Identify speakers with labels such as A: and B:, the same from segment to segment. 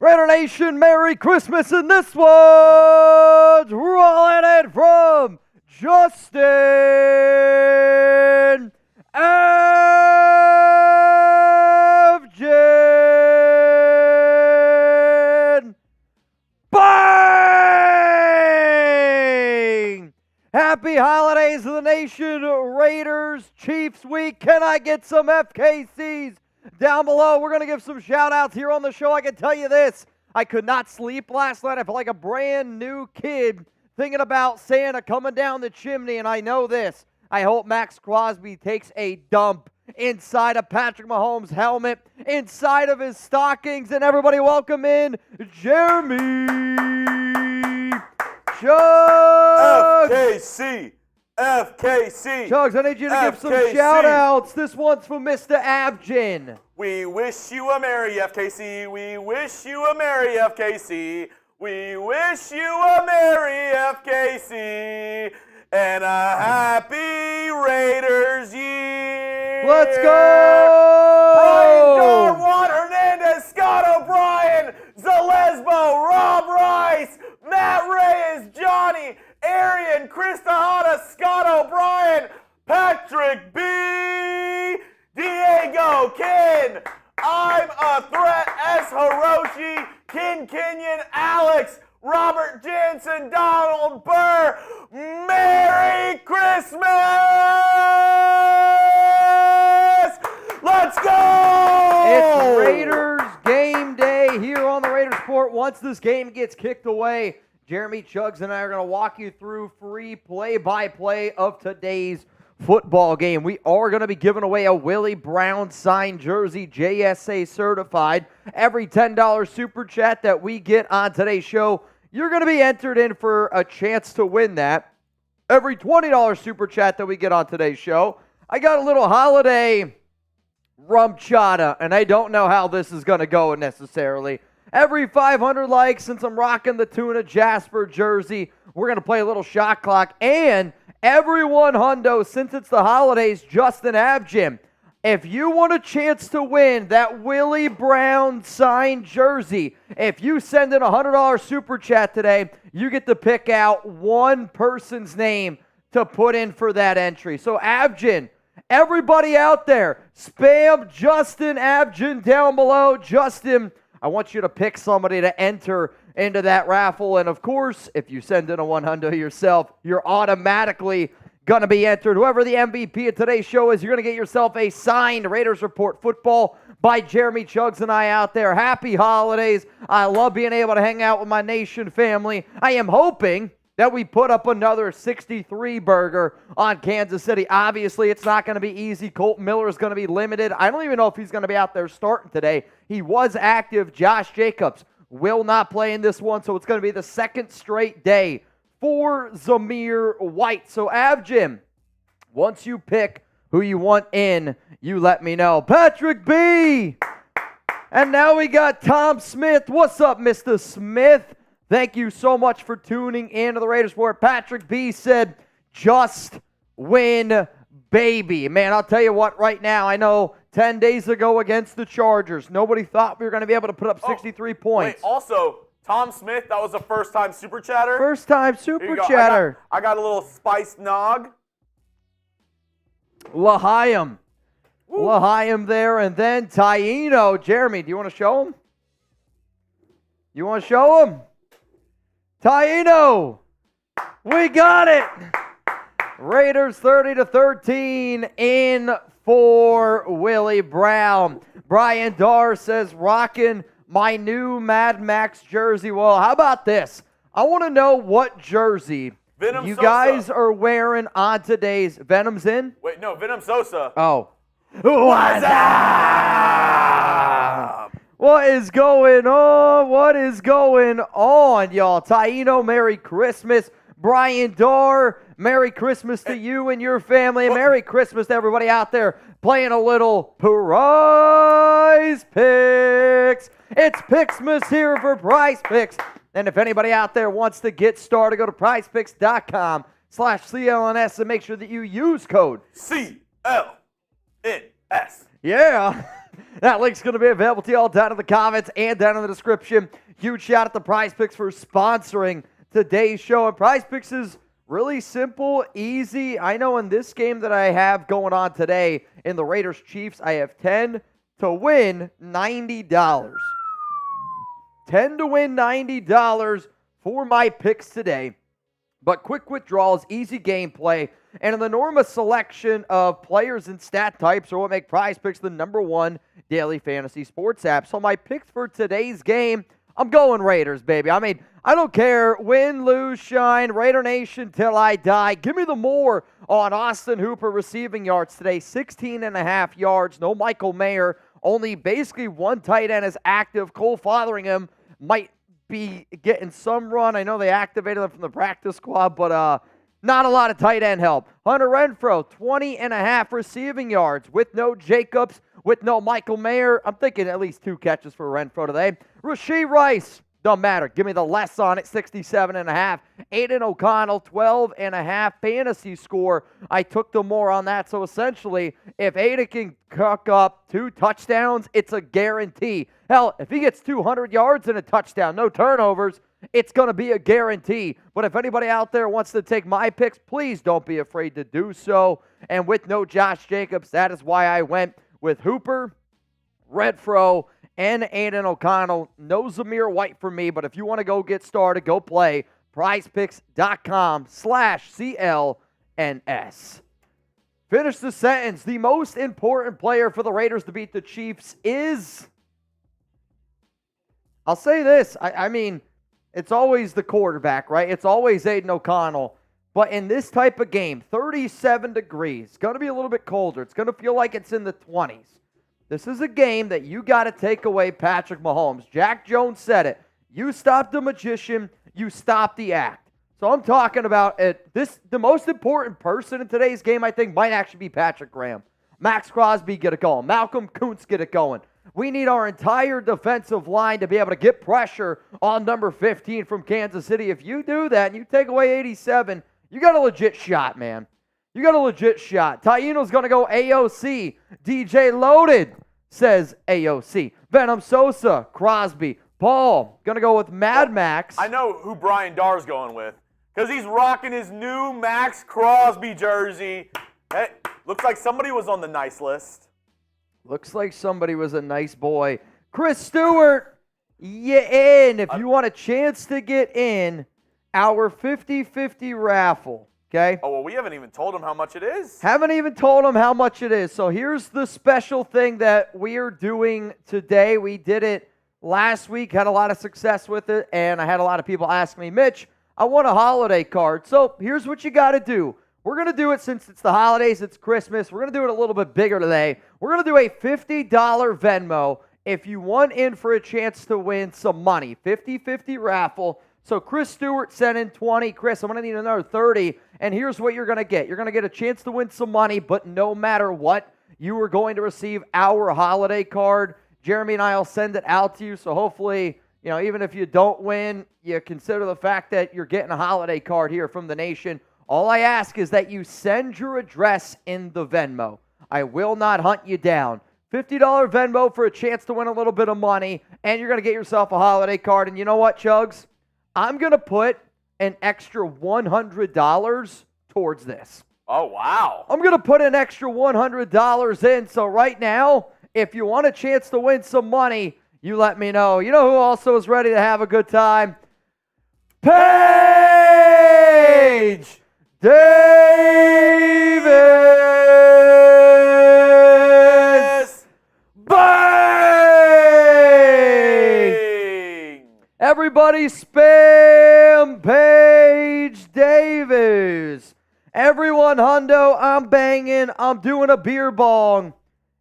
A: Raider Nation, Merry Christmas, and this one's rolling in from Justin Avgin. Bang! Happy holidays to the nation, Raiders, Chiefs week. Can I get some FKCs? Down below, we're going to give some shout-outs here on the show. I can tell you this. I could not sleep last night. I felt like a brand new kid thinking about Santa coming down the chimney, and I know this. I hope Maxx Crosby takes a dump inside of Patrick Mahomes' helmet, inside of his stockings, and everybody welcome in Jeremy Chugs.
B: FKC.
A: Chugs, I need you to give some shout-outs. This one's from Mr. Avgin.
B: We wish you a Merry FKC. We wish you a Merry FKC. We wish you a Merry FKC. And a Happy Raiders year.
A: Let's go!
B: Brian Garr, Juan Hernandez, Scott O'Brien, Zalesbo, Rob Rice, Matt Reyes, Johnny, Arian, Chris Tejada, Scott O'Brien, Patrick B, Diego, Ken, I'm a Threat, S. Hiroshi, Ken Kenyon, Alex, Robert Jansen, Donald Burr. Merry Christmas! Let's go!
A: It's Raiders game day here on the Raiders Report. Once this game gets kicked away, Jeremy Chugs and I are going to walk you through free play-by-play of today's football game. We are going to be giving away a Willie Brown signed jersey, JSA certified. Every $10 super chat that we get on today's show, you're going to be entered in for a chance to win that. Every $20 super chat that we get on today's show, I got a little holiday rum chata, and I don't know how this is going to go necessarily. Every 500 likes, since I'm rocking the Tuna Jasper jersey, we're going to play a little shot clock. And every $100, since it's the holidays, Justin Avgin, if you want a chance to win that Willie Brown signed jersey, if you send in a $100 super chat today, you get to pick out one person's name to put in for that entry. So Avgin, everybody out there, spam Justin Avgin down below. Justin, I want you to pick somebody to enter into that raffle. And, of course, if you send in a 100 yourself, you're automatically going to be entered. Whoever the MVP of today's show is, you're going to get yourself a signed Raiders Report football by Jeremy Chugs and I out there. Happy holidays. I love being able to hang out with my nation family. I am hoping that we put up another 63 burger on Kansas City. Obviously, it's not going to be easy. Colton Miller is going to be limited. I don't even know if he's going to be out there starting today. He was active. Josh Jacobs will not play in this one, so it's going to be the second straight day for Zamir White. So, Avgin, once you pick who you want in, you let me know. Patrick B! And now we got Tom Smith. What's up, Mr. Smith? Thank you so much for tuning in to the Raiders Report. Patrick B said, just win, baby. Man, I'll tell you what, right now, I know 10 days ago against the Chargers, nobody thought we were going to be able to put up 63 points.
B: Wait, also, Tom Smith, that was a first-time super chatter.
A: First-time super chatter.
B: I got a little spiced nog.
A: L'Chaim. L'Chaim there, and then Taino. Jeremy, do you want to show him? You want to show him? Taino, we got it. Raiders 30-13 in for Willie Brown. Brian Darr says, rocking my new Mad Max jersey. Well, how about this? I want to know what jersey
B: Venom
A: you
B: Sosa.
A: guys are wearing on today's. Venom's in?
B: Wait, no, Venom Sosa.
A: Oh. What's up? What is going on? What is going on, y'all? Taino, Merry Christmas. Brian Darr, Merry Christmas to you and your family. And Merry Christmas to everybody out there playing a little Prize Picks. It's Pixmas here for Prize Picks. And if anybody out there wants to get started, go to prizepicks.com/CLNS and make sure that you use code
B: CLNS. S.
A: Yeah. That link's going to be available to you all down in the comments and down in the description. Huge shout out to Prize Picks for sponsoring today's show. And Prize Picks is really simple, easy. I know in this game that I have going on today in the Raiders-Chiefs, I have 10 to win $90. 10 to win $90 for my picks today. But quick withdrawals, easy gameplay, and an enormous selection of players and stat types are what make Prize Picks the #1 daily fantasy sports app. So my picks for today's game, I'm going Raiders, baby. I mean, I don't care. Win, lose, shine, Raider Nation till I die. Give me the more on Austin Hooper receiving yards today. 16.5 yards. No Michael Mayer. Only basically one tight end is active. Cole Fotheringham might be getting some run. I know they activated him from the practice squad, but not a lot of tight end help. Hunter Renfrow, 20.5 receiving yards with no Jacobs, with no Michael Mayer. I'm thinking at least 2 catches for Renfrow today. Rashee Rice, don't matter. Give me the less on it, 67.5. Aidan O'Connell, 12.5 fantasy score. I took the more on that. So essentially, if Aidan can cook up 2 touchdowns, it's a guarantee. Hell, if he gets 200 yards and a touchdown, no turnovers, it's going to be a guarantee. But if anybody out there wants to take my picks, please don't be afraid to do so. And with no Josh Jacobs, that is why I went with Hooper, Renfrow, and Aidan O'Connell. No Zamir White for me, but if you want to go get started, go play prizepicks.com/CLNS. Finish the sentence. The most important player for the Raiders to beat the Chiefs is... I'll say this. I mean, it's always the quarterback, right? It's always Aidan O'Connell. But in this type of game, 37 degrees, it's going to be a little bit colder. It's going to feel like it's in the 20s. This is a game that you got to take away Patrick Mahomes. Jack Jones said it. You stop the magician, you stop the act. So I'm talking about it. The most important person in today's game, I think, might actually be Patrick Graham. Maxx Crosby, get it going. Malcolm Kuntz, get it going. We need our entire defensive line to be able to get pressure on number 15 from Kansas City. If you do that and you take away 87, you got a legit shot, man. You got a legit shot. Taino's going to go AOC. DJ Loaded says AOC. Venom Sosa, Crosby. Paul, going to go with Mad Max.
B: I know who Brian Darr's going with because he's rocking his new Maxx Crosby jersey. Hey, looks like somebody was on the nice list.
A: Looks like somebody was a nice boy. Chris Stewart, you in. If you want a chance to get in our 50-50 raffle, okay?
B: Oh, well, we haven't even told him how much it is.
A: Haven't even told him how much it is. So here's the special thing that we are doing today. We did it last week, had a lot of success with it, and I had a lot of people ask me, Mitch, I want a holiday card. So here's what you got to do. We're going to do it since it's the holidays, it's Christmas. We're going to do it a little bit bigger today. We're going to do a $50 Venmo if you want in for a chance to win some money. 50-50 raffle. So Chris Stewart sent in 20. Chris, I'm going to need another 30. And here's what you're going to get. You're going to get a chance to win some money, but no matter what, you are going to receive our holiday card. Jeremy and I will send it out to you. So hopefully, even if you don't win, you consider the fact that you're getting a holiday card here from the nation. All I ask is that you send your address in the Venmo. I will not hunt you down. $50 Venmo for a chance to win a little bit of money, and you're going to get yourself a holiday card. And you know what, Chugs? I'm going to put an extra $100 towards this.
B: Oh, wow.
A: I'm going to put an extra $100 in. So right now, if you want a chance to win some money, you let me know. You know who also is ready to have a good time? Paige Davis! Bang! Everybody spam Paige Davis. Everyone, hundo, I'm banging. I'm doing a beer bong.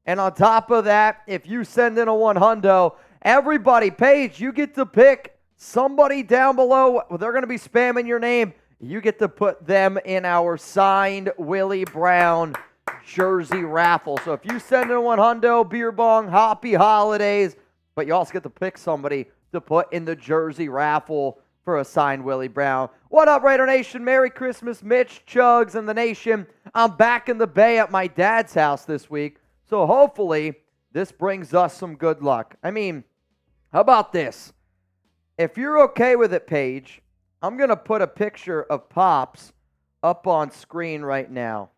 A: And on top of that, if you send in a $100, everybody, Paige, you get to pick somebody down below. They're going to be spamming your name. You get to put them in our signed Willie Brown jersey raffle. So if you send in a $100, beer bong, happy holidays. But you also get to pick somebody to put in the jersey raffle for a signed Willie Brown. What up, Raider Nation? Merry Christmas, Mitch, Chugs, and the Nation. I'm back in the Bay at my dad's house this week. So hopefully this brings us some good luck. I mean, how about this? If you're okay with it, Paige, I'm going to put a picture of Pops up on screen right now.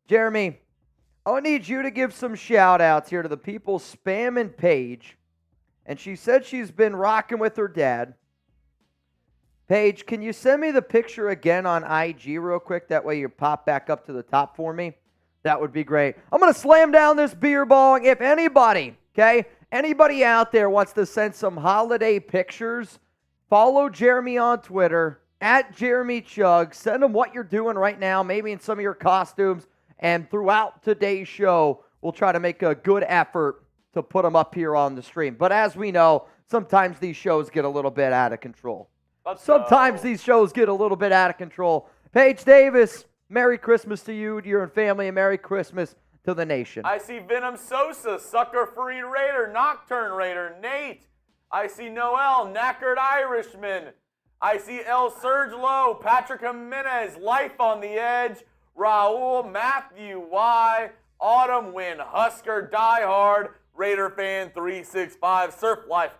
A: Jeremy, I need you to give some shout-outs here to the people spamming Paige. And she said she's been rocking with her dad. Paige, can you send me the picture again on IG real quick? That way you pop back up to the top for me. That would be great. I'm going to slam down this beer bong. If anybody, anybody out there wants to send some holiday pictures, follow Jeremy on Twitter, @JeremyChug. Send them what you're doing right now, maybe in some of your costumes. And throughout today's show, we'll try to make a good effort to put them up here on the stream. But as we know, sometimes these shows get a little bit out of control. These shows get a little bit out of control. Paige Davis, Merry Christmas to you, to your family, and Merry Christmas to the nation.
B: I see Venom Sosa, Sucker-Free Raider, Nocturne Raider, Nate. I see Noel, Knackered Irishman. I see El Surge Low, Patrick Jimenez, Life on the Edge, Raul, Matthew Y, Autumn Win, Husker Diehard, Raider Fan 365, Surf Life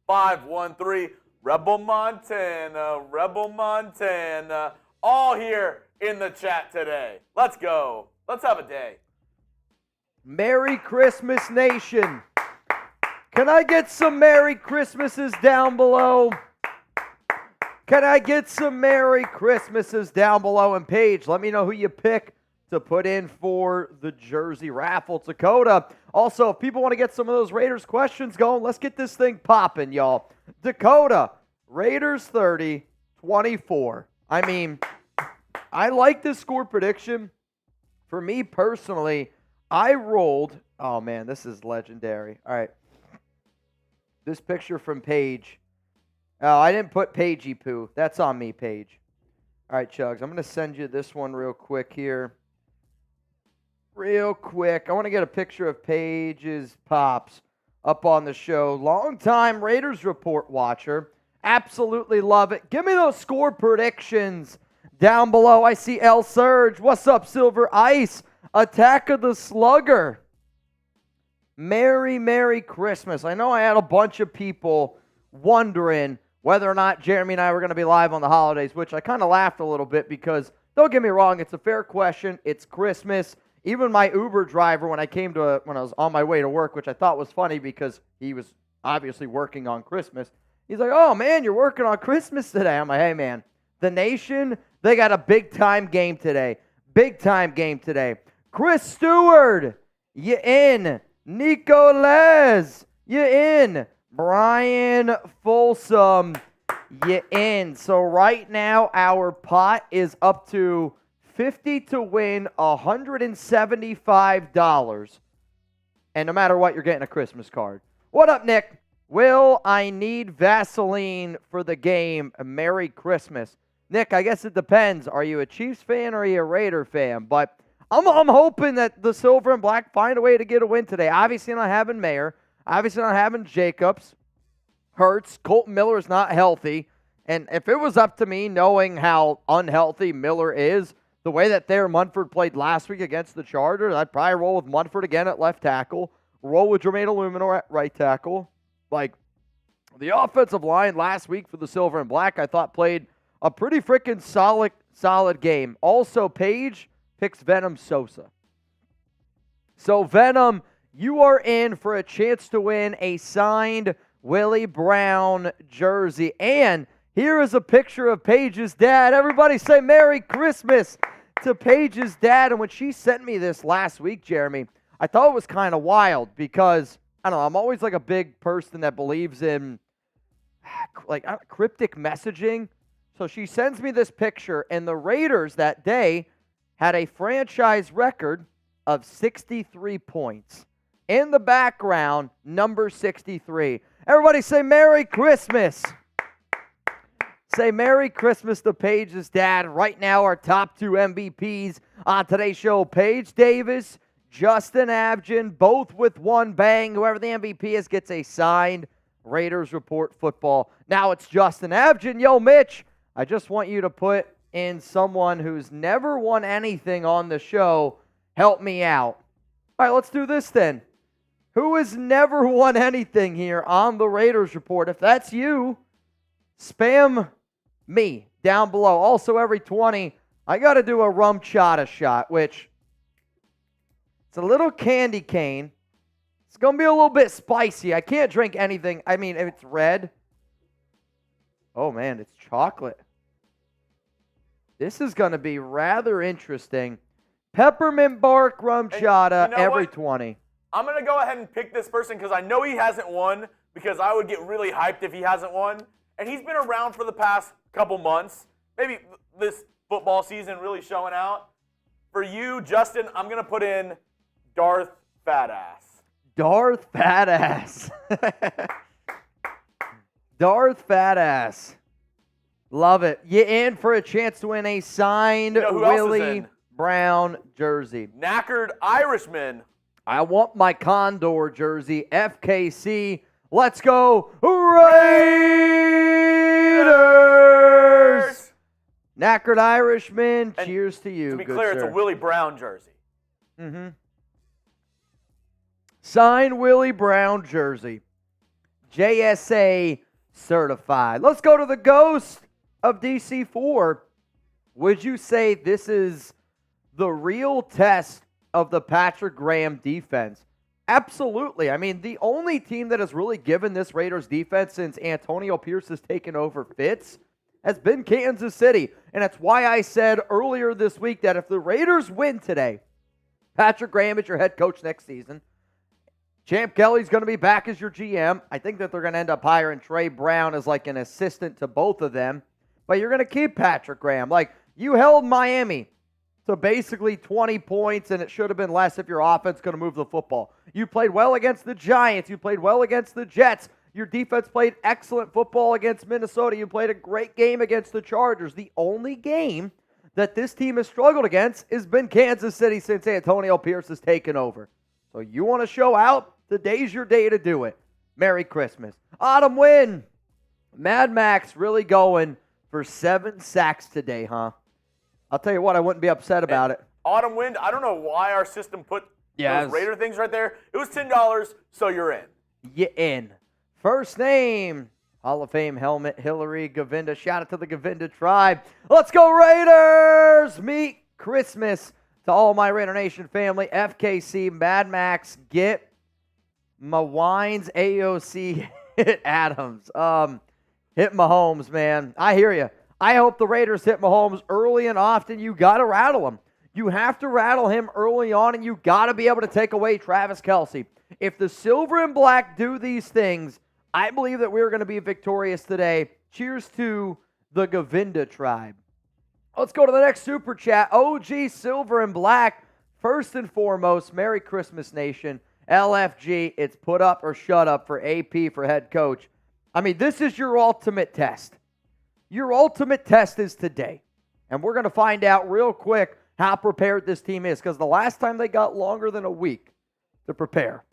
B: 513, Rebel Montana, all here in the chat today. Let's go. Let's have a day.
A: Merry Christmas, nation. Can I get some Merry Christmases down below? Can I get some Merry Christmases down below? And Paige, let me know who you pick to put in for the jersey raffle. Dakota, also, if people want to get some of those Raiders questions going, let's get this thing popping, y'all. Dakota, Raiders 30, 24. I mean, I like this score prediction. For me personally, I rolled, oh man, this is legendary. All right. This picture from Paige. Oh, I didn't put Pagey Poo. That's on me, Paige. All right, Chugs, I'm going to send you this one real quick here. Real quick. I want to get a picture of Paige's Pops up on the show. Longtime Raiders Report watcher. Absolutely love it. Give me those score predictions down below. I see El Surge. What's up, Silver Ice? Attack of the Slugger. Merry, Merry Christmas. I know I had a bunch of people wondering whether or not Jeremy and I were going to be live on the holidays, which I kind of laughed a little bit because, don't get me wrong, it's a fair question. It's Christmas. Even my Uber driver, when I was on my way to work, which I thought was funny because he was obviously working on Christmas, he's like, oh, man, you're working on Christmas today. I'm like, hey, man, the nation, they got a big-time game today. Big-time game today. Chris Stewart, you in. Nico Les, you in. Brian Folsom, you in. So right now, our pot is up to 50 to win $175. And no matter what, you're getting a Christmas card. What up, Nick? Will I need Vaseline for the game? Merry Christmas. Nick, I guess it depends. Are you a Chiefs fan or are you a Raider fan? But I'm hoping that the Silver and Black find a way to get a win today. Obviously not having Mayer. Obviously not having Jacobs. Hurts. Colton Miller is not healthy. And if it was up to me, knowing how unhealthy Miller is, the way that Thayer Munford played last week against the Chargers, I'd probably roll with Munford again at left tackle. Roll with Jermaine Illuminor at right tackle. Like, the offensive line last week for the Silver and Black, I thought played a pretty freaking solid game. Also, Paige picks Venom Sosa. So, Venom, you are in for a chance to win a signed Willie Brown jersey. And here is a picture of Paige's dad. Everybody say Merry Christmas to Paige's dad. And when she sent me this last week, Jeremy, I thought it was kind of wild because, I don't know, I'm always like a big person that believes in like cryptic messaging. So she sends me this picture, and the Raiders that day had a franchise record of 63 points. In the background, number 63. Everybody say Merry Christmas. Say Merry Christmas to Paige's dad. Right now, our top two MVPs on today's show, Paige Davis, Justin Abgen, both with one bang. Whoever the MVP is gets a signed Raiders Report football. Now it's Justin Abgen. Yo, Mitch, I just want you to put in someone who's never won anything on the show. Help me out. All right, let's do this then. Who has never won anything here on the Raiders Report? If that's you, spam me down below. Also, every 20, I got to do a rum chata shot, which it's a little candy cane. It's going to be a little bit spicy. I can't drink anything. I mean, if it's red. Oh, man, it's chocolate. This is going to be rather interesting. Peppermint bark rum chata, every 20.
B: I'm going to go ahead and pick this person because I know he hasn't won, because I would get really hyped if he hasn't won. And he's been around for the past couple months. Maybe this football season really showing out. For you, Justin, I'm going to put in Darth Fatass.
A: Darth Fatass. Darth Fatass. Love it. You in for a chance to win a signed Willie Brown jersey.
B: Knackered Irishman.
A: I want my Condor jersey. FKC. Let's go Raiders! Knackered Irishman. And cheers to you.
B: To be clear,
A: sir.
B: It's a Willie Brown jersey.
A: Mm-hmm. Signed Willie Brown jersey. JSA certified. Let's go to the ghost of DC4. Would you say this is the real test of the Patrick Graham defense? Absolutely. I mean, the only team that has really given this Raiders defense since Antonio Pierce has taken over fits has been Kansas City. And that's why I said earlier this week that if the Raiders win today, Patrick Graham is your head coach next season. Champ Kelly's going to be back as your GM. I think that they're going to end up hiring Trey Brown as like an assistant to both of them. But you're going to keep Patrick Graham. Like, you held Miami to basically 20 points, and it should have been less if your offense going to move the football. You played well against the Giants. You played well against the Jets. Your defense played excellent football against Minnesota. You played a great game against the Chargers. The only game that this team has struggled against has been Kansas City since Antonio Pierce has taken over. So you want to show out? Today's your day to do it. Merry Christmas. Autumn win. Mad Max really going for 7 sacks today, huh? I'll tell you what, I wouldn't be upset about it.
B: Autumn wind, I don't know why our system put those Raider things right there. It was $10, so you're in.
A: You in. First name, Hall of Fame helmet, Hillary Govinda. Shout out to the Govinda tribe. Let's go Raiders! Meet Christmas to all my Raider Nation family. FKC, Mad Max, get my wines, AOC, hit Adams. Hit Mahomes, man. I hear you. I hope the Raiders hit Mahomes early and often. You got to rattle him. You have to rattle him early on, and you got to be able to take away Travis Kelce. If the silver and black do these things, I believe that we're going to be victorious today. Cheers to the Govinda tribe. Let's go to the next super chat. OG Silver and Black. First and foremost, Merry Christmas, Nation. LFG, it's put up or shut up for AP for head coach. I mean, this is your ultimate test. Your ultimate test is today. And we're going to find out real quick how prepared this team is, because the last time they got longer than a week to prepare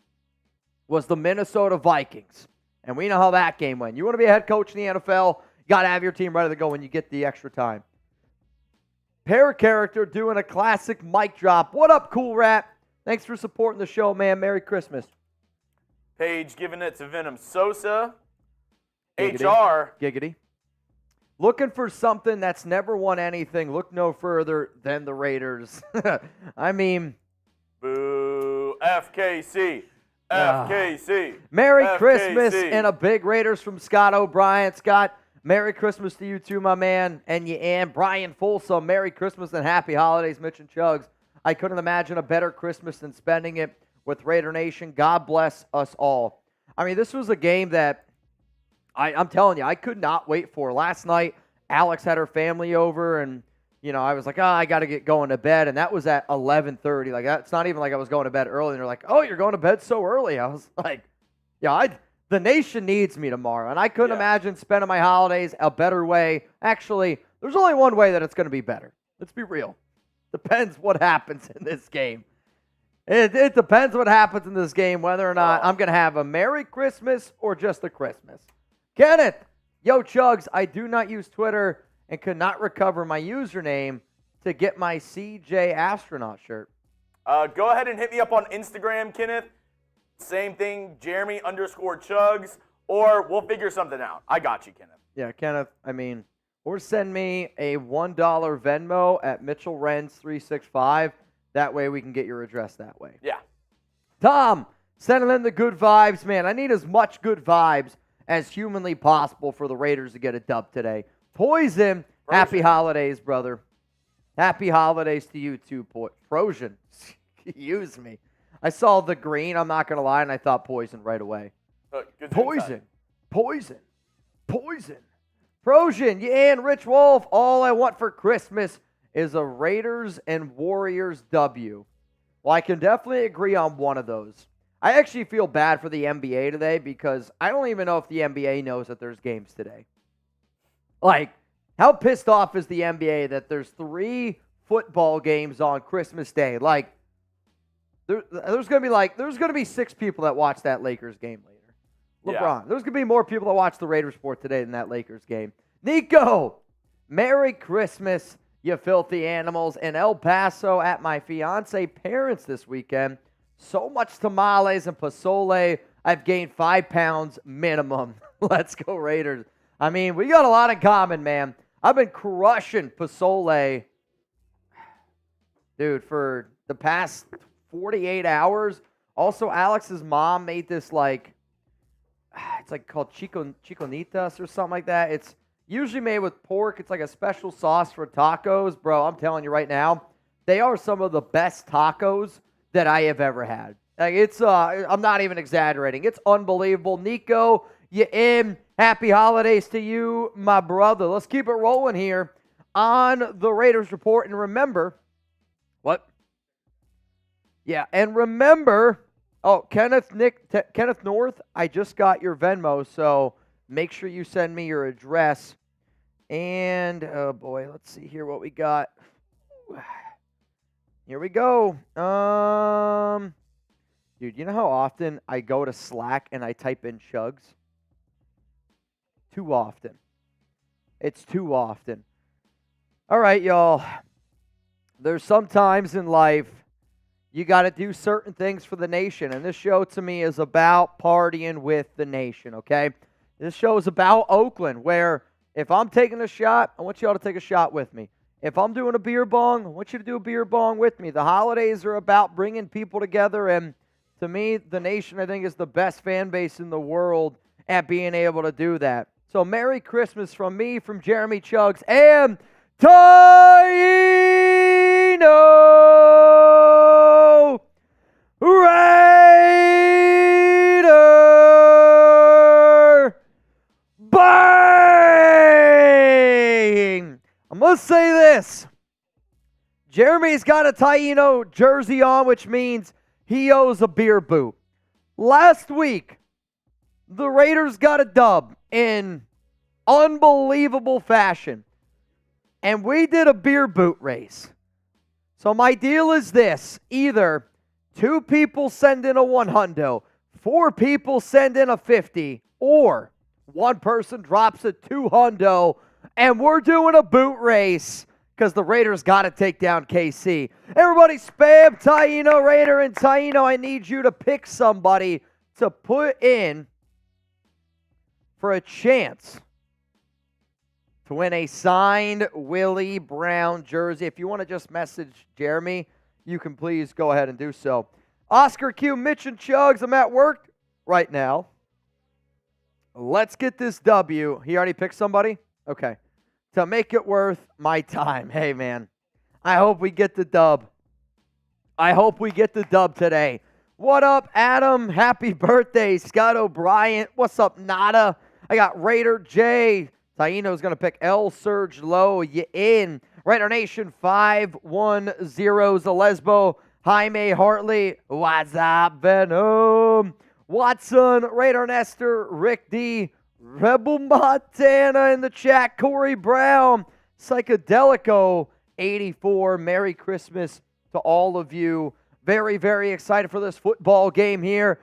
A: was the Minnesota Vikings. And we know how that game went. You want to be a head coach in the NFL, you got to have your team ready to go when you get the extra time. Pair character doing a classic mic drop. What up, Cool Rat? Thanks for supporting the show, man. Merry Christmas.
B: Paige giving it to Venom Sosa.
A: Giggity.
B: HR.
A: Giggity. Looking for something that's never won anything. Look no further than the Raiders. I mean.
B: Boo. FKC. FKC.
A: Merry
B: FKC.
A: Christmas and a big Raiders from Scott O'Brien. Scott, Merry Christmas to you too, my man. And Brian Folsom, Merry Christmas and Happy Holidays, Mitch and Chugs. I couldn't imagine a better Christmas than spending it with Raider Nation. God bless us all. I mean, this was a game that I'm telling you, I could not wait for. Last night, Alex had her family over, and, you know, I was like, I got to get going to bed, and that was at 11:30. Like, that's not even like I was going to bed early, and they're like, oh, you're going to bed so early. I was like, yeah, the nation needs me tomorrow, and I couldn't imagine spending my holidays a better way. Actually, there's only one way that it's going to be better. Let's be real. Depends what happens in this game. It depends what happens in this game, whether or not I'm going to have a Merry Christmas or just a Christmas. Kenneth, yo, Chugs, I do not use Twitter and could not recover my username to get my CJ Astronaut shirt.
B: Go ahead and hit me up on Instagram, Kenneth. Same thing, Jeremy_Chugs, or we'll figure something out. I got you, Kenneth.
A: Yeah, Kenneth, or send me a $1 Venmo at Mitchell Renz 365. That way we can get your address that way.
B: Yeah.
A: Tom, sending in the good vibes, man. I need as much good vibes as humanly possible for the Raiders to get a dub today. Poison, happy holidays, brother. Happy holidays to you too, Trojan. Use me. I saw the green, I'm not going to lie, and I thought poison right away. Poison. Trojan, yeah, and Rich Wolf, all I want for Christmas is a Raiders and Warriors W. Well, I can definitely agree on one of those. I actually feel bad for the NBA today because I don't even know if the NBA knows that there's games today. Like, how pissed off is the NBA that there's 3 football games on Christmas Day? Like, there's going to be 6 people that watch that Lakers game later. LeBron. Yeah. There's going to be more people that watch the Raiders sport today than that Lakers game. Nico, Merry Christmas, you filthy animals. In El Paso at my fiance parents this weekend. So much tamales and pozole. I've gained 5 pounds minimum. Let's go Raiders. We got a lot in common, man. I've been crushing pozole, dude, for the past 48 hours. Also, Alex's mom made this it's like called chiconitas or something like that. It's usually made with pork. It's like a special sauce for tacos. Bro, I'm telling you right now, they are some of the best tacos that I have ever had. Like, it's, I'm not even exaggerating. It's unbelievable. Nico, you in. Happy holidays to you, my brother. Let's keep it rolling here on the Raiders Report. And remember, what? Yeah, and remember, Kenneth North, I just got your Venmo, so make sure you send me your address. And, oh boy, let's see here what we got. Here we go. Dude, you know how often I go to Slack and I type in Chugs? Too often. It's too often. All right, y'all. There's some times in life you got to do certain things for the nation, and this show to me is about partying with the nation, okay? This show is about Oakland, where if I'm taking a shot, I want you all to take a shot with me. If I'm doing a beer bong, I want you to do a beer bong with me. The holidays are about bringing people together, and to me, the nation, I think, is the best fan base in the world at being able to do that. So Merry Christmas from me, from Jeremy Chugs, and Taino Raider Bang! I'm going to say this. Jeremy's got a Taino jersey on, which means he owes a beer boot. Last week, the Raiders got a dub in unbelievable fashion. And we did a beer boot race. So my deal is this. Either 2 people send in a 100, 4 people send in a 50, or 1 person drops a 200, and we're doing a boot race because the Raiders got to take down KC. Everybody spam Taino Raider, and Taino, I need you to pick somebody to put in for a chance to win a signed Willie Brown jersey. If you want to just message Jeremy, you can please go ahead and do so. Oscar Q, Mitch and Chugs, I'm at work right now. Let's get this W. He already picked somebody? Okay. To make it worth my time. Hey, man. I hope we get the dub. I hope we get the dub today. What up, Adam? Happy birthday, Scott O'Brien. What's up, Nada? I got Raider J. Taino's going to pick L. Surge Low. You in. Raider Nation 510. Zalesbo. Jaime Hartley. What's up, Venom? Watson. Raider Nestor. Rick D. Rebel Montana in the chat. Corey Brown. Psychedelico 84. Merry Christmas to all of you. Very, very excited for this football game here.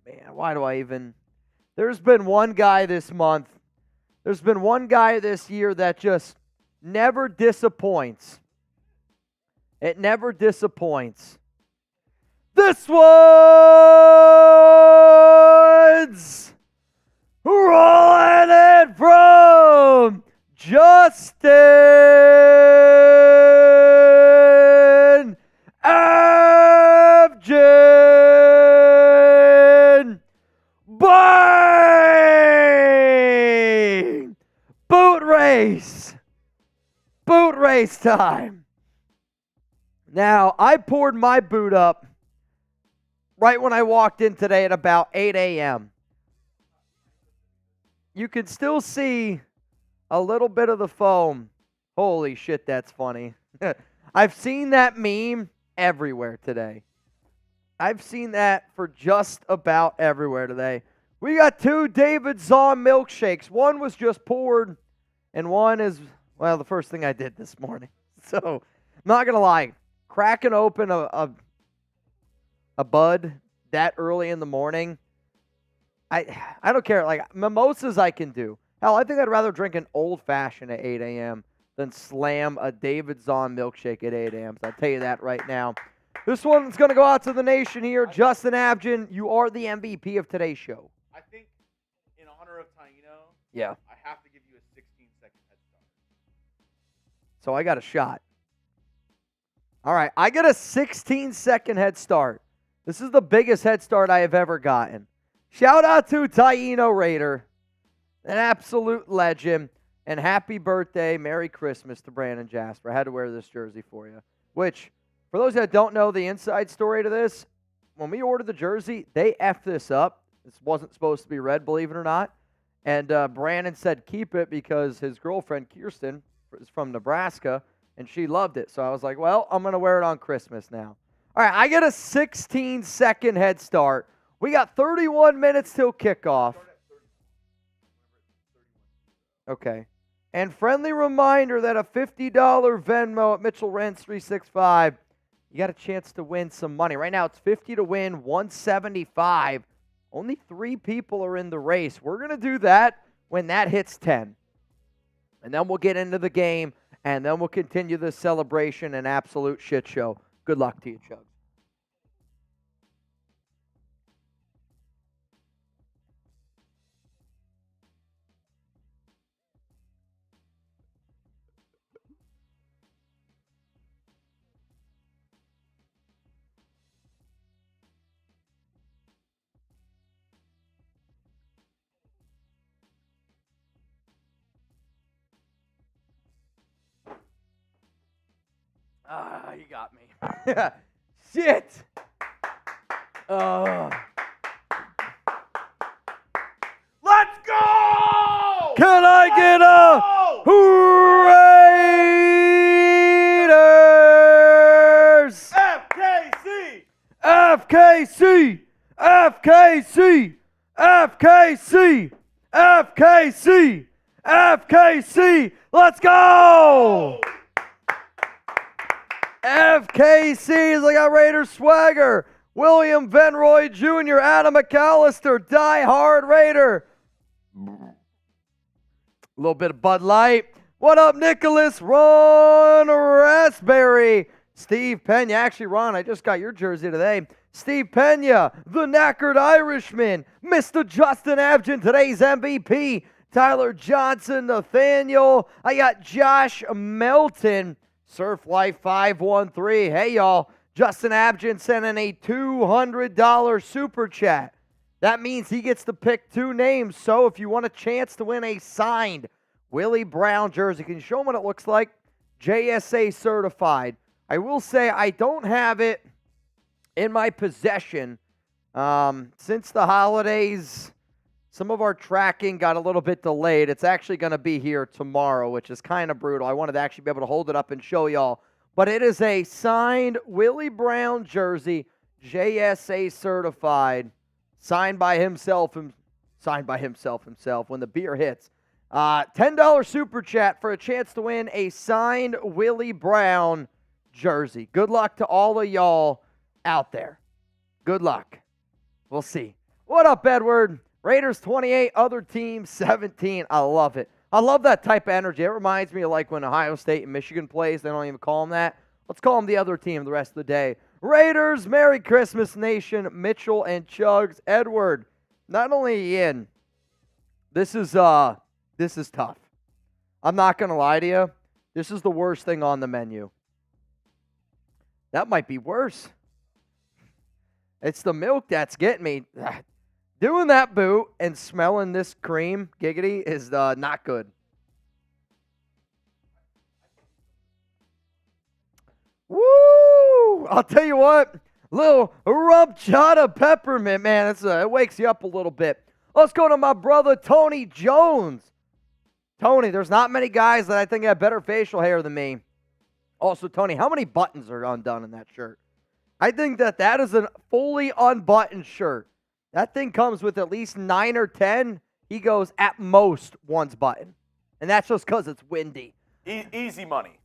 A: Man, why do I even... There's been one guy this month. There's been one guy this year that just never disappoints. It never disappoints. This one's rolling in from Justin Abgen. Bang! Boot race. Boot race time. Now, I poured my boot up right when I walked in today at about 8 a.m. You can still see a little bit of the foam. Holy shit, that's funny. I've seen that meme everywhere today. I've seen that for just about everywhere today. We got 2 David Zahn milkshakes. One was just poured, and one is, well, the first thing I did this morning. So, not going to lie, cracking open a bud that early in the morning, I don't care. Like, mimosas I can do. Hell, I think I'd rather drink an old-fashioned at 8 a.m. than slam a David Zahn milkshake at 8 a.m. So I'll tell you that right now. This one's going to go out to the nation here. Justin Abgen, you are the MVP of today's show.
B: I think in honor of Taino,
A: Yeah.
B: I have to give you a 16-second head start.
A: So I got a shot. All right, I get a 16-second head start. This is the biggest head start I have ever gotten. Shout out to Taino Raider, an absolute legend, and happy birthday, Merry Christmas to Brandon Jasper. I had to wear this jersey for you, which, for those that don't know the inside story to this, when we ordered the jersey, they effed this up. This wasn't supposed to be red, believe it or not, and Brandon said keep it because his girlfriend, Kirsten, is from Nebraska, and she loved it. So I was like, well, I'm going to wear it on Christmas now. All right, I get a 16-second head start. We got 31 minutes till kickoff. Okay. And friendly reminder that a $50 Venmo at Mitchell Renz 365, you got a chance to win some money. Right now it's 50 to win, 175. Only 3 people are in the race. We're going to do that when that hits 10. And then we'll get into the game, and then we'll continue this celebration and absolute shit show. Good luck to you, Chugs. You got me. Shit.
B: Let's go!
A: Can I get a Raiders?
B: FKC!
A: FKC! FKC! FKC! FKC! FKC! Let's go! FKC's, they got Raiders swagger. William Venroy Jr., Adam McAllister, die-hard Raider. A little bit of Bud Light. What up, Nicholas? Ron Raspberry. Steve Pena. Actually, Ron, I just got your jersey today. Steve Pena, the knackered Irishman. Mr. Justin Abgen, today's MVP. Tyler Johnson, Nathaniel. I got Josh Melton. Surf Life 513. Hey, y'all. Justin Abgen sent in a $200 super chat. That means he gets to pick 2 names. So if you want a chance to win a signed Willie Brown jersey, can you show him what it looks like? JSA certified. I will say I don't have it in my possession. Since the holidays, some of our tracking got a little bit delayed. It's actually going to be here tomorrow, which is kind of brutal. I wanted to actually be able to hold it up and show y'all. But it is a signed Willie Brown jersey, JSA certified, signed by himself when the beer hits. $10 super chat for a chance to win a signed Willie Brown jersey. Good luck to all of y'all out there. Good luck. We'll see. What up, Edward? Raiders 28, other team 17. I love it. I love that type of energy. It reminds me of like when Ohio State and Michigan plays. They don't even call them that. Let's call them the other team the rest of the day. Raiders, Merry Christmas Nation, Mitchell and Chugs. Edward, not only are you in, this is tough. I'm not going to lie to you. This is the worst thing on the menu. That might be worse. It's the milk that's getting me. Doing that boot and smelling this cream, giggity, is not good. Woo! I'll tell you what, little rub chata peppermint, man, it wakes you up a little bit. Let's go to my brother, Tony Jones. Tony, there's not many guys that I think have better facial hair than me. Also, Tony, how many buttons are undone in that shirt? I think that is a fully unbuttoned shirt. That thing comes with at least 9 or 10. He goes at most one's button. And that's just because it's windy.
B: Easy money.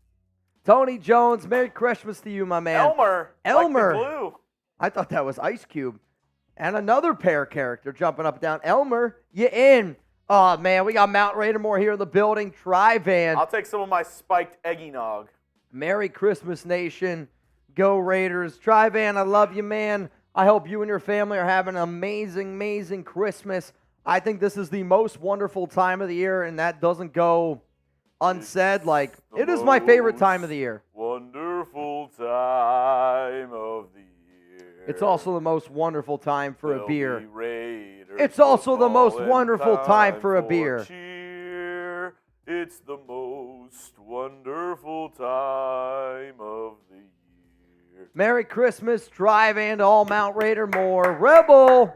A: Tony Jones, Merry Christmas to you, my man.
B: Elmer. Like the glue.
A: I thought that was Ice Cube. And another pair character jumping up and down. Elmer, you in. Oh, man, we got Mount Raidermore here in the building. Tri-Van.
B: I'll take some of my spiked eggnog.
A: Merry Christmas, Nation. Go Raiders. Tri-Van, I love you, man. I hope you and your family are having an amazing, amazing Christmas. I think this is the most wonderful time of the year, and that doesn't go unsaid. Like, it is my favorite time of the year.
B: Wonderful time of the year.
A: It's also the most wonderful time for a beer.
B: It's
A: also the most wonderful time for a beer.
B: Cheer. It's the most wonderful time of the year.
A: Merry Christmas, drive and all Mount Raidermore. Rebel.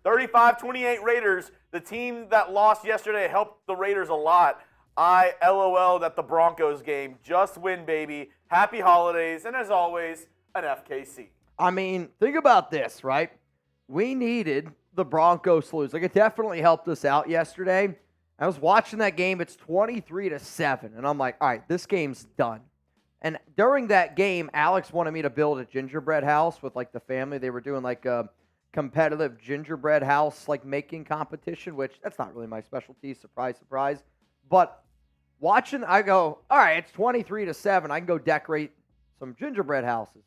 B: 35-28 Raiders. The team that lost yesterday helped the Raiders a lot. I LOL'd at the Broncos game. Just win, baby. Happy holidays. And as always, an FKC.
A: I mean, think about this, right? We needed the Broncos to lose. Like, it definitely helped us out yesterday. I was watching that game. It's 23-7. And I'm like, all right, this game's done. And during that game, Alex wanted me to build a gingerbread house with, like, the family. They were doing, like, a competitive gingerbread house, like, making competition, which that's not really my specialty. Surprise, surprise. But watching, I go, all right, it's 23-7. I can go decorate some gingerbread houses.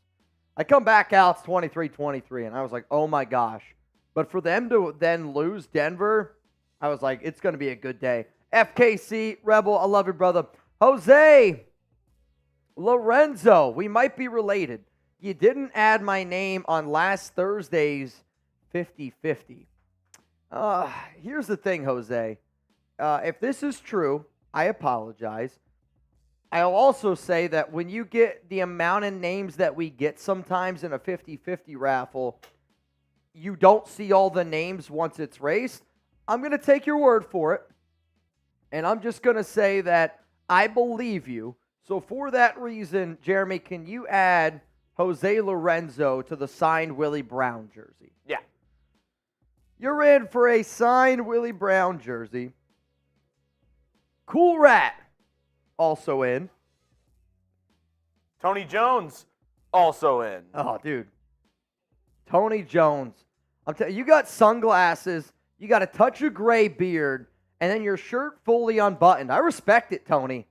A: I come back out, it's 23-23, and I was like, oh, my gosh. But for them to then lose Denver, I was like, it's going to be a good day. FKC, Rebel, I love you, brother. Jose Lorenzo, we might be related. You didn't add my name on last Thursday's 50-50. Here's the thing, Jose. If this is true, I apologize. I'll also say that when you get the amount of names that we get sometimes in a 50-50 raffle, you don't see all the names once it's raced. I'm going to take your word for it, and I'm just going to say that I believe you. So for that reason, Jeremy, can you add Jose Lorenzo to the signed Willie Brown jersey?
B: Yeah.
A: You're in for a signed Willie Brown jersey. Cool Rat, also in.
B: Tony Jones, also in.
A: Oh, dude. Tony Jones. I'm telling you, you got sunglasses, you got a touch of gray beard, and then your shirt fully unbuttoned. I respect it, Tony.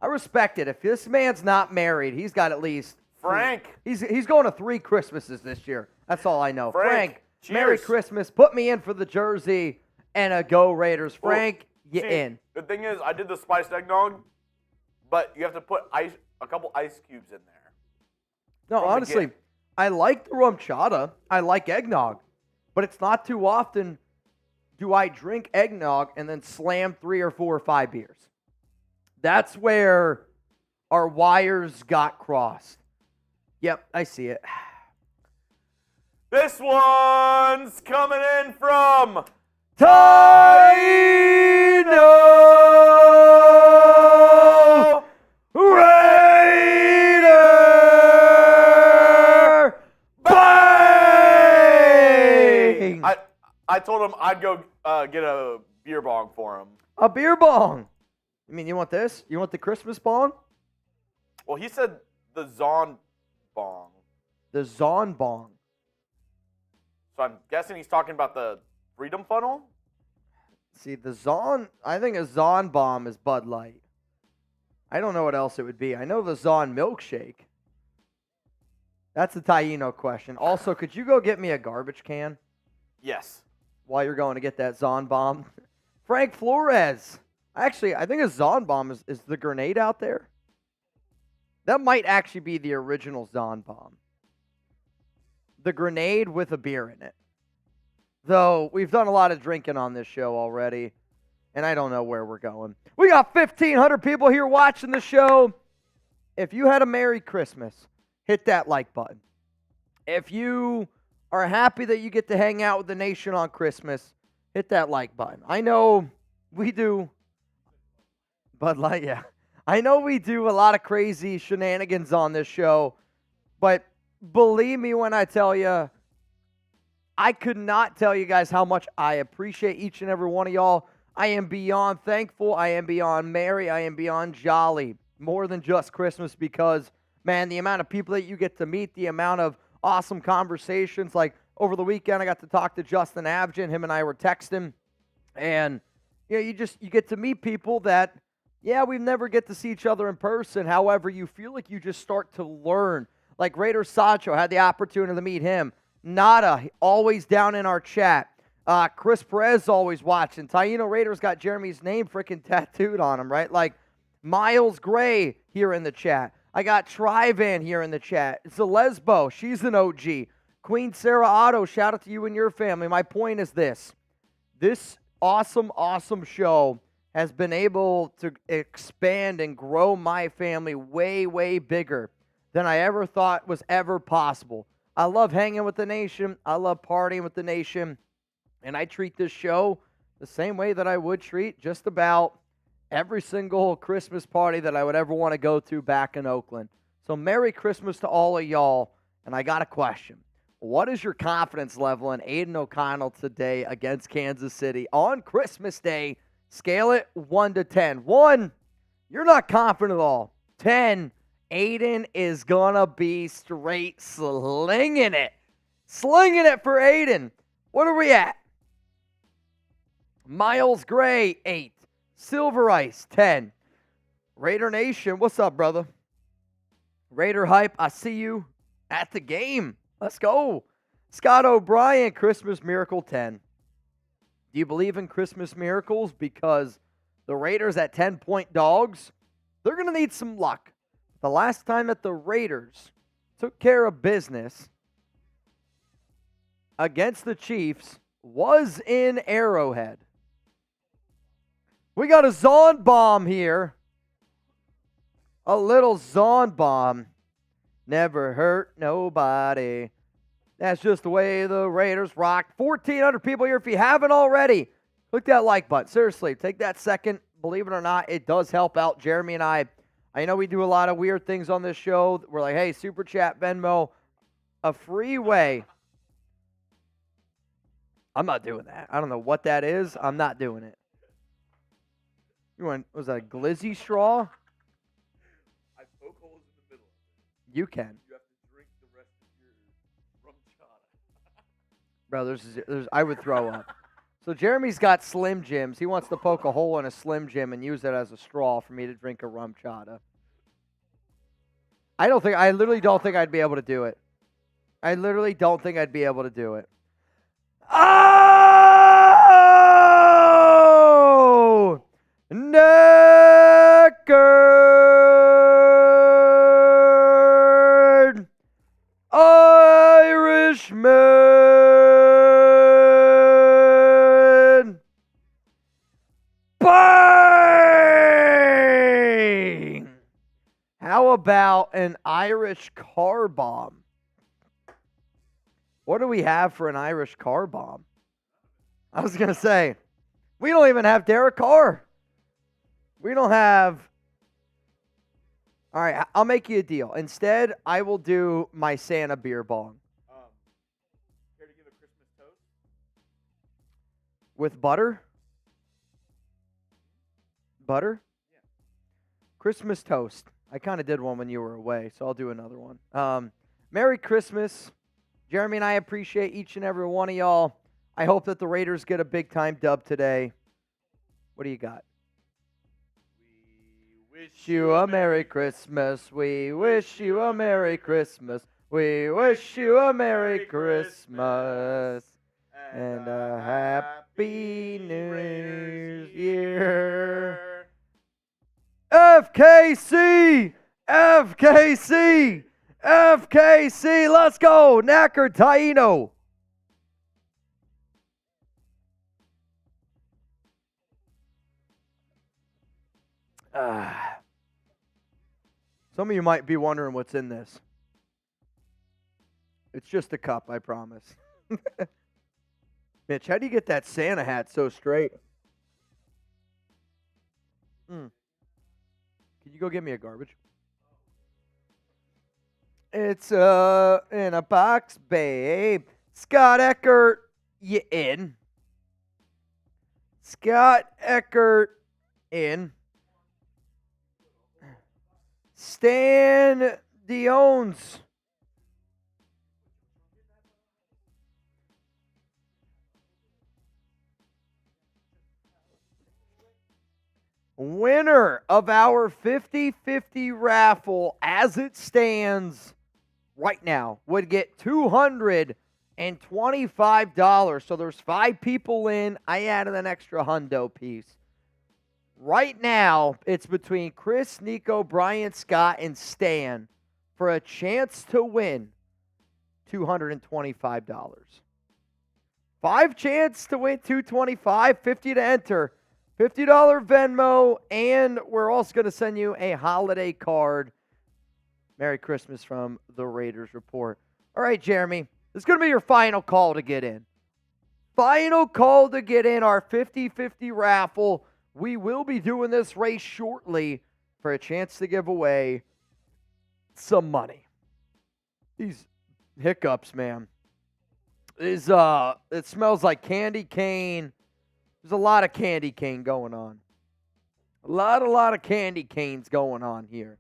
A: I respect it. If this man's not married, he's got at least
B: Frank.
A: He's going to 3 Christmases this year. That's all I know. Frank,
B: cheers.
A: Merry Christmas. Put me in for the jersey and a Go Raiders. Frank, you in.
B: The thing is, I did the spiced eggnog, but you have to put a couple ice cubes in there.
A: No, honestly, I like the rum chata. I like eggnog. But it's not too often do I drink eggnog and then slam 3 or 4 or 5 beers. That's where our wires got crossed. Yep, I see it.
B: This one's coming in from
A: Taino Raider Bang!
B: I told him I'd go get a beer bong for him.
A: A beer bong? You mean you want this? You want the Christmas bong?
B: Well, he said the Zon bong.
A: The Zon bong.
B: So I'm guessing he's talking about the Freedom Funnel?
A: See, the Zon, I think a Zon bomb is Bud Light. I don't know what else it would be. I know the Zon milkshake. That's a Taino question. Also, could you go get me a garbage can
B: Yes.
A: while you're going to get that Zon bomb? Frank Flores. Actually, I think a Zon bomb is the grenade out there. That might actually be the original Zon bomb. The grenade with a beer in it. Though, we've done a lot of drinking on this show already, and I don't know where we're going. We got 1,500 people here watching the show. If you had a Merry Christmas, hit that like button. If you are happy that you get to hang out with the nation on Christmas, hit that like button. I know we do, but I know we do a lot of crazy shenanigans on this show, but believe me when I tell you, I could not tell you guys how much I appreciate each and every one of y'all. I am beyond thankful. I am beyond merry. I am beyond jolly. More than just Christmas because, man, the amount of people that you get to meet, the amount of awesome conversations. Like over the weekend, I got to talk to Justin Abgen. Him and I were texting. And, you get to meet people that, we never get to see each other in person. However, you feel like you just start to learn. Like Raider Sancho, had the opportunity to meet him. Nada, always down in our chat. Chris Perez always watching. Taino Raiders got Jeremy's name freaking tattooed on him, right? Like Miles Gray here in the chat. I got Trivan here in the chat. It's a Lesbo. She's an OG. Queen Sarah Otto, shout out to you and your family. My point is this. This awesome, awesome show has been able to expand and grow my family way, way bigger than I ever thought was ever possible. I love hanging with the nation. I love partying with the nation. And I treat this show the same way that I would treat just about every single Christmas party that I would ever want to go to back in Oakland. So Merry Christmas to all of y'all. And I got a question. What is your confidence level in Aidan O'Connell today against Kansas City on Christmas Day? Scale it 1 to 10. 1, you're not confident at all. 10, Aidan is going to be straight slinging it. Slinging it for Aidan. What are we at? Miles Gray, 8. Silver Ice, 10. Raider Nation, what's up, brother? Raider Hype, I see you at the game. Let's go. Scott O'Brien, Christmas Miracle, 10. Do you believe in Christmas miracles? Because the Raiders at 10-point dogs, they're going to need some luck. The last time that the Raiders took care of business against the Chiefs was in Arrowhead. We got a Zon bomb here. A little Zon bomb. Never hurt nobody. That's just the way the Raiders rock. 1,400 people here. If you haven't already, click that like button. Seriously, take that second. Believe it or not, it does help out Jeremy and I. I know we do a lot of weird things on this show. We're like, hey, Super Chat, Venmo, a free way. I'm not doing that. I don't know what that is. I'm not doing it. Was that a glizzy straw?
B: I poke holes in the middle.
A: You can.
B: You have to drink the rest of your rum chata.
A: Bro, I would throw up. So Jeremy's got Slim Jims. He wants to poke a hole in a Slim Jim and use it as a straw for me to drink a rum chata. I literally don't think I'd be able to do it. I literally don't think I'd be able to do it. Oh! Knackered Irishman. Bang! How about an Irish car bomb? What do we have for an Irish car bomb? I was going to say, we don't even have Derek Carr. We don't have... All right, I'll make you a deal. Instead, I will do my Santa beer bong.
B: Care to give a Christmas toast?
A: With butter? Butter?
B: Yeah.
A: Christmas toast. I kind of did one when you were away, so I'll do another one. Merry Christmas. Jeremy and I appreciate each and every one of y'all. I hope that the Raiders get a big-time dub today. What do you got?
B: We wish
A: You a Merry Christmas. We wish you a Merry Christmas. We wish you a Merry Christmas and a Happy New Year. FKC! FKC! FKC! Let's go! Knacker Taino! Some of you might be wondering what's in this. It's just a cup, I promise. Mitch, how do you get that Santa hat so straight? Can you go get me a garbage? It's in a box, babe. Scott Eckert, you in? Scott Eckert in. Stan Diones. Winner of our 50-50 raffle as it stands right now would get $225. So there's 5 people in. I added an extra hundo piece. Right now, it's between Chris, Nico, Brian, Scott, and Stan for a chance to win $225. 5 chance to win $225, 50 to enter. $50 Venmo, and we're also going to send you a holiday card. Merry Christmas from the Raiders Report. All right, Jeremy, this is going to be your final call to get in. Final call to get in our 50-50 raffle. We will be doing this race shortly for a chance to give away some money. These hiccups, man. It smells like candy cane. There's a lot of candy cane going on. A lot of candy canes going on here.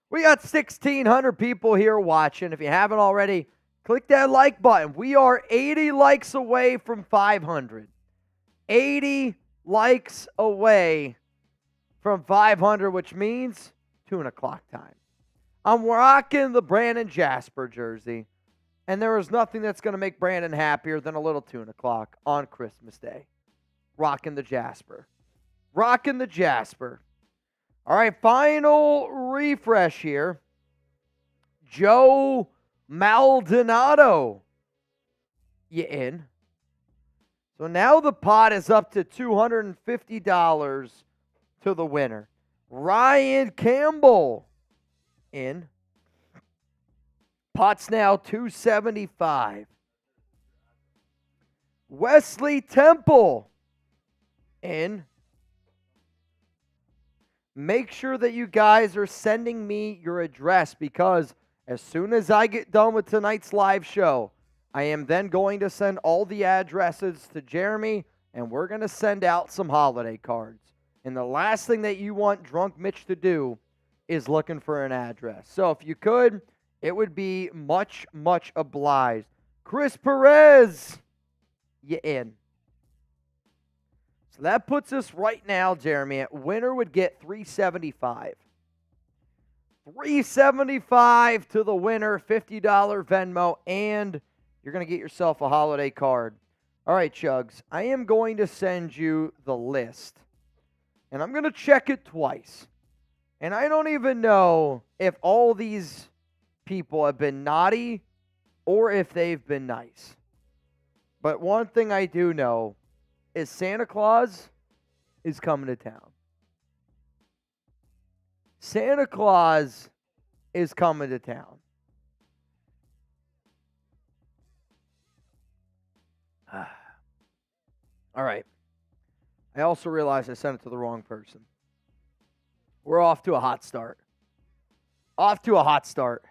A: We got 1,600 people here watching. If you haven't already, click that like button. We are 80 likes away from 500. 80 likes away from 500, which means 2 o'clock time. I'm rocking the Brandon Jasper jersey, and there is nothing that's going to make Brandon happier than a little 2 o'clock on Christmas Day. Rocking the Jasper. Rocking the Jasper. All right, final refresh here. Joe Maldonado. You in? So now the pot is up to $250 to the winner. Ryan Campbell in. Pot's now $275. Wesley Temple in. Make sure that you guys are sending me your address, because as soon as I get done with tonight's live show, I am then going to send all the addresses to Jeremy, and we're going to send out some holiday cards. And the last thing that you want Drunk Mitch to do is looking for an address. So if you could, it would be much, much obliged. Chris Perez, you in. So that puts us right now, Jeremy, at winner would get $375. $375 to the winner, $50 Venmo, and you're going to get yourself a holiday card. All right, Chugs, I am going to send you the list, and I'm going to check it twice. And I don't even know if all these people have been naughty or if they've been nice. But one thing I do know is Santa Claus is coming to town. Santa Claus is coming to town. All right. I also realized I sent it to the wrong person. We're off to a hot start. Off to a hot start.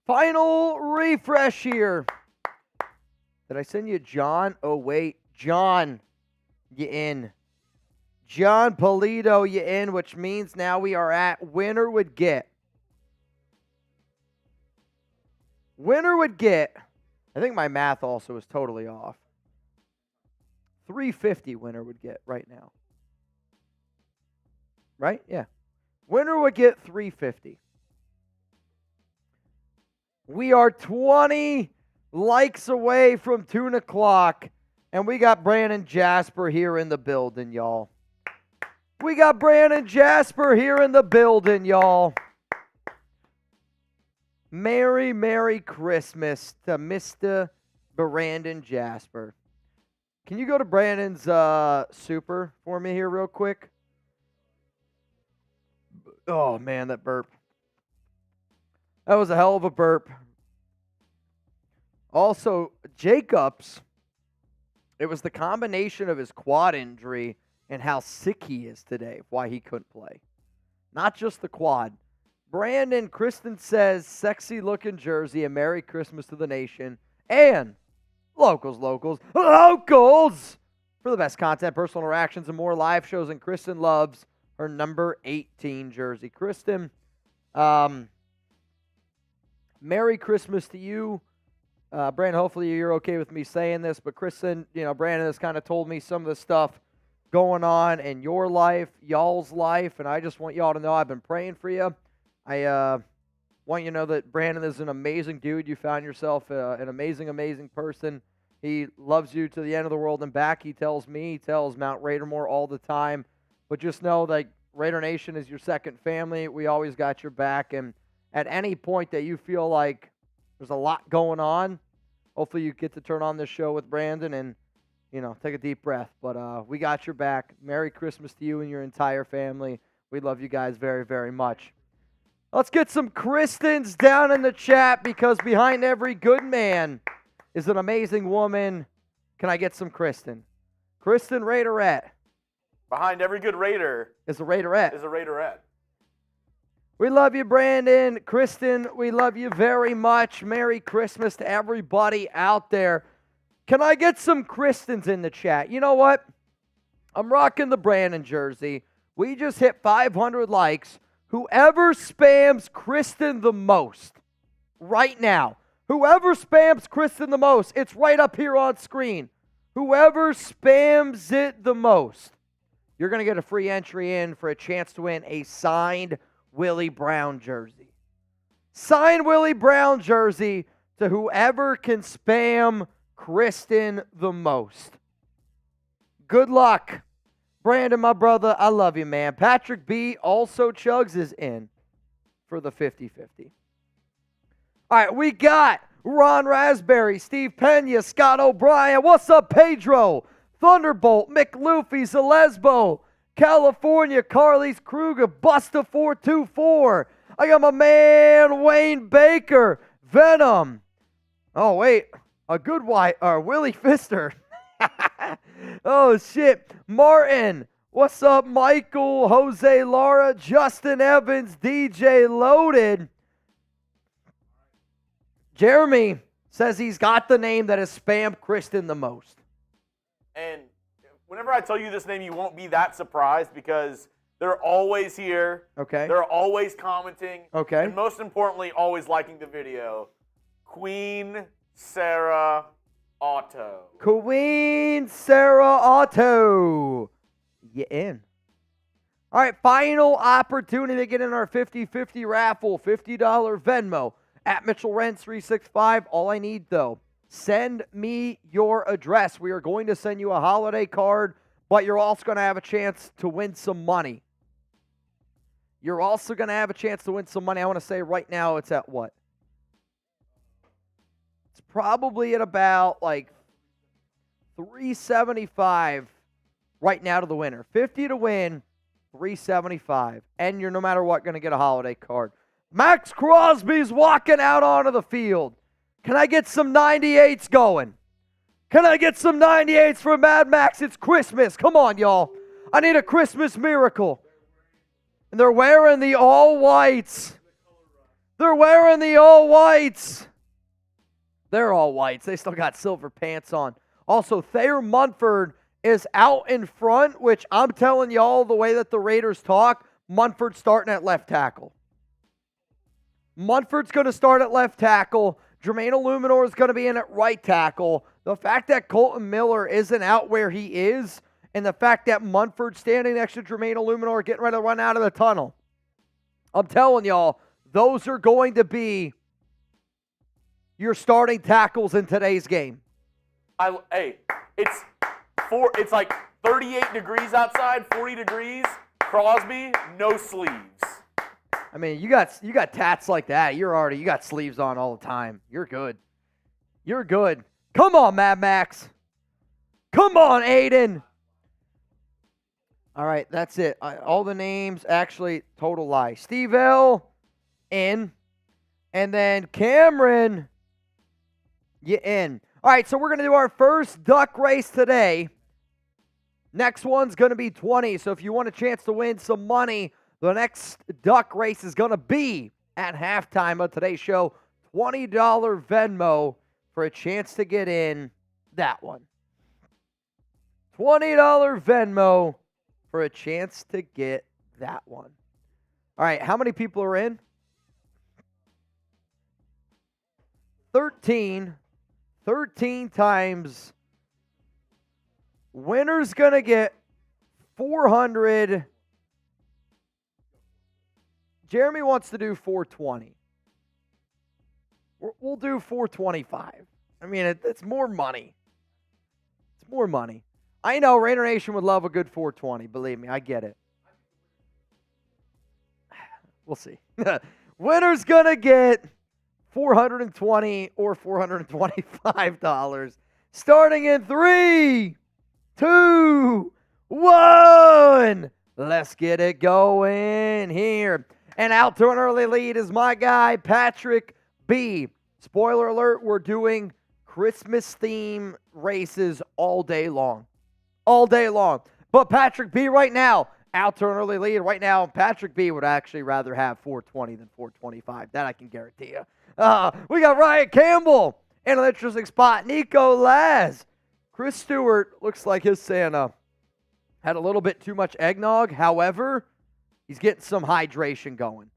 A: Final refresh here. Did I send you John? Oh, wait. John, you in. John Polito, you in, which means now we are at winner would get. Winner would get, I think my math also is totally off. $350 winner would get right now. Right? Yeah. Winner would get $350. We are 20 likes away from 2 o'clock, and we got Brandon Jasper here in the building, y'all. We got Brandon Jasper here in the building, y'all. Merry, Merry Christmas to Mr. Brandon Jasper. Can you go to Brandon's super for me here real quick? Oh, man, that burp. That was a hell of a burp. Also, Jacobs, it was the combination of his quad injury and how sick he is today, why he couldn't play. Not just the quad. Brandon, Kristen says, sexy looking jersey and Merry Christmas to the nation. And locals for the best content, personal interactions, and more live shows. And Kristen loves her number 18 jersey. Kristen, Merry Christmas to you. Brandon, hopefully you're okay with me saying this, but Kristen, Brandon has kind of told me some of the stuff going on in your life, y'all's life, and I just want y'all to know I've been praying for you. I want you to know that Brandon is an amazing dude. You found yourself an amazing, amazing person. He loves you to the end of the world and back. He tells Mount Raidermore all the time. But just know that Raider Nation is your second family. We always got your back. And at any point that you feel like there's a lot going on, hopefully you get to turn on this show with Brandon and, take a deep breath. But we got your back. Merry Christmas to you and your entire family. We love you guys very, very much. Let's get some Kristens down in the chat because behind every good man is an amazing woman. Can I get some Kristen? Kristen Raiderette.
B: Behind every good Raider
A: is a Raiderette. We love you, Brandon. Kristen, we love you very much. Merry Christmas to everybody out there. Can I get some Kristens in the chat? You know what? I'm rocking the Brandon jersey. We just hit 500 likes. Whoever spams Kristen the most right now, whoever spams Kristen the most, it's right up here on screen. Whoever spams it the most, you're going to get a free entry in for a chance to win a signed Willie Brown jersey. Signed Willie Brown jersey to whoever can spam Kristen the most. Good luck. Brandon, my brother, I love you, man. Patrick B. also chugs is in for the 50-50. All right, we got Ron Raspberry, Steve Pena, Scott O'Brien. What's up, Pedro? Thunderbolt, Mick Luffy, Zalesbo, California, Carly's Kruger, Busta 424. I got my man Wayne Baker, Venom. Oh wait, a good white Willie Pfister. Oh shit, Martin. What's up, Michael, Jose Lara, Justin Evans, DJ Loaded. Jeremy says he's got the name that has spammed Kristen the most.
B: And whenever I tell you this name, you won't be that surprised because they're always here.
A: Okay.
B: They're always commenting.
A: Okay.
B: And most importantly, always liking the video. Queen Sarah Otto.
A: Queen Sarah Otto. You in. All right, final opportunity to get in our 50-50 raffle. $50 Venmo at Mitchell Renz 365. All I need, though, send me your address. We are going to send you a holiday card, but you're also going to have a chance to win some money. You're also going to have a chance to win some money. I want to say right now it's at what? It's probably at about like $375 right now to the winner. 50 to win, $375. And you're no matter what going to get a holiday card. Maxx Crosby's walking out onto the field. Can I get some 98s going? Can I get some 98s for Mad Max? It's Christmas. Come on, y'all. I need a Christmas miracle. And they're wearing the all whites. They're wearing the all whites. They're all whites. They still got silver pants on. Also, Thayer Munford is out in front, which I'm telling y'all the way that the Raiders talk, Munford's starting at left tackle. Munford's going to start at left tackle. Jermaine Illuminor is going to be in at right tackle. The fact that Colton Miller isn't out where he is, and the fact that Munford's standing next to Jermaine Illuminor getting ready to run out of the tunnel. I'm telling y'all, those are going to be your starting tackles in today's game?
B: It's like 38 degrees outside, 40 degrees. Crosby, no sleeves.
A: I mean, you got tats like that. You got sleeves on all the time. You're good. You're good. Come on, Mad Max. Come on, Aidan. All right, that's it. All the names, actually, total lie. Steve L, in. And then Cameron, you in. All right, so we're going to do our first duck race today. Next one's going to be 20. So if you want a chance to win some money, the next duck race is going to be at halftime of today's show. $20 Venmo for a chance to get in that one. $20 Venmo for a chance to get that one. All right, how many people are in? 13. 13 times. Winner's going to get 400. Jeremy wants to do 420. We'll do 425. I mean, it's more money. It's more money. I know Raider Nation would love a good 420. Believe me, I get it. We'll see. Winner's going to get $420 or $425. Starting in 3, 2, 1. Let's get it going here. And out to an early lead is my guy, Patrick B. Spoiler alert, we're doing Christmas theme races all day long. All day long. But Patrick B right now, out to an early lead. Right now, Patrick B would actually rather have 420 than 425. That I can guarantee you. We got Ryan Campbell in an interesting spot. Nico Laz. Chris Stewart looks like his Santa had a little bit too much eggnog. However, he's getting some hydration going.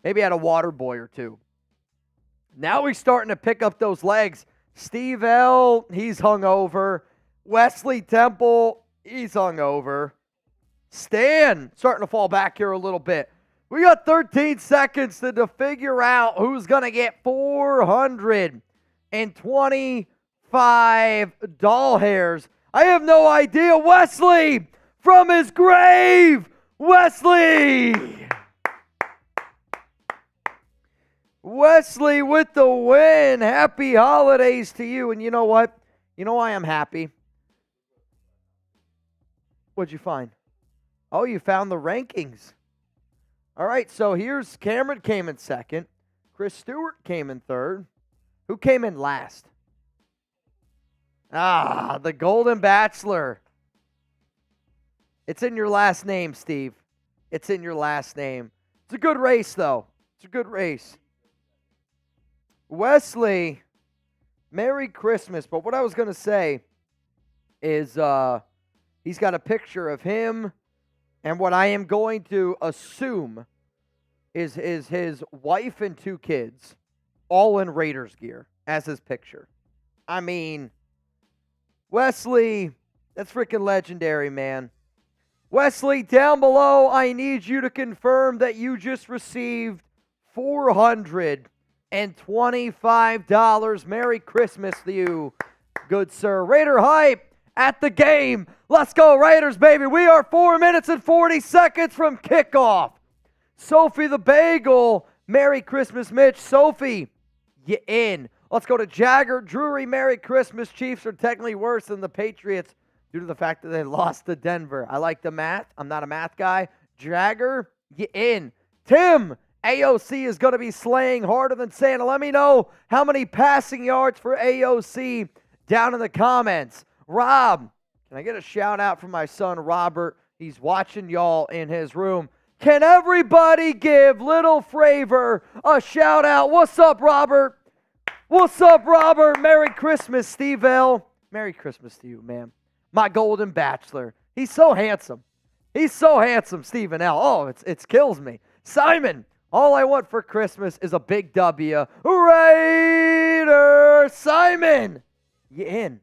A: Maybe had a water boy or two. Now he's starting to pick up those legs. Steve L, he's hungover. Wesley Temple, he's hungover. Stan starting to fall back here a little bit. We got 13 seconds to figure out who's going to get $425 doll hairs. I have no idea. Wesley from his grave. Wesley. Wesley with the win. Happy holidays to you. And you know what? You know why I'm happy? What'd you find? Oh, you found the rankings. All right, so here's Cameron came in second. Chris Stewart came in third. Who came in last? The Golden Bachelor. It's in your last name, Steve. It's in your last name. It's a good race, though. It's a good race. Wesley, Merry Christmas. But what I was going to say is he's got a picture of him and what I am going to assume is his wife and 2 kids all in Raiders gear as his picture. I mean, Wesley, that's freaking legendary, man. Wesley, down below, I need you to confirm that you just received $425. Merry Christmas to you, good sir. Raider hype at the game. Let's go, Raiders, baby. We are 4 minutes and 40 seconds from kickoff. Sophie the Bagel, Merry Christmas, Mitch. Sophie, you in. Let's go to Jagger. Drury, Merry Christmas. Chiefs are technically worse than the Patriots due to the fact that they lost to Denver. I like the math. I'm not a math guy. Jagger, you in. Tim, AOC is going to be slaying harder than Santa. Let me know how many passing yards for AOC down in the comments. Rob, can I get a shout out from my son, Robert? He's watching y'all in his room. Can everybody give Little Fravor a shout out? What's up, Robert? What's up, Robert? Merry Christmas, Steve L. Merry Christmas to you, man. My Golden Bachelor. He's so handsome. He's so handsome, Stephen L. Oh, it kills me. Simon, all I want for Christmas is a big W. Raider Simon, you in.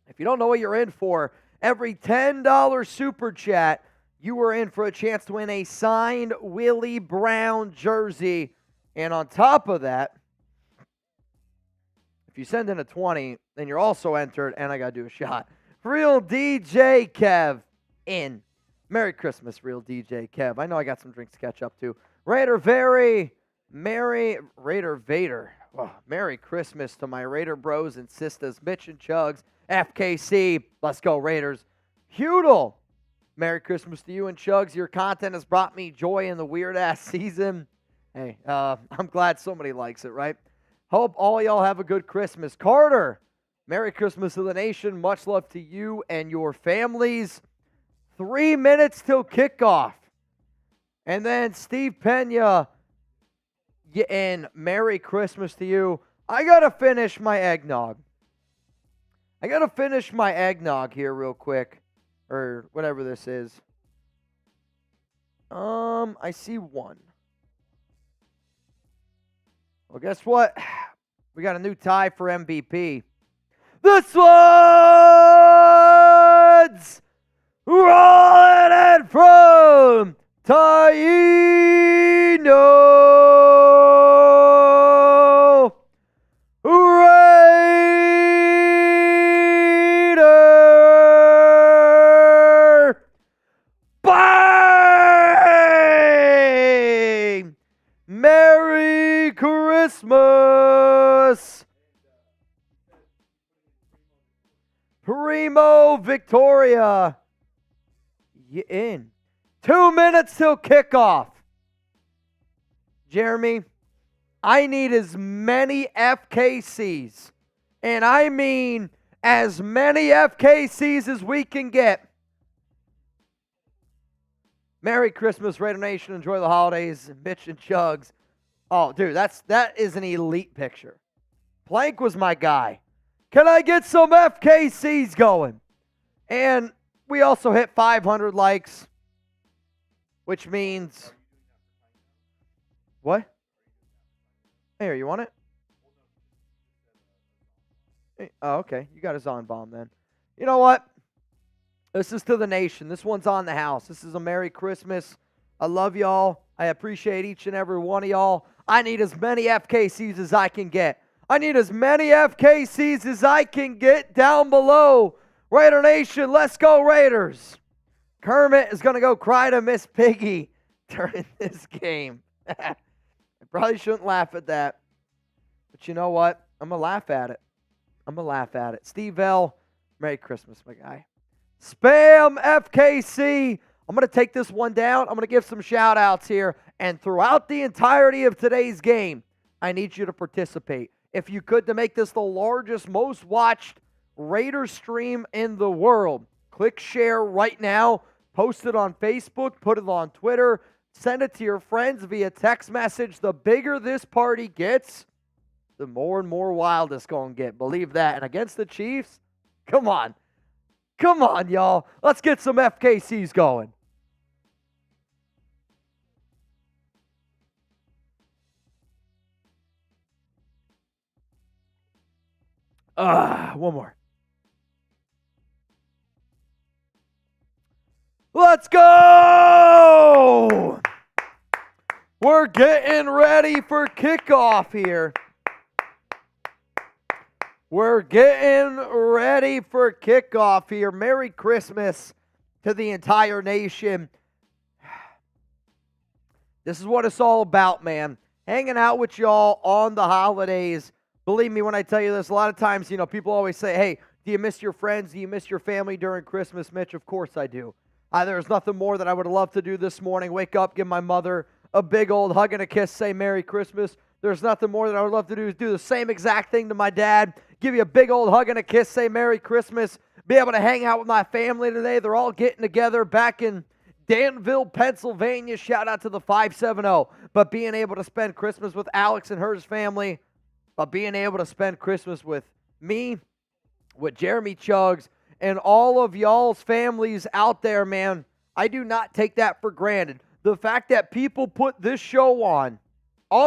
A: If you don't know what you're in for, every $10 super chat, you are in for a chance to win a signed Willie Brown jersey. And on top of that, If you send in a 20, then you're also entered, and I got to do a shot. Real DJ Kev in. Merry Christmas, Real DJ Kev. I know I got some drinks to catch up to. Raider Vader. Well, Merry Christmas to my Raider bros and sisters, Mitch and Chugs, FKC. Let's go, Raiders. Hudel. Merry Christmas to you and Chugs. Your content has brought me joy in the weird-ass season. Hey, I'm glad somebody likes it, right? Hope all y'all have a good Christmas. Carter, Merry Christmas to the nation. Much love to you and your families. 3 minutes till kickoff. And then Steve Pena, and Merry Christmas to you. I got to finish my eggnog. Here real quick. Or whatever this is. I see one. Well, guess what? We got a new tie for MVP. This one's rolling in from Taino Raider. Bang! Merry Christmas! Primo Victoria. You in. 2 minutes till kickoff. Jeremy, I need as many FKCs, and I mean as many FKCs as we can get. Merry Christmas, Raider Nation. Enjoy the holidays. Mitch and Chugs. Oh, dude, that is an elite picture. Plank was my guy. Can I get some FKCs going? And we also hit 500 likes, which means... What? Here, you want it? Oh, okay. You got a Zon bomb then. You know what? This is to the nation. This one's on the house. This is a Merry Christmas. I love y'all. I appreciate each and every one of y'all. I need as many FKCs as I can get. I need as many FKCs as I can get down below. Raider Nation, let's go Raiders. Kermit is going to go cry to Miss Piggy during this game. I probably shouldn't laugh at that. But you know what? I'm going to laugh at it. Steve L., Merry Christmas, my guy. Spam FKC. I'm going to take this one down. I'm going to give some shout-outs here. And throughout the entirety of today's game, I need you to participate. If you could, to make this the largest, most watched Raiders stream in the world, click share right now. Post it on Facebook. Put it on Twitter. Send it to your friends via text message. The bigger this party gets, the more and more wild it's going to get. Believe that. And against the Chiefs, come on. Come on, y'all. Let's get some FKCs going. One more. Let's go! We're getting ready for kickoff here. Merry Christmas to the entire nation. This is what it's all about, man. Hanging out with y'all on the holidays. Believe me when I tell you this, a lot of times, people always say, hey, do you miss your friends? Do you miss your family during Christmas, Mitch? Of course I do. There's nothing more that I would have loved to do this morning. Wake up, give my mother a big old hug and a kiss, say Merry Christmas. There's nothing more that I would love to do is do the same exact thing to my dad. Give you a big old hug and a kiss, say Merry Christmas. Be able to hang out with my family today. They're all getting together back in Danville, Pennsylvania. Shout out to the 570. But being able to spend Christmas with Alex and her family, but being able to spend Christmas with me, with Jeremy Chugs, and all of y'all's families out there, man, I do not take that for granted. The fact that people put this show on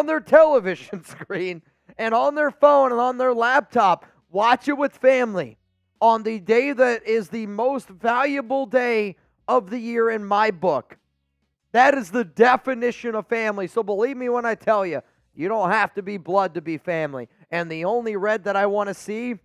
A: their television screen and on their phone and on their laptop, watch it with family on the day that is the most valuable day of the year in my book. That is the definition of family. So believe me when I tell you, you don't have to be blood to be family. And the only red that I want to see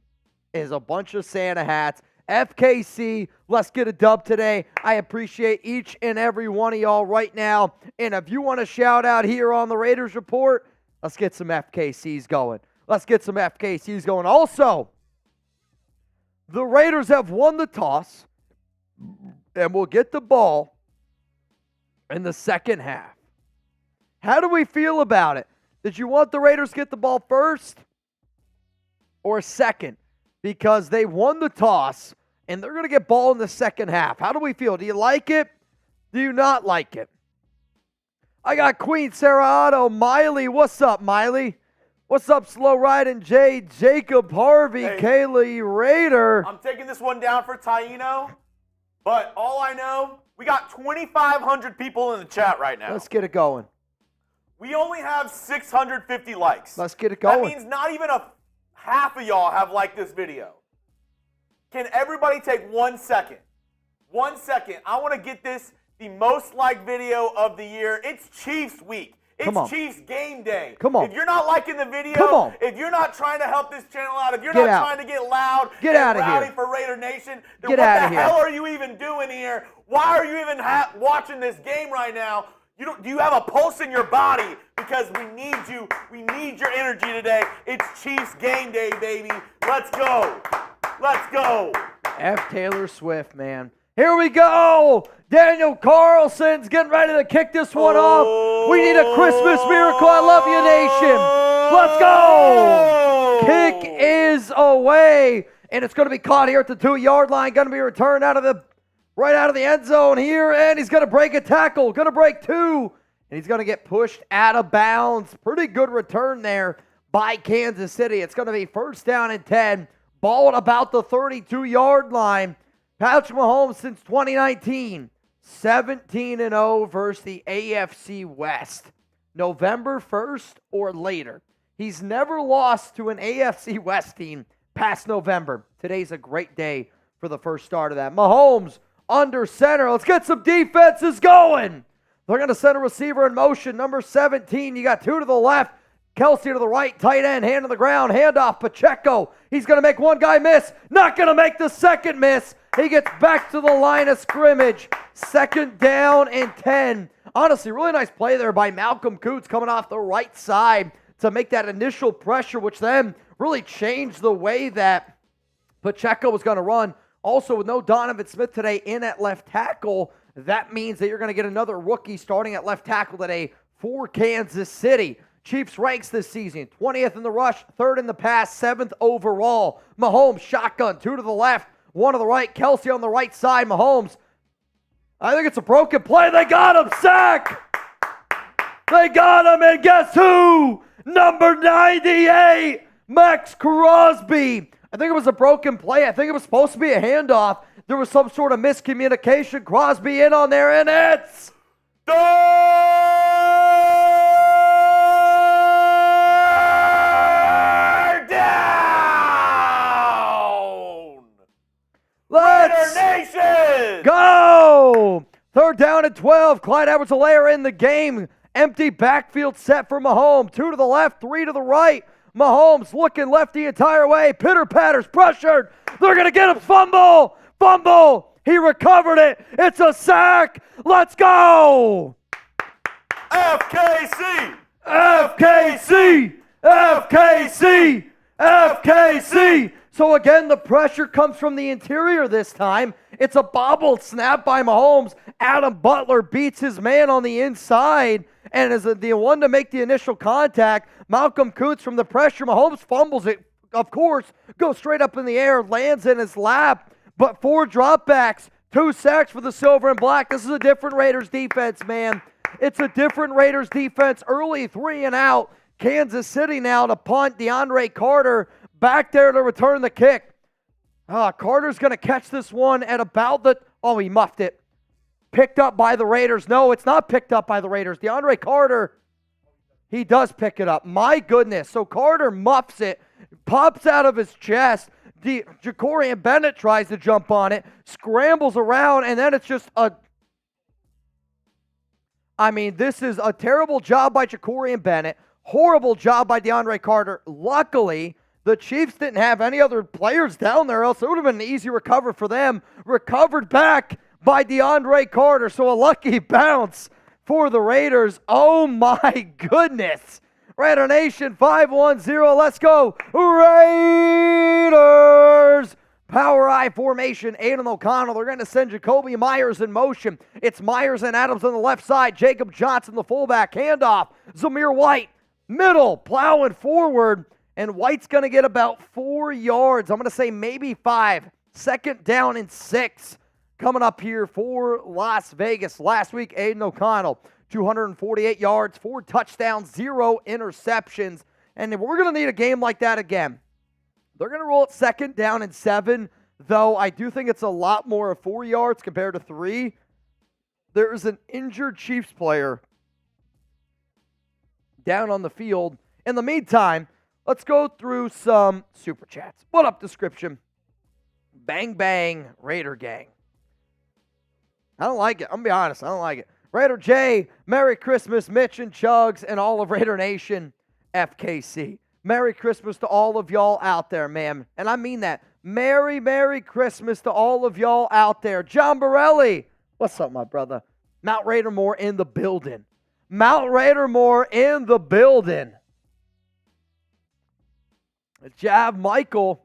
A: is a bunch of Santa hats. FKC, let's get a dub today. I appreciate each and every one of y'all right now. And if you want to shout out here on the Raiders Report, let's get some FKCs going. Let's get some FKCs going. Also, the Raiders have won the toss and will get the ball in the second half. How do we feel about it? Did you want the Raiders to get the ball first or second? Because they won the toss, and they're going to get ball in the second half. How do we feel? Do you like it? Do you not like it? I got Queen Sarah Otto, Miley. What's up, Miley? What's up, Slow Riding Jay, Jacob Harvey,
B: Hey,
A: Kaylee Raider?
B: I'm taking this one down for Taino, but all I know, we got 2,500 people in the chat right now.
A: Let's get it going.
B: We only have 650 likes.
A: Let's get it going.
B: That means not even half of y'all have liked this video. Can everybody take 1 second? 1 second. I want to get this the most liked video of the year. It's Chiefs week. It's Chiefs game day.
A: Come on.
B: If you're not liking the video,
A: Come on.
B: if you're not trying to help this channel out, if you're
A: Get
B: not
A: out.
B: trying to get loud
A: Get out
B: and
A: of
B: rowdy
A: here.
B: for Raider Nation, then
A: Get
B: what
A: out
B: the
A: of here.
B: hell are you even doing here? Why are you even watching this game right now? Do you have a pulse in your body? Because we need you. We need your energy today. It's Chiefs game day, baby. Let's go. Let's go.
A: F. Taylor Swift, man. Here we go. Daniel Carlson's getting ready to kick this one off. We need a Christmas miracle. I love you, nation. Let's go. Kick is away, and it's going to be caught here at the 2-yard line. Going to be returned right out of the end zone here, and he's going to break a tackle. Going to break two, and he's going to get pushed out of bounds. Pretty good return there by Kansas City. It's going to be first down and 10. Ball at about the 32-yard line. Patrick Mahomes since 2019, 17-0 versus the AFC West. November 1st or later. He's never lost to an AFC West team past November. Today's a great day for the first start of that. Mahomes under center. Let's get some defenses going. They're going to send a receiver in motion. Number 17, you got two to the left. Kelce to the right, tight end, hand on the ground, handoff, Pacheco. He's going to make one guy miss. Not going to make the second miss. He gets back to the line of scrimmage. Second down and 10. Honestly, really nice play there by Malcolm Coots coming off the right side to make that initial pressure, which then really changed the way that Pacheco was going to run. Also, with no Donovan Smith today in at left tackle, that means that you're going to get another rookie starting at left tackle today for Kansas City. Chiefs ranks this season, 20th in the rush, 3rd in the pass, 7th overall. Mahomes, shotgun, 2 to the left, 1 to the right. Kelce on the right side. Mahomes, I think it's a broken play. They got him, sack! They got him, and guess who? Number 98, Maxx Crosby. I think it was a broken play. I think it was supposed to be a handoff. There was some sort of miscommunication. Crosby in on there, and it's... Let's
B: Nation!
A: go! 3rd down and 12. Clyde Edwards-Helaire in the game. Empty backfield set for Mahomes. 2 to the left, 3 to the right. Mahomes looking left the entire way. Pitter-patters, pressured. They're going to get him. Fumble! Fumble! He recovered it. It's a sack. Let's go!
B: FKC!
A: FKC! FKC! FKC! So again, the pressure comes from the interior this time. It's a bobbled snap by Mahomes. Adam Butler beats his man on the inside and is the one to make the initial contact. Malcolm Coots from the pressure. Mahomes fumbles it, of course, goes straight up in the air, lands in his lap. But 4 dropbacks, 2 sacks for the silver and black. This is a different Raiders defense, man. It's a different Raiders defense. Early 3 and out. Kansas City now to punt. DeAndre Carter back there to return the kick. Carter's going to catch this one at about the... Oh, he muffed it. Picked up by the Raiders. No, it's not picked up by the Raiders. DeAndre Carter, he does pick it up. My goodness. So Carter muffs it, pops out of his chest. Jacorian Bennett tries to jump on it, scrambles around, and then it's just a... I mean, this is a terrible job by Jacorian Bennett, Horrible job by DeAndre Carter. Luckily, the Chiefs didn't have any other players down there, else it would have been an easy recover for them. Recovered back by DeAndre Carter, so a lucky bounce for the Raiders. Oh my goodness. Raider Nation 5-1-0. Let's go Raiders. Power I formation. Aidan O'Connell. They're going to send Jakobi Meyers in motion. It's Meyers and Adams on the left side. Jacob Johnson, the fullback. Handoff. Zamir White. Middle. Plowing forward. And White's going to get about 4 yards. I'm going to say maybe 5. Second down and 6. Coming up here for Las Vegas. Last week, Aidan O'Connell. 248 yards, 4 touchdowns, 0 interceptions. And we're going to need a game like that again. They're going to roll it second down and 7, though I do think it's a lot more of 4 yards compared to 3. There is an injured Chiefs player down on the field. In the meantime, let's go through some Super Chats. What up, description? Bang, bang, Raider gang. I don't like it. I'm going to be honest. I don't like it. Raider J, Merry Christmas, Mitch and Chugs, and all of Raider Nation, FKC. Merry Christmas to all of y'all out there, man. And I mean that. Merry, Merry Christmas to all of y'all out there. John Borelli, what's up, my brother? Mount Raider Moore in the building. Mount Raider Moore in the building. Jav Michael.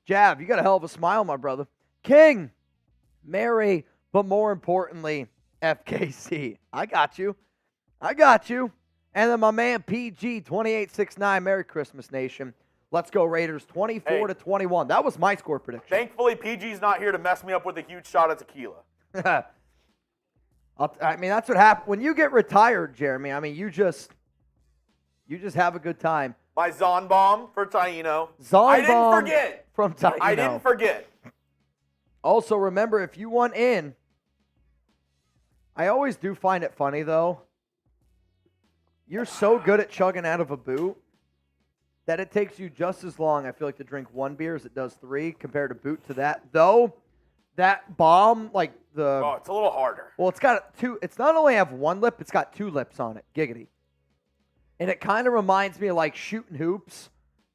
A: Jav, you got a hell of a smile, my brother. King, Merry, but more importantly, FKC. I got you. And then my man PG2869. Merry Christmas, Nation. Let's go Raiders 24-21. That was my score prediction.
B: Thankfully, PG's not here to mess me up with a huge shot of tequila.
A: I mean, that's what happens when you get retired, Jeremy. I mean, you just have a good time.
B: My Zon bomb for Taino.
A: I
B: didn't forget.
A: From Taino.
B: I didn't forget.
A: Also, remember, if you want in, I always do find it funny, though. You're so good at chugging out of a boot that it takes you just as long, I feel like, to drink 1 beer as it does 3 compared to boot to that. Though, that bomb, like the...
B: Oh, it's a little harder.
A: Well, it's got 2... It's not only have 1 lip, it's got 2 lips on it. Giggity. And it kind of reminds me of, like, shooting hoops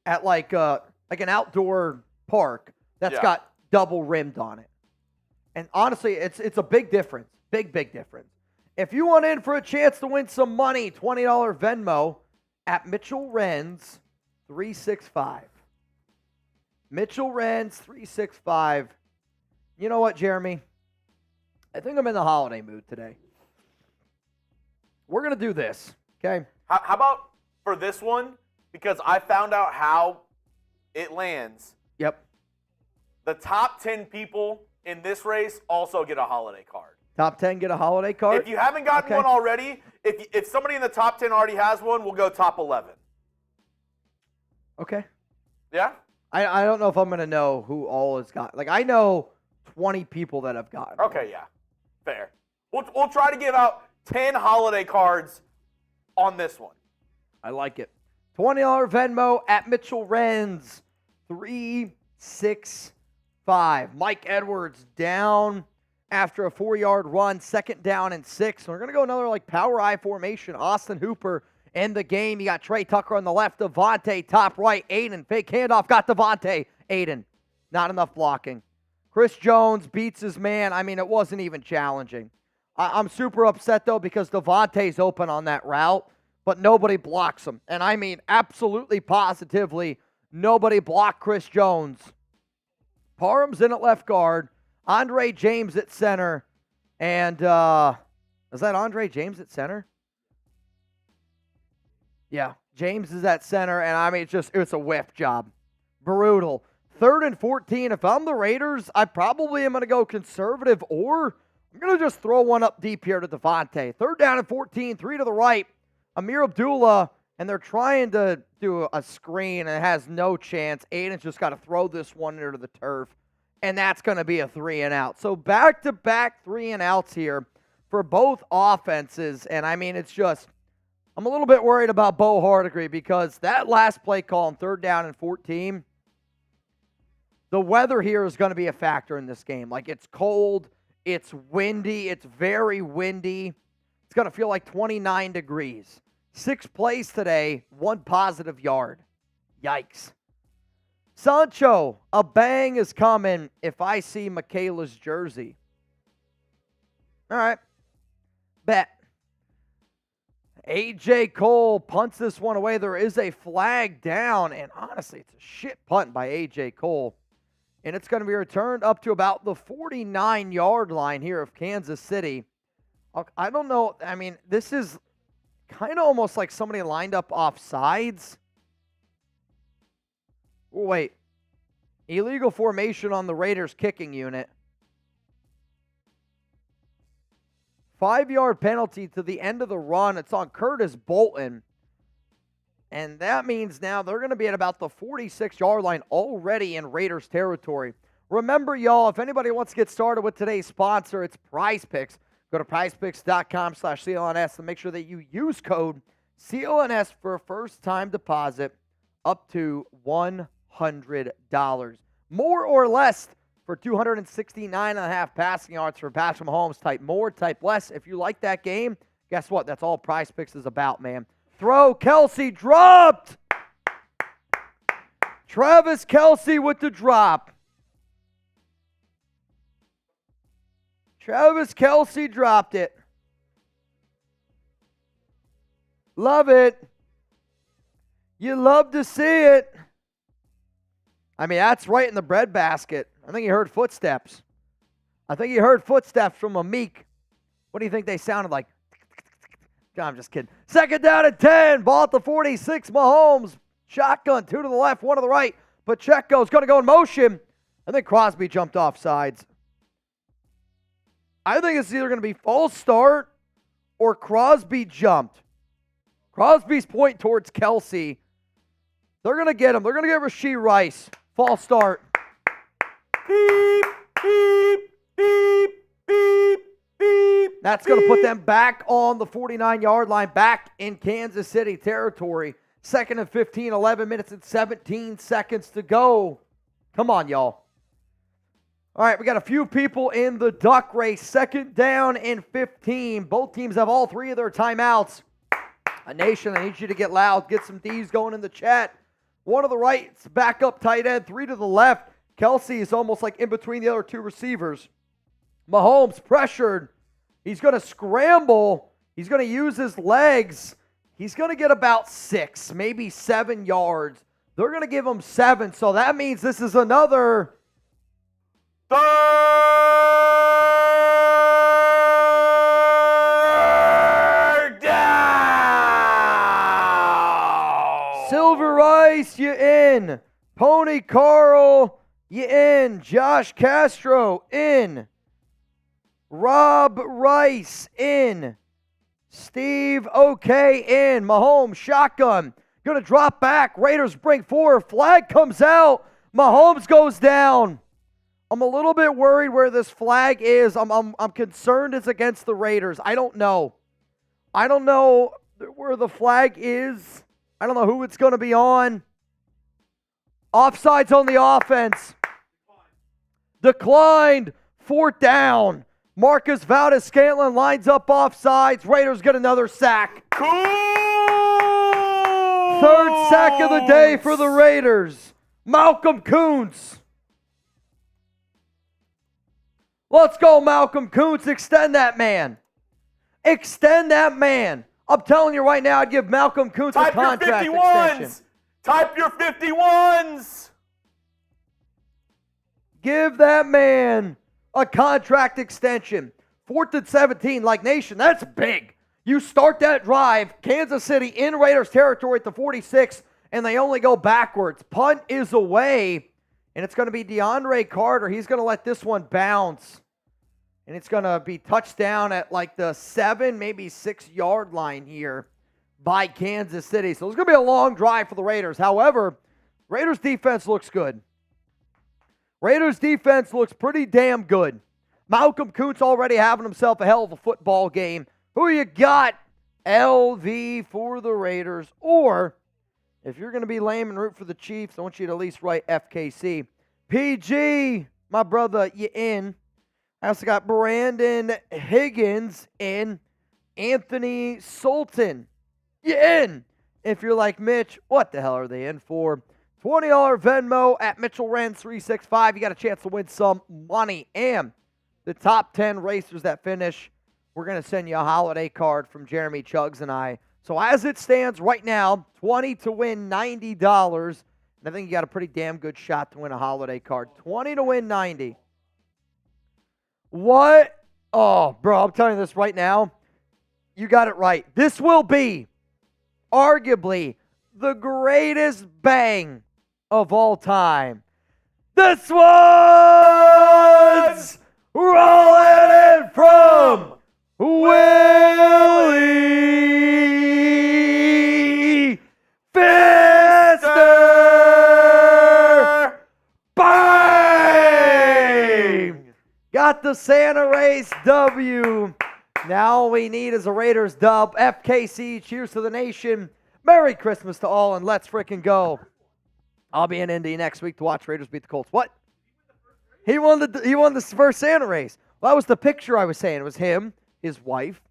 A: at, like an outdoor park that's got double rimmed on it. And honestly, it's a big difference. Big difference. If you want in for a chance to win some money, $20 Venmo at Mitchell Renz 365. Mitchell Renz 365. You know what, Jeremy? I think I'm in the holiday mood today. We're going to do this, okay?
B: How about for this one? Because I found out how it lands.
A: Yep.
B: The top 10 people in this race also get a holiday card.
A: Top 10 get a holiday card?
B: If you haven't gotten one already, if somebody in the top 10 already has one, we'll go top 11.
A: Okay.
B: Yeah?
A: I don't know if I'm going to know who all has got. Like, I know 20 people that have gotten.
B: Okay, yeah. Fair. We'll try to give out 10 holiday cards on this one.
A: I like it. $20 Venmo at Mitchell Renz 365. Mike Edwards down after a 4-yard run, second down and 6. So we're going to go another like power I formation. Austin Hooper in the game. You got Trey Tucker on the left, Davante top right, Aidan fake handoff, got Davante. Aidan, not enough blocking. Chris Jones beats his man. I mean, it wasn't even challenging. I'm super upset, though, because Davante's open on that route, but nobody blocks him. And I mean, absolutely positively, nobody blocked Chris Jones. Parham's in at left guard. Andre James at center. And, is that Andre James at center? Yeah, James is at center. And, I mean, it's a whiff job. Brutal. 3rd and 14. If I'm the Raiders, I probably am going to go conservative, or I'm going to just throw one up deep here to Davante. 3rd down and 14, 3 to the right. Amir Abdullah, and they're trying to do a screen, and it has no chance. Aidan's just got to throw this one into the turf, and that's going to be a 3-and-out. So back-to-back 3-and-outs here for both offenses, and I mean, it's just, I'm a little bit worried about Bo Hardegree because that last play call on 3rd down and 14, the weather here is going to be a factor in this game. Like, it's cold, it's windy, it's very windy. It's going to feel like 29 degrees. 6 plays today, 1 positive yard. Yikes. Sancho, a bang is coming if I see Michaela's jersey. All right. Bet. A.J. Cole punts this one away. There is a flag down, and honestly, it's a shit punt by A.J. Cole. And it's going to be returned up to about the 49-yard line here of Kansas City. I don't know. I mean, this is kind of almost like somebody lined up off sides. Oh, wait. Illegal formation on the Raiders kicking unit. 5-yard penalty to the end of the run. It's on Curtis Bolton. And that means now they're going to be at about the 46-yard line already in Raiders territory. Remember, y'all, if anybody wants to get started with today's sponsor, it's Prize Picks. Go to prizepicks.com/CLNS and make sure that you use code CLNS for a first-time deposit up to $100. More or less for 269.5 passing yards for Patrick Mahomes. Type more, type less. If you like that game, guess what? That's all Prize Picks is about, man. Throw, Kelce dropped. Travis Kelce with the drop. Travis Kelce dropped it. Love it. You love to see it. I mean, that's right in the breadbasket. I think he heard footsteps. I think he heard footsteps from a Meek. What do you think they sounded like? I'm just kidding. 2nd down and 10. Ball at the 46. Mahomes. Shotgun. 2 to the left, 1 to the right. Pacheco's going to go in motion. I think Crosby jumped off sides. I think it's either going to be false start or Crosby jumped. Crosby's point towards Kelce. They're going to get him. They're going to get Rashee Rice. False start.
B: Beep, beep, beep, beep, beep.
A: That's going to put them back on the 49-yard line, back in Kansas City territory. 2nd and 15, 11 minutes and 17 seconds to go. Come on, y'all. All right, we got a few people in the duck race. 2nd down and 15. Both teams have all 3 of their timeouts. A nation, I need you to get loud. Get some D's going in the chat. 1 to the right, it's back up tight end. 3 to the left. Kelce is almost like in between the other 2 receivers. Mahomes pressured. He's going to scramble. He's going to use his legs. He's going to get about 6, maybe 7 yards. They're going to give him 7, so that means this is another
B: 3rd down.
A: Silver Rice, you in. Pony Carl, you in. Josh Castro, in. Rob Rice, in. Steve, okay, in. Mahomes, shotgun. Going to drop back. Raiders bring 4. Flag comes out. Mahomes goes down. I'm a little bit worried where this flag is. I'm concerned it's against the Raiders. I don't know. I don't know where the flag is. I don't know who it's going to be on. Offsides on the offense. Declined. 4th down. Marcus Valdes-Scantling lines up offsides. Raiders get another sack.
B: Cool.
A: 3rd sack of the day for the Raiders. Malcolm Koonce. Let's go, Malcolm Koonce. Extend that man. Extend that man. I'm telling you right now, I'd give Malcolm Koonce a contract extension.
B: Type your 51s.
A: Give that man a contract extension. 4th and 17, like Nation, that's big. You start that drive, Kansas City in Raiders territory at the 46, and they only go backwards. Punt is away, and it's going to be DeAndre Carter. He's going to let this one bounce, and it's going to be touchdown at like the 7, maybe 6-yard line here by Kansas City. So it's going to be a long drive for the Raiders. However, Raiders defense looks good. Raiders defense looks pretty damn good. Malcolm Koonce already having himself a hell of a football game. Who you got? LV for the Raiders. Or, if you're going to be lame and root for the Chiefs, I want you to at least write FKC. PG, my brother, you in. I also got Brandon Higgins in. Anthony Sultan. you in. If you're like Mitch, what the hell are they in for? $20 Venmo at Mitchell Renz 365. You got a chance to win some money. And the top 10 racers that finish, we're going to send you a holiday card from Jeremy Chuggs and I. So as it stands right now, 20 to win $90. And I think you got a pretty damn good shot to win a holiday card. 20 to win 90. What? Oh, bro, I'm telling you this right now. You got it right. This will be arguably the greatest bang of all time. This one's rolling in from Willie Pfister. Bang! Got the Santa Race W. Now all we need is a Raiders dub. FKC, cheers to the nation. Merry Christmas to all, and let's freaking go. I'll be in Indy next week to watch Raiders beat the Colts. What? He won the first Santa race. Well, that was the picture I was saying. It was him, his wife,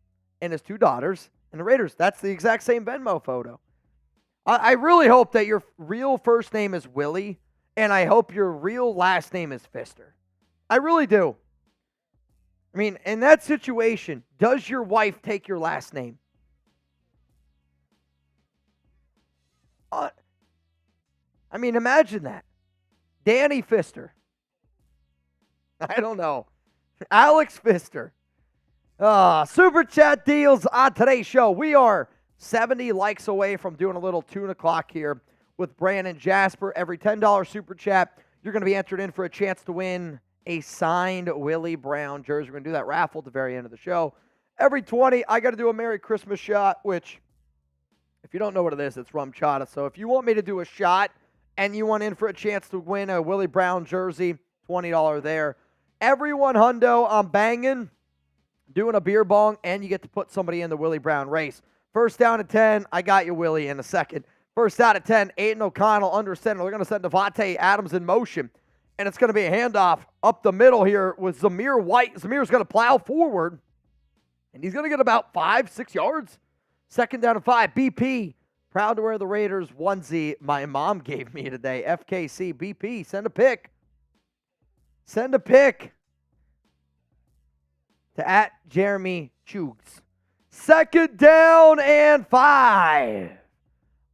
A: and his 2 daughters, and the Raiders. That's the exact same Venmo photo. I really hope that your real first name is Willie, and I hope your real last name is Pfister. I really do. I mean, in that situation, does your wife take your last name? I mean, imagine that. Danny Pfister. I don't know. Alex Pfister. Super chat deals on today's show. We are 70 likes away from doing a little tune o'clock here with Brandon Jasper. Every $10 super chat, you're going to be entered in for a chance to win a signed Willie Brown jersey. We're going to do that raffle at the very end of the show. Every 20, I got to do a Merry Christmas shot, which, if you don't know what it is, it's rum chata. So if you want me to do a shot and you want in for a chance to win a Willie Brown jersey, $20 there. Every $100, I'm banging, doing a beer bong, and you get to put somebody in the Willie Brown race. First down at 10, I got you, Willie, in a second. First out at 10, Aidan O'Connell under center. They're going to send Davante Adams in motion, and it's going to be a handoff up the middle here with Zamir White. Zamir's going to plow forward, and he's going to get about 5-6 yards. Second down and 5, BP. Proud to wear the Raiders onesie my mom gave me today. FKC, BP, send a pic. Send a pic to at Jeremy Chuggs. Second down and 5. I'm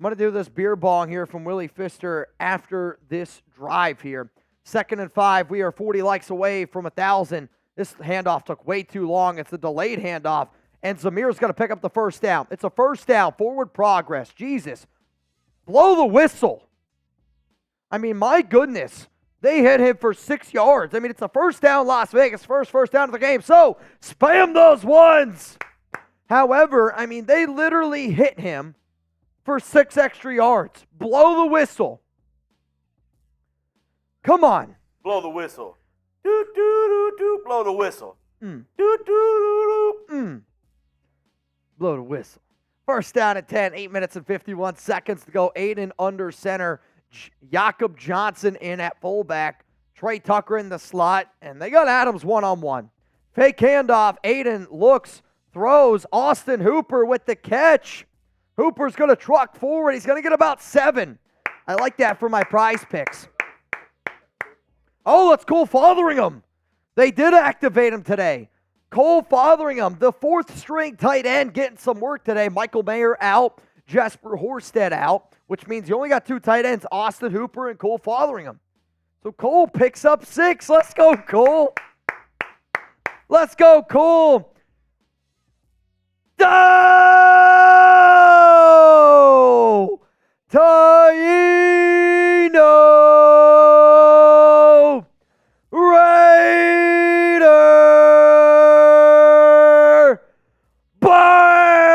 A: going to do this beer bong here from Willie Pfister after this drive here. Second and 5. We are 40 likes away from 1,000. This handoff took way too long. It's a delayed handoff. And Zamir's going to pick up the first down. It's a first down, forward progress. Jesus. Blow the whistle. I mean, my goodness. They hit him for 6 yards. I mean, it's a first down, Las Vegas. First down of the game. So, spam those ones. However, I mean, they literally hit him for 6 extra yards. Blow the whistle. Come on.
B: Blow the whistle. Do, do, do, do. Blow the whistle. Do, do, do, do.
A: Blow the whistle. First down at 10, 8 minutes and 51 seconds to go. Aidan under center. Jakob Johnson in at fullback. Trey Tucker in the slot. And they got Adams one-on-one. Fake handoff. Aidan looks, throws. Austin Hooper with the catch. Hooper's going to truck forward. He's going to get about 7. I like that for my prize picks. Oh, that's Cole Fotheringham. They did activate him today. Cole Fotheringham, the 4th string tight end, getting some work today. Michael Mayer out. Jesper Horsted out, which means you only got 2 tight ends, Austin Hooper and Cole Fotheringham. So Cole picks up 6. Let's go, Cole. Let's go, Cole. Oh! Taino Raider! Bang!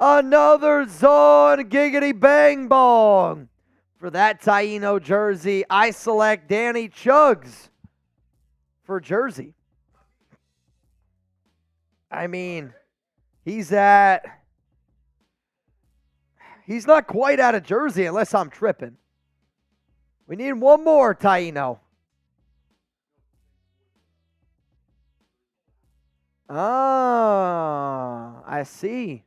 A: Another zone giggity bang bong. For that Taino jersey, I select Danny Chuggs for jersey. I mean, he's not quite out of jersey unless I'm tripping. We need one more, Taino. Oh, I USC.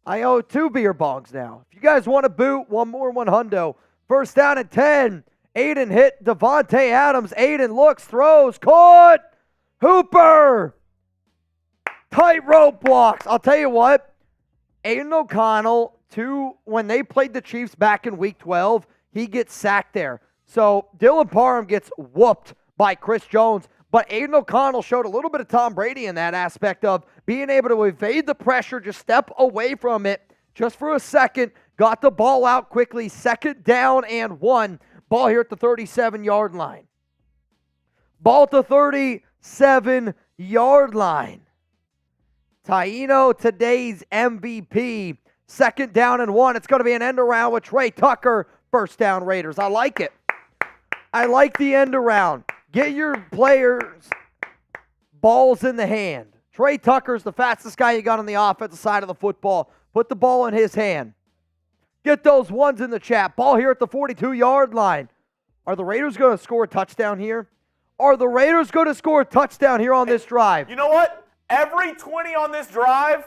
A: I owe 2 beer bongs now. If you guys want to boot, one more, one hundo. First down and 10. Aidan hit Davante Adams. Aidan looks, throws, caught. Hooper. Tightrope blocks. I'll tell you what. Aidan O'Connell, when they played the Chiefs back in Week 12, he gets sacked there. So Dylan Parham gets whooped by Chris Jones. But Aidan O'Connell showed a little bit of Tom Brady in that aspect of being able to evade the pressure, just step away from it just for a second, got the ball out quickly, second down and 1. Ball here at the 37-yard line. Ball at the 37-yard line. Taino, today's MVP. Second down and 1. It's going to be an end around with Trey Tucker. First down, Raiders. I like it. I like the end around. Get your players balls in the hand. Trey Tucker's the fastest guy you got on the offensive side of the football. Put the ball in his hand. Get those ones in the chat. Ball here at the 42-yard line. Are the Raiders going to score a touchdown here? Are the Raiders going to score a touchdown here on this drive?
B: You know what? Every 20 on this drive.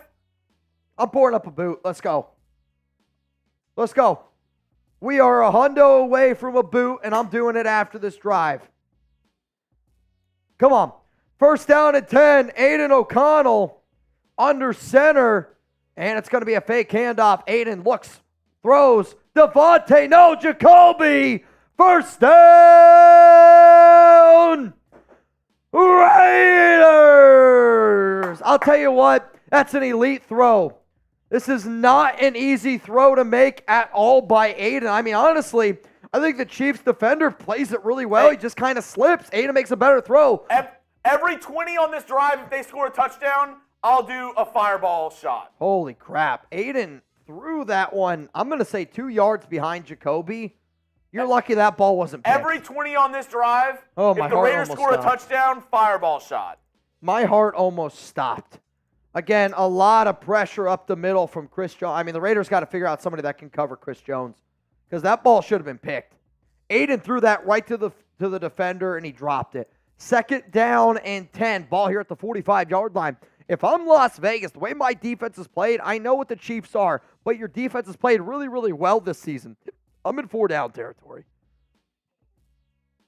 A: I'm pouring up a boot. Let's go. Let's go. We are a hundo away from a boot, and I'm doing it after this drive. Come on. First down and 10. Aidan O'Connell under center. And it's going to be a fake handoff. Aidan looks, throws. Davante, no, Jakobi. First down. Raiders. I'll tell you what, that's an elite throw. This is not an easy throw to make at all by Aidan. I mean, honestly, I think the Chiefs defender plays it really well. He just kind of slips. Aidan makes a better throw.
B: Every 20 on this drive, if they score a touchdown, I'll do a fireball shot.
A: Holy crap. Aidan threw that one, I'm going to say 2 yards behind Jakobi. You're lucky that ball wasn't picked.
B: Every 20 on this drive,
A: if
B: the Raiders score a touchdown, fireball shot.
A: My heart almost stopped. Again, a lot of pressure up the middle from Chris Jones. I mean, the Raiders got to figure out somebody that can cover Chris Jones because that ball should have been picked. Aidan threw that right to the defender, and he dropped it. Second down and 10. Ball here at the 45-yard line. If I'm Las Vegas, the way my defense has played, I know what the Chiefs are, but your defense has played really, really well this season. I'm in 4-down territory.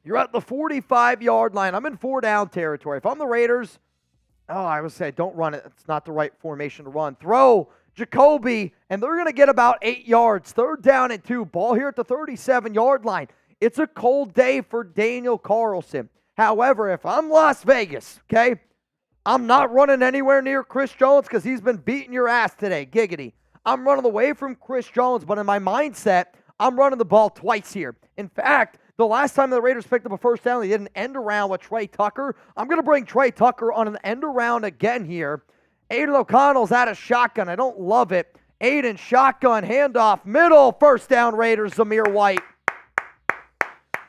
A: You're at the 45-yard line. I'm in 4-down territory. If I'm the Raiders, I would say don't run it. It's not the right formation to run. Throw Jakobi, and they're going to get about 8 yards. Third down and 2. Ball here at the 37-yard line. It's a cold day for Daniel Carlson. However, if I'm Las Vegas, okay, I'm not running anywhere near Chris Jones because he's been beating your ass today. Giggity. I'm running away from Chris Jones, but in my mindset, I'm running the ball twice here. In fact, the last time the Raiders picked up a first down, they did an end around with Trey Tucker. I'm going to bring Trey Tucker on an end around again here. Aidan O'Connell's out of shotgun. I don't love it. Aidan shotgun, handoff, middle, first down Raiders, Zamir White.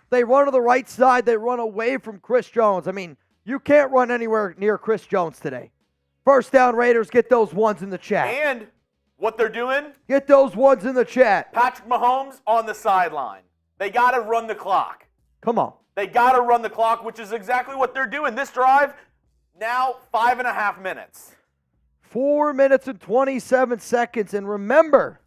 A: They run to the right side. They run away from Chris Jones. I mean, you can't run anywhere near Chris Jones today. First down Raiders, get those ones in the chat.
B: And what they're doing?
A: Get those ones in the chat.
B: Patrick Mahomes on the sideline. They got to run the clock.
A: Come on.
B: They got to run the clock, which is exactly what they're doing. This drive, now 5.5 minutes.
A: 4 minutes and 27 seconds. And remember,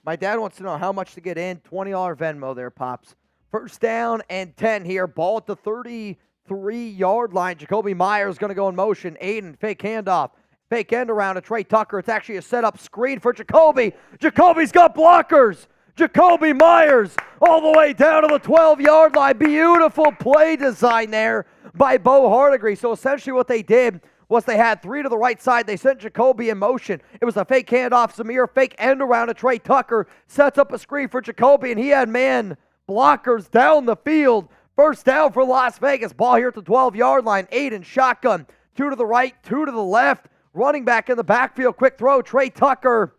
A: my dad wants to know how much to get in. $20 Venmo there, Pops. First down and 10 here. Ball at the 33-yard line. Jakobi Meyers going to go in motion. Aidan, fake handoff. Fake end around to Trey Tucker. It's actually a setup screen for Jakobi. Jakobi's got blockers. Jakobi Meyers all the way down to the 12-yard line. Beautiful play design there by Bo Hardegree. So essentially what they did was they had 3 to the right side. They sent Jakobi in motion. It was a fake handoff. Zamir, fake end around to Trey Tucker. Sets up a screen for Jakobi, and he had man blockers down the field. First down for Las Vegas. Ball here at the 12-yard line. Aidan shotgun. 2 to the right, 2 to the left. Running back in the backfield. Quick throw. Trey Tucker.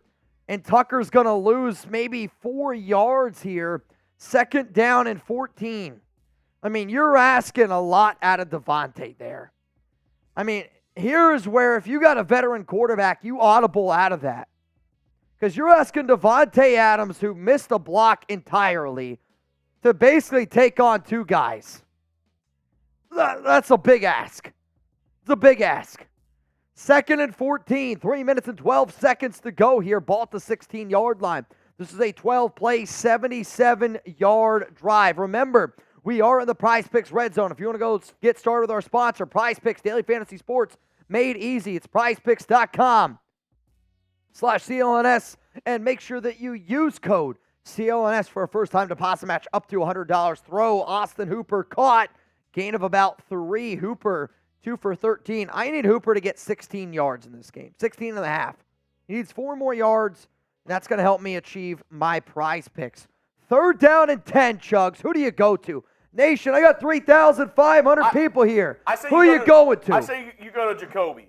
A: And Tucker's going to lose maybe 4 yards here. Second down and 14. I mean, you're asking a lot out of Davante there. I mean, here's where if you got a veteran quarterback, you audible out of that. Because you're asking Davante Adams, who missed a block entirely, to basically take on 2 guys. That's a big ask. It's a big ask. Second and 14, 3 minutes and 12 seconds to go here. Ball at the 16-yard line. This is a 12-play, 77-yard drive. Remember, we are in the Prize Picks red zone. If you want to go get started with our sponsor, Prize Picks, Daily Fantasy Sports, made easy. It's prizepicks.com/CLNS, and make sure that you use code CLNS for a first-time deposit match up to $100. Throw, Austin Hooper caught. Gain of about 3. Hooper, 2 for 13. I need Hooper to get 16 yards in this game, 16 and a half. He needs 4 more yards. That's going to help me achieve my Prize Picks. Third down and 10, Chugs. Who do you go to? Nation, I got 3,500 people here. Who are you going to?
B: I say you go to Jakobi.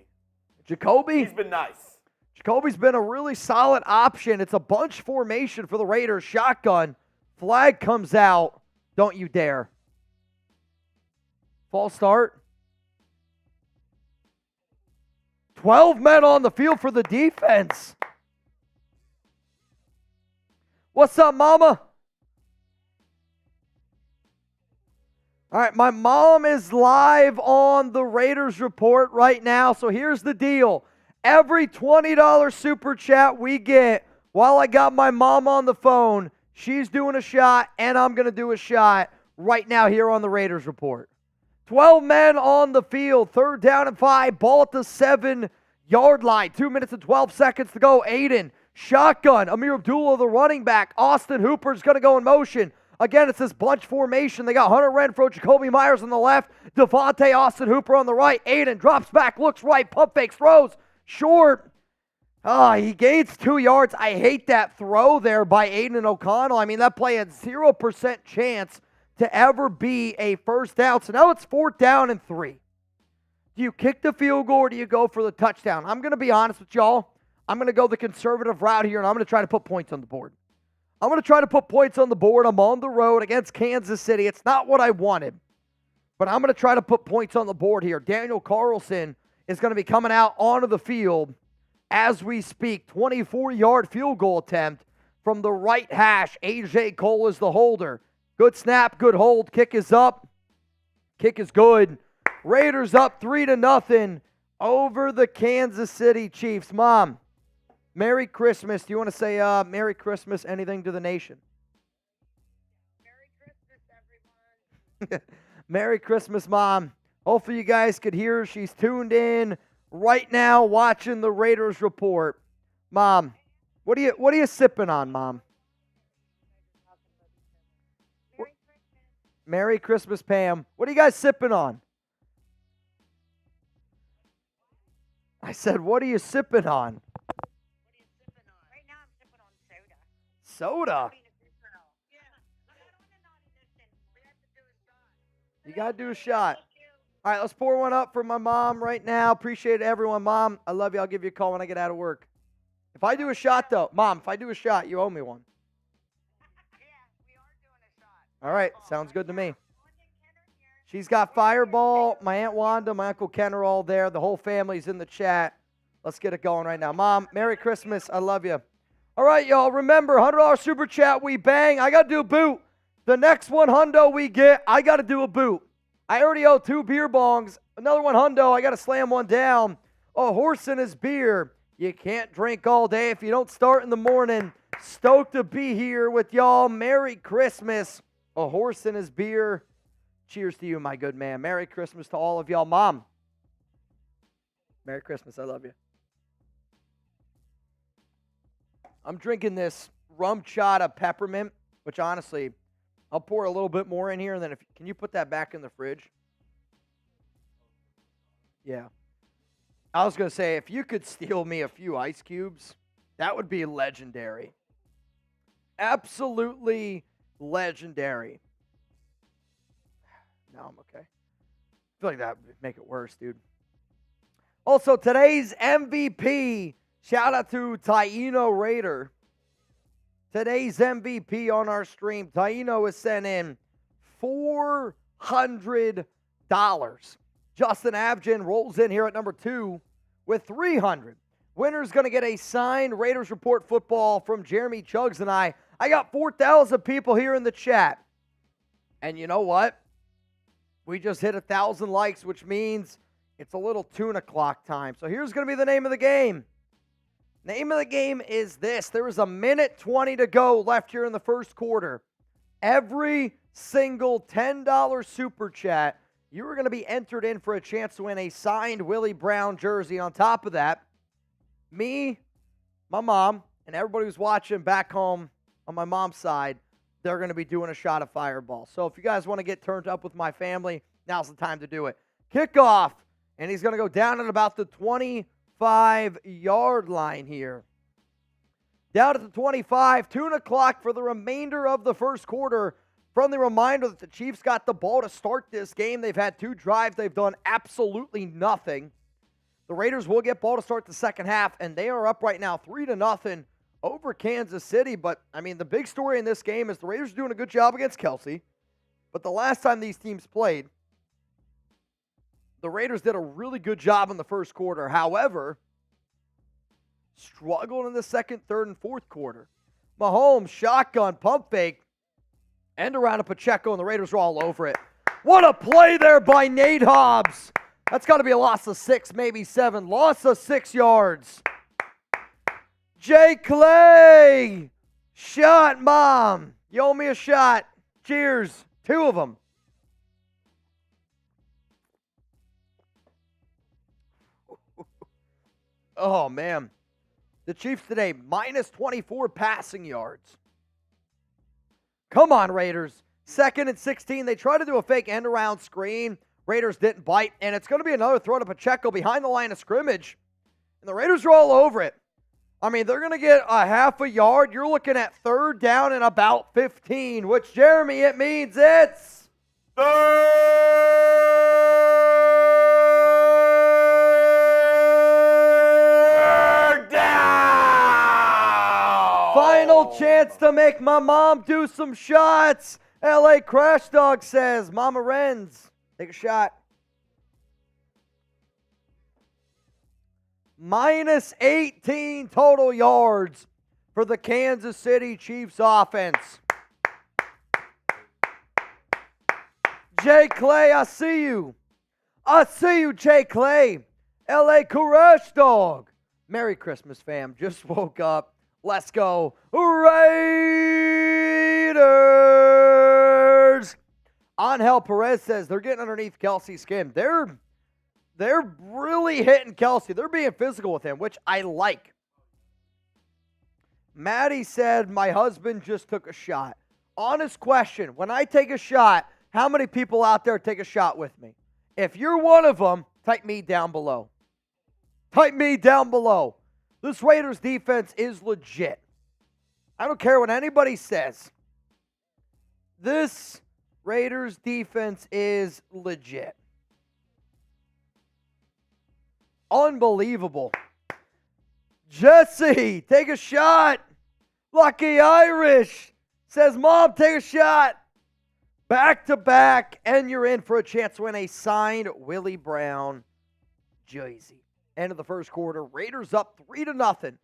A: Jakobi?
B: He's been nice.
A: Jakobi's been a really solid option. It's a bunch formation for the Raiders. Shotgun. Flag comes out. Don't you dare. False start. 12 men on the field for the defense. What's up, mama? All right, my mom is live on the Raiders Report right now. So here's the deal. Every $20 super chat we get while I got my mom on the phone, she's doing a shot, and I'm going to do a shot right now here on the Raiders Report. 12 men on the field, third down and 5, ball at the 7-yard line. 2 minutes and 12 seconds to go. Aidan, shotgun. Amir Abdullah, the running back. Austin Hooper's going to go in motion. Again, it's this bunch formation. They got Hunter Renfrow, Jakobi Meyers on the left, Davante, Austin Hooper on the right. Aidan drops back, looks right, pump fakes, throws short. He gains 2 yards. I hate that throw there by Aidan O'Connell. I mean, that play had 0% chance to ever be a first down. So now it's 4th down and 3. Do you kick the field goal or do you go for the touchdown? I'm going to be honest with y'all. I'm going to go the conservative route here, and I'm going to try to put points on the board. I'm going to try to put points on the board. I'm on the road against Kansas City. It's not what I wanted, but I'm going to try to put points on the board here. Daniel Carlson is going to be coming out onto the field as we speak. 24-yard field goal attempt from the right hash. A.J. Cole is the holder. Good snap, good hold. Kick is up. Kick is good. Raiders up 3-0 over the Kansas City Chiefs. Mom, Merry Christmas. Do you want to say Merry Christmas, anything to the nation?
C: Merry Christmas, everyone.
A: Merry Christmas, Mom. Hopefully you guys could hear her. She's tuned in right now watching the Raiders Report. Mom, what are you sipping on, Mom?
C: Merry Christmas.
A: Merry Christmas, Pam. What are you guys sipping on? I said, what are you sipping on?
C: Right now I'm sipping on soda.
A: Soda?
C: Yeah. I don't want to naughty listen. We have to do a shot.
A: You got to do a shot.
C: Thank you.
A: All right, let's pour one up for my mom right now. Appreciate everyone. Mom, I love you. I'll give you a call when I get out of work. If I do a shot, though, Mom, if I do a shot, you owe me one.
C: Yeah, we are doing a shot.
A: All right, sounds good to me.
C: Wanda Kenner's here.
A: She's got Fireball, my Aunt Wanda, my Uncle Ken are all there. The whole family's in the chat. Let's get it going right now. Mom, Merry Christmas. I love you. All right, y'all. Remember, $100 super chat, we bang. I got to do a boot. The next one, hundo, we get, I got to do a boot. I already owe 2 beer bongs. Another one, hundo, I got to slam one down. A horse and his beer. You can't drink all day if you don't start in the morning. Stoked to be here with y'all. Merry Christmas. A horse and his beer. Cheers to you, my good man. Merry Christmas to all of y'all. Mom, Merry Christmas. I love you. I'm drinking this rum chata peppermint, which honestly, I'll pour a little bit more in here, and then can you put that back in the fridge? Yeah. I was going to say, if you could steal me a few ice cubes, that would be legendary. Absolutely legendary. No, I'm okay. I feel like that would make it worse, dude. Also, today's MVP, shout out to Taino Raider. Today's MVP on our stream, Taino has sent in $400. Justin Abgen rolls in here at number 2 with $300. Winner's going to get a signed Raiders Report football from Jeremy Chuggs and I. I got 4,000 people here in the chat. And you know what? We just hit 1,000 likes, which means It's a little tuna clock time. So here's going to be the name of the game. Name of the game is this. There is a minute 20 to go left here in the first quarter. Every single $10 super chat, you are going to be entered in for a chance to win a signed Willie Brown jersey. On top of that, me, my mom, and everybody who's watching back home on my mom's side, they're going to be doing a shot of Fireball. So if you guys want to get turned up with my family, now's the time to do it. Kickoff, and he's going to go down at about the 25-yard line here. Down at the 25, tuna clock for the remainder of the first quarter. Friendly reminder that the Chiefs got the ball to start this game. They've had 2 drives. They've done absolutely nothing. The Raiders will get ball to start the second half, and they are up right now 3-0 over Kansas City. But, I mean, the big story in this game is the Raiders are doing a good job against Kelce. But the last time these teams played, the Raiders did a really good job in the first quarter. However, struggled in the second, third, and fourth quarter. Mahomes, shotgun, pump fake, end around to Pacheco, and the Raiders are all over it. What a play there by Nate Hobbs. That's got to be a loss of 6, maybe 7. Loss of 6 yards. Jay Clay. Shot, Mom. You owe me a shot. Cheers. 2 of them. Oh, man. The Chiefs today, minus 24 passing yards. Come on, Raiders. 2nd and 16. They tried to do a fake end-around screen. Raiders didn't bite, and it's going to be another throw to Pacheco behind the line of scrimmage. And the Raiders are all over it. I mean, they're going to get a half a yard. You're looking at 3rd down and about 15, which, Jeremy, it means it's
B: 3rd down.
A: Final chance to make my mom do some shots. LA Crash Dog says, Mama Renz, take a shot. Minus 18 total yards for the Kansas City Chiefs offense. Jay Clay, I see you. I see you, Jay Clay. LA Crash Dog. Merry Christmas, fam. Just woke up. Let's go. Raiders. Angel Perez says they're getting underneath Kelce's skin. They're really hitting Kelce. They're being physical with him, which I like. Maddie said, my husband just took a shot. Honest question. When I take a shot, how many people out there take a shot with me? If you're one of them, type me down below. Type me down below. This Raiders defense is legit. I don't care what anybody says. This Raiders defense is legit. Unbelievable. Jesse, take a shot. Lucky Irish says, Mom, take a shot. Back to back, and you're in for a chance to win a signed Willie Brown jersey. End of the first quarter. Raiders up 3-0.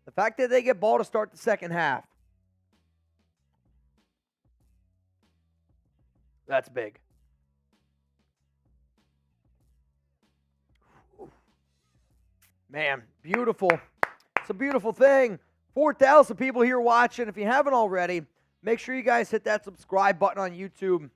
A: The fact that they get ball to start the second half, that's big. Man, beautiful. It's a beautiful thing. 4,000 people here watching. If you haven't already, make sure you guys hit that subscribe button on YouTube.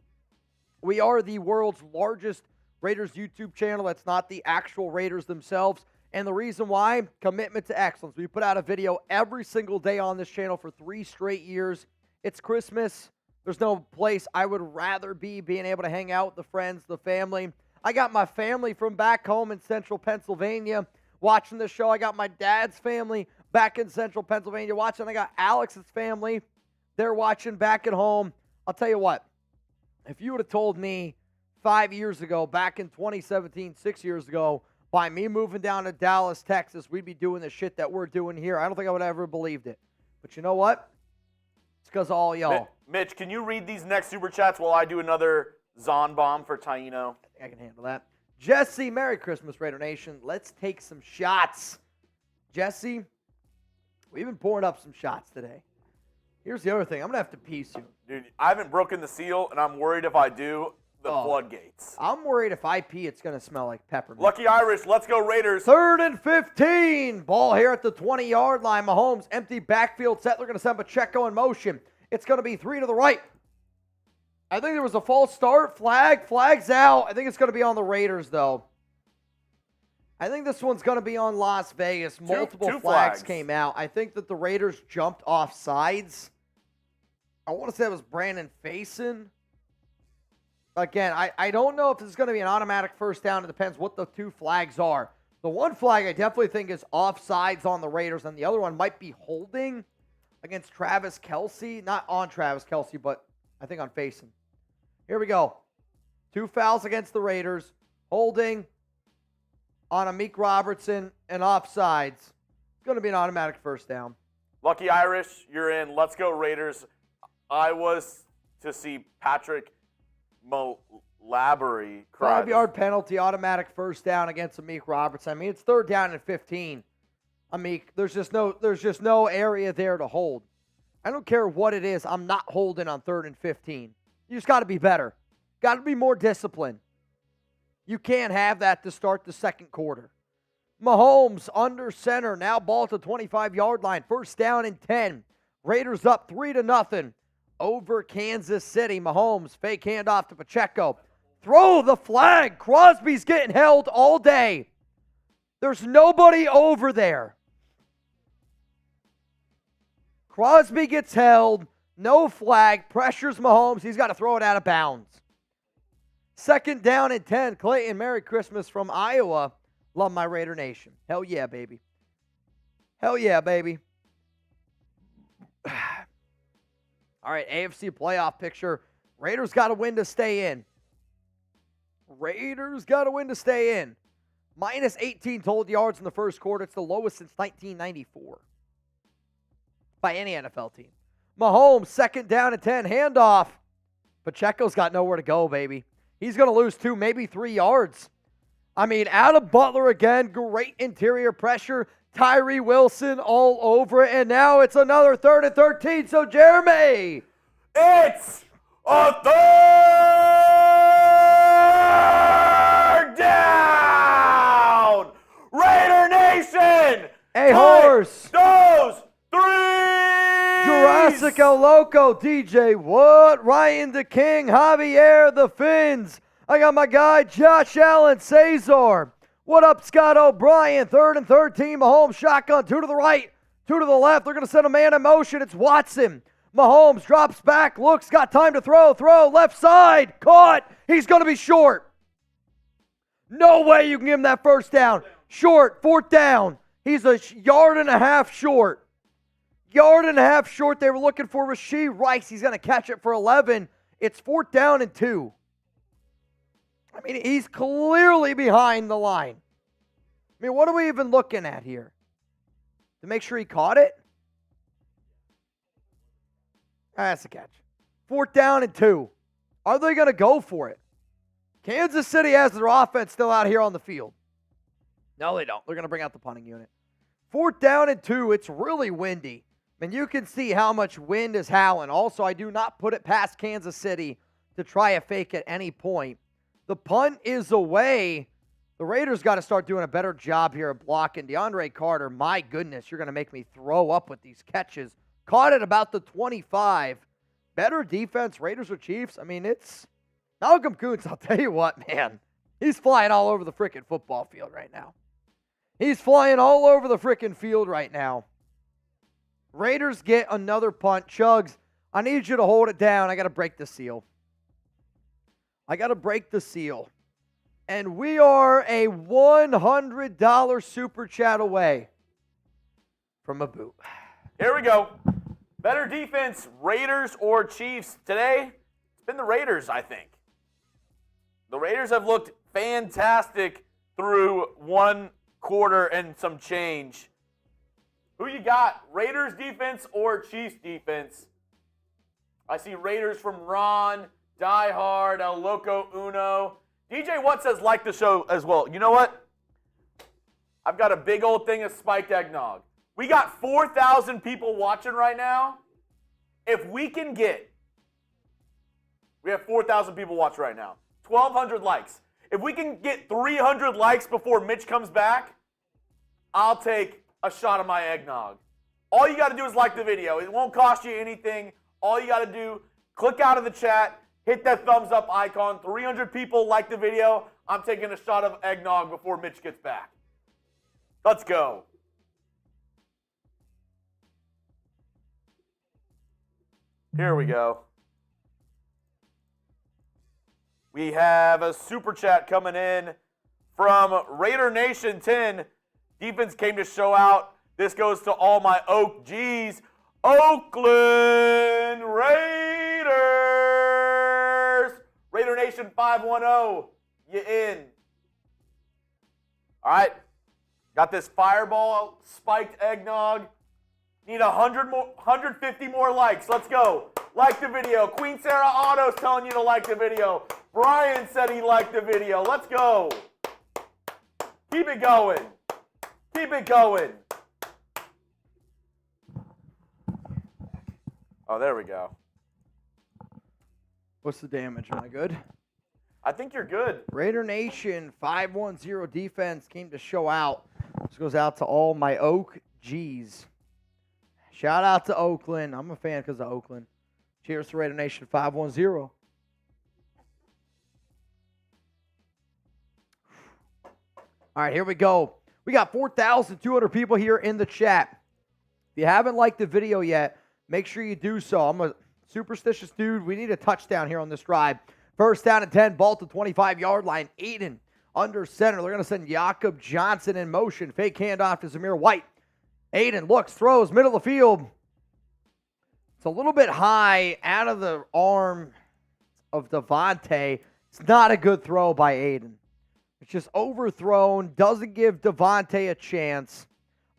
A: We are the world's largest Raiders YouTube channel. That's not the actual Raiders themselves. And the reason why, commitment to excellence. We put out a video every single day on this channel for 3 straight years. It's Christmas. There's no place I would rather be being able to hang out with the friends, the family. I got my family from back home in central Pennsylvania watching the show. I got my dad's family back in central Pennsylvania watching. I got Alex's family. They're watching back at home. I'll tell you what, if you would have told me 5 years ago, back in 2017, 6 years ago, by me moving down to Dallas, Texas, we'd be doing the shit that we're doing here, I don't think I would have ever believed it. But you know what? It's because of all y'all.
B: Mitch, can you read these next super chats while I do another Zon bomb for Taino?
A: I can handle that. Jesse, Merry Christmas, Raider Nation. Let's take some shots. Jesse, we've been pouring up some shots today. Here's the other thing. I'm going to have to pee soon.
B: Dude, I haven't broken the seal, and I'm worried if I do, the floodgates.
A: I'm worried if I pee, it's going to smell like peppermint.
B: Lucky Irish, let's go Raiders.
A: 3rd and 15. Ball here at the 20-yard line. Mahomes, empty backfield set. They're going to send Pacheco in motion. It's going to be 3 to the right. I think there was a false start. Flag's out. I think it's going to be on the Raiders, though. I think this one's going to be on Las Vegas. Multiple
B: two
A: flags
B: flags
A: came out. I think that the Raiders jumped off sides. I want to say it was Brandon Faison. Again, I don't know if this is going to be an automatic first down. It depends what the 2 flags are. The one flag I definitely think is offsides on the Raiders, and the other one might be holding against Travis Kelce. Not on Travis Kelce, but I think on Faison. Here we go. 2 fouls against the Raiders. Holding on Amik Robertson and offsides. It's going to be an automatic first down.
B: Lucky Irish, you're in. Let's go Raiders. I was to see Patrick Mahomes.
A: 5-yard penalty, automatic first down against Amik Robertson. I mean, it's 3rd down and 15. Amik, there's just no area there to hold. I don't care what it is. I'm not holding on 3rd and 15. You just got to be better. Got to be more disciplined. You can't have that to start the second quarter. Mahomes under center. Now ball at the 25-yard line. 1st down and 10. Raiders up 3-0 over Kansas City. Mahomes fake handoff to Pacheco. Throw the flag. Crosby's getting held all day. There's nobody over there. Crosby gets held. No flag. Pressures Mahomes. He's got to throw it out of bounds. 2nd down and 10. Clayton, Merry Christmas from Iowa. Love my Raider Nation. Hell yeah, baby. Hell yeah, baby. All right, AFC playoff picture. Raiders got to win to stay in. Raiders got to win to stay in. Minus 18 total yards in the first quarter. It's the lowest since 1994 by any NFL team. Mahomes, 2nd down and 10. Handoff. Pacheco's got nowhere to go, baby. He's going to lose 2, maybe 3 yards. I mean, out of Butler again. Great interior pressure. Tyree Wilson all over it. And now it's another 3rd and 13. So, Jeremy.
B: It's a 3rd down. Raider Nation.
A: A horse.
B: Those 3.
A: Jurassic El Loco, DJ Wood, Ryan the King, Javier the Finns. I got my guy Josh Allen, Cesar. What up, Scott O'Brien? 3rd and 13. Mahomes shotgun, 2 to the right, 2 to the left. They're going to send a man in motion. It's Watson. Mahomes drops back, looks, got time to throw, left side, caught. He's going to be short. No way you can give him that first down. Short, 4th down. He's a yard and a half short. Yard and a half short. They were looking for Rashee Rice. He's going to catch it for 11. It's 4th down and 2. I mean, he's clearly behind the line. I mean, what are we even looking at here? To make sure he caught it? That's a catch. 4th down and 2. Are they going to go for it? Kansas City has their offense still out here on the field. No, they don't. They're going to bring out the punting unit. 4th down and 2. It's really windy. I mean, you can see how much wind is howling. Also, I do not put it past Kansas City to try a fake at any point. The punt is away. The Raiders got to start doing a better job here of blocking. DeAndre Carter, my goodness, you're going to make me throw up with these catches. Caught it about the 25. Better defense, Raiders or Chiefs. I mean, it's Malcolm Kuntz, I'll tell you what, man. He's flying all over the freaking football field right now. He's flying all over the freaking field right now. Raiders get another punt. Chugs, I need you to hold it down. I got to break the seal. And we are a $100 super chat away from a boot.
B: Here we go. Better defense, Raiders or Chiefs? Today, it's been the Raiders, I think. The Raiders have looked fantastic through 1 quarter and some change. Who you got? Raiders defense or Chiefs defense? I see Raiders from Ron, Die Hard, El Loco Uno. DJ Watt says like the show as well. You know what? I've got a big old thing of spiked eggnog. We got 4,000 people watching right now. If we can get, we have 4,000 people watching right now. 1,200 likes. If we can get 300 likes before Mitch comes back, I'll take a shot of my eggnog. All you got to do is like the video. It won't cost you anything. All you got to do, click out of the chat, hit that thumbs up icon. 300 people like the video. I'm taking a shot of eggnog before Mitch gets back. Let's go. Here we go. We have a super chat coming in from Raider Nation 10. Defense came to show out. This goes to all my Oak G's. Oakland Raiders. Raider Nation 510. You in. All right. Got this fireball spiked eggnog. Need 150 more likes. Let's go. Like the video. Queen Sarah Auto's telling you to like the video. Brian said he liked the video. Let's go. Keep it going. Keep it going. Oh, there we go.
A: What's the damage? Am I good?
B: I think you're good.
A: Raider Nation 510 defense came to show out. This goes out to all my Oak G's. Shout out to Oakland. I'm a fan because of Oakland. Cheers to Raider Nation 510. All right, here we go. We got 4,200 people here in the chat. If you haven't liked the video yet, make sure you do so. I'm a superstitious dude. We need a touchdown here on this drive. First down and 10, ball to 25-yard line. Aidan under center. They're going to send Jakob Johnson in motion. Fake handoff to Zamir White. Aidan looks, throws, middle of the field. It's a little bit high out of the arm of Davante. It's not a good throw by Aidan. It's just overthrown, doesn't give Davante a chance.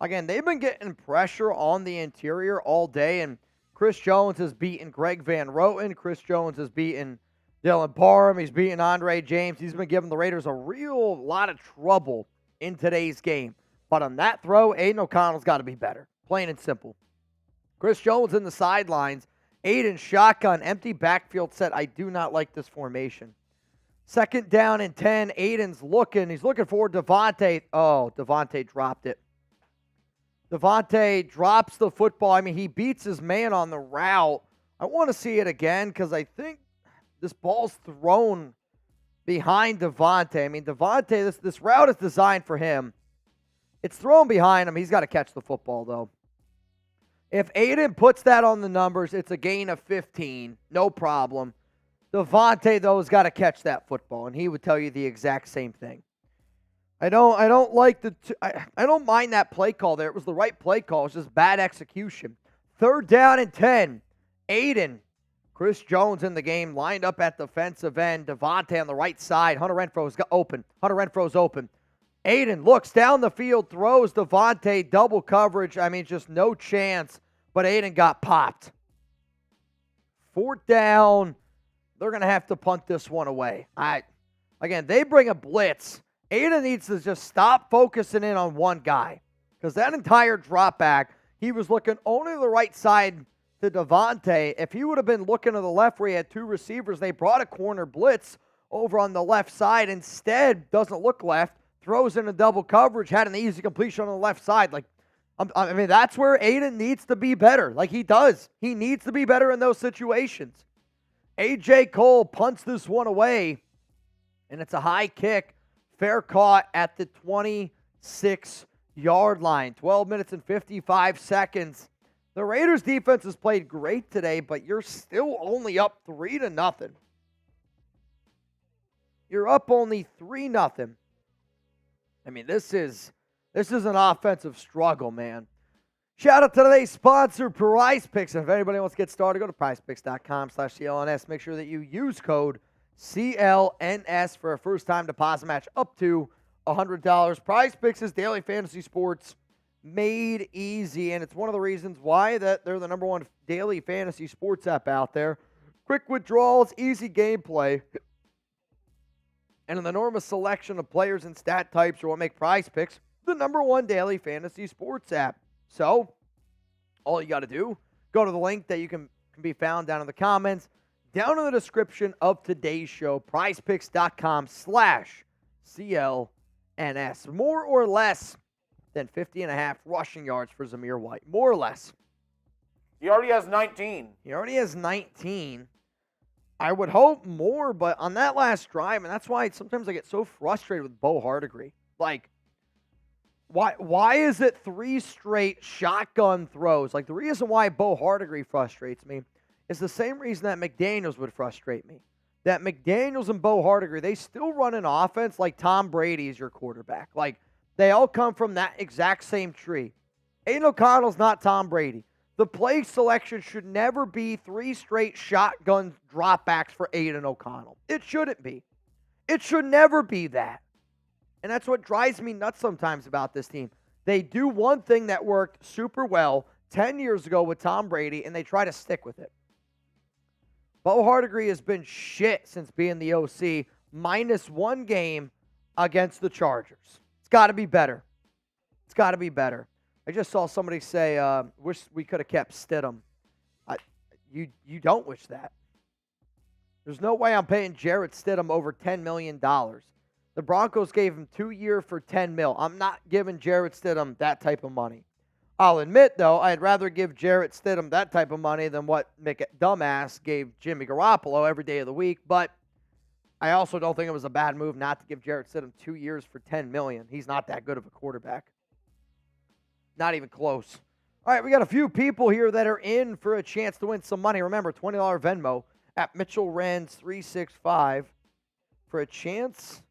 A: Again, they've been getting pressure on the interior all day, and Chris Jones has beaten Greg Van Roten. Chris Jones has beaten Dylan Parham. He's beaten Andre James. He's been giving the Raiders a real lot of trouble in today's game. But on that throw, Aidan O'Connell's got to be better. Plain and simple. Chris Jones in the sidelines. Aidan shotgun, empty backfield set. I do not like this formation. Second down and 10. Aidan's looking. He's looking for Davante. Oh, Davante dropped it. Davante drops the football. I mean, he beats his man on the route. I want to see it again because I think this ball's thrown behind Davante. I mean, Davante, this route is designed for him. It's thrown behind him. He's got to catch the football, though. If Aidan puts that on the numbers, it's a gain of 15. No problem. Davante, though, has got to catch that football, and he would tell you the exact same thing. I don't like I don't mind that play call there. It was the right play call. It's just bad execution. Third down and 10. Aidan. Chris Jones in the game, lined up at the defensive end. Davante on the right side. Hunter Renfrow's open. Hunter Renfrow's open. Aidan looks down the field, throws Davante, double coverage. I mean, just no chance, but Aidan got popped. Fourth down. They're going to have to punt this one away. Again, they bring a blitz. Aidan needs to just stop focusing in on one guy because that entire drop back, he was looking only to the right side to Davante. If he would have been looking to the left where he had two receivers, they brought a corner blitz over on the left side. Instead, doesn't look left, throws in a double coverage, had an easy completion on the left side. I mean, that's where Aidan needs to be better. Like he does. He needs to be better in those situations. A.J. Cole punts this one away, and it's a high kick. Fair caught at the 26-yard line. 12 minutes and 55 seconds. The Raiders defense has played great today, but you're still only up 3-0. You're up only 3-0. I mean, this is an offensive struggle, man. Shout out to today's sponsor, Prize Picks. And if anybody wants to get started, go to prizepicks.com/CLNS. Make sure that you use code CLNS for a first-time deposit match up to $100. Prize Picks is daily fantasy sports made easy, and it's one of the reasons why that they're the number one daily fantasy sports app out there. Quick withdrawals, easy gameplay, and an enormous selection of players and stat types are what make Prize Picks the number one daily fantasy sports app. So, all you got to do, go to the link that you can be found down in the comments, down in the description of today's show, prizepicks.com/CLNS. More or less than 50.5 rushing yards for Zamir White. More or less.
B: He already has 19.
A: He already has 19. I would hope more, but on that last drive, and that's why sometimes I get so frustrated with Bo Hardegree. Like, why is it 3 straight shotgun throws? Like, the reason why Bo Hardegree frustrates me is the same reason that McDaniels would frustrate me. That McDaniels and Bo Hardegree, they still run an offense like Tom Brady is your quarterback. Like, they all come from that exact same tree. Aidan O'Connell's not Tom Brady. The play selection should never be 3 straight shotgun dropbacks for Aidan O'Connell. It shouldn't be. It should never be that. And that's what drives me nuts sometimes about this team. They do one thing that worked super well 10 years ago with Tom Brady, and they try to stick with it. Bo Hardegree has been shit since being the OC, minus 1 game against the Chargers. It's got to be better. It's got to be better. I just saw somebody say, wish we could have kept Stidham. You don't wish that. There's no way I'm paying Jarrett Stidham over $10 million. The Broncos gave him 2 years for $10 million. I'm not giving Jarrett Stidham that type of money. I'll admit, though, I'd rather give Jarrett Stidham that type of money than what Mick Dumbass gave Jimmy Garoppolo every day of the week. But I also don't think it was a bad move not to give Jarrett Stidham 2 years for $10 million. He's not that good of a quarterback. Not even close. All right, we got a few people here that are in for a chance to win some money. Remember, $20 Venmo at Mitchell Renz 365 for a chance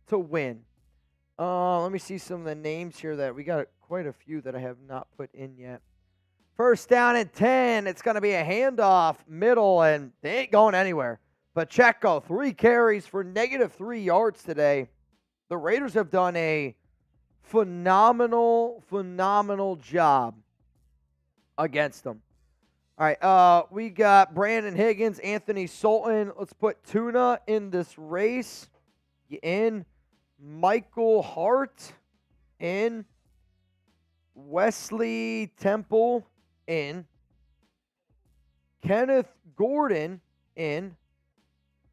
A: to win. Let me see some of the names here that we got quite a few that I have not put in yet. First down and 10. It's going to be a handoff, middle, and they ain't going anywhere. Pacheco, 3 carries for -3 yards today. The Raiders have done a phenomenal job against them. All right, we got Brandon Higgins, Anthony Sultan. Let's put Tuna in this race. You in. Michael Hart in. Wesley Temple in. Kenneth Gordon in.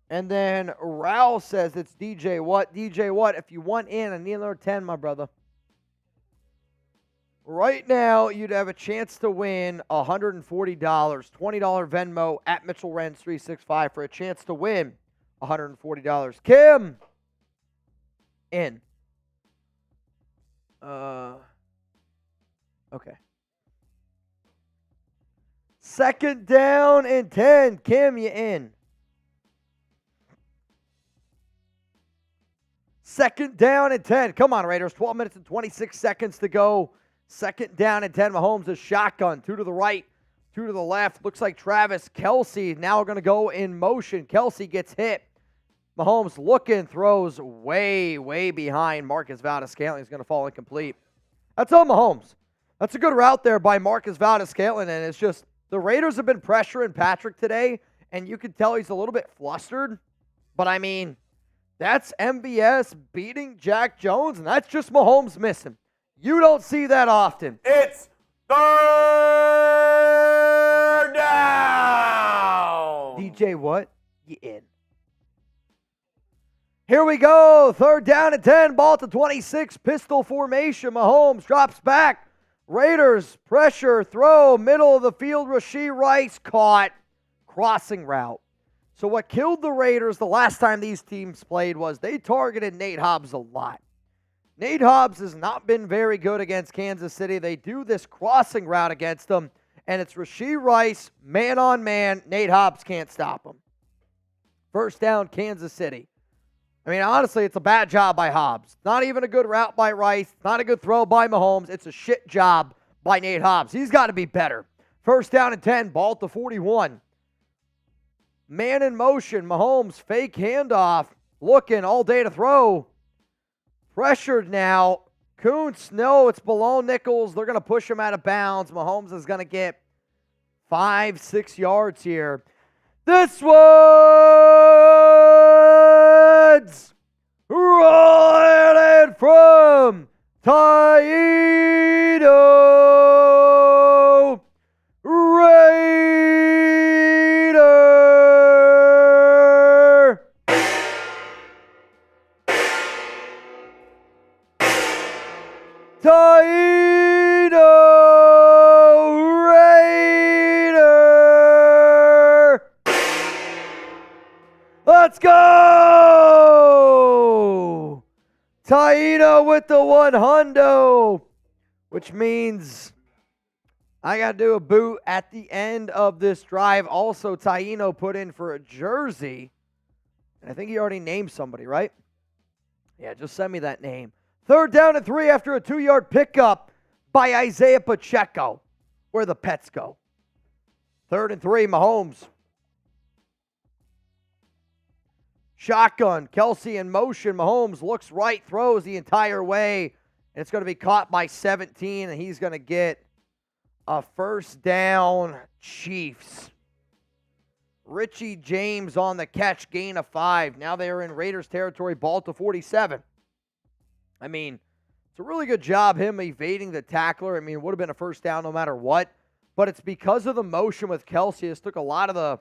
A: And then Raul says it's DJ Watt. DJ Watt, if you want in, I need another 10, my brother. Right now, you'd have a chance to win $140. $20 Venmo at Mitchell Renz 365 for a chance to win $140. Kim, in. Okay. Second down and 10. Kim, you in. Second down and 10. Come on, Raiders. 12 minutes and 26 seconds to go. Second down and 10. Mahomes is shotgun. 2 to the right, 2 to the left. Looks like Travis Kelce now going to go in motion. Kelce gets hit. Mahomes looking, throws way behind Marcus Valdes-Scantling. He's going to fall incomplete. That's on Mahomes. That's a good route there by Marcus Valdes-Scantling, and it's just the Raiders have been pressuring Patrick today, and you can tell he's a little bit flustered. But, I mean, that's MVS beating Jack Jones, and that's just Mahomes missing. You don't see that often.
B: It's third down.
A: DJ, what? You in. Here we go. Third down and 10. Ball to 26. Pistol formation. Mahomes drops back. Raiders pressure. Throw. Middle of the field. Rashee Rice caught. Crossing route. So what killed the Raiders the last time these teams played was they targeted Nate Hobbs a lot. Nate Hobbs has not been very good against Kansas City. They do this crossing route against them, and it's Rashee Rice, man on man. Nate Hobbs can't stop him. First down, Kansas City. I mean, honestly, it's a bad job by Hobbs. Not even a good route by Rice. Not a good throw by Mahomes. It's a shit job by Nate Hobbs. He's got to be better. First down and 10, ball at the 41. Man in motion, Mahomes, fake handoff, looking all day to throw. Pressured now. Kuntz, no, it's below Nichols. They're going to push him out of bounds. Mahomes is going to get 5-6 yards here. This one's rolling in from Taito Raiders. Taino Raider. Let's go! Taino with the 100, which means I got to do a boot at the end of this drive. Also, Taino put in for a jersey. And I think he already named somebody, right? Yeah, just send me that name. 3rd down and 3 after a 2-yard pickup by Isaiah Pacheco. Where the pets go. 3rd and 3, Mahomes. Shotgun, Kelce in motion. Mahomes looks right, throws the entire way. And it's going to be caught by 17, and he's going to get a 1st down, Chiefs. Richie James on the catch, gain of 5. Now they are in Raiders territory, ball to 47. I mean, it's a really good job, him evading the tackler. I mean, it would have been a 1st down no matter what. But it's because of the motion with Kelce. This took a lot of the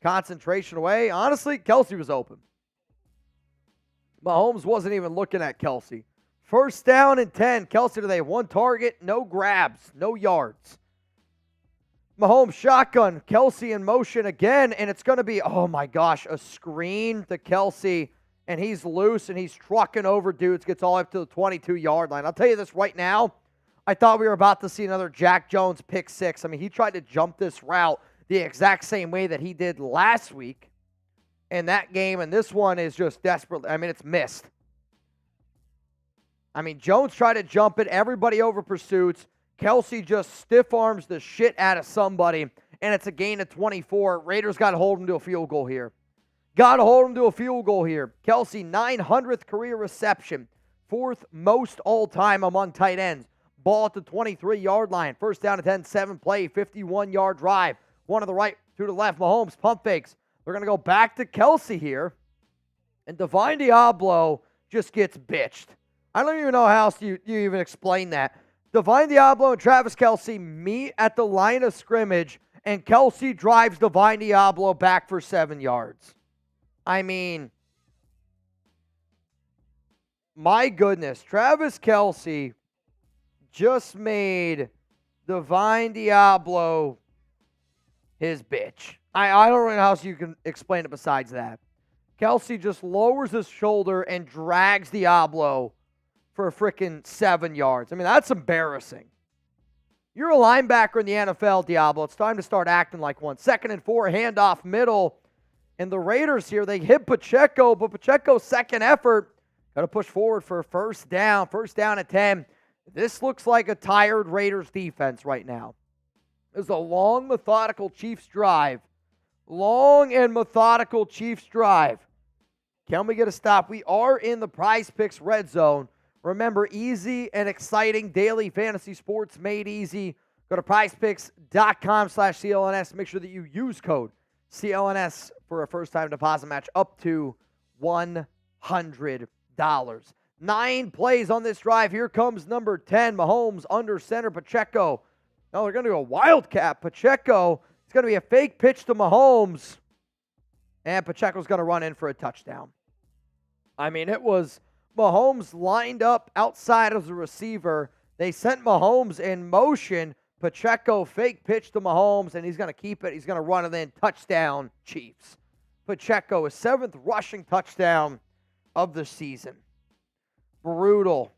A: concentration away. Honestly, Kelce was open. Mahomes wasn't even looking at Kelce. 1st down and 10. Kelce today, 1 target, no grabs, no yards. Mahomes shotgun, Kelce in motion again, and it's going to be, oh my gosh, a screen to Kelce, and he's loose, and he's trucking over dudes, gets all up to the 22-yard line. I'll tell you this right now, I thought we were about to see another Jack Jones pick 6. I mean, he tried to jump this route the exact same way that he did last week in that game, and this one is just desperately, I mean, it's missed. I mean, Jones tried to jump it, everybody over pursuits. Kelce just stiff arms the shit out of somebody, and it's a gain of 24. Raiders got to hold him to a field goal here. Kelce, 900th career reception, 4th most all-time among tight ends. Ball at the 23-yard line. 1st down and 10, 7-play, 51-yard drive. 1 to the right, 2 to the left. Mahomes pump fakes. They're going to go back to Kelce here, and Divine Diablo just gets bitched. I don't even know how else you even explain that. Divine Diablo and Travis Kelce meet at the line of scrimmage, and Kelce drives Divine Diablo back for 7 yards. I mean, my goodness, Travis Kelce just made Divine Diablo his bitch. I don't know how else you can explain it besides that. Kelce just lowers his shoulder and drags Diablo for a freaking 7 yards. I mean, that's embarrassing. You're a linebacker in the NFL, Diablo. It's time to start acting like one. 2nd and 4, handoff middle. And the Raiders here, they hit Pacheco, but Pacheco's second effort, got to push forward for a 1st down. 1st down at 10. This looks like a tired Raiders defense right now. It was a long, methodical Chiefs drive. Long and methodical Chiefs drive. Can we get a stop? We are in the Prize Picks red zone. Remember, easy and exciting daily fantasy sports made easy. Go to prizepicks.com/CLNS. Make sure that you use code CLNS for a first-time deposit match up to $100. 9 plays on this drive. Here comes number 10. Mahomes under center. Pacheco. No, they're going to do a wildcat. Pacheco. It's going to be a fake pitch to Mahomes. And Pacheco's going to run in for a touchdown. I mean, it was Mahomes lined up outside of the receiver. They sent Mahomes in motion. Pacheco fake pitch to Mahomes, and he's going to keep it. He's going to run it in. Touchdown, Chiefs. Pacheco, his 7th rushing touchdown of the season. Brutal.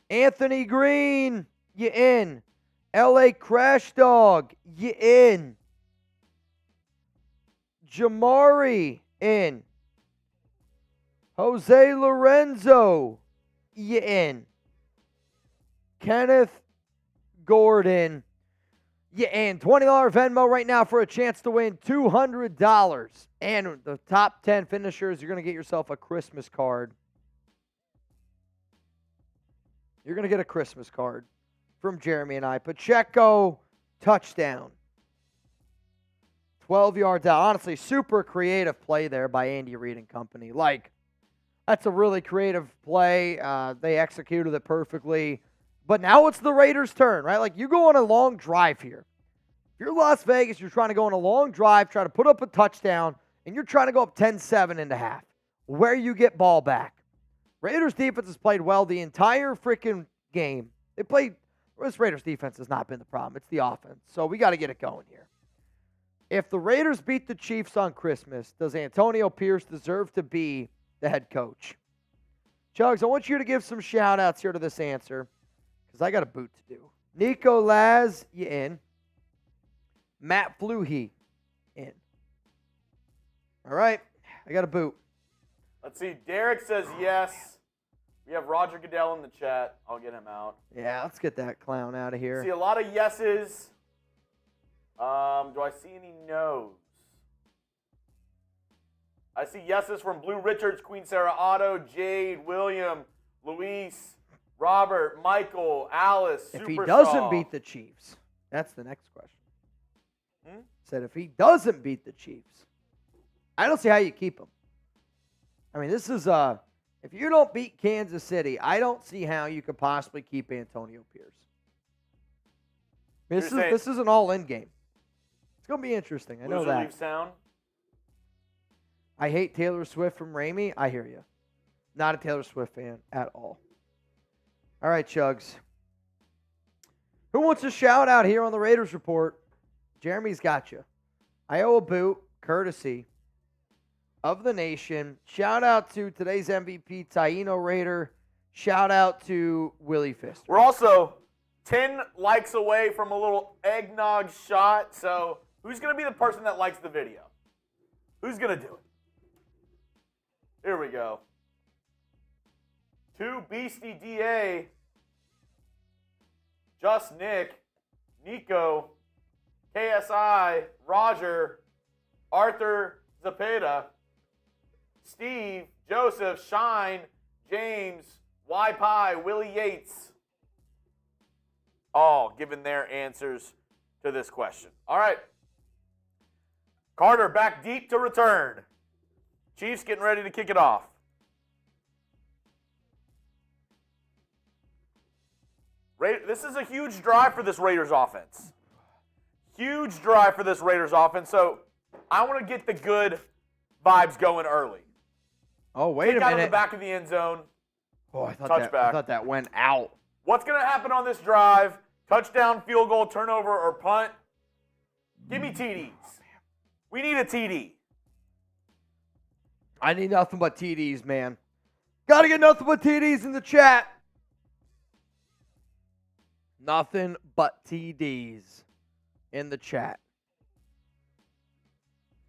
A: Anthony Green, you in. LA Crash Dog, you in. Jamari, in. Jose Lorenzo, you in. Kenneth Gordon, you in. $20 Venmo right now for a chance to win $200. And the top 10 finishers, you're going to get yourself a Christmas card. You're going to get a Christmas card from Jeremy and I. Pacheco, touchdown. 12 yards out. Honestly, super creative play there by Andy Reid and company. Like, that's a really creative play. They executed it perfectly. But now it's the Raiders' turn, right? Like, you go on a long drive here. If you're Las Vegas, you're trying to go on a long drive, try to put up a touchdown, and you're trying to go up 10-7 in the half. Where you get ball back. Raiders defense has played well the entire freaking game, this Raiders defense has not been the problem. It's the offense. So we got to get it going here. If the Raiders beat the Chiefs on Christmas, does Antonio Pierce deserve to be the head coach? Chugs, I want you to give some shout-outs here to this answer because I got a boot to do. Nico Laz, you in. Matt Fluhey, in. All right, I got a boot.
B: Let's see. Derek says yes. We have Roger Goodell in the chat. I'll get him out.
A: Yeah, let's get that clown out of here.
B: See a lot of yeses. Do I see any no's? I see yeses from Blue Richards, Queen Sarah Otto, Jade, William, Luis, Robert, Michael, Alice,
A: If he
B: Superstar.
A: doesn't beat the Chiefs, that's the next question. Said if he doesn't beat the Chiefs, I don't see how you keep him. I mean, this is if you don't beat Kansas City, I don't see how you could possibly keep Antonio Pierce. This is an all-in game. It's going to be interesting. I know
B: Loser
A: that.
B: leaves town.
A: I hate Taylor Swift from Ramey. I hear you. Not a Taylor Swift fan at all. All right, Chugs. Who wants a shout out here on the Raiders Report? Jeremy's got you. I owe a boot, courtesy of the nation. Shout out to today's MVP, Taino Raider. Shout out to Willie Fister.
B: We're also 10 likes away from a little eggnog shot. So who's going to be the person that likes the video? Who's going to do it? Here we go. To Beastie DA, Just Nick, Nico, KSI, Roger, Arthur Zapata, Steve, Joseph, Shine, James, Y Pie, Willie Yates, all giving their answers to this question. All right. Carter back deep to return. Chiefs getting ready to kick it off. This is a huge drive for this Raiders offense. Huge drive for this Raiders offense. So I want to get the good vibes going early.
A: Oh, wait
B: Kick
A: a
B: out of
A: minute.
B: the back of the end zone.
A: Oh, I
B: Touchback.
A: thought that went out.
B: What's going to happen on this drive? Touchdown, field goal, turnover, or punt? Give me TDs. We need a TD.
A: I need nothing but TDs, man. Got to get nothing but TDs in the chat. Nothing but TDs in the chat.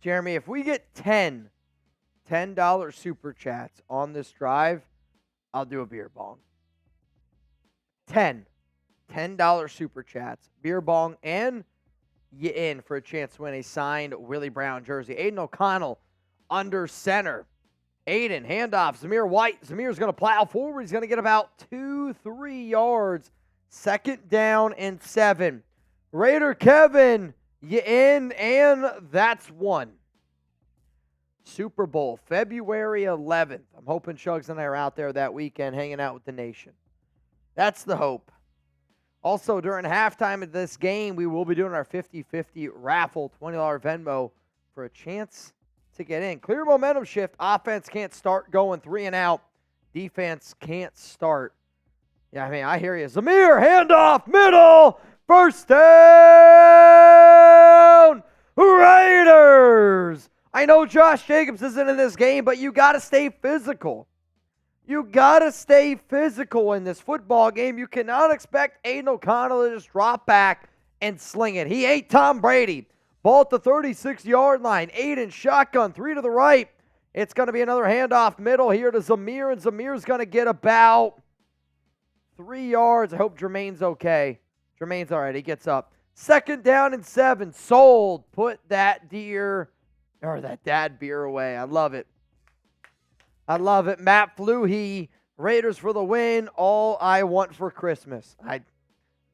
A: Jeremy, if we get $10 super chats on this drive, I'll do a beer bong. $10 super chats, beer bong, and you in for a chance to win a signed Willie Brown jersey. Aidan O'Connell under center. Aidan, handoff, Zamir White. Zamir's going to plow forward. He's going to get about 2-3 yards. Second down and 7. Raider Kevin, you in, and that's one. Super Bowl, February 11th. I'm hoping Chugs and I are out there that weekend hanging out with the nation. That's the hope. Also, during halftime of this game, we will be doing our 50-50 raffle, $20 Venmo for a chance to get in. Clear momentum shift. Offense can't start going 3 and out. Defense can't start. Yeah, I mean, I hear you. Zamir, handoff, middle, first down, Raiders. I know Josh Jacobs isn't in this game, but you got to stay physical. You got to stay physical in this football game. You cannot expect Aidan O'Connell to just drop back and sling it. He ate Tom Brady. Ball at the 36-yard line. Aidan shotgun, 3 to the right. It's going to be another handoff middle here to Zamir, and Zamir's going to get about 3 yards. I hope Jermaine's okay. Jermaine's all right. He gets up. Second down and 7. Sold. Put that dad beer away. I love it. I love it. Matt Fluhey, Raiders for the win. All I want for Christmas. You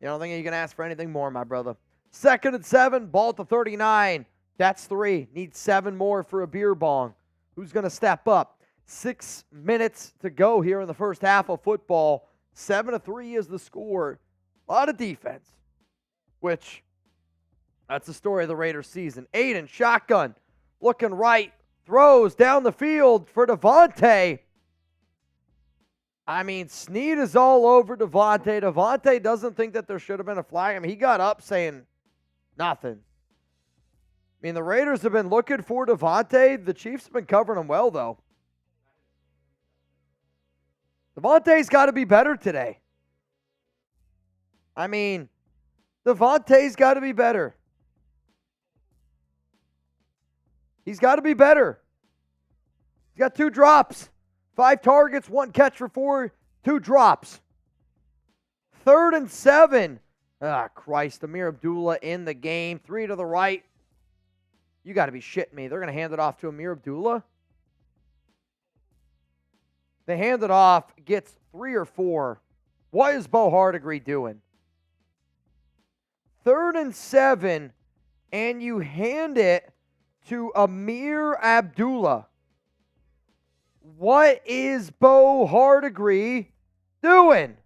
A: don't think you can ask for anything more, my brother. Second and 7. Ball at the 39. That's 3. Need 7 more for a beer bong. Who's going to step up? 6 minutes to go here in the first half of football. 7-3 is the score. A lot of defense, which that's the story of the Raiders season. Aidan, shotgun, looking right, throws down the field for Davante. I mean, Snead is all over Davante. Davante doesn't think that there should have been a flag. I mean, he got up saying nothing. I mean, the Raiders have been looking for Davante. The Chiefs have been covering him well, though. Davante's got to be better today. I mean, Davante's got to be better. He's got to be better. He's got 2 drops. 5 targets, 1 catch for 4, 2 drops. 3rd and 7. Ah, Christ. Amir Abdullah in the game. 3 to the right. You got to be shitting me. They're going to hand it off to Amir Abdullah? They hand it off, gets 3 or 4. What is Bo Hardegree doing? 3rd and 7, and you hand it to Amir Abdullah. What is Bo Hardegree doing?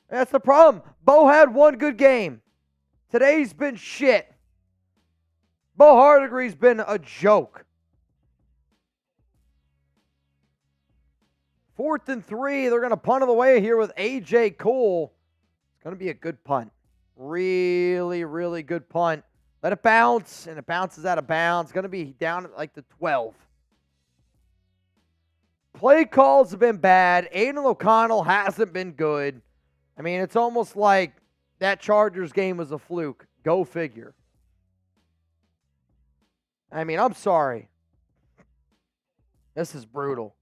A: That's the problem. Bo had 1 good game. Today's been shit. Bo Hardegree's been a joke. 4th and 3. They're going to punt it away here with A.J. Cole. It's going to be a good punt. Really, really good punt. Let it bounce, and it bounces out of bounds. It's going to be down at like the 12. Play calls have been bad. Aidan O'Connell hasn't been good. I mean, it's almost like that Chargers game was a fluke. Go figure. I mean, I'm sorry. This is brutal.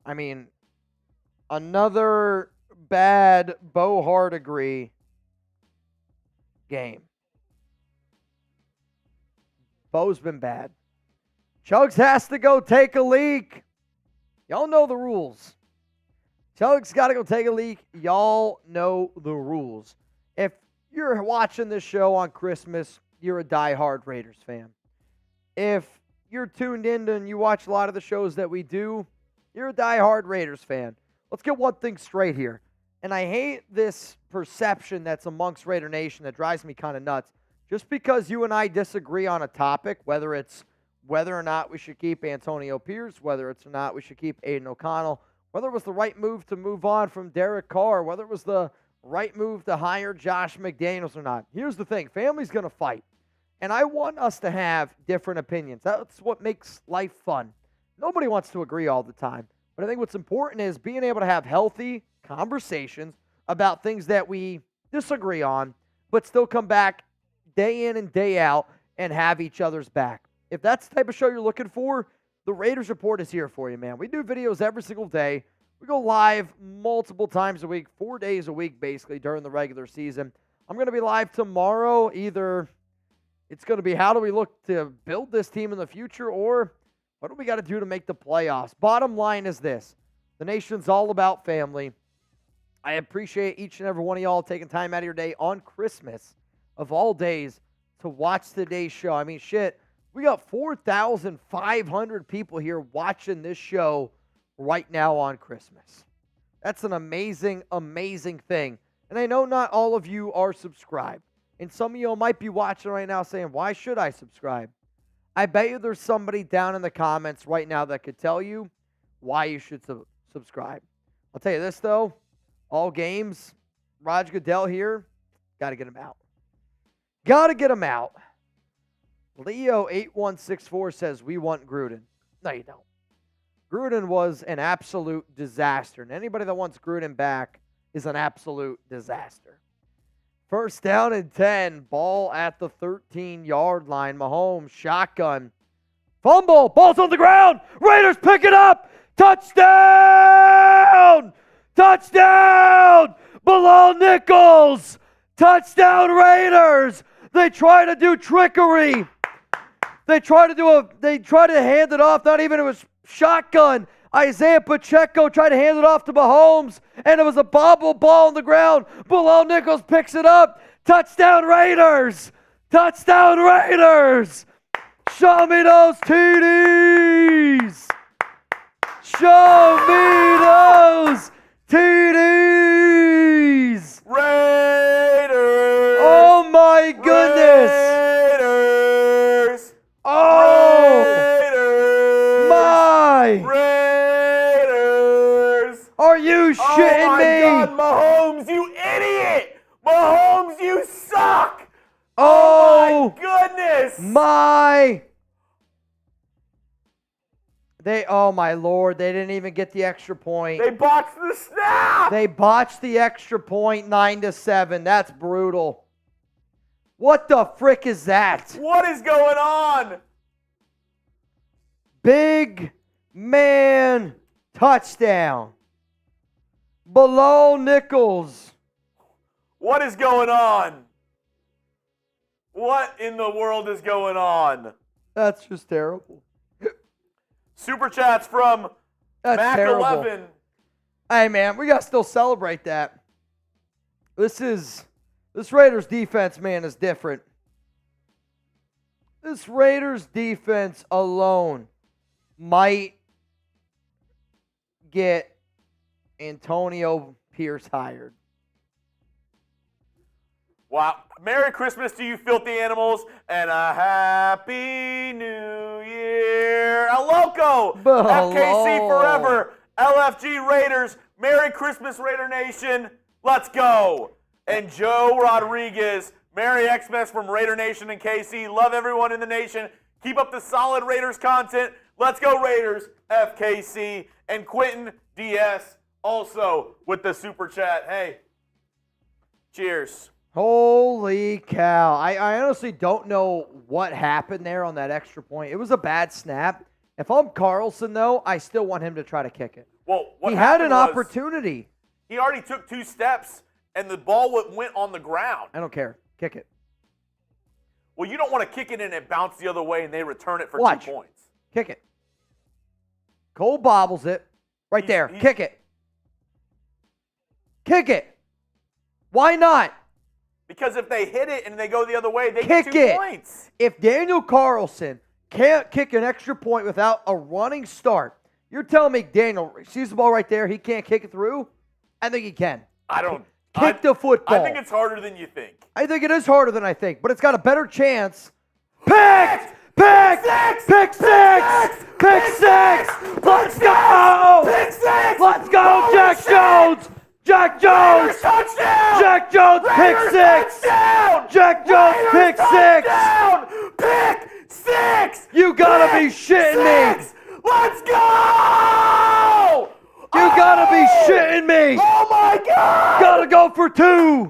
A: I mean, another bad Bo Hardegree game. Bo's been bad. Chugs has to go take a leak. Y'all know the rules. Chugs got to go take a leak. Y'all know the rules. If you're watching this show on Christmas, you're a diehard Raiders fan. If you're tuned in and you watch a lot of the shows that we do, you're a diehard Raiders fan. Let's get one thing straight here. And I hate this perception that's amongst Raider Nation that drives me kind of nuts. Just because you and I disagree on a topic, whether it's whether or not we should keep Antonio Pierce, whether it's or not we should keep Aidan O'Connell, whether it was the right move to move on from Derek Carr, whether it was the right move to hire Josh McDaniels or not. Here's the thing. Family's going to fight. And I want us to have different opinions. That's what makes life fun. Nobody wants to agree all the time. But I think what's important is being able to have healthy conversations about things that we disagree on, but still come back day in and day out and have each other's back. If that's the type of show you're looking for, the Raiders Report is here for you, man. We do videos every single day. We go live multiple times a week, 4 days a week, basically, during the regular season. I'm going to be live tomorrow. Either it's going to be how do we look to build this team in the future, or what do we got to do to make the playoffs? Bottom line is this. The nation's all about family. I appreciate each and every one of y'all taking time out of your day on Christmas, of all days, to watch today's show. I mean, shit. We got 4,500 people here watching this show right now on Christmas. That's an amazing, amazing thing. And I know not all of you are subscribed. And some of you might be watching right now saying, why should I subscribe? I bet you there's somebody down in the comments right now that could tell you why you should subscribe. I'll tell you this, though. All games, Raj Goodell here, got to get him out. Got to get him out. Leo8164 says, we want Gruden. No, you don't. Gruden was an absolute disaster. And anybody that wants Gruden back is an absolute disaster. 1st down and 10. Ball at the 13-yard line. Mahomes, shotgun. Fumble. Ball's on the ground. Raiders pick it up. Touchdown! Touchdown! Bilal Nichols. Touchdown Raiders. They try to do trickery. They try to hand it off, not even it was shotgun. Isaiah Pacheco tried to hand it off to Mahomes, and it was a bobble ball on the ground. Bilal Nichols picks it up. Touchdown Raiders! Touchdown Raiders! Show me those TDs! Show me those TDs!
B: Raiders!
A: Oh my goodness!
B: Raiders!
A: Oh
B: Raiders!
A: my!
B: Raiders!
A: you
B: Oh
A: shitting
B: my
A: me?
B: God, Mahomes, you idiot! Mahomes, you suck!
A: Oh,
B: my goodness!
A: Oh my Lord, they didn't even get the extra point.
B: They botched the snap!
A: They botched the extra point, 9-7. That's brutal. What the frick is that?
B: What is going on?
A: Big man touchdown. Below Nichols.
B: What is going on? What in the world is going on?
A: That's just terrible.
B: Super chats from
A: That's terrible.
B: Mac11.
A: Hey, man, we got to still celebrate that. This Raiders defense, man, is different. This Raiders defense alone might get Antonio Pierce hired.
B: Wow. Merry Christmas to you filthy animals and a Happy New Year. El Loco. FKC forever. LFG Raiders. Merry Christmas, Raider Nation. Let's go. And Joe Rodriguez. Merry Xmas from Raider Nation and KC. Love everyone in the nation. Keep up the solid Raiders content. Let's go Raiders. FKC. And Quentin DS also with the super chat. Hey. Cheers.
A: Holy cow. I honestly don't know what happened there on that extra point. It was a bad snap. If I'm Carlson, though, I still want him to try to kick it.
B: Well,
A: he had an opportunity.
B: He already took 2 steps, and the ball went on the ground.
A: I don't care. Kick it.
B: Well, you don't want to kick it and it bounce the other way and they return it for
A: Watch.
B: 2 points.
A: Kick it. Cole bobbles it. Right there. Kick it. Kick it. Why not?
B: Because if they hit it and they go the other way, they
A: kick
B: get 2 points.
A: If Daniel Carlson can't kick an extra point without a running start, you're telling me Daniel sees the ball right there, he can't kick it through? I think he can. Kick the football.
B: I think it's harder than you think.
A: I think it is harder than I think, but it's got a better chance. Pick six! Let's go!
B: Pick six!
A: Let's go, Jack Jones! Jack Jones!
B: Raiders touchdown!
A: Jack Jones, pick
B: Raiders
A: six!
B: touchdown!
A: Jack Jones,
B: Raiders
A: pick
B: touchdown!
A: six!
B: Pick six!
A: You gotta be shitting me!
B: Let's go!
A: You gotta be shitting me!
B: Oh my God!
A: Gotta go for 2!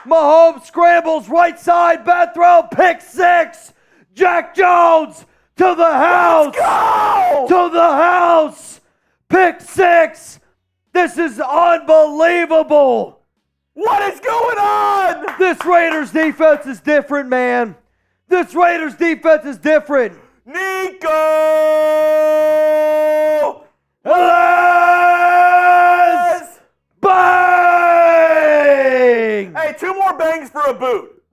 A: Mahomes scrambles right side, bad throw, pick six! Jack Jones to the house!
B: Let's go!
A: To the house! Pick six! This is unbelievable!
B: What is going on?
A: This Raiders defense is different, man. This Raiders defense is different.
B: Nico!
A: Let's bang!
B: Hey, 2 more bangs for a boot.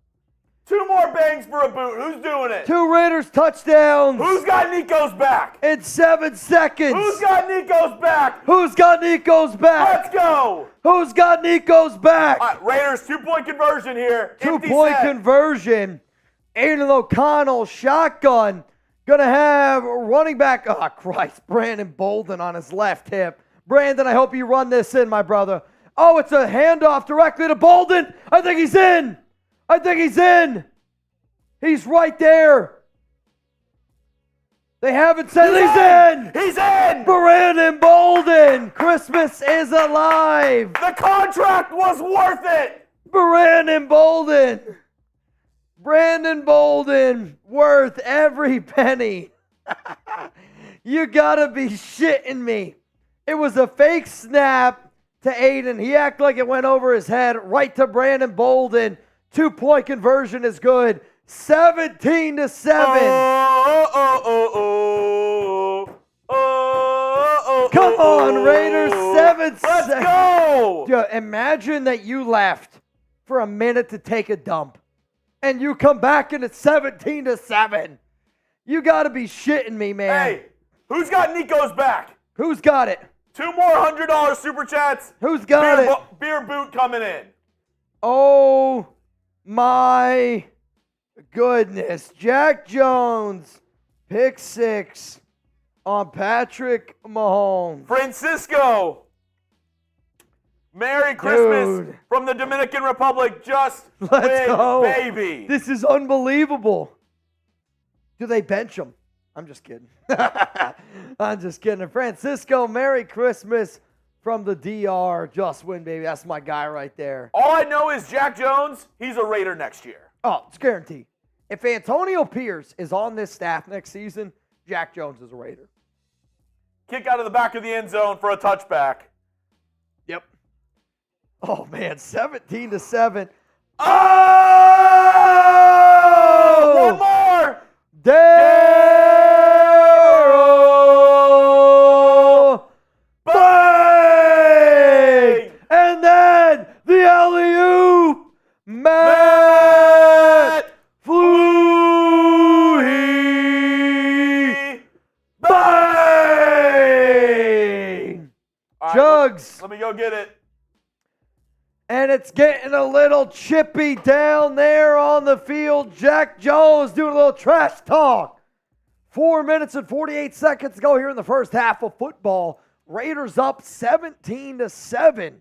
B: 2 more bangs for a boot. Who's doing it?
A: 2 Raiders touchdowns.
B: Who's got Nico's back?
A: In 7 seconds.
B: Who's got Nico's back?
A: Who's got Nico's back?
B: Let's go.
A: Who's got Nico's back?
B: All right, Raiders 2-point conversion here.
A: 2-point conversion. Aidan O'Connell, shotgun. Gonna have running back, oh Christ, Brandon Bolden on his left hip. Brandon, I hope you run this in, my brother. Oh, it's a handoff directly to Bolden. I think he's in. I think he's in. He's right there. They haven't said he's in.
B: He's in.
A: Brandon Bolden. Christmas is alive.
B: The contract was worth it.
A: Brandon Bolden. Brandon Bolden. Worth every penny. You gotta be shitting me. It was a fake snap to Aidan. He acted like it went over his head. Right to Brandon Bolden. 2-point conversion is good. 17-7. Come on, Raiders. 7-7.
B: Let's go.
A: Dude, imagine that you left for a minute to take a dump, and you come back and it's 17-7. You got to be shitting me, man.
B: Hey, who's got Nico's back?
A: Who's got it?
B: 2 more $100 super chats.
A: Who's got it?
B: Beer boot coming in.
A: Oh, my goodness. Jack Jones, pick 6 on Patrick Mahomes.
B: Francisco. Merry Christmas
A: Dude.
B: from the Dominican Republic. Just
A: Let's
B: win,
A: go.
B: baby.
A: This is unbelievable. Do they bench him? I'm just kidding. I'm just kidding. Francisco, Merry Christmas from the DR. Just win, baby. That's my guy right there.
B: All I know is Jack Jones, he's a Raider next year.
A: Oh, it's guaranteed. If Antonio Pierce is on this staff next season, Jack Jones is a Raider.
B: Kick out of the back of the end zone for a touchback.
A: Yep. Oh, man, 17-7.
B: Oh! One more!
A: Darryl Bang! And then the alley-oop, Matt Flutie Bang!
B: All right,
A: Jugs.
B: let me go get it.
A: And it's getting a little chippy down there on the field. Jack Jones doing a little trash talk. 4 minutes and 48 seconds to go here in the first half of football. Raiders up 17-7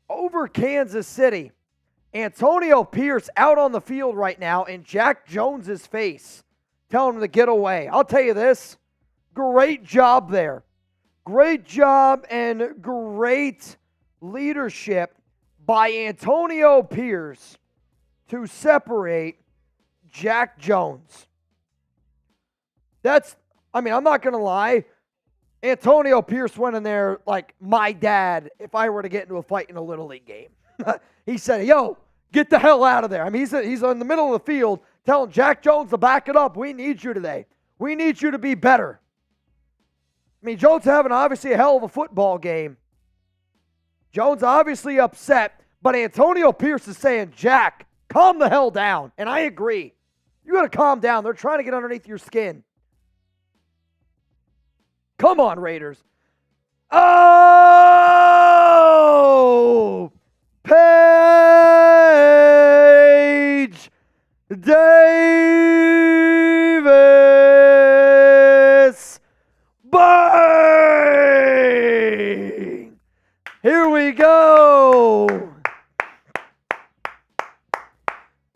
A: over Kansas City. Antonio Pierce out on the field right now in Jack Jones's face, telling him to get away. I'll tell you this, great job there. Great job and great leadership by Antonio Pierce to separate Jack Jones. I'm not going to lie. Antonio Pierce went in there like my dad if I were to get into a fight in a Little League game. He said, yo, get the hell out of there. I mean, he's in the middle of the field telling Jack Jones to back it up. We need you today. We need you to be better. I mean, Jones having obviously a hell of a football game. Jones obviously upset, but Antonio Pierce is saying, Jack, calm the hell down. And I agree. You got to calm down. They're trying to get underneath your skin. Come on, Raiders. Oh! Paige Davis. Bang! Here we go.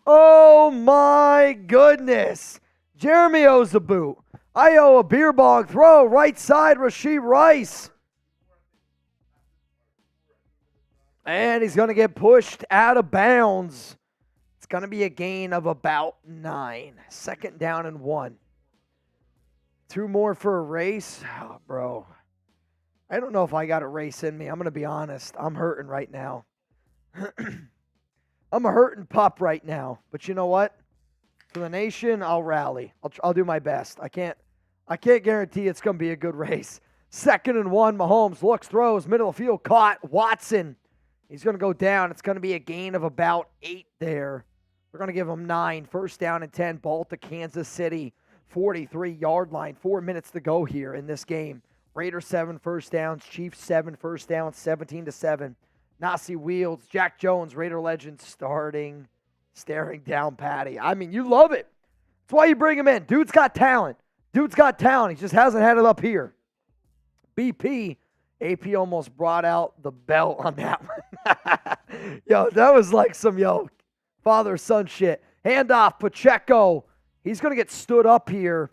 A: Oh my goodness. Jeremy owes a boot. I owe a beer bong throw. Right side, Rashee Rice. And he's going to get pushed out of bounds. It's going to be a gain of about 9. 2nd down and 1. 2 more for a race. Oh, bro. I don't know if I got a race in me. I'm going to be honest. I'm hurting right now. I'm a hurting pup right now. But you know what? For the nation, I'll rally. I'll do my best. I can't guarantee it's going to be a good race. 2nd and 1. Mahomes looks, throws, middle of the field, caught. Watson. He's going to go down. It's going to be a gain of about 8 there. We're going to give him 9. 1st down and 10. Ball to Kansas City. 43-yard line. 4 minutes to go here in this game. Raiders 7 first downs. Chiefs 7 first downs. 17-7. Nasi Wheels. Jack Jones, Raider legend, staring down Patty. I mean, you love it. That's why you bring him in. Dude's got talent. He just hasn't had it up here. BP. AP almost brought out the belt on that one. Yo, that was like some, father-son shit. Handoff, Pacheco. He's going to get stood up here.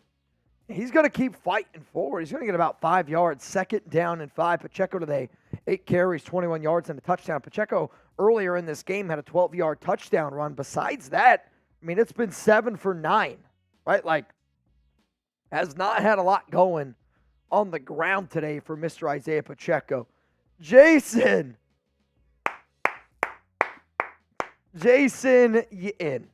A: He's going to keep fighting forward. He's going to get about 5 yards. 2nd down and 5. Pacheco today, 8 carries, 21 yards, and a touchdown. Pacheco earlier in this game had a 12-yard touchdown run. Besides that, I mean, it's been 7 for 9, right? Like, has not had a lot going on the ground today for Mr. Isaiah Pacheco. Jason, you in.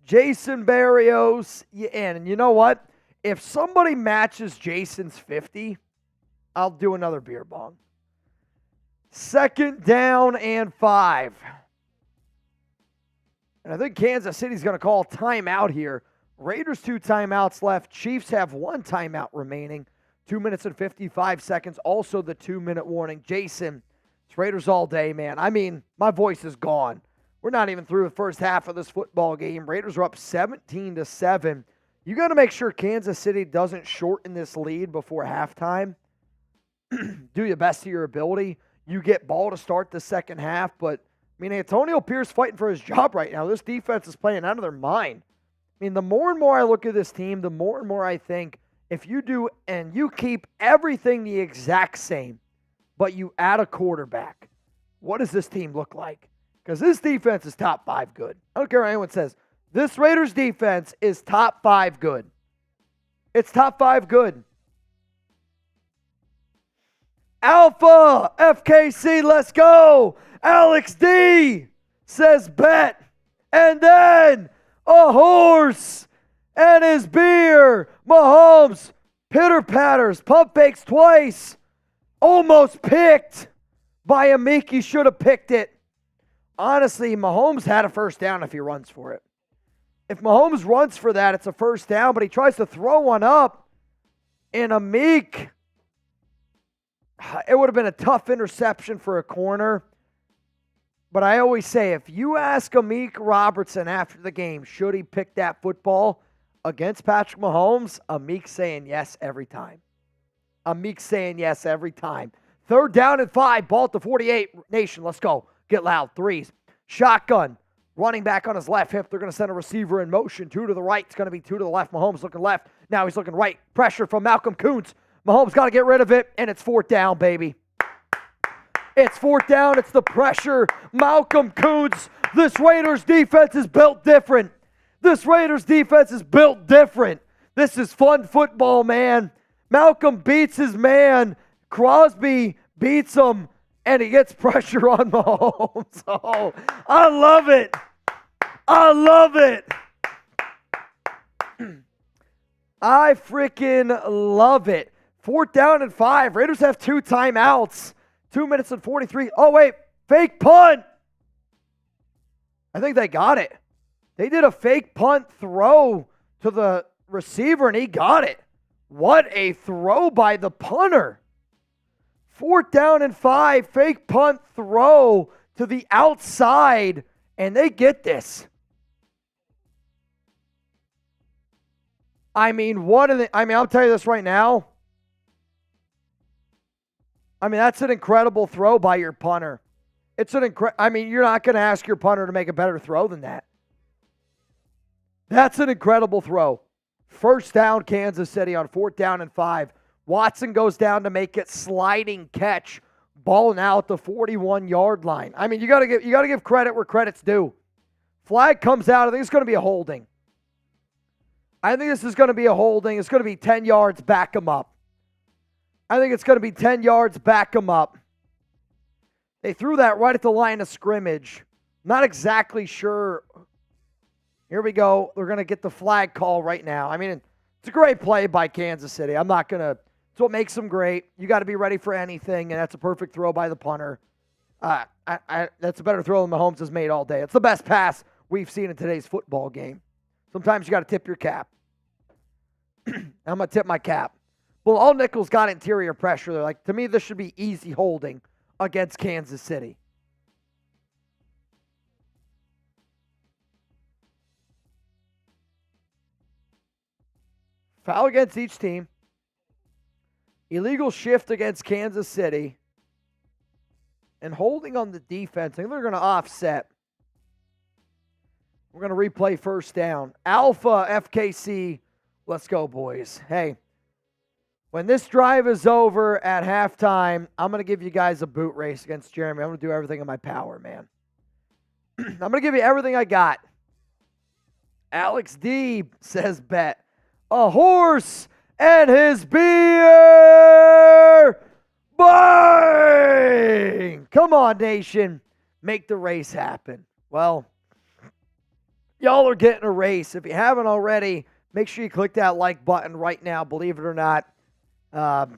A: Jason Barrios, you in. And you know what? If somebody matches Jason's 50, I'll do another beer bong. 2nd down and 5. And I think Kansas City's going to call timeout here. Raiders 2 timeouts left. Chiefs have 1 timeout remaining. 2 minutes and 55 seconds. Also the 2-minute warning. Jason, it's Raiders all day, man. I mean, my voice is gone. We're not even through the first half of this football game. Raiders are up 17-7. You got to make sure Kansas City doesn't shorten this lead before halftime. Do your best to your ability. you get ball to start the second half. But, I mean, Antonio Pierce fighting for his job right now. This defense is playing out of their mind. I mean, the more and more I look at this team, the more and more I think if you do and you keep everything the exact same, but you add a quarterback, what does this team look like? Because this defense is top 5 good. I don't care what anyone says. This Raiders defense is top 5 good. It's top 5 good. Alpha, FKC, let's go. Alex D says bet. And then a horse and his beer. Mahomes pitter patters, pump fakes twice. Almost picked by a Meek. He should have picked it. Honestly, Mahomes had a first down if he runs for it. If Mahomes runs for that, it's a first down, but he tries to throw one up in a Meek. It would have been a tough interception for a corner. But I always say, if you ask Amik Robertson after the game, should he pick that football against Patrick Mahomes, Amik's saying yes every time. Amik's saying yes every time. 3rd down and 5, ball at the 48. Nation, let's go. Get loud. 3s. Shotgun. Running back on his left hip. They're going to send a receiver in motion. 2 to the right. It's going to be 2 to the left. Mahomes looking left. Now he's looking right. Pressure from Malcolm Kuntz. Mahomes got to get rid of it, and it's 4th down, baby. It's 4th down. It's the pressure. Malcolm Kuntz. This Raiders defense is built different. This Raiders defense is built different. This is fun football, man. Malcolm beats his man. Crosby beats him, and he gets pressure on Mahomes. Oh, I love it. I love it. I freaking love it. 4th down and 5. Raiders have 2 timeouts. 2 minutes and 43. Oh, wait. Fake punt. I think they got it. They did a fake punt throw to the receiver, and he got it. What a throw by the punter. 4th down and 5. Fake punt throw to the outside, and they get this. I mean, I'll tell you this right now. I mean, that's an incredible throw by your punter. You're not going to ask your punter to make a better throw than that. That's an incredible throw. 1st down, Kansas City on 4th down and 5. Watson goes down to make it sliding catch. Ball now at the 41-yard line. I mean, you got to give credit where credit's due. Flag comes out. I think it's going to be a holding. I think this is going to be a holding. It's going to be 10 yards, back him up. I think it's going to be 10 yards, back him up. They threw that right at the line of scrimmage. Not exactly sure. Here we go. They're going to get the flag call right now. I mean, it's a great play by Kansas City. It's what makes them great. You got to be ready for anything, and that's a perfect throw by the punter. That's a better throw than Mahomes has made all day. It's the best pass we've seen in today's football game. Sometimes you got to tip your cap. I'm going to tip my cap. Well, all Nichols got interior pressure. They're like, to me, this should be easy holding against Kansas City. Foul against each team. Illegal shift against Kansas City. And holding on the defense. I think they're going to offset. We're going to replay 1st down. Alpha, FKC. Let's go, boys. Hey, when this drive is over at halftime, I'm going to give you guys a boot race against Jeremy. I'm going to do everything in my power, man. I'm going to give you everything I got. Alex D says bet. A horse and his beer. Bang! Come on, nation. Make the race happen. Well, y'all are getting a race. If you haven't already, make sure you click that like button right now, believe it or not. I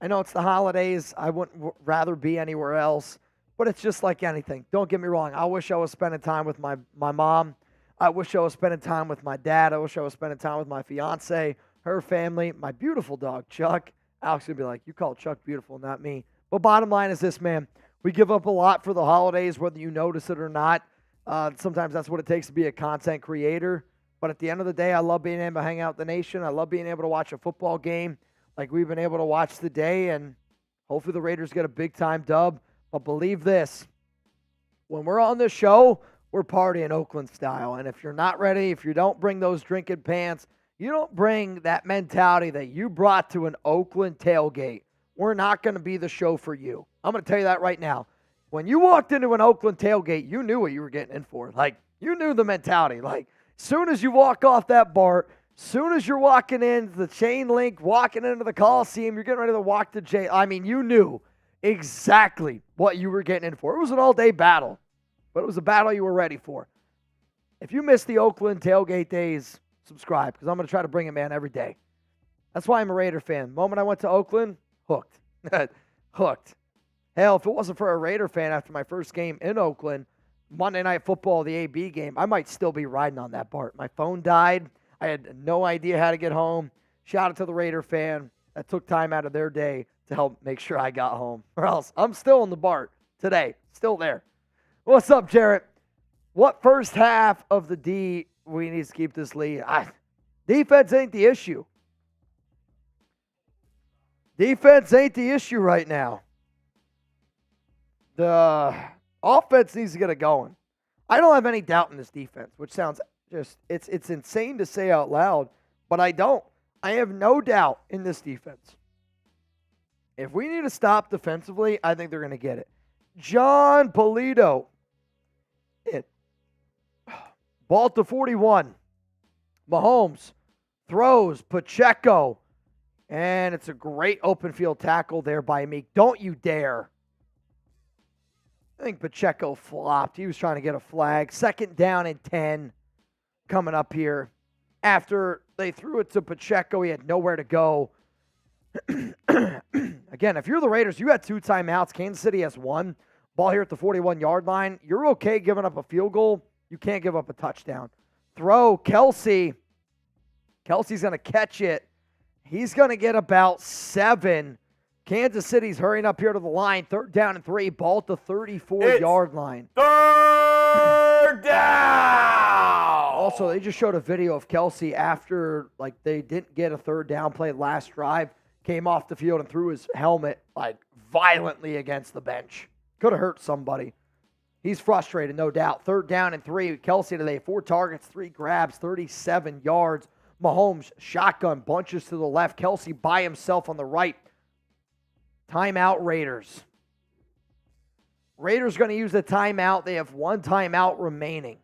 A: know it's the holidays. I wouldn't rather be anywhere else, but it's just like anything. Don't get me wrong. I wish I was spending time with my mom. I wish I was spending time with my dad. I wish I was spending time with my fiance, her family, my beautiful dog, Chuck. Alex would be like, you call Chuck beautiful, not me. But bottom line is this, man. We give up a lot for the holidays, whether you notice it or not. Sometimes that's what it takes to be a content creator. But at the end of the day, I love being able to hang out with the nation. I love being able to watch a football game like we've been able to watch today. And hopefully the Raiders get a big-time dub. But believe this, when we're on the show, we're partying Oakland style. And if you're not ready, if you don't bring those drinking pants, you don't bring that mentality that you brought to an Oakland tailgate, we're not going to be the show for you. I'm going to tell you that right now. When you walked into an Oakland tailgate, you knew what you were getting in for. Like, you knew the mentality. Like, soon as you walk off that bar, soon as you're walking into the chain link, walking into the Coliseum, you're getting ready to walk to jail. I mean, you knew exactly what you were getting in for. It was an all-day battle, but it was a battle you were ready for. If you missed the Oakland tailgate days, subscribe, because I'm going to try to bring it, man, every day. That's why I'm a Raider fan. The moment I went to Oakland, hooked. Hooked. Hell, if it wasn't for a Raider fan after my first game in Oakland, Monday Night Football, the AB game, I might still be riding on that BART. My phone died. I had no idea how to get home. Shout out to the Raider fan that took time out of their day to help make sure I got home. Or else I'm still in the BART today. Still there. What's up, Jarrett? What first half of the D we need to keep this lead? Defense ain't the issue. Defense ain't the issue right now. The offense needs to get it going. I don't have any doubt in this defense, which sounds just, it's insane to say out loud, but I don't. I have no doubt in this defense. If we need to stop defensively, I think they're going to get it. John Polito. Ball to 41. Mahomes throws Pacheco. And it's a great open field tackle there by Meek. Don't you dare. I think Pacheco flopped. He was trying to get a flag. 2nd down and 10 coming up here. After they threw it to Pacheco, he had nowhere to go. Again, if you're the Raiders, you had 2 timeouts. Kansas City has 1. Ball here at the 41-yard line. You're okay giving up a field goal. You can't give up a touchdown. Throw, Kelce. Kelce's going to catch it. He's going to get about 7. Kansas City's hurrying up here to the line. 3rd down and 3. Ball at the 34-yard line.
B: 3rd down!
A: Also, they just showed a video of Kelce after, like, they didn't get a 3rd down play last drive. Came off the field and threw his helmet, like, violently against the bench. Could have hurt somebody. He's frustrated, no doubt. 3rd down and 3. Kelce today, 4 targets, 3 grabs, 37 yards. Mahomes, shotgun, bunches to the left. Kelce by himself on the right. Timeout, Raiders. Raiders going to use the timeout. They have 1 timeout remaining,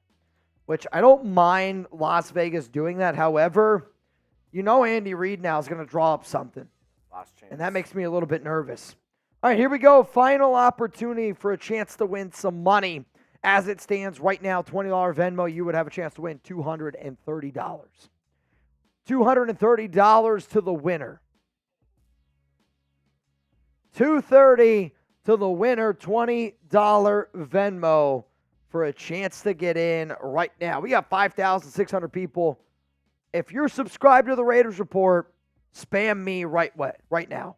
A: which I don't mind Las Vegas doing that. However, you know Andy Reid now is going to draw up something, and that makes me a little bit nervous. All right, here we go. Final opportunity for a chance to win some money. As it stands right now, $20 Venmo, you would have a chance to win $230. $230 to the winner. $230 to the winner, $20 Venmo for a chance to get in right now. We got 5,600 people. If you're subscribed to the Raiders Report, spam me right now.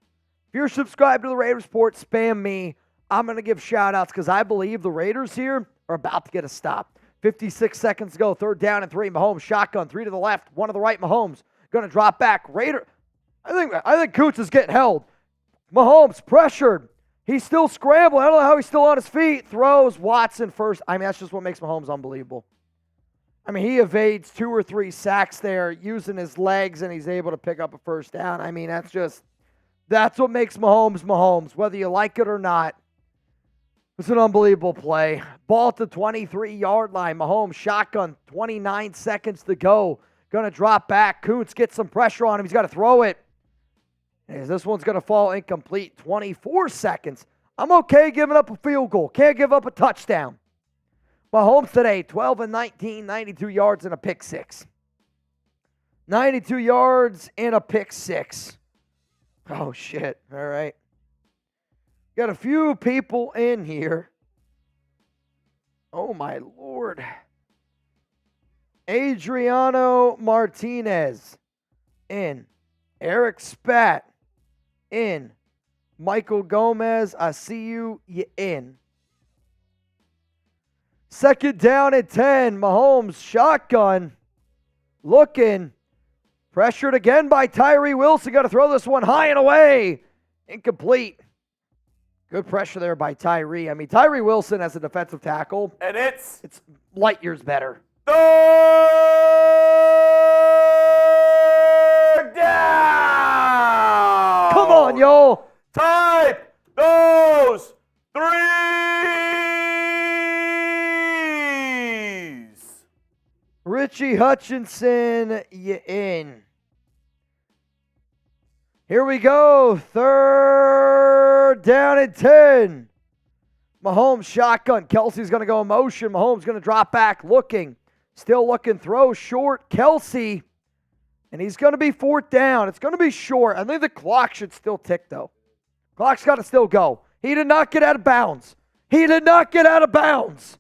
A: If you're subscribed to the Raiders Report, spam me. I'm going to give shout-outs because I believe the Raiders here are about to get a stop. 56 seconds to go, 3rd down and 3. Mahomes, shotgun, 3 to the left, 1 to the right. Mahomes going to drop back. Raider, I think Coots is getting held. Mahomes pressured. He's still scrambling. I don't know how he's still on his feet. Throws Watson first. I mean, that's just what makes Mahomes unbelievable. I mean, he evades 2 or 3 sacks there using his legs, and he's able to pick up a 1st down. I mean, that's what makes Mahomes Mahomes, whether you like it or not. It's an unbelievable play. Ball at the 23-yard line. Mahomes, shotgun, 29 seconds to go. Going to drop back. Kuntz gets some pressure on him. He's got to throw it. As this one's going to fall incomplete. 24 seconds. I'm okay giving up a field goal. Can't give up a touchdown. Mahomes today, 12 and 19, 92 yards and a pick 6. 92 yards and a pick 6. Oh, shit. All right. Got a few people in here. Oh, my Lord. Adriano Martinez in. Eric Spat in. Michael Gomez, I see you. You in. 2nd down and 10. Mahomes, shotgun. Looking. Pressured again by Tyree Wilson. Got to throw this one high and away. Incomplete. Good pressure there by Tyree. I mean, Tyree Wilson as a defensive tackle,
B: And it's
A: light years better.
B: third down.
A: Come on, yo.
B: Type those threes.
A: Richie Hutchinson, you in. Here we go. Third down and 10. Mahomes shotgun. Kelce's going to go in motion. Mahomes going to drop back looking. Still looking. Throw short. Kelce. And he's going to be fourth down. It's going to be short. I think the clock should still tick, though. Clock's got to still go. He did not get out of bounds. He did not get out of bounds.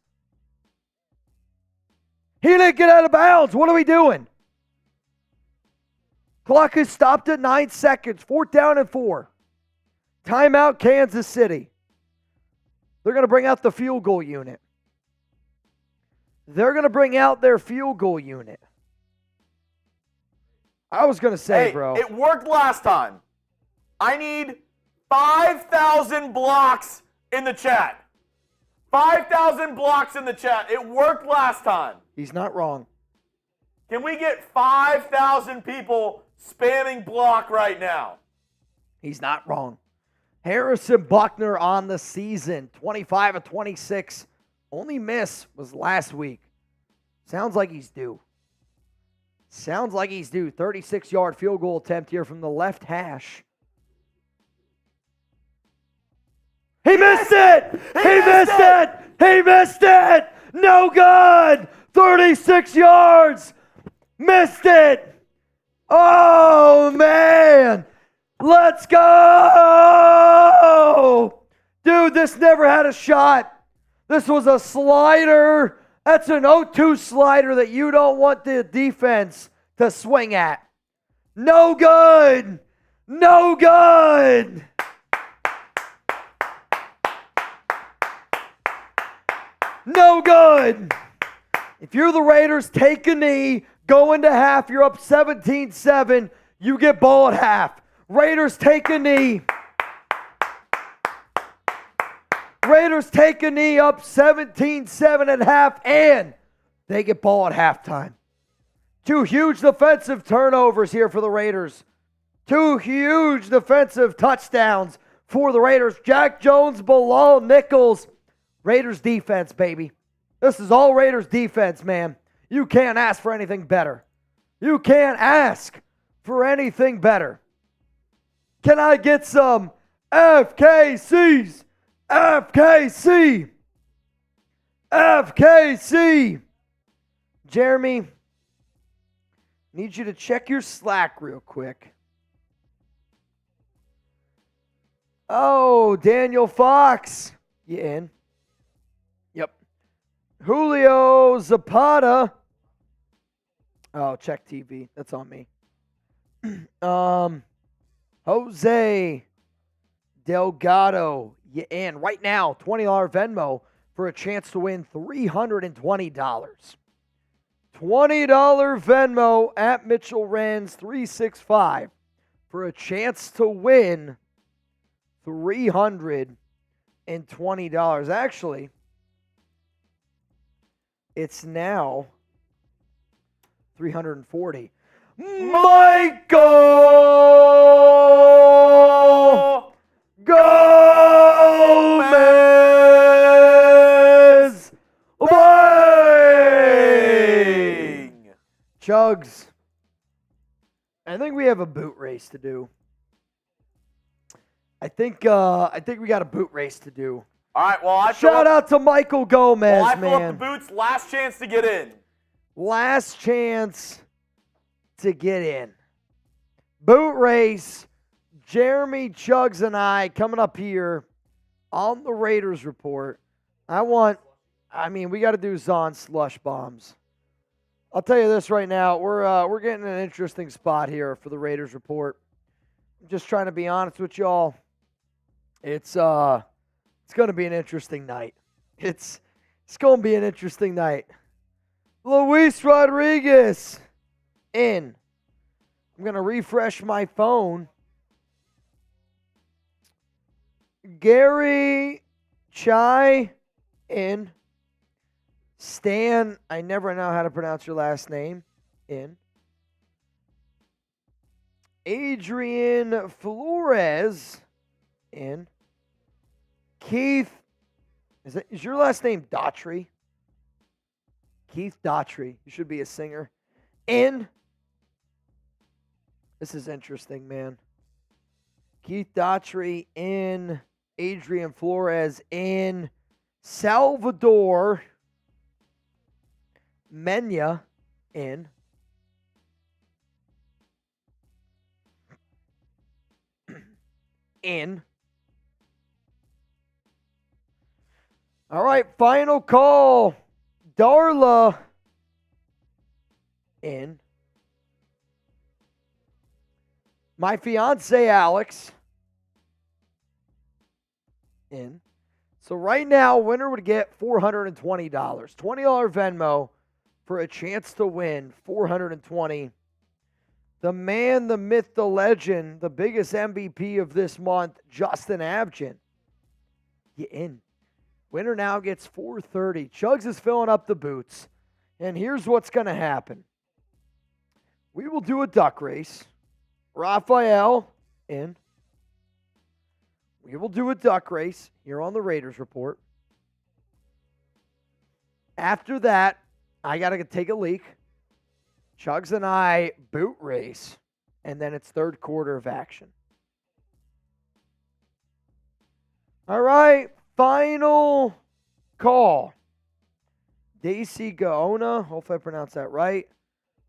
A: He didn't get out of bounds. What are we doing? Clock is stopped at 9 seconds. Fourth down and 4. Timeout, Kansas City. They're going to bring out the field goal unit. They're going to bring out their field goal unit. I was going to say,
B: Hey,
A: bro.
B: it worked last time. I need 5,000 blocks in the chat. 5,000 blocks in the chat. It worked last time.
A: He's not wrong.
B: Can we get 5,000 people spamming block right now?
A: He's not wrong. Harrison Buckner on the season, 25 of 26. Only miss was last week. Sounds like he's due. 36-yard field goal attempt here from the left hash. He missed it! He missed it! No good! 36 yards! Missed it! Oh, man! Let's go! Dude, this never had a shot. This was a slider. That's an 0-2 slider that you don't want the defense to swing at. No good! No good! No good! If you're the Raiders, take a knee, go into half, you're up 17-7, you get ball at half. Raiders take a knee. Raiders take a knee up 17-7 at half, and they get ball at halftime. 2 huge defensive turnovers here for the Raiders. 2 huge defensive touchdowns for the Raiders. Jack Jones, Bilal Nichols. Raiders defense, baby. This is all Raiders defense, man. You can't ask for anything better. You can't ask for anything better. Can I get some FKCs? FKC! FKC! Jeremy, need you to check your Slack real quick. Oh, Daniel Fox. You in? Yep. Julio Zapata. Oh, check TV. That's on me. Jose Delgado. You in right now, $20 Venmo for a chance to win $320. $20 Venmo at Mitchell Renz 365 for a chance to win $320. Actually, it's now $340. Michael Gomez! Bang! Chugs. I think we have a boot race to do. I think we got a boot race to do.
B: All right, well,
A: Shout out to Michael Gomez,
B: I fill up
A: man.
B: the boots. Last chance to get in.
A: Last chance to get in. Boot race. Jeremy, Chugs, and I coming up here on the Raiders Report. We got to do Zon slush bombs. I'll tell you this right now. We're getting an interesting spot here for the Raiders Report. I'm just trying to be honest with y'all. It's going to be an interesting night. It's going to be an interesting night. Luis Rodriguez in. I'm going to refresh my phone. Gary Chai in. Stan, I never know how to pronounce your last name, in. Adrian Flores in. Keith, is your last name Daughtry? Keith Daughtry. You should be a singer. In. This is interesting, man. Keith Daughtry in. Adrian Flores in. Salvador Mena in. In. All right, final call. Darla in. My fiance Alex in. So right now, winner would get $420. $20 Venmo for a chance to win $420. The man, the myth, the legend, the biggest MVP of this month, Justin Abgen. You in. Winner now gets $430. Chugs is filling up the boots. And here's what's going to happen. We will do a duck race. Raphael in. We will do a duck race here on the Raiders Report. After that, I got to take a leak. Chugs and I boot race. And then it's third quarter of action. All right. Final call. Daisy Gaona. Hopefully I pronounced that right.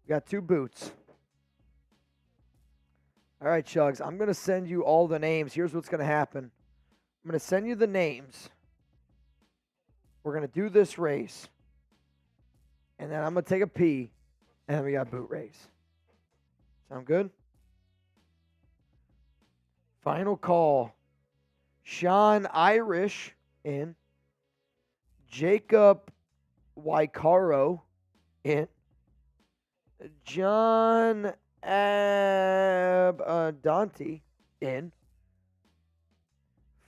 A: We got 2 boots. All right, Chugs. I'm going to send you all the names. Here's what's going to happen. I'm going to send you the names. We're going to do this race. And then I'm going to take a pee. And then we got boot race. Sound good? Final call. Sean Irish in. Jacob Waikaro in. John Abdonti in.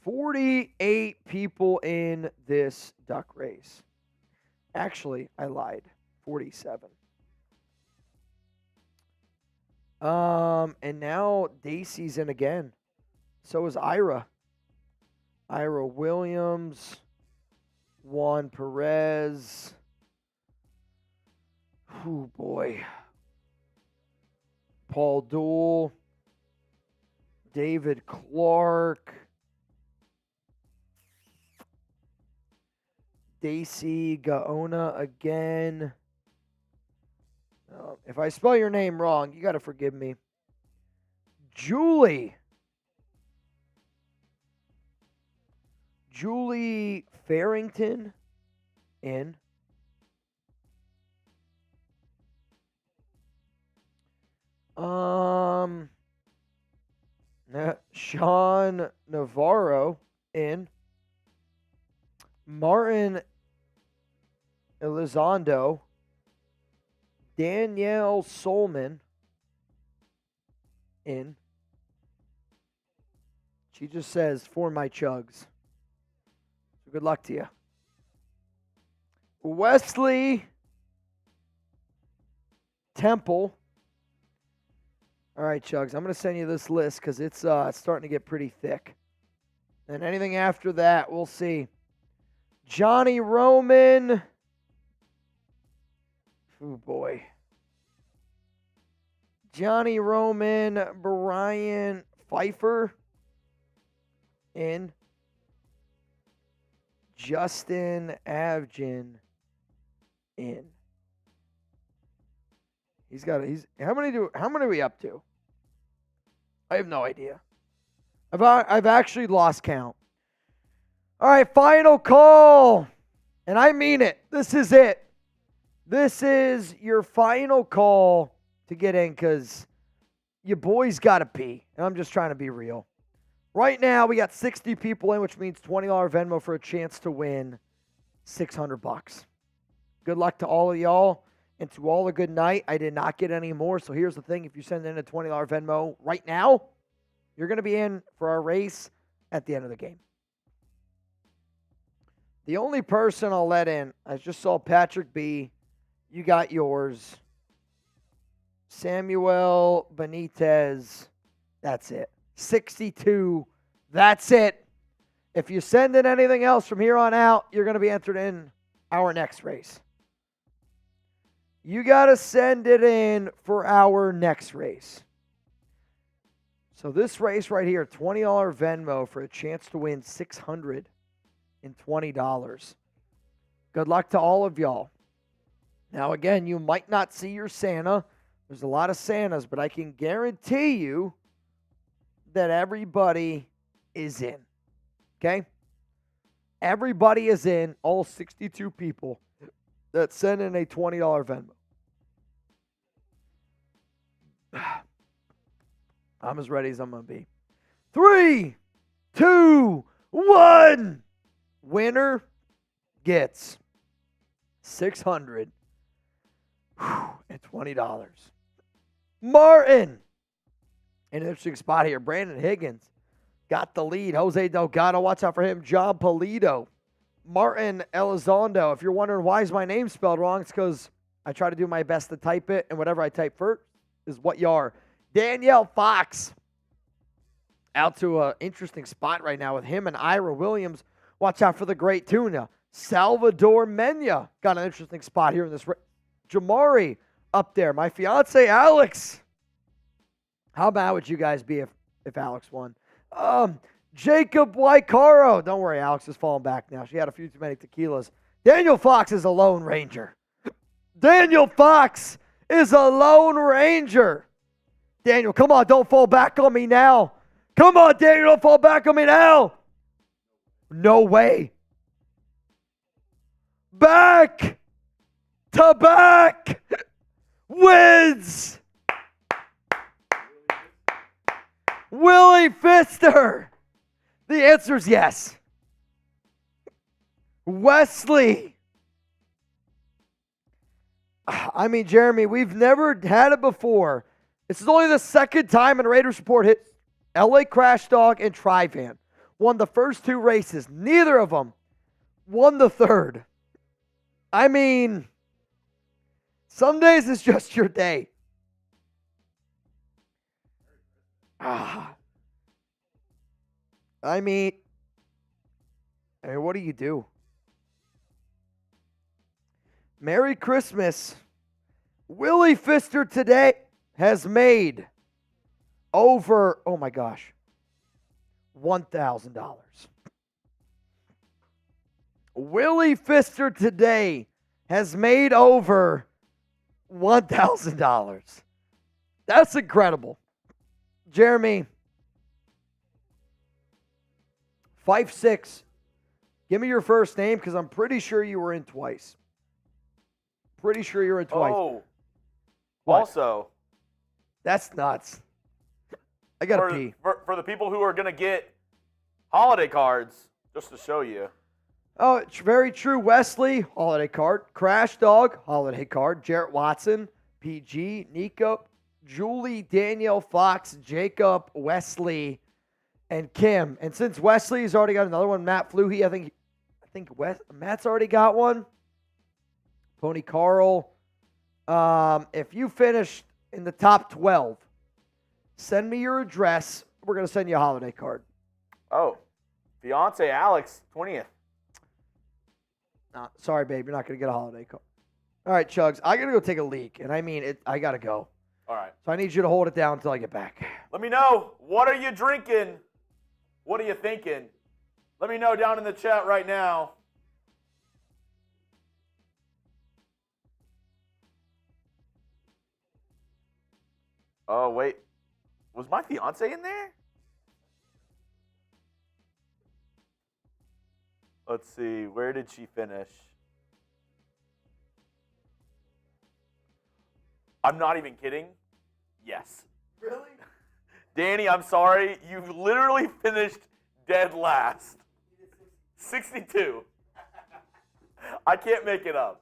A: 48 people in this duck race. Actually, I lied. 47. And now Dacey's in again. So is Ira. Ira Williams. Juan Perez. Oh, boy. Paul Dool. David Clark. Daisy Gaona again. If I spell your name wrong, you got to forgive me. Julie Farrington in. Sean Navarro in. Martin Elizondo. Danielle Solman in. She just says, for my Chugs. So good luck to you. Wesley Temple. All right, Chugs, I'm going to send you this list because it's starting to get pretty thick. And anything after that, we'll see. Johnny Roman. Oh, boy. Johnny Roman, Brian Pfeiffer in. Justin Avgin in. How many are we up to? I have no idea. I've actually lost count. All right, final call. And I mean it. This is it. This is your final call to get in because your boy's got to pee. And I'm just trying to be real. Right now, we got 60 people in, which means $20 Venmo for a chance to win $600. Good luck to all of y'all. And to all a good night. I did not get any more. So here's the thing. If you send in a $20 Venmo right now, you're going to be in for our race at the end of the game. The only person I'll let in, I just saw Patrick B. You got yours. Samuel Benitez. That's it. 62. That's it. If you send in anything else from here on out, you're going to be entered in our next race. You got to send it in for our next race. So this race right here, $20 Venmo for a chance to win $620. Good luck to all of y'all. Now, again, you might not see your Santa. There's a lot of Santas, but I can guarantee you that everybody is in. Okay? Everybody is in, all 62 people that send in a $20 Venmo. I'm as ready as I'm going to be. 3, 2, 1. Winner gets $620. Martin. An interesting spot here. Brandon Higgins got the lead. Jose Delgado, watch out for him. John Polito. Martin Elizondo. If you're wondering why is my name spelled wrong, it's because I try to do my best to type it, and whatever I type first is what you are. Danielle Fox. Out to an interesting spot right now with him and Ira Williams. Watch out for the great tuna. Salvador Mena got an interesting spot here in this race. Jamari up there. My fiance, Alex. How bad would you guys be if Alex won? Jacob Wycaro. Don't worry, Alex is falling back now. She had a few too many tequilas. Daniel Fox is a Lone Ranger. Daniel Fox is a Lone Ranger. Daniel, come on, don't fall back on me now. Come on, Daniel, don't fall back on me now. No way. Back to back wins. Willie Pfister. The answer is yes. Wesley. I mean, Jeremy, we've never had it before. This is only the second time in Raiders Report hit LA Crash Dog and Tri-Van. Won the first two races. Neither of them won the third. I mean, some days it's just your day. I mean, what do you do? Merry Christmas. Willie Pfister today has made over, oh my gosh, $1,000. Willie Pfister today has made over $1,000. That's incredible. Jeremy, 5'6". Give me your first name because I'm pretty sure you were in twice. Pretty sure you were in twice.
B: Oh,
A: What?
B: Also,
A: That's nuts. I got to pee.
B: for the people who are going to get holiday cards, just to show you.
A: Oh, it's very true. Wesley, holiday card. Crash Dog, holiday card. Jarrett Watson, PG, Nico, Julie, Danielle Fox, Jacob, Wesley, and Kim. And since Wesley's already got another one, Matt Fluhey, I think Matt's already got one. Pony Carl. If you finished in the top 12, send me your address. We're going to send you a holiday card.
B: Oh, fiance Alex, 20th.
A: Sorry, babe. You're not going to get a holiday card. All right, Chugs. I got to go take a leak. And I mean, I got to go.
B: All right.
A: So I need you to hold it down until I get back.
B: Let me know. What are you drinking? What are you thinking? Let me know down in the chat right now. Oh, wait. Was my fiance in there? Let's see. Where did she finish? I'm not even kidding. Yes.
A: Really?
B: Danny, I'm sorry. You literally finished dead last. 62. I can't make it up.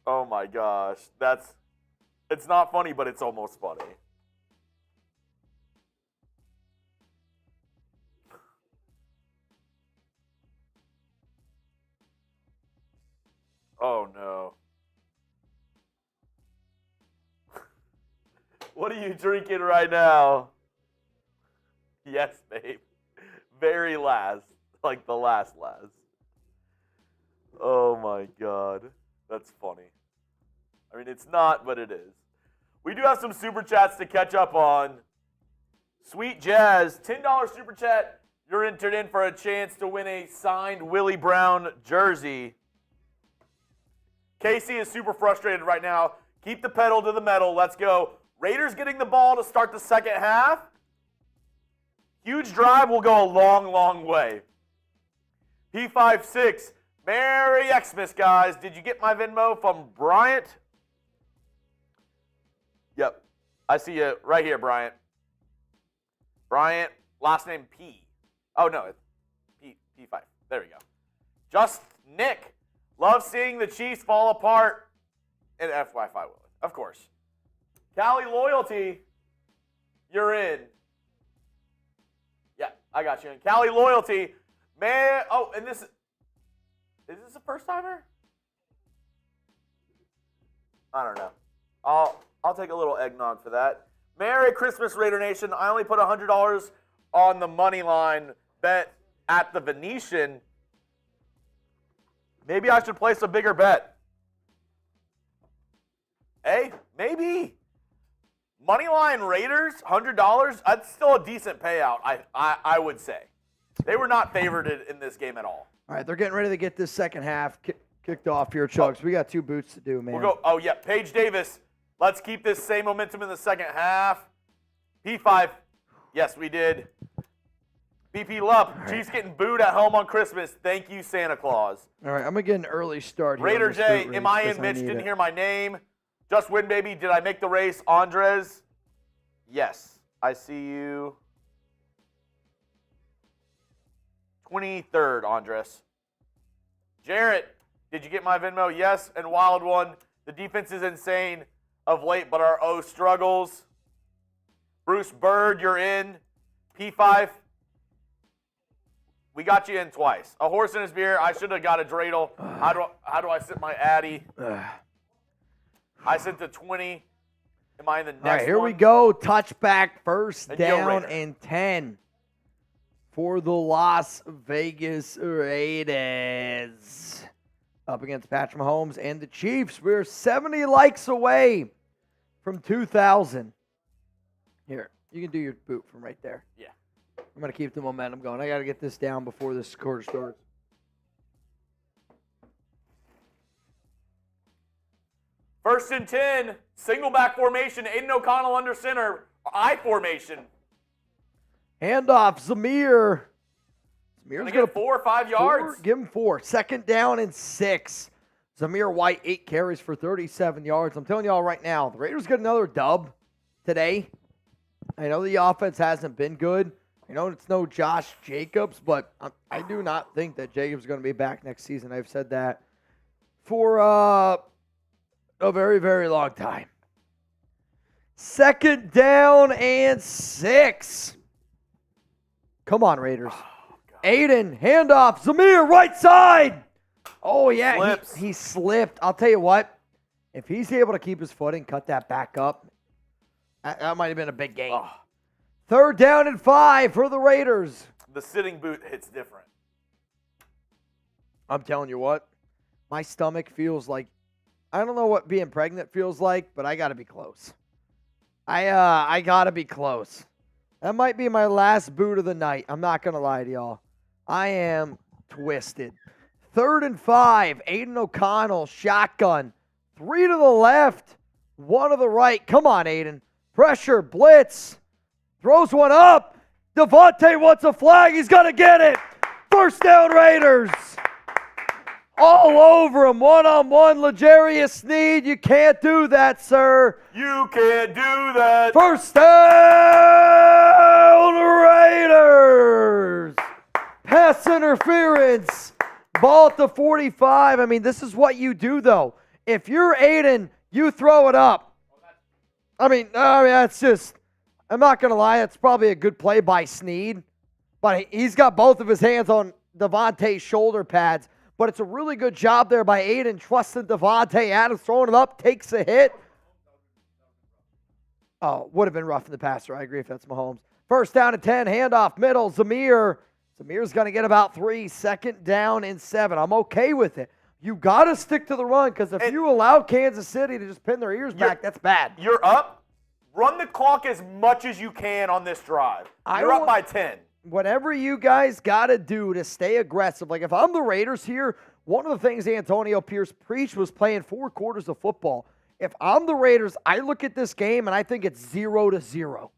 B: Oh my gosh. It's not funny, but it's almost funny. Oh, no. What are you drinking right now? Yes, babe. Very last. Like the last. Oh, my God. That's funny. I mean, it's not, but it is. We do have some Super Chats to catch up on. Sweet Jazz, $10 Super Chat. You're entered in for a chance to win a signed Willie Brown jersey. Casey is super frustrated right now. Keep the pedal to the metal. Let's go. Raiders getting the ball to start the second half. Huge drive will go a long, long way. P56, Merry Xmas, guys. Did you get my Venmo from Bryant? Yep. I see you right here, Bryant. Bryant, last name P. Oh, no, it's P5. There we go. Just Nick. Love seeing the Chiefs fall apart. And FY5 will. Of course. Cali Loyalty, you're in. Yeah, I got you in. Cali Loyalty, man. Oh, and this is this a first timer? I don't know. I'll take a little eggnog for that. Merry Christmas, Raider Nation. I only put $100 on the money line bet at the Venetian. Maybe I should place a bigger bet. Hey, maybe. Moneyline Raiders, $100. That's still a decent payout, I would say. They were not favored in this game at all.
A: All right, they're getting ready to get this second half kicked off here, Chugs. We got 2 boots to do, man.
B: We'll go. Oh, yeah, Paige Davis. Let's keep this same momentum in the second half. P5. Yes, we did. BP Lup. Right. Chiefs getting booed at home on Christmas. Thank you, Santa Claus.
A: All right, I'm going to get an early start here.
B: Raider J, am I in? Mitch didn't hear my name. Just win, baby. Did I make the race? Andres? Yes. I see you. 23rd, Andres. Jarrett, did you get my Venmo? Yes. And Wild One, the defense is insane of late, but our O struggles. Bruce Bird, you're in. P5, we got you in twice. A horse in his beer. I should have got a dreidel. How do I sit my Addy? I sent the 20. Am I in the next one?
A: All right, here we go. Touchback, first down and 10 for the Las Vegas Raiders. Up against Patrick Mahomes and the Chiefs. We're 70 likes away from 2,000. Here, you can do your boot from right there.
B: Yeah.
A: I'm going to keep the momentum going. I got to get this down before this quarter starts.
B: First and 10, single back formation, Aidan O'Connell under center, I formation.
A: Handoff, Zamir. Zamir's going to
B: 4 or 5 yards.
A: Give him 4. Second down and 6. Zamir White, 8 carries for 37 yards. I'm telling y'all right now, the Raiders get another dub today. I know the offense hasn't been good. I know it's no Josh Jacobs, but I do not think that Jacobs is going to be back next season. I've said that for a very, very long time. Second down and 6. Come on, Raiders. Aidan, handoff. Zamir, right side. Oh, yeah, he slipped. I'll tell you what. If he's able to keep his footing, cut that back up, that might have been a big game. Oh. Third down and 5 for the Raiders.
B: The sitting boot hits different.
A: I'm telling you what. My stomach feels like, I don't know what being pregnant feels like, but I got to be close. I got to be close. That might be my last boot of the night. I'm not going to lie to y'all. I am twisted. Third and 5. Aidan O'Connell, shotgun. 3 to the left, 1 to the right. Come on, Aidan. Pressure, blitz. Throws one up. Davante wants a flag. He's going to get it. First down, Raiders. All over him. One-on-one, L'Jarius Sneed. You can't do that, sir.
B: You can't do that.
A: First down, Raiders. Pass interference. Ball at the 45. I mean, this is what you do, though. If you're Aidan, you throw it up. I mean, that's just, I'm not going to lie, it's probably a good play by Sneed. But he's got both of his hands on Davante's shoulder pads. but it's a really good job there by Aidan, trusting Davante Adams, throwing it up, takes a hit. Oh, would have been rough in the passer. I agree if that's Mahomes. First down and 10, handoff, middle, Zamir. Zamir's going to get about 3, second down and 7. I'm okay with it. You got to stick to the run because if you allow Kansas City to just pin their ears back, that's bad.
B: You're up. Run the clock as much as you can on this drive. You're up by 10.
A: Whatever you guys got to do to stay aggressive. Like if I'm the Raiders here, one of the things Antonio Pierce preached was playing 4 quarters of football. If I'm the Raiders, I look at this game and I think it's 0-0.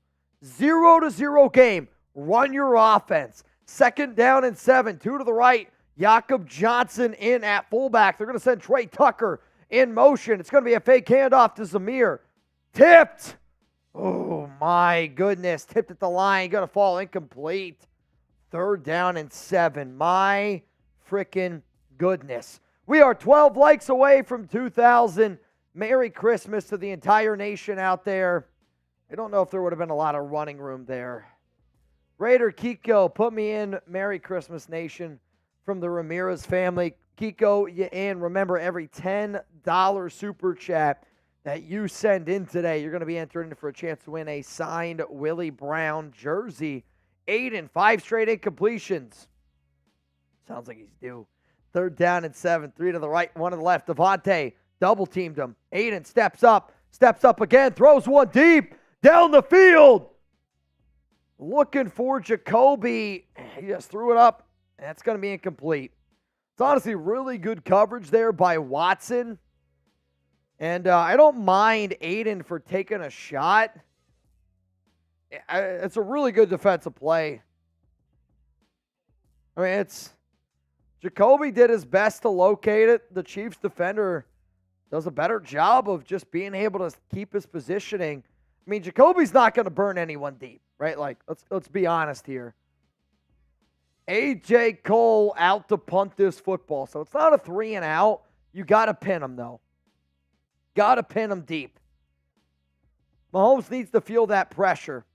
A: 0-0 game. Run your offense. Second down and 7. 2 to the right. Jakob Johnson in at fullback. They're going to send Trey Tucker in motion. It's going to be a fake handoff to Zamir. Tipped. Oh, my goodness. Tipped at the line. Going to fall incomplete. Third down and 7. My freaking goodness. We are 12 likes away from 2,000. Merry Christmas to the entire nation out there. I don't know if there would have been a lot of running room there. Raider Kiko, put me in Merry Christmas Nation from the Ramirez family. Kiko, you in. Remember, every $10 super chat that you send in today, you're going to be entered in for a chance to win a signed Willie Brown jersey. Aidan, 5 straight incompletions. Sounds like he's due. Third down and 7. 3 to the right, 1 to the left. Davante double teamed him. Aidan steps up again, throws one deep down the field. Looking for Jakobi. He just threw it up. That's going to be incomplete. It's honestly really good coverage there by Watson. And I don't mind Aidan for taking a shot. It's a really good defensive play. I mean, Jakobi did his best to locate it. The Chiefs defender does a better job of just being able to keep his positioning. I mean, Jacoby's not going to burn anyone deep, right? Like, let's be honest here. A.J. Cole out to punt this football. So it's not a 3 and out. You got to pin him, though. Got to pin him deep. Mahomes needs to feel that pressure.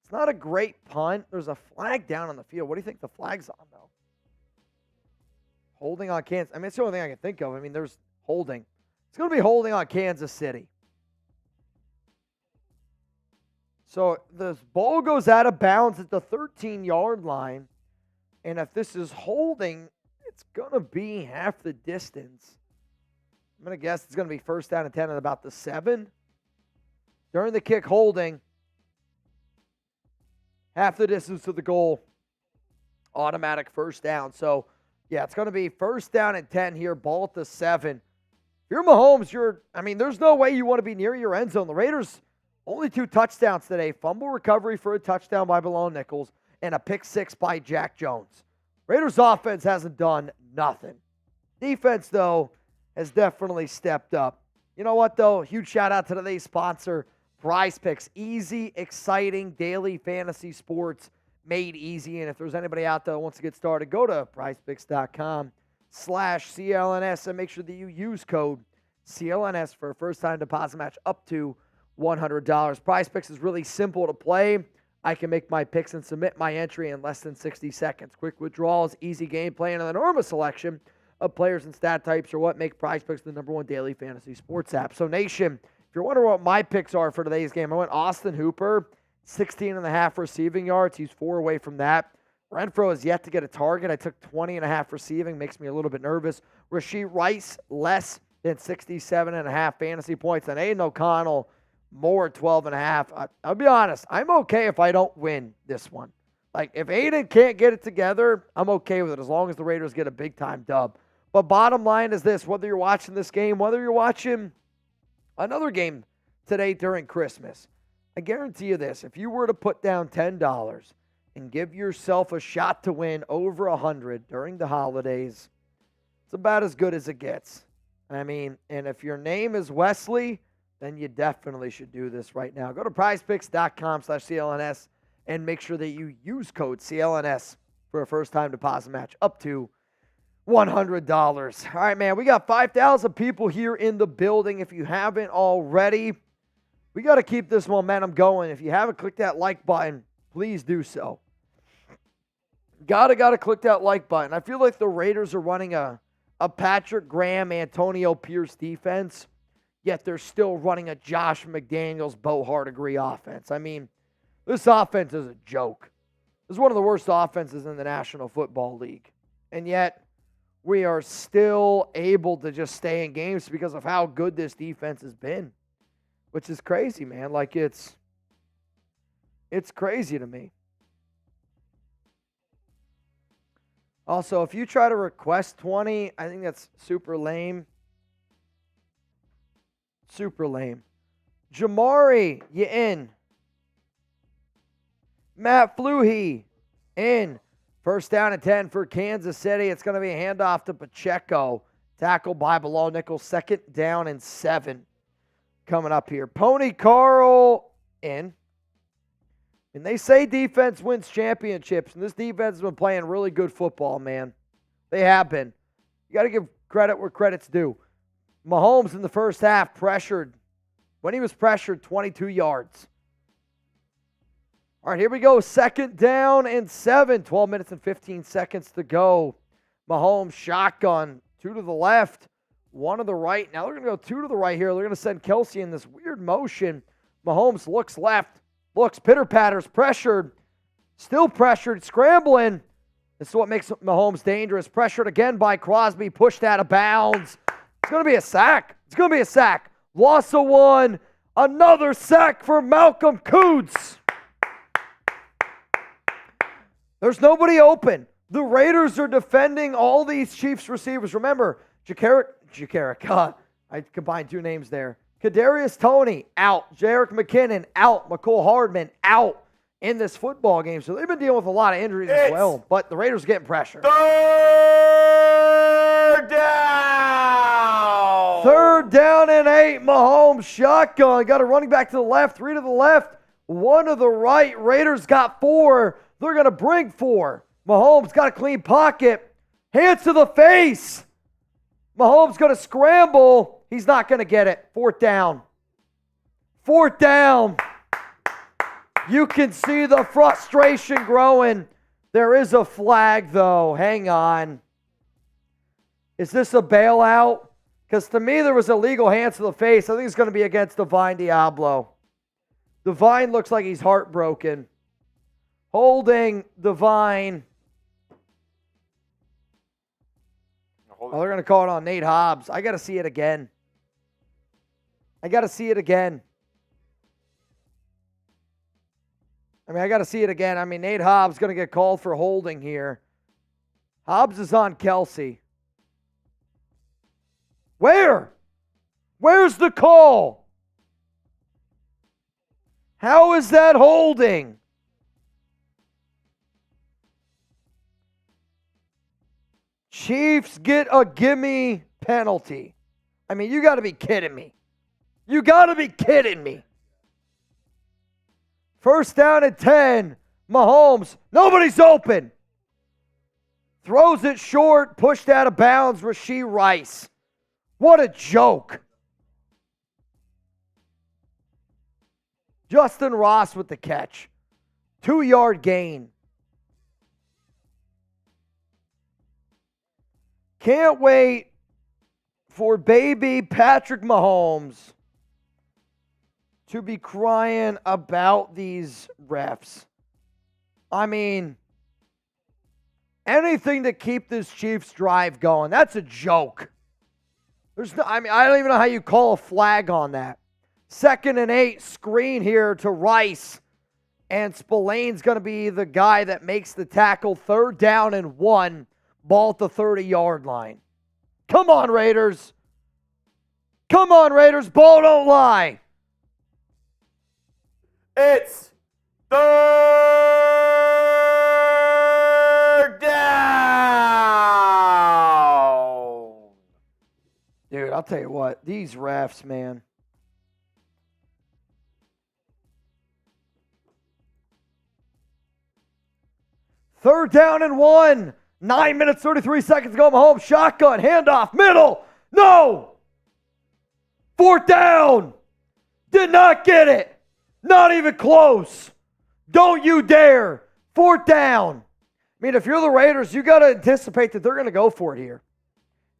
A: It's not a great punt. There's a flag down on the field. What do you think the flag's on, though? Holding on Kansas. I mean, it's the only thing I can think of. I mean, there's holding. It's going to be holding on Kansas City. So this ball goes out of bounds at the 13-yard line. And if this is holding, it's going to be half the distance. I'm going to guess it's going to be first down and 10 at about the 7. During the kick, holding. Half the distance to the goal. Automatic first down. So, yeah, it's going to be first down and 10 here. Ball at the 7. If you're Mahomes, there's no way you want to be near your end zone. The Raiders, only 2 touchdowns today. Fumble recovery for a touchdown by Bilal Nichols and a pick 6 by Jack Jones. Raiders offense hasn't done nothing. Defense, though, has definitely stepped up. You know what, though? Huge shout out to today's sponsor, Prize Picks. Easy, exciting daily fantasy sports made easy. And if there's anybody out there that wants to get started, go to prizepicks.com/CLNS and make sure that you use code CLNS for a first-time deposit match up to $100. Prize Picks is really simple to play. I can make my picks and submit my entry in less than 60 seconds. Quick withdrawals, easy gameplay, and an enormous selection of players and stat types are what make Prize Picks the #1 daily fantasy sports app. So, Nation, if you're wondering what my picks are for today's game, I went Austin Hooper, 16.5 receiving yards. He's 4 away from that. Renfrow has yet to get a target. I took 20.5 receiving. Makes me a little bit nervous. Rashee Rice, less than 67.5 fantasy points. And Aidan O'Connell, more 12.5. I'll be honest. I'm okay if I don't win this one. Like, if Aidan can't get it together, I'm okay with it as long as the Raiders get a big-time dub. But bottom line is this. Whether you're watching this game, whether you're watching another game today during Christmas, I guarantee you this. If you were to put down $10 and give yourself a shot to win over 100 during the holidays, it's about as good as it gets. I mean, and if your name is Wesley, then you definitely should do this right now. Go to prizepicks.com/CLNS and make sure that you use code CLNS for a first-time deposit match up to $100. All right, man, we got 5,000 people here in the building. If you haven't already, we got to keep this momentum going. If you haven't clicked that like button, please do so. Gotta click that like button. I feel like the Raiders are running a Patrick Graham, Antonio Pierce defense, yet they're still running a Josh McDaniels, Bo Hardegree offense. I mean, this offense is a joke. This is one of the worst offenses in the National Football League. And yet, we are still able to just stay in games because of how good this defense has been. Which is crazy, man. Like, it's crazy to me. Also, if you try to request 20, I think that's super lame. Super lame. Jamari, you in. Matt Fluhey, in. First down and 10 for Kansas City. It's going to be a handoff to Pacheco. Tackled by Bilal Nichols. Second down and 7 coming up here. Pony Carl, in. And they say defense wins championships, and this defense has been playing really good football, man. They have been. You got to give credit where credit's due. Mahomes in the first half pressured. When he was pressured, 22 yards. All right, here we go. Second down and 7. 12 minutes and 15 seconds to go. Mahomes shotgun. 2 to the left, 1 to the right. Now they're going to go 2 to the right here. They're going to send Kelce in this weird motion. Mahomes looks left. Looks, pitter-patters, pressured, still pressured, scrambling. This is what makes Mahomes dangerous. Pressured again by Crosby, pushed out of bounds. It's going to be a sack. It's going to be a sack. Loss of 1. Another sack for Malcolm Kuntz. There's nobody open. The Raiders are defending all these Chiefs receivers. Remember, Jakaric, I combined 2 names there. Kadarius Toney, out. Jerick McKinnon, out. McCole Hardman, out in this football game. So they've been dealing with a lot of injuries as well. But the Raiders are getting pressure.
B: Third down.
A: Third down and 8. Mahomes shotgun. Got a running back to the left, 3 to the left, 1 to the right. Raiders got 4. They're going to bring 4. Mahomes got a clean pocket. Hands to the face. Mahomes going to scramble. He's not going to get it. 4th down. 4th down. You can see the frustration growing. There is a flag, though. Hang on. Is this a bailout? Because to me, there was illegal hands to the face. I think it's going to be against Divine Diablo. Divine looks like he's heartbroken. Holding Divine. Oh, they're going to call it on Nate Hobbs. I got to see it again. I got to see it again. Nate Hobbs going to get called for holding here. Hobbs is on Kelce. Where? Where's the call? How is that holding? Chiefs get a gimme penalty. I mean, you got to be kidding me. You got to be kidding me. First down and 10. Mahomes, nobody's open. Throws it short, pushed out of bounds, Rashee Rice. What a joke. Justin Ross with the catch. 2-yard gain. Can't wait for baby Patrick Mahomes to be crying about these refs. I mean, anything to keep this Chiefs drive going. That's a joke. I don't even know how you call a flag on that. 2nd and 8, screen here to Rice. And Spillane's going to be the guy that makes the tackle. 3rd down and 1. Ball at the 30-yard line. Come on, Raiders. Come on, Raiders. Ball don't lie.
B: It's 3rd down.
A: Dude, I'll tell you what. These refs, man. Third down and 1. 9 minutes, 33 seconds to go. Mahomes, shotgun, handoff, middle. No! 4th down. Did not get it. Not even close. Don't you dare. 4th down. mean, if you're the Raiders, you got to anticipate that they're going to go for it here.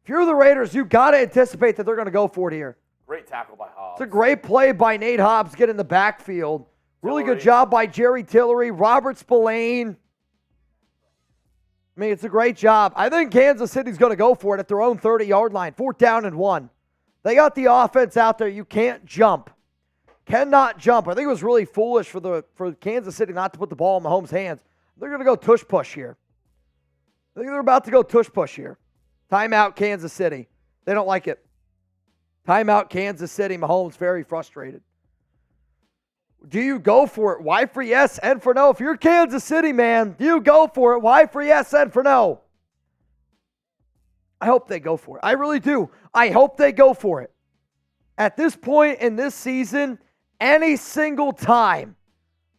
A: If you're the Raiders, you got to anticipate that they're going to go for it here.
B: Great tackle by Hobbs.
A: It's a great play by Nate Hobbs getting the backfield. Really good job by Jerry Tillery, Robert Spillane. I mean, it's a great job. I think Kansas City's going to go for it at their own 30-yard line, 4th down and 1. They got the offense out there. You can't jump. Cannot jump. I think it was really foolish for Kansas City not to put the ball in Mahomes' hands. They're going to go tush push here. I think they're about to go tush push here. Timeout, Kansas City. They don't like it. Timeout, Kansas City. Mahomes very frustrated. Do you go for it? Why for yes and for no? If you're Kansas City, man, you go for it. Why for yes and for no? I hope they go for it. I really do. I hope they go for it. At this point in this season, any single time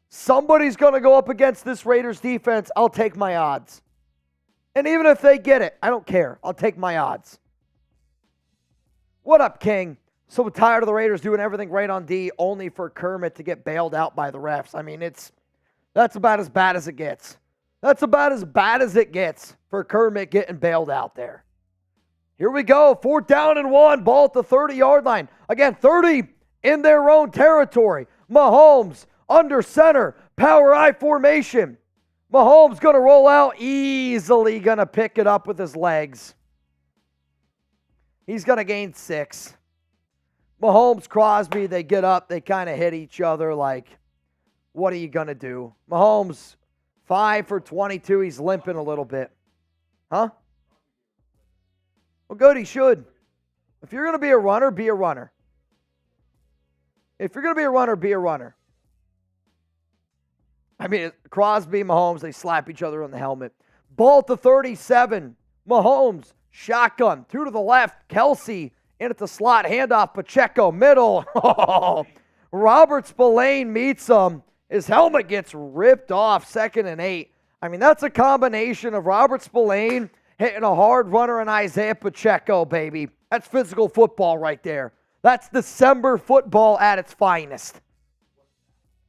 A: somebody's going to go up against this Raiders defense, I'll take my odds. And even if they get it, I don't care. I'll take my odds. What up, King? So tired of the Raiders doing everything right on D, only for Kermit to get bailed out by the refs. I mean, that's about as bad as it gets. That's about as bad as it gets for Kermit getting bailed out there. Here we go, 4th down and 1, ball at the 30-yard line. Again, 30 in their own territory. Mahomes under center, power I formation. Mahomes going to roll out, easily going to pick it up with his legs. He's going to gain 6. Mahomes, Crosby, they get up, they kind of hit each other like, what are you going to do? Mahomes, 5 for 22, he's limping a little bit. Huh? Well, good, he should. If you're going to be a runner, be a runner. If you're going to be a runner, be a runner. I mean, Crosby, Mahomes, they slap each other on the helmet. Ball to 37. Mahomes, shotgun, 2 to the left. Kelce in at the slot, handoff, Pacheco, middle. Robert Spillane meets him. His helmet gets ripped off, 2nd and 8. I mean, that's a combination of Robert Spillane hitting a hard runner and Isaiah Pacheco, baby. That's physical football right there. That's December football at its finest.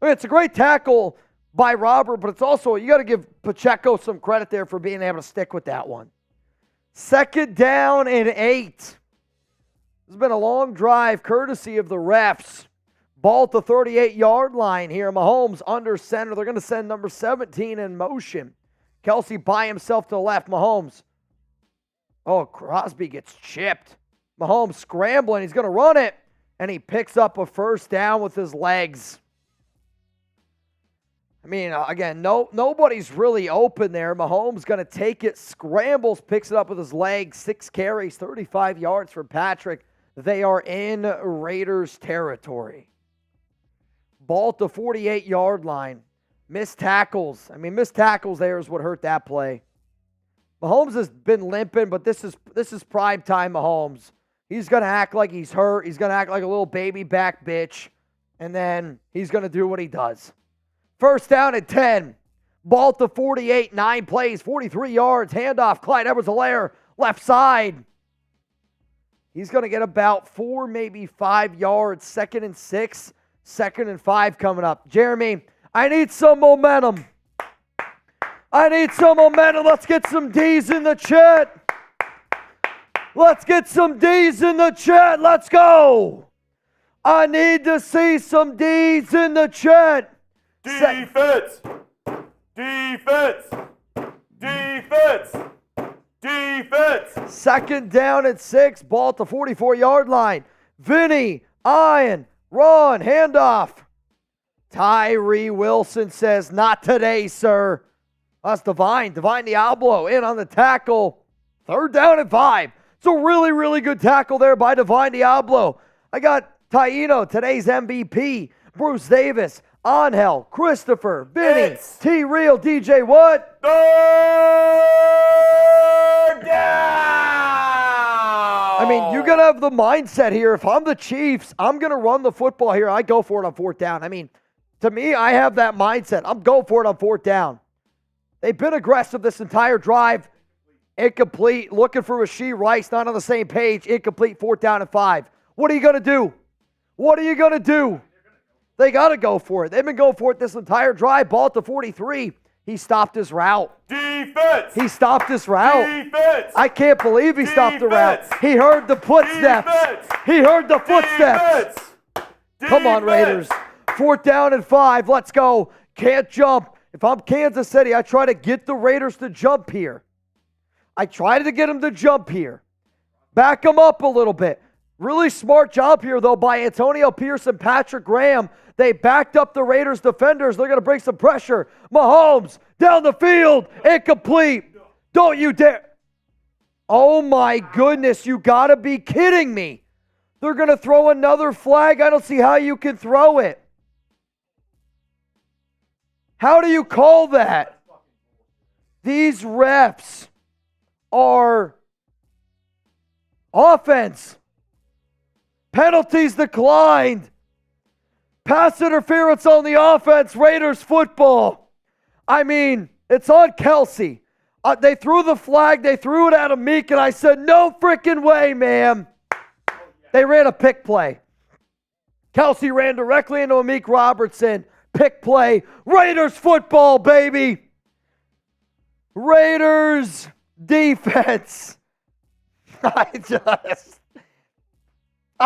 A: I mean, it's a great tackle by Robert, but it's also, you got to give Pacheco some credit there for being able to stick with that one. 2nd down and 8. This has been a long drive courtesy of the refs. Ball at the 38-yard line here. Mahomes under center. They're going to send number 17 in motion. Kelce by himself to the left. Mahomes. Oh, Crosby gets chipped. Mahomes scrambling. He's going to run it. And he picks up a 1st down with his legs. I mean, again, nobody's really open there. Mahomes going to take it, scrambles, picks it up with his legs. 6 carries, 35 yards for Patrick. They are in Raiders territory. Ball to 48-yard line. Missed tackles. I mean, missed tackles there is what hurt that play. Mahomes has been limping, but this is primetime Mahomes. He's going to act like he's hurt. He's going to act like a little baby back bitch. And then he's going to do what he does. 1st down and 10. Ball to 48, 9 plays, 43 yards. Handoff, Clyde Edwards-Helaire, left side. He's going to get about 4, maybe 5 yards. 2nd and 6, 2nd and 5 coming up. Jeremy, I need some momentum. I need some momentum. Let's get some D's in the chat. Let's get some D's in the chat. Let's go. I need to see some D's in the chat.
B: Defense! Defense! Defense! Defense!
A: 2nd down and 6. Ball at the 44-yard line. Vinny, Ian, run, handoff. Tyree Wilson says, not today, sir. That's Divine Diablo in on the tackle. 3rd down and 5. It's a really, really good tackle there by Divine Diablo. I got Taino, today's MVP. Bruce Davis, Angel, Christopher, Vinny, T-Real, DJ what?
B: 3rd down!
A: I mean, you got to have the mindset here. If I'm the Chiefs, I'm going to run the football here. I go for it on 4th down. I mean, to me, I have that mindset. I'm going for it on 4th down. They've been aggressive this entire drive. Incomplete. Looking for Rashee Rice. Not on the same page. Incomplete. 4th down and 5. What are you going to do? What are you going to do? They got to go for it. They've been going for it this entire drive. Ball at the 43. He stopped his route.
B: Defense! Defense.
A: He stopped this route.
B: Defense.
A: I can't believe he stopped the route.
B: Defense.
A: He heard the footsteps.
B: Defense.
A: He heard the footsteps.
B: Defense.
A: Come on, Raiders. 4th down and 5. Let's go. Can't jump. If I'm Kansas City, I try to get the Raiders to jump here. I tried to get them to jump here. Back them up a little bit. Really smart job here, though, by Antonio Pierce and Patrick Graham. They backed up the Raiders defenders. They're going to bring some pressure. Mahomes down the field. Incomplete. Don't you dare. Oh, my goodness. You got to be kidding me. They're going to throw another flag. I don't see how you can throw it. How do you call that? These refs are offense. Penalties declined. Pass interference on the offense. Raiders football. I mean, it's on Kelce. They threw the flag. They threw it at Meek, and I said, no freaking way, ma'am. They ran a pick play. Kelce ran directly into Amik Robertson. Pick play. Raiders football, baby. Raiders defense. I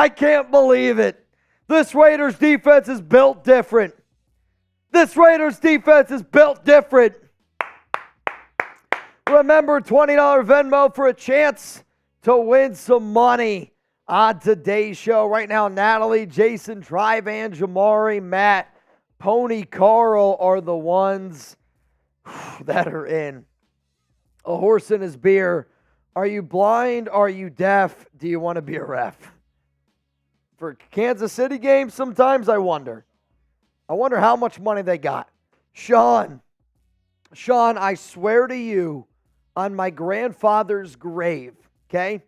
A: can't believe it. This Raiders defense is built different. This Raiders defense is built different. Remember, $20 Venmo for a chance to win some money on today's show. Right now, Natalie, Jason, Trivan, Jamari, Matt, Pony, Carl are the ones that are in. A horse in his beer. Are you blind? Are you deaf? Do you want to be a ref? For Kansas City games, sometimes I wonder. I wonder how much money they got. Sean, I swear to you, on my grandfather's grave, okay?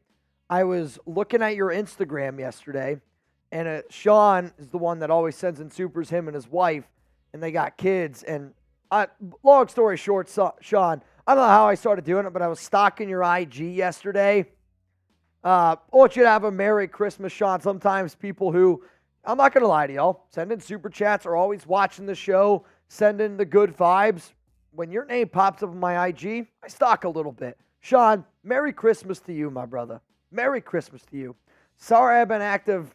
A: I was looking at your Instagram yesterday, and Sean is the one that always sends in supers, him and his wife, and they got kids. And long story short, Sean, I don't know how I started doing it, but I was stalking your IG yesterday. I want you to have a Merry Christmas, Sean. Sometimes people who, I'm not going to lie to y'all, send in super chats, are always watching the show, send in the good vibes. When your name pops up on my IG, I stalk a little bit. Sean, Merry Christmas to you, my brother. Merry Christmas to you. Sorry I've been active.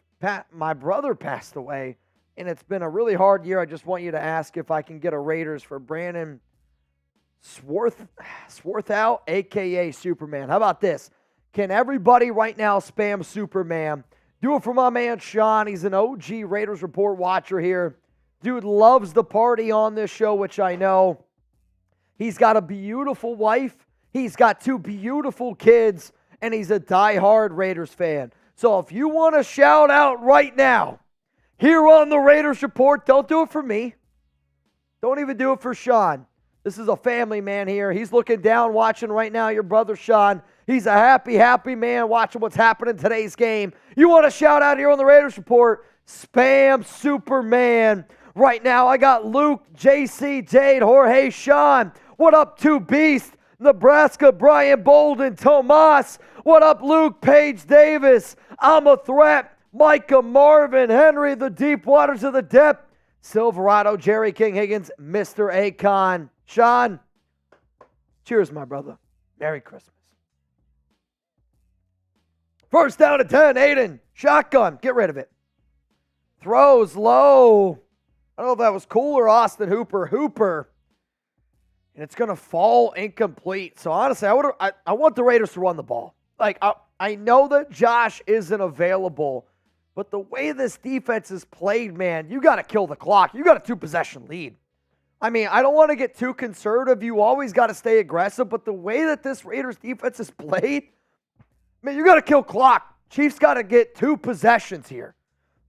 A: My brother passed away, and it's been a really hard year. I just want you to ask if I can get a Raiders for Brandon Swarthout, a.k.a. Superman. How about this? Can everybody right now spam Superman? Do it for my man Sean. He's an OG Raiders Report watcher here. Dude loves the party on this show, which I know. He's got a beautiful wife. He's got 2 beautiful kids, and he's a diehard Raiders fan. So if you want to shout out right now, here on the Raiders Report, don't do it for me. Don't even do it for Sean. This is a family man here. He's looking down, watching right now, your brother Sean. He's a happy, happy man watching what's happening in today's game. You want to shout out here on the Raiders Report, spam Superman. Right now, I got Luke, JC, Jade, Jorge, Sean. What up, 2 Beast? Nebraska, Brian Bolden, Tomas. What up, Luke, Paige Davis? I'm a Threat, Micah, Marvin, Henry, the Deep Waters of the Depth, Silverado, Jerry King Higgins, Mr. Akon. Sean, cheers, my brother. Merry Christmas. 1st down and 10, Aidan. Shotgun, get rid of it. Throws low. I don't know if that was Cool or Austin Hooper. And it's going to fall incomplete. So, honestly, I want the Raiders to run the ball. Like, I know that Josh isn't available, but the way this defense is played, man, you got to kill the clock. You got a 2-possession lead. I mean, I don't want to get too conservative. You always got to stay aggressive, but the way that this Raiders defense is played, man, you got to kill clock. Chiefs got to get 2 possessions here.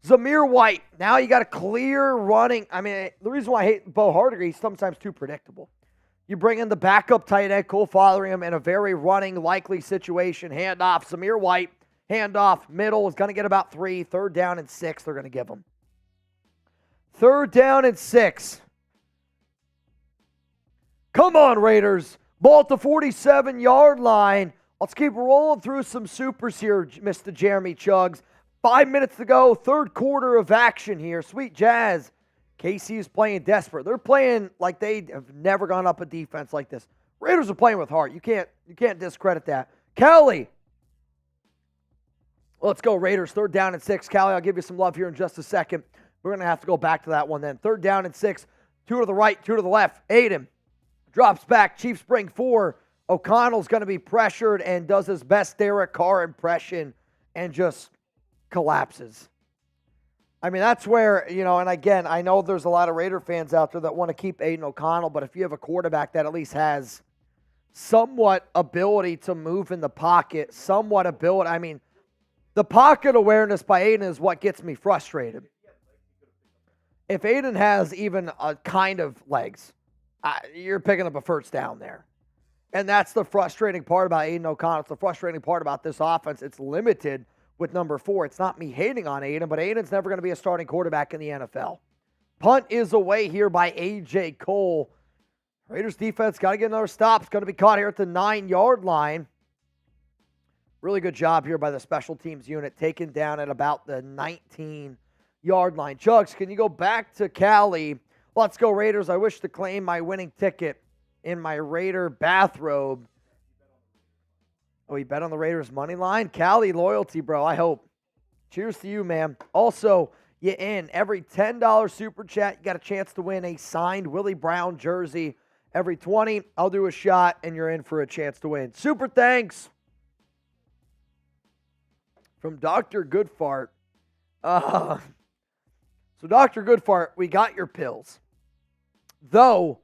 A: Zamir White, now you got a clear running. I mean, the reason why I hate Bo Hardegree, he's sometimes too predictable. You bring in the backup tight end, Cole Fotheringham, in a very running, likely situation. Handoff, Zamir White, handoff, middle is going to get about 3. 3rd down and 6, they're going to give him. 3rd down and 6. Come on, Raiders. Ball at the 47-yard line. Let's keep rolling through some supers here, Mr. Jeremy Chuggs. 5 minutes to go, 3rd quarter of action here. Sweet Jazz. KC is playing desperate. They're playing like they have never gone up a defense like this. Raiders are playing with heart. You can't discredit that. Kelly. Let's go, Raiders. 3rd down and 6. Kelly, I'll give you some love here in just a second. We're going to have to go back to that one then. 3rd down and 6. 2 to the right, 2 to the left. Aidan drops back. Chiefs bring 4. O'Connell's going to be pressured and does his best Derek Carr impression and just collapses. I mean, that's where, and again, I know there's a lot of Raider fans out there that want to keep Aidan O'Connell, but if you have a quarterback that at least has somewhat ability to move in the pocket, the pocket awareness by Aidan is what gets me frustrated. If Aidan has even a kind of legs, you're picking up a first down there. And that's the frustrating part about Aidan O'Connell. It's the frustrating part about this offense. It's limited with number 4. It's not me hating on Aidan, but Aidan's never going to be a starting quarterback in the NFL. Punt is away here by A.J. Cole. Raiders defense got to get another stop. It's going to be caught here at the 9-yard line. Really good job here by the special teams unit, taken down at about the 19-yard line. Chugs, can you go back to Cali? Let's go, Raiders. I wish to claim my winning ticket in my Raider bathrobe. Oh, he bet on the Raiders money line? Cali loyalty, bro. I hope. Cheers to you, man. Also, you in every $10 super chat, you got a chance to win a signed Willie Brown jersey. Every 20, I'll do a shot, and you're in for a chance to win. Super thanks from Dr. Goodfart. So, Dr. Goodfart, we got your pills. Though,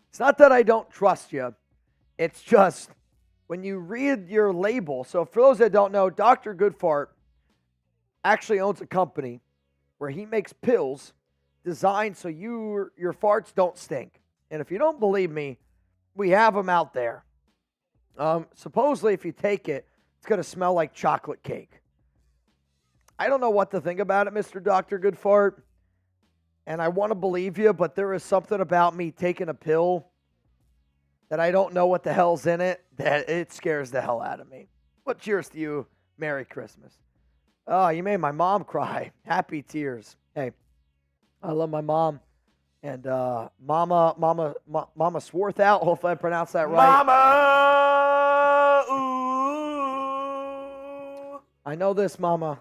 A: it's not that I don't trust you. It's just when you read your label. So for those that don't know, Dr. Goodfart actually owns a company where he makes pills designed so your farts don't stink. And if you don't believe me, we have them out there. Supposedly, if you take it, it's going to smell like chocolate cake. I don't know what to think about it, Mr. Dr. Goodfart. And I want to believe you, but there is something about me taking a pill that I don't know what the hell's in it, that it scares the hell out of me. But cheers to you. Merry Christmas. Oh, you made my mom cry. Happy tears. Hey, I love my mom. And Mama Swarthout, hopefully I pronounced that right.
B: Mama, ooh.
A: I know this, Mama.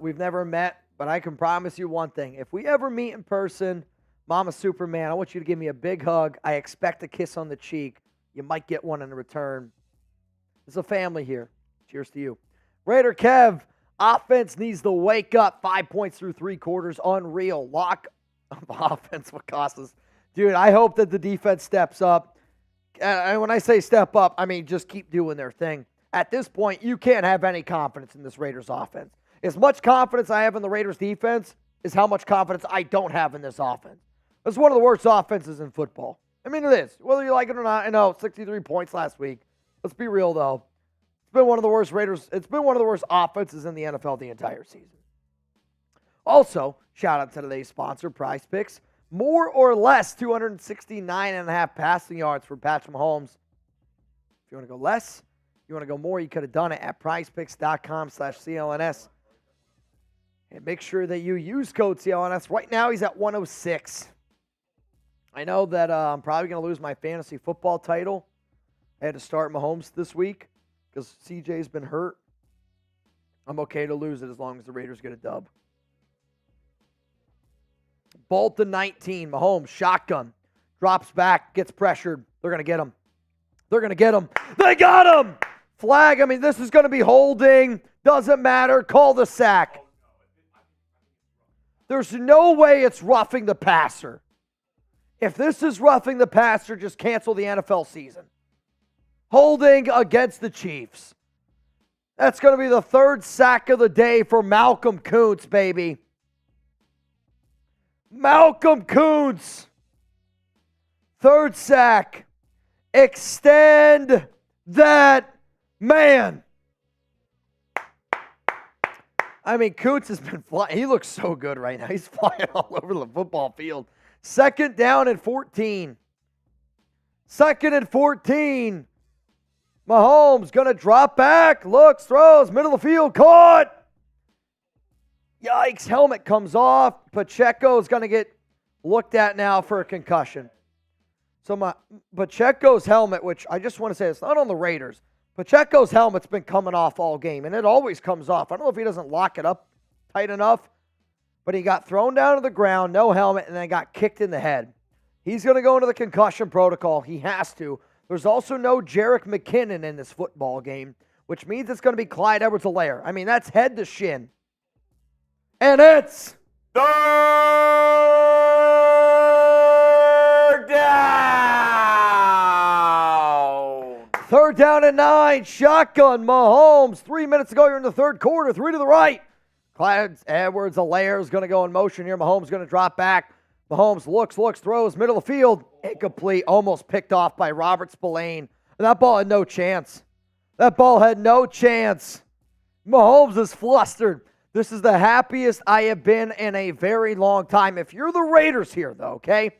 A: We've never met, but I can promise you one thing. If we ever meet in person, Mama Superman, I want you to give me a big hug. I expect a kiss on the cheek. You might get one in return. There's a family here. Cheers to you. Raider Kev, offense needs to wake up. 5 points through 3 quarters. Unreal. Lock of offense will cost us. Dude, I hope that the defense steps up. And when I say step up, I mean just keep doing their thing. At this point, you can't have any confidence in this Raiders offense. As much confidence I have in the Raiders defense is how much confidence I don't have in this offense. It's one of the worst offenses in football. I mean, it is. Whether you like it or not, I know, 63 points last week. Let's be real, though. It's been one of the worst offenses in the NFL the entire season. Also, shout out to today's sponsor, Prize Picks. More or less 269.5 passing yards for Patrick Mahomes. If you want to go less, you want to go more, you could have done it at prizepicks.com/CLNS. And make sure that you use code CLNS. Right now, he's at 106. I know that I'm probably going to lose my fantasy football title. I had to start Mahomes this week because CJ's been hurt. I'm okay to lose it as long as the Raiders get a dub. Bolton 19. Mahomes, shotgun. Drops back, gets pressured. They're going to get him. They're going to get him. They got him! Flag. I mean, this is going to be holding. Doesn't matter. Call the sack. There's no way it's roughing the passer. If this is roughing the passer, just cancel the NFL season. Holding against the Chiefs. That's going to be the 3rd sack of the day for Malcolm Koonce, baby. Malcolm Koonce. 3rd sack. Extend that man. I mean, Koonce has been flying. He looks so good right now. He's flying all over the football field. 2nd down and 14. 2nd and 14. Mahomes going to drop back. Looks, throws, middle of the field, caught. Yikes, helmet comes off. Pacheco is going to get looked at now for a concussion. So Pacheco's helmet, which I just want to say, it's not on the Raiders. Pacheco's helmet's been coming off all game, and it always comes off. I don't know if he doesn't lock it up tight enough, but he got thrown down to the ground, no helmet, and then got kicked in the head. He's going to go into the concussion protocol. He has to. There's also no Jerick McKinnon in this football game, which means it's going to be Clyde Edwards-Helaire. I mean, that's head to shin. And it's
B: third down.
A: third down and 9. Shotgun Mahomes. 3 minutes ago, you're in the third quarter. 3 to the right. Clyde Edwards-Helaire is going to go in motion here. Mahomes going to drop back. Mahomes looks, throws, middle of the field. Incomplete, almost picked off by Robert Spillane. And that ball had no chance. Mahomes is flustered. This is the happiest I have been in a very long time. If you're the Raiders here, though, okay?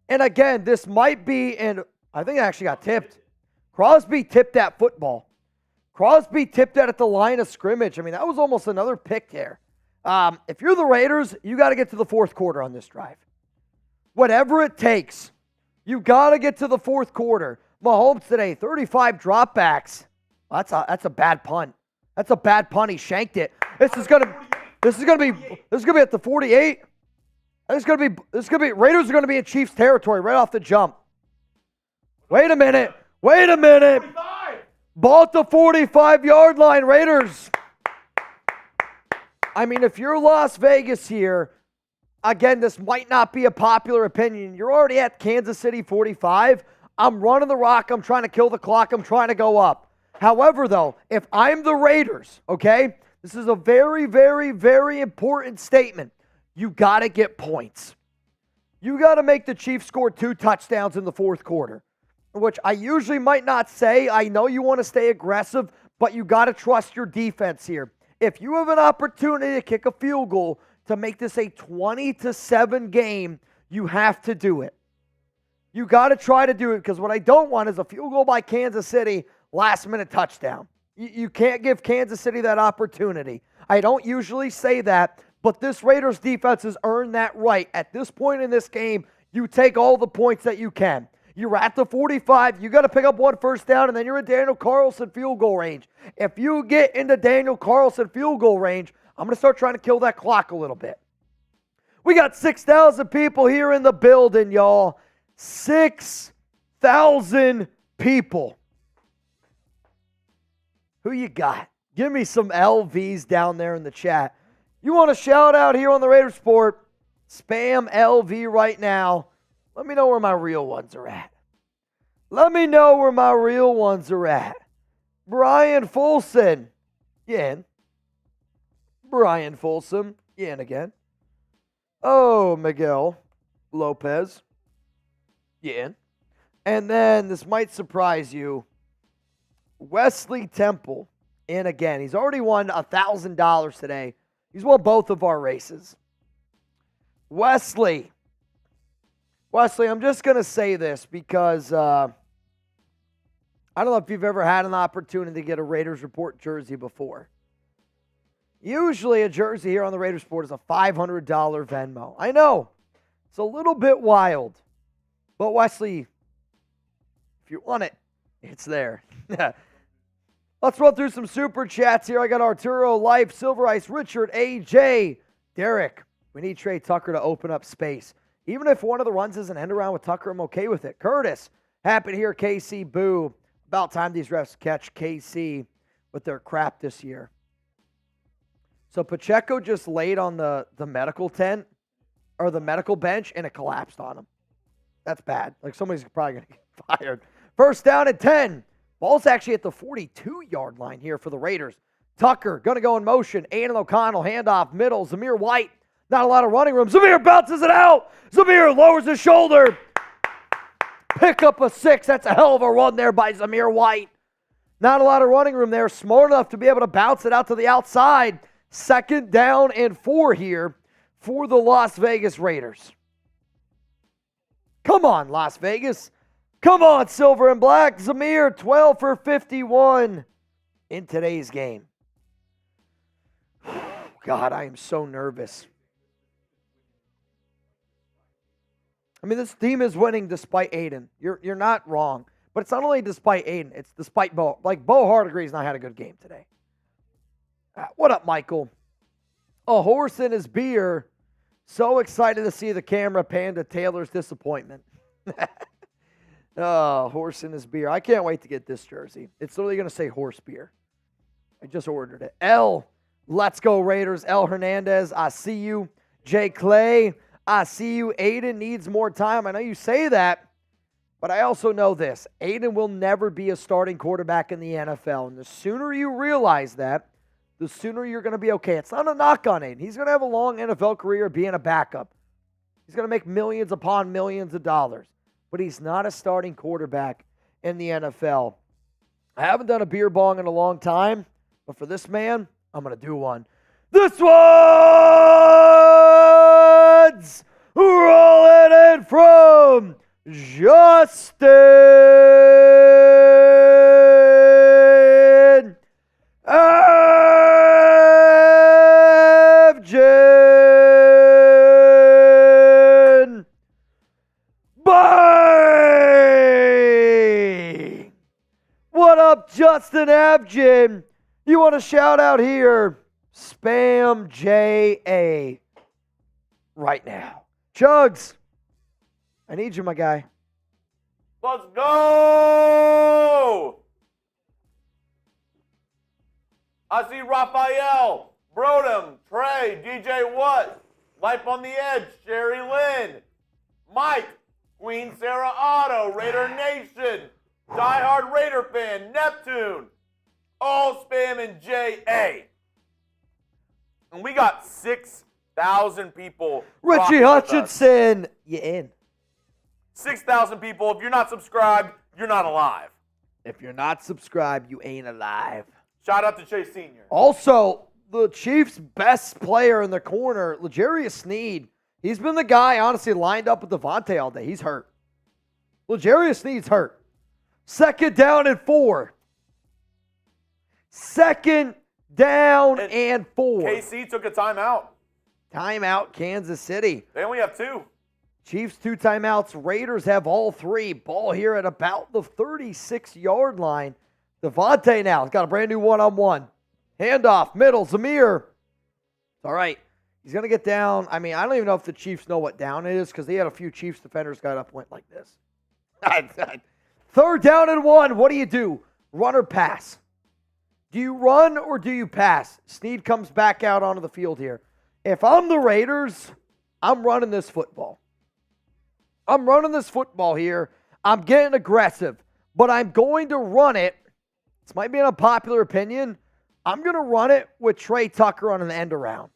A: And again, this might be, and I think it actually got tipped. Crosby tipped that football. Crosby tipped that at the line of scrimmage. I mean, that was almost another pick there. If you're the Raiders, you got to get to the fourth quarter on this drive. Whatever it takes, you got to get to the fourth quarter. Mahomes today, 35 dropbacks. That's a bad punt. That's a bad punt. He shanked it. This is gonna be at the 48. This is gonna be Raiders are gonna be in Chiefs territory right off the jump. Wait a minute. Ball at the 45-yard line, Raiders. I mean, if you're Las Vegas here, again, this might not be a popular opinion. You're already at Kansas City 45. I'm running the rock. I'm trying to kill the clock. I'm trying to go up. However, though, if I'm the Raiders, okay, this is a very, very, very important statement. You got to get points. You got to make the Chiefs score 2 touchdowns in the fourth quarter, which I usually might not say. I know you want to stay aggressive, but you got to trust your defense here. If you have an opportunity to kick a field goal to make this a 20-7 game, you have to do it. You got to try to do it, because what I don't want is a field goal by Kansas City, last-minute touchdown. You can't give Kansas City that opportunity. I don't usually say that, but this Raiders defense has earned that right. At this point in this game, you take all the points that you can. You're at the 45. You got to pick up 1 first down, and then you're in Daniel Carlson field goal range. If you get into Daniel Carlson field goal range, I'm going to start trying to kill that clock a little bit. We got 6,000 people here in the building, y'all. 6,000 people. Who you got? Give me some LVs down there in the chat. You want to shout out here on the Raider Sport? Spam LV right now. Let me know where my real ones are at. Brian Folsom. You in? Brian Folsom. You in again? Oh, Miguel Lopez. You in? And then, this might surprise you, Wesley Temple in again. He's already won $1,000 today. He's won both of our races. Wesley, I'm just going to say this because I don't know if you've ever had an opportunity to get a Raiders Report jersey before. Usually a jersey here on the Raiders Report is a $500 Venmo. I know, it's a little bit wild. But Wesley, if you want it, it's there. Let's run through some super chats here. I got Arturo, Life, Silver Ice, Richard, AJ, Derek. We need Trey Tucker to open up space. Even if one of the runs is an end around with Tucker, I'm okay with it. Curtis, happy to hear KC boo. About time these refs catch KC with their crap this year. So Pacheco just laid on the medical tent or the medical bench and it collapsed on him. That's bad. Like somebody's probably going to get fired. First down and 10. Ball's actually at the 42-yard line here for the Raiders. Tucker going to go in motion. Aidan O'Connell, handoff, middle. Zamir White, not a lot of running room. Zamir bounces it out. Zamir lowers his shoulder. Pick up a 6. That's a hell of a run there by Zamir White. Not a lot of running room there. Smart enough to be able to bounce it out to the outside. Second down and 4 here for the Las Vegas Raiders. Come on, Las Vegas. Come on, Silver and Black. Zamir, 12 for 51 in today's game. God, I am so nervous. I mean, this team is winning despite Aidan. You're not wrong. But it's not only despite Aidan, it's despite Bo. Like, Bo Hardegree's not had a good game today. What up, Michael? A horse in his beer. So excited to see the camera pan to Taylor's disappointment. Oh, horse in his beer. I can't wait to get this jersey. It's literally going to say horse beer. I just ordered it. L, let's go Raiders. L Hernandez, I see you. Jay Clay, I see you. Aidan needs more time. I know you say that, but I also know this. Aidan will never be a starting quarterback in the NFL. And the sooner you realize that, the sooner you're going to be okay. It's not a knock on Aidan. He's going to have a long NFL career being a backup. He's going to make millions upon millions of dollars. But he's not a starting quarterback in the NFL. I haven't done a beer bong in a long time, but for this man, I'm going to do one. This one's rolling in from Justin Evgen. Bang! What up, Justin Evgen? You want a shout out here? Spam JA right now. Chugs, I need you, my guy.
B: Let's go! I see Raphael, Brodem, Trey, DJ Watt, Life on the Edge, Sherry Lynn, Mike, Queen Sarah Otto, Raider Nation, Diehard Raider Fan, Neptune, all spamming JA. And we got 6,000 people.
A: Richie Hutchinson, you in.
B: 6,000 people. If you're not subscribed, you're not alive.
A: If you're not subscribed, you ain't alive.
B: Shout out to Chase Sr.
A: Also, the Chiefs' best player in the corner, L'Jarius Sneed. He's been the guy, honestly, lined up with Davante all day. He's hurt. L'Jarius Sneed's hurt. 2nd down and 4. 2nd down and 4.
B: KC took a timeout.
A: Timeout, Kansas City.
B: They only have 2.
A: Chiefs 2 timeouts. Raiders have all 3. Ball here at about the 36-yard line. Davante now has got a brand new one-on-one. Handoff, middle, Zamir. All right. He's going to get down. I mean, I don't even know if the Chiefs know what down it is because they had a few Chiefs defenders got up and went like this. 3rd down and 1. What do? Run or pass? Do you run or do you pass? Snead comes back out onto the field here. If I'm the Raiders, I'm running this football. I'm running this football here. I'm getting aggressive, but I'm going to run it. This might be an unpopular opinion. I'm going to run it with Trey Tucker on an end around.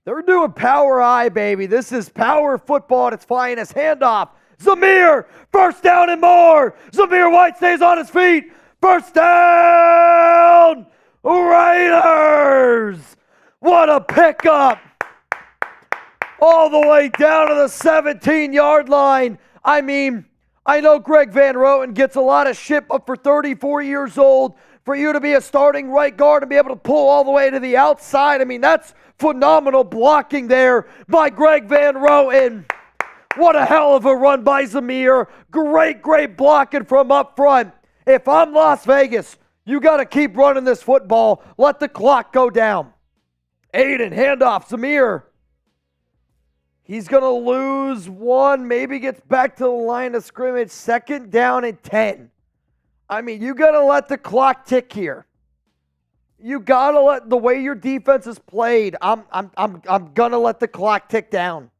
A: They're doing power eye, baby. This is power football at its finest. Handoff. Zamir, 1st down and more. Zamir White stays on his feet. 1st down, Raiders. What a pickup. All the way down to the 17-yard line. I mean, I know Greg Van Roten gets a lot of shit, but for 34 years old, for you to be a starting right guard and be able to pull all the way to the outside, I mean, that's phenomenal blocking there by Greg Van Roten. What a hell of a run by Zamir. Great blocking from up front. If I'm Las Vegas, you got to keep running this football. Let the clock go down. Aidan, handoff, Zamir. He's going to lose one, maybe gets back to the line of scrimmage. 2nd down and 10. I mean, you got to let the clock tick here. You got to let the way your defense is played. I'm going to let the clock tick down.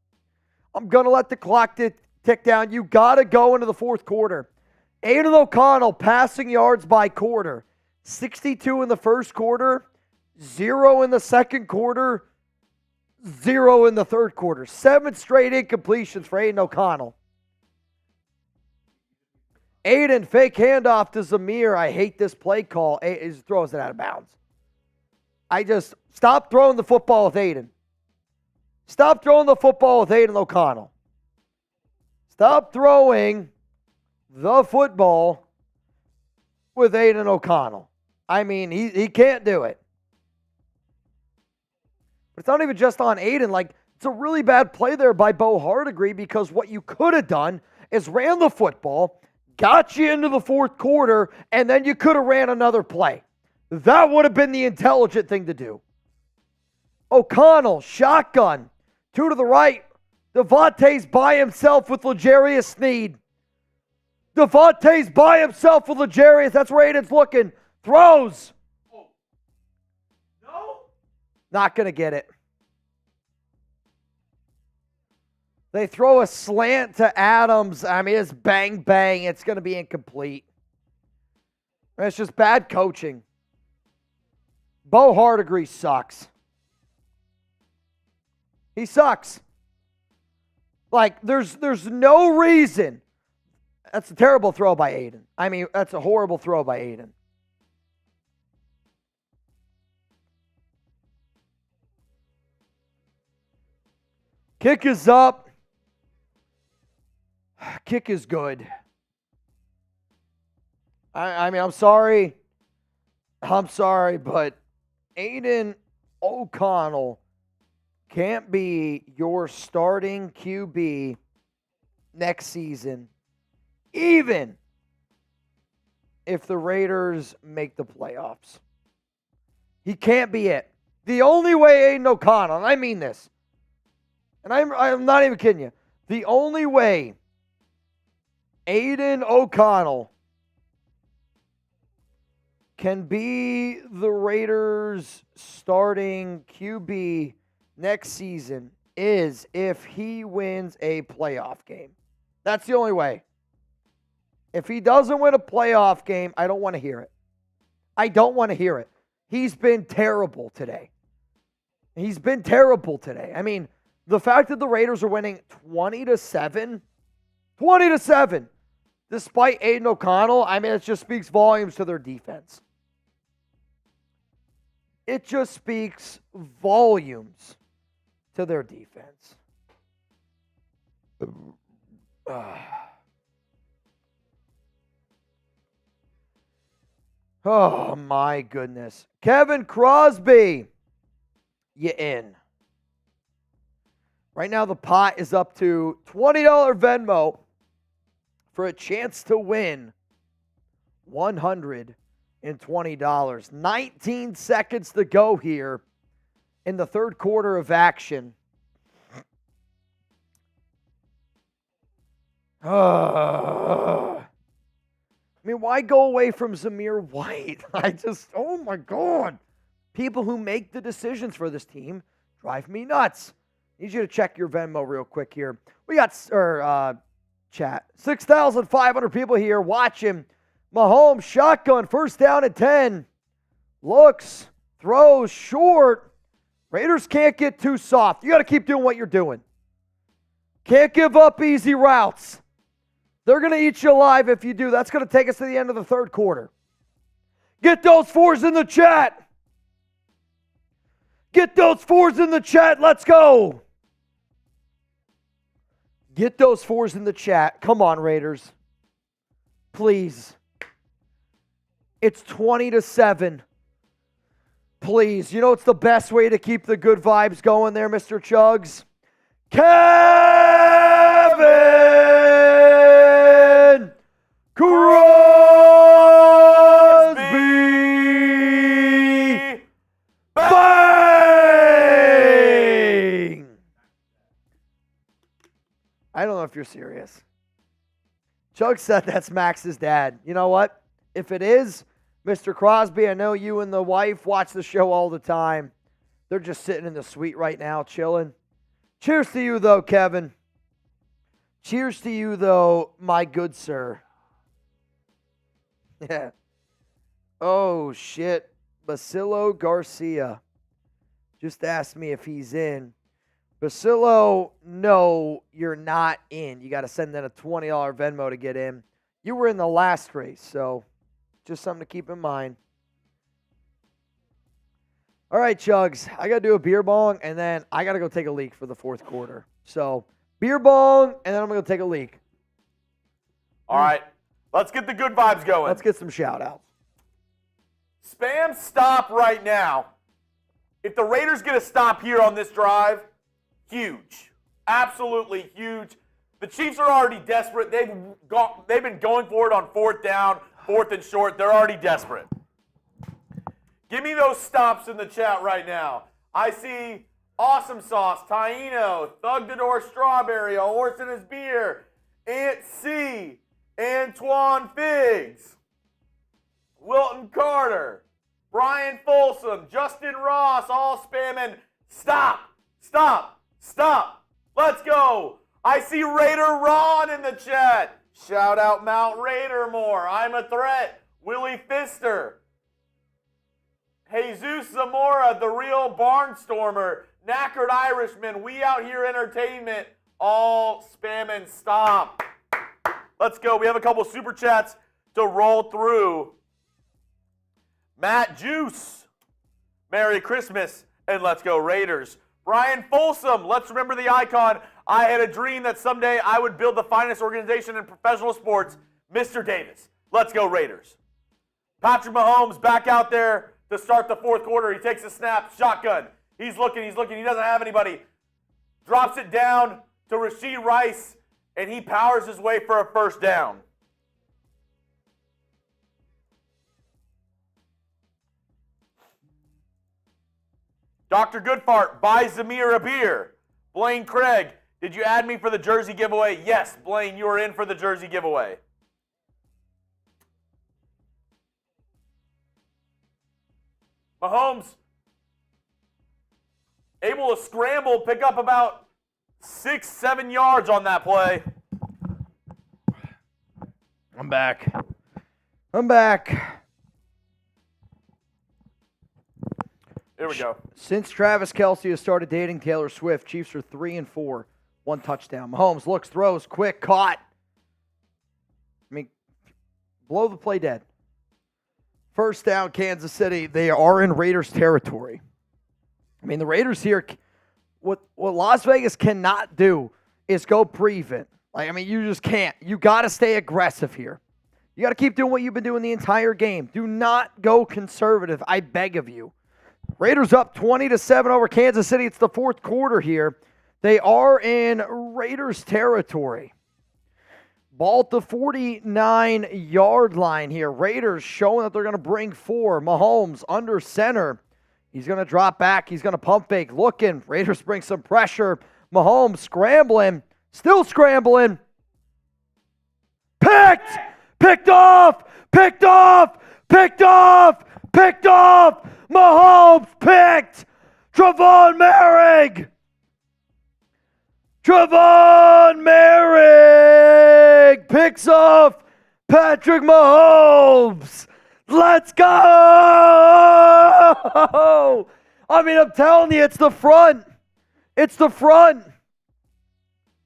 A: I'm going to let the clock tick down. You got to go into the 4th quarter. Aidan O'Connell passing yards by quarter. 62 in the 1st quarter, 0 in the 2nd quarter, 0 in the 3rd quarter. 7 straight incompletions for Aidan O'Connell. Aidan, fake handoff to Zamir. I hate this play call. He throws it out of bounds. Stop throwing the football with Aidan. Stop throwing the football with Aidan O'Connell. Stop throwing the football with Aidan O'Connell. I mean, he can't do it. But it's not even just on Aidan. Like, It's a really bad play there by Bo Hardegree because what you could have done is ran the football, got you into the fourth quarter, and then you could have ran another play. That would have been the intelligent thing to do. O'Connell, shotgun, 2 to the right. Davante's by himself with L'Jarius Sneed. Davante's by himself with L'Jarius. That's where Aidan's looking. Throws.
B: No.
A: Not going to get it. They throw a slant to Adams. I mean, it's bang, bang. It's going to be incomplete. It's just bad coaching. Bo Hardegree sucks. He sucks. Like, there's no reason. That's a terrible throw by Aidan. I mean, that's a horrible throw by Aidan. Kick is up. Kick is good. I mean, I'm sorry. But Aidan O'Connell can't be your starting QB next season, even if the Raiders make the playoffs. He can't be it. The only way Aidan O'Connell, and I mean this, and I'm not even kidding you, the only way Aidan O'Connell can be the Raiders' starting QB next season is if he wins a playoff game. That's the only way. If he doesn't win a playoff game, I don't want to hear it. I don't want to hear it. He's been terrible today. I mean, the fact that the Raiders are winning 20-7, despite Aidan O'Connell, I mean, it just speaks volumes to their defense. It just speaks volumes to their defense. Oh, my goodness. Kevin Crosby, you in. Right now, the pot is up to $20 Venmo for a chance to win $120. 19 seconds to go here in the third quarter of action. I mean, why go away from Zamir White? Oh my God. People who make the decisions for this team drive me nuts. Need you to check your Venmo real quick here. We got, chat, 6,500 people here watching. Mahomes, shotgun, first down and 10. Looks, throws, short. Raiders can't get too soft. You got to keep doing what you're doing. Can't give up easy routes. They're going to eat you alive if you do. That's going to take us to the end of the third quarter. Get those fours in the chat. Get those fours in the chat. Let's go. Get those fours in the chat. Come on, Raiders. Please. It's 20-7. Please. You know it's the best way to keep the good vibes going there, Mr. Chugs? Kevin Crosby! Bang! I don't know if you're serious. Chug said that's Max's dad. You know what? If it is, Mr. Crosby, I know you and the wife watch the show all the time. They're just sitting in the suite right now, chilling. Cheers to you, though, Kevin. Cheers to you, though, my good sir. Yeah. Oh, shit. Basilio Garcia just asked me if he's in. Basilio, no, you're not in. You got to send in a $20 Venmo to get in. You were in the last race, so just something to keep in mind. All right, Chugs, I got to do a beer bong, and then I got to go take a leak for the fourth quarter. So, beer bong, and then I'm going to take a leak.
B: All right, let's get the good vibes going.
A: Let's get some shout-outs.
B: Spam stop right now. If the Raiders get a stop here on this drive, huge. Absolutely huge. The Chiefs are already desperate. They've been going for it on 4th down, 4th and short. They're already desperate. Give me those stops in the chat right now. I see Awesome Sauce, Taino, Thug the Door Strawberry, A Horse in His Beer, Aunt C, Antoine Figs, Wilton Carter, Brian Folsom, Justin Ross, all spamming. Stop. Let's go. I see Raider Ron in the chat. Shout out Mount Raider more. I'm a threat. Willie Pfister. Jesus Zamora, the real barnstormer. Knackered Irishman. We Out Here Entertainment. All spamming. Stop. Let's go. We have a couple super chats to roll through. Matt Juice. Merry Christmas. And let's go Raiders. Brian Folsom. Let's remember the icon. I had a dream that someday I would build the finest organization in professional sports, Mr. Davis. Let's go Raiders. Patrick Mahomes back out there to start the 4th quarter. He takes a snap, shotgun. He's looking. He doesn't have anybody. Drops it down to Rashee Rice, and he powers his way for a 1st down. Dr. Goodfart buys Zamir a beer. Blaine Craig, did you add me for the jersey giveaway? Yes, Blaine, you are in for the jersey giveaway. Mahomes able to scramble, pick up about 6-7 yards on that play.
A: I'm back.
B: Here we go.
A: Since Travis Kelce has started dating Taylor Swift, Chiefs are 3-4, 1 touchdown. Mahomes looks, throws, quick, caught. I mean, blow the play dead. 1st down, Kansas City. They are in Raiders territory. I mean, the Raiders here, what Las Vegas cannot do is go prevent. You just can't. You got to stay aggressive here. You got to keep doing what you've been doing the entire game. Do not go conservative, I beg of you. Raiders up 20-7 over Kansas City. It's the 4th quarter here. They are in Raiders territory. Ball at the 49-yard line here. Raiders showing that they're going to bring 4. Mahomes under center. He's going to drop back. He's going to pump fake. Looking. Raiders bring some pressure. Mahomes scrambling. Still scrambling. Picked off. Mahomes picked. Trevon Moerhig picks off Patrick Mahomes. Let's go! I mean, I'm telling you, it's the front.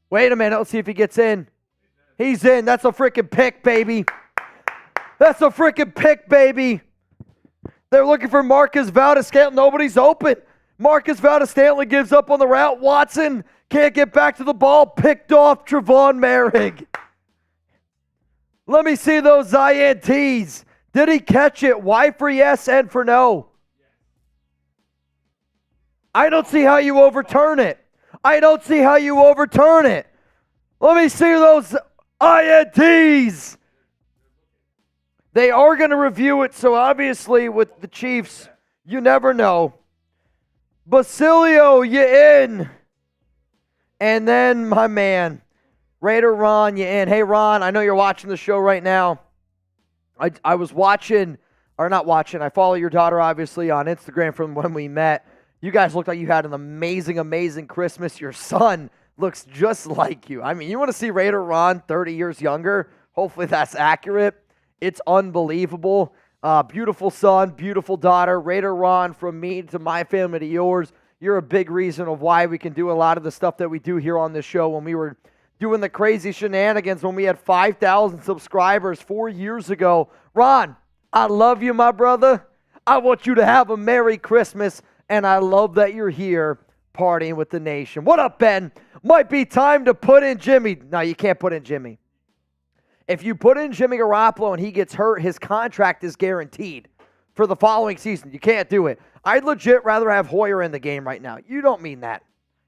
A: Wait a minute. Let's see if he gets in. He's in. That's a freaking pick, baby. They're looking for Marcus Valdes-Scantling. Nobody's open. Marcus Valdes-Scantling gives up on the route. Watson can't get back to the ball. Picked off Trevon Moerhig. Let me see those INTs. Did he catch it? Y for yes, N for no. I don't see how you overturn it. Let me see those INTs. They are going to review it, so obviously with the Chiefs, you never know. Basilio, you in. And then my man, Raider Ron, you in. Hey, Ron, I know you're watching the show right now. I was watching, or not watching, I follow your daughter, obviously, on Instagram from when we met. You guys looked like you had an amazing, amazing Christmas. Your son looks just like you. I mean, you want to see Raider Ron 30 years younger? Hopefully that's accurate. It's unbelievable. Beautiful son, beautiful daughter. Raider Ron, from me to my family to yours, you're a big reason of why we can do a lot of the stuff that we do here on this show. When we were doing the crazy shenanigans, when we had 5,000 subscribers 4 years ago. Ron, I love you, my brother. I want you to have a Merry Christmas, and I love that you're here partying with the nation. What up, Ben? Might be time to put in Jimmy. No, you can't put in Jimmy. If you put in Jimmy Garoppolo and he gets hurt, his contract is guaranteed for the following season. You can't do it. I'd legit rather have Hoyer in the game right now. You don't mean that.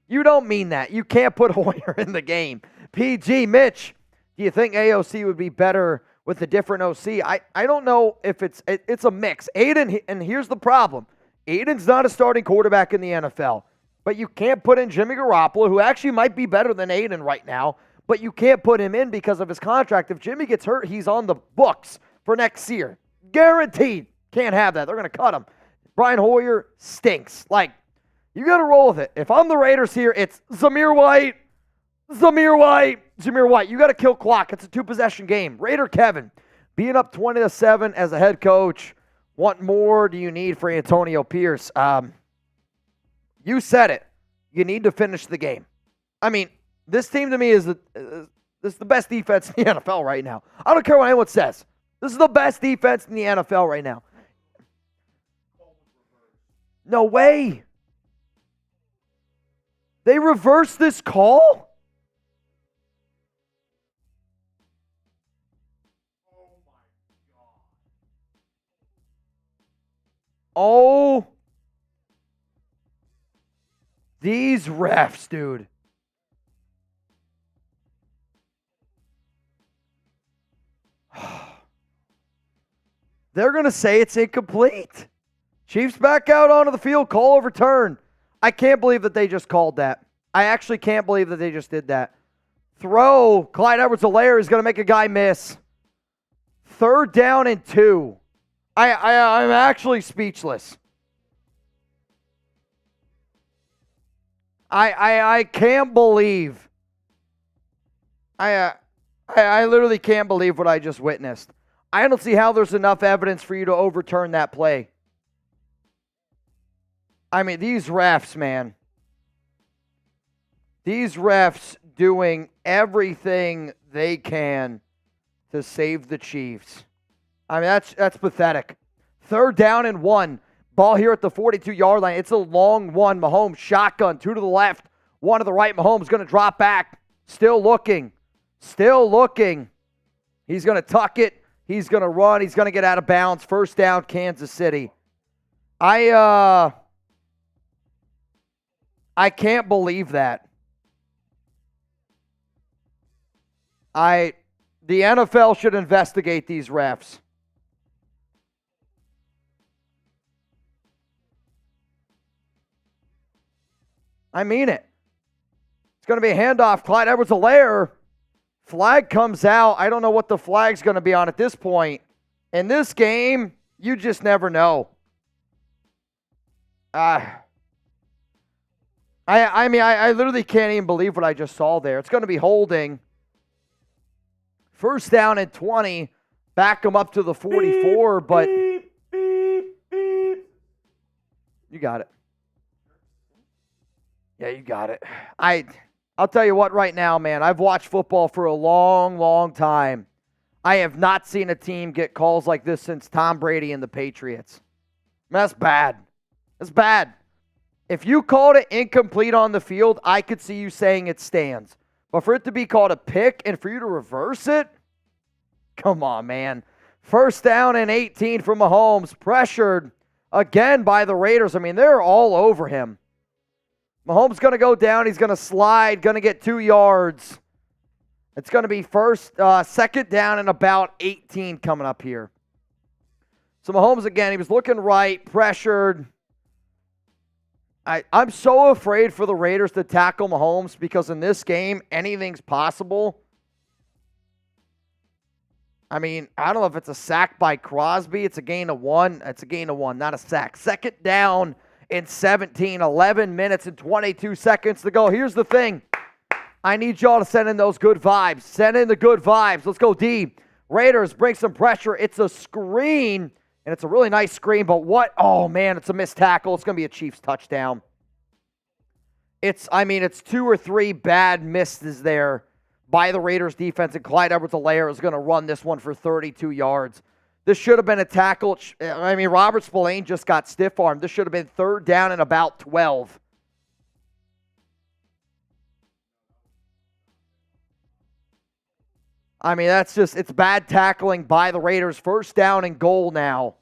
A: You don't mean that. You can't put Hoyer in the game. PG, Mitch, do you think AOC would be better with a different OC? I don't know if it's a mix. Aidan, and here's the problem. Aidan's not a starting quarterback in the NFL, but you can't put in Jimmy Garoppolo, who actually might be better than Aidan right now, but you can't put him in because of his contract. If Jimmy gets hurt, he's on the books for next year. Guaranteed. Can't have that. They're going to cut him. Brian Hoyer stinks. Like, you got to roll with it. If I'm the Raiders here, it's Zamir White. You got to kill clock. It's a 2-possession game. Raider Kevin, being up 20-7 as a head coach. What more do you need for Antonio Pierce? You said it. You need to finish the game. I mean, this team to me is the best defense in the NFL right now. I don't care what anyone says. This is the best defense in the NFL right now. No way. They reversed this call? Oh. These refs, dude. They're going to say it's incomplete. Chiefs back out onto the field, call overturned. I can't believe that they just called that. I actually can't believe that they just did that. Throw. Clyde Edwards-Helaire is going to make a guy miss. 3rd down and 2. I'm actually speechless. I can't believe. I literally can't believe what I just witnessed. I don't see how there's enough evidence for you to overturn that play. I mean, these refs, man. These refs doing everything they can to save the Chiefs. I mean, that's pathetic. 3rd down and 1. Ball here at the 42-yard line. It's a long one. Mahomes shotgun. 2 to the left, 1 to the right. Mahomes going to drop back. Still looking. He's going to tuck it. He's going to run. He's going to get out of bounds. 1st down, Kansas City. I can't believe that. The NFL should investigate these refs. I mean it. It's going to be a handoff. Clyde Edwards-Helaire. Flag comes out. I don't know what the flag's going to be on at this point. In this game, you just never know. I literally can't even believe what I just saw there. It's going to be holding. 1st down and 20. Back them up to the 44, but you got it. Yeah, you got it. I'll tell you what right now, man. I've watched football for a long, long time. I have not seen a team get calls like this since Tom Brady and the Patriots. That's bad. That's bad. If you called it incomplete on the field, I could see you saying it stands. But for it to be called a pick and for you to reverse it, come on, man. 1st down and 18 for Mahomes. Pressured again by the Raiders. I mean, they're all over him. Mahomes going to go down. He's going to slide. Going to get 2 yards. It's going to be 2nd down and about 18 coming up here. So Mahomes again, he was looking right, pressured. I'm so afraid for the Raiders to tackle Mahomes because in this game, anything's possible. I mean, I don't know if it's a sack by Crosby. It's a gain of 1. It's a gain of 1, not a sack. 2nd down and 17, 11 minutes and 22 seconds to go. Here's the thing. I need y'all to send in those good vibes. Send in the good vibes. Let's go, D. Raiders bring some pressure. It's a screen, and it's a really nice screen, but what? Oh, man, it's a missed tackle. It's going to be a Chiefs touchdown. It's 2 or 3 bad misses there by the Raiders defense, and Clyde Edwards-Helaire is going to run this one for 32 yards. This should have been a tackle. I mean, Robert Spillane just got stiff-armed. This should have been 3rd down and about 12. I mean, it's bad tackling by the Raiders. 1st down and goal now.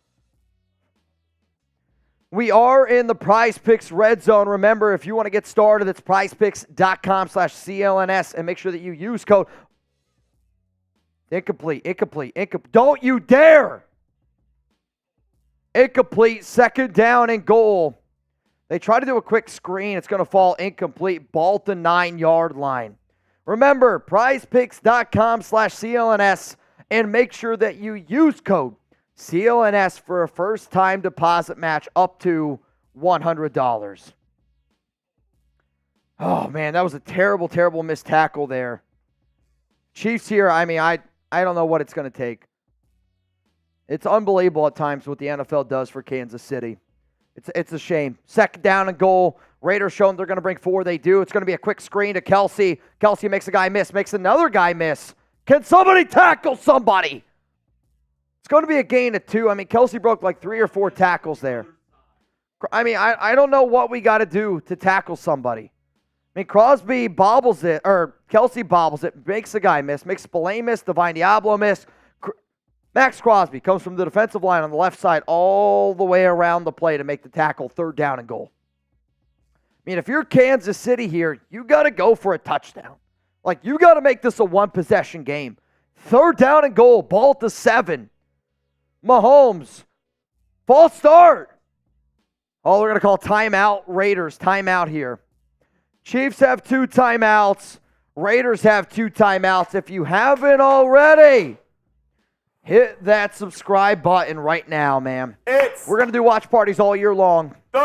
A: We are in the Prize Picks red zone. Remember, if you want to get started, it's prizepicks.com/CLNS, and make sure that you use code incomplete. Don't you dare! Incomplete, second down and goal. They try to do a quick screen. It's going to fall incomplete. Ball at the 9-yard line. Remember, prizepicks.com/CLNS, and make sure that you use code CLNS for a first-time deposit match up to $100. Oh, man, that was a terrible, terrible missed tackle there. Chiefs here, I mean, I don't know what it's going to take. It's unbelievable at times what the NFL does for Kansas City. It's a shame. Second down and goal. Raiders showing they're going to bring 4. They do. It's going to be a quick screen to Kelce. Kelce makes a guy miss, makes another guy miss. Can somebody tackle somebody? It's going to be a gain of 2. I mean, Kelce broke like 3 or 4 tackles there. I mean, I don't know what we got to do to tackle somebody. I mean, Crosby bobbles it, or Kelce bobbles it, makes a guy miss, makes Spillane miss, Davante Adams miss. Maxx Crosby comes from the defensive line on the left side all the way around the play to make the tackle, third down and goal. I mean, if you're Kansas City here, you got to go for a touchdown. Like, you got to make this a one-possession game. Third down and goal, ball at the 7. Mahomes, false start. Oh, they're going to call timeout. Raiders, timeout here. Chiefs have 2 timeouts. Raiders have 2 timeouts. If you haven't already, hit that subscribe button right now, man. We're going to do watch parties all year long.
B: Third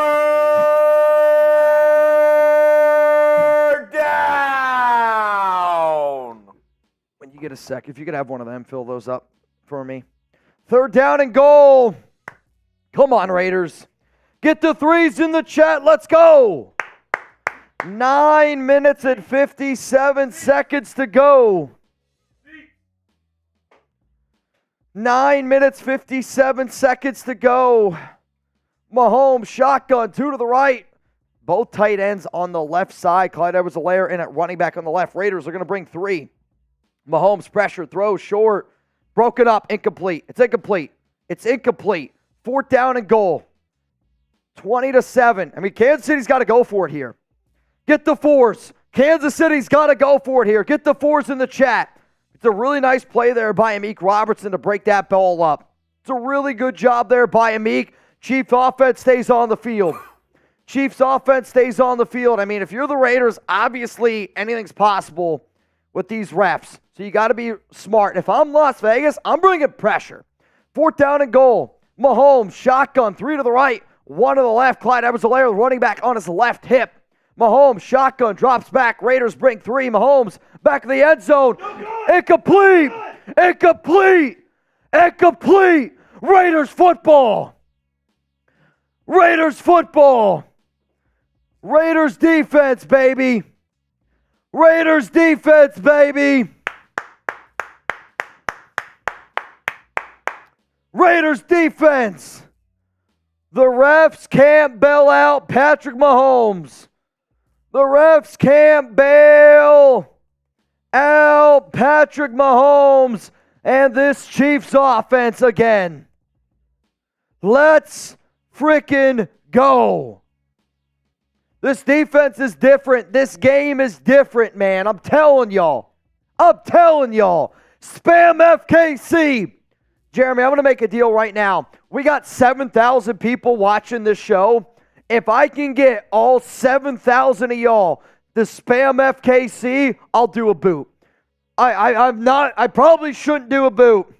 B: down.
A: When you get a sec, if you could have one of them fill those up for me. Third down and goal. Come on, Raiders. Get the 3s in the chat. Let's go. 9 minutes and 57 seconds to go. 9 minutes, 57 seconds to go. Mahomes, shotgun, 2 to the right. Both tight ends on the left side. Clyde Edwards-Helaire in at running back on the left. Raiders are going to bring 3. Mahomes, pressure, throw, short. Broken up, incomplete. It's incomplete. It's incomplete. Fourth down and goal. 20-7. I mean, Kansas City's got to go for it here. Get the 4s. Kansas City's got to go for it here. Get the 4s in the chat. It's a really nice play there by Amik Robertson to break that ball up. It's a really good job there by Amik. Chiefs offense stays on the field. Chiefs offense stays on the field. I mean, if you're the Raiders, obviously anything's possible with these refs. So you got to be smart. If I'm Las Vegas, I'm bringing pressure. Fourth down and goal. Mahomes, shotgun, 3 to the right, 1 to the left. Clyde Edwards-Helaire, running back on his left hip. Mahomes, shotgun, drops back. Raiders bring 3. Mahomes, back of the end zone. Incomplete. Incomplete. Incomplete. Raiders football. Raiders football. Raiders defense, baby. Raiders defense, baby. Raiders defense. The refs can't bail out Patrick Mahomes. The refs can't bail out Patrick Mahomes and this Chiefs offense again. Let's freaking go. This defense is different. This game is different, man. I'm telling y'all. I'm telling y'all. Spam FKC. Jeremy, I'm going to make a deal right now. We got 7,000 people watching this show. If I can get all 7,000 of y'all to spam FKC, I'll do a boot. I probably shouldn't do a boot.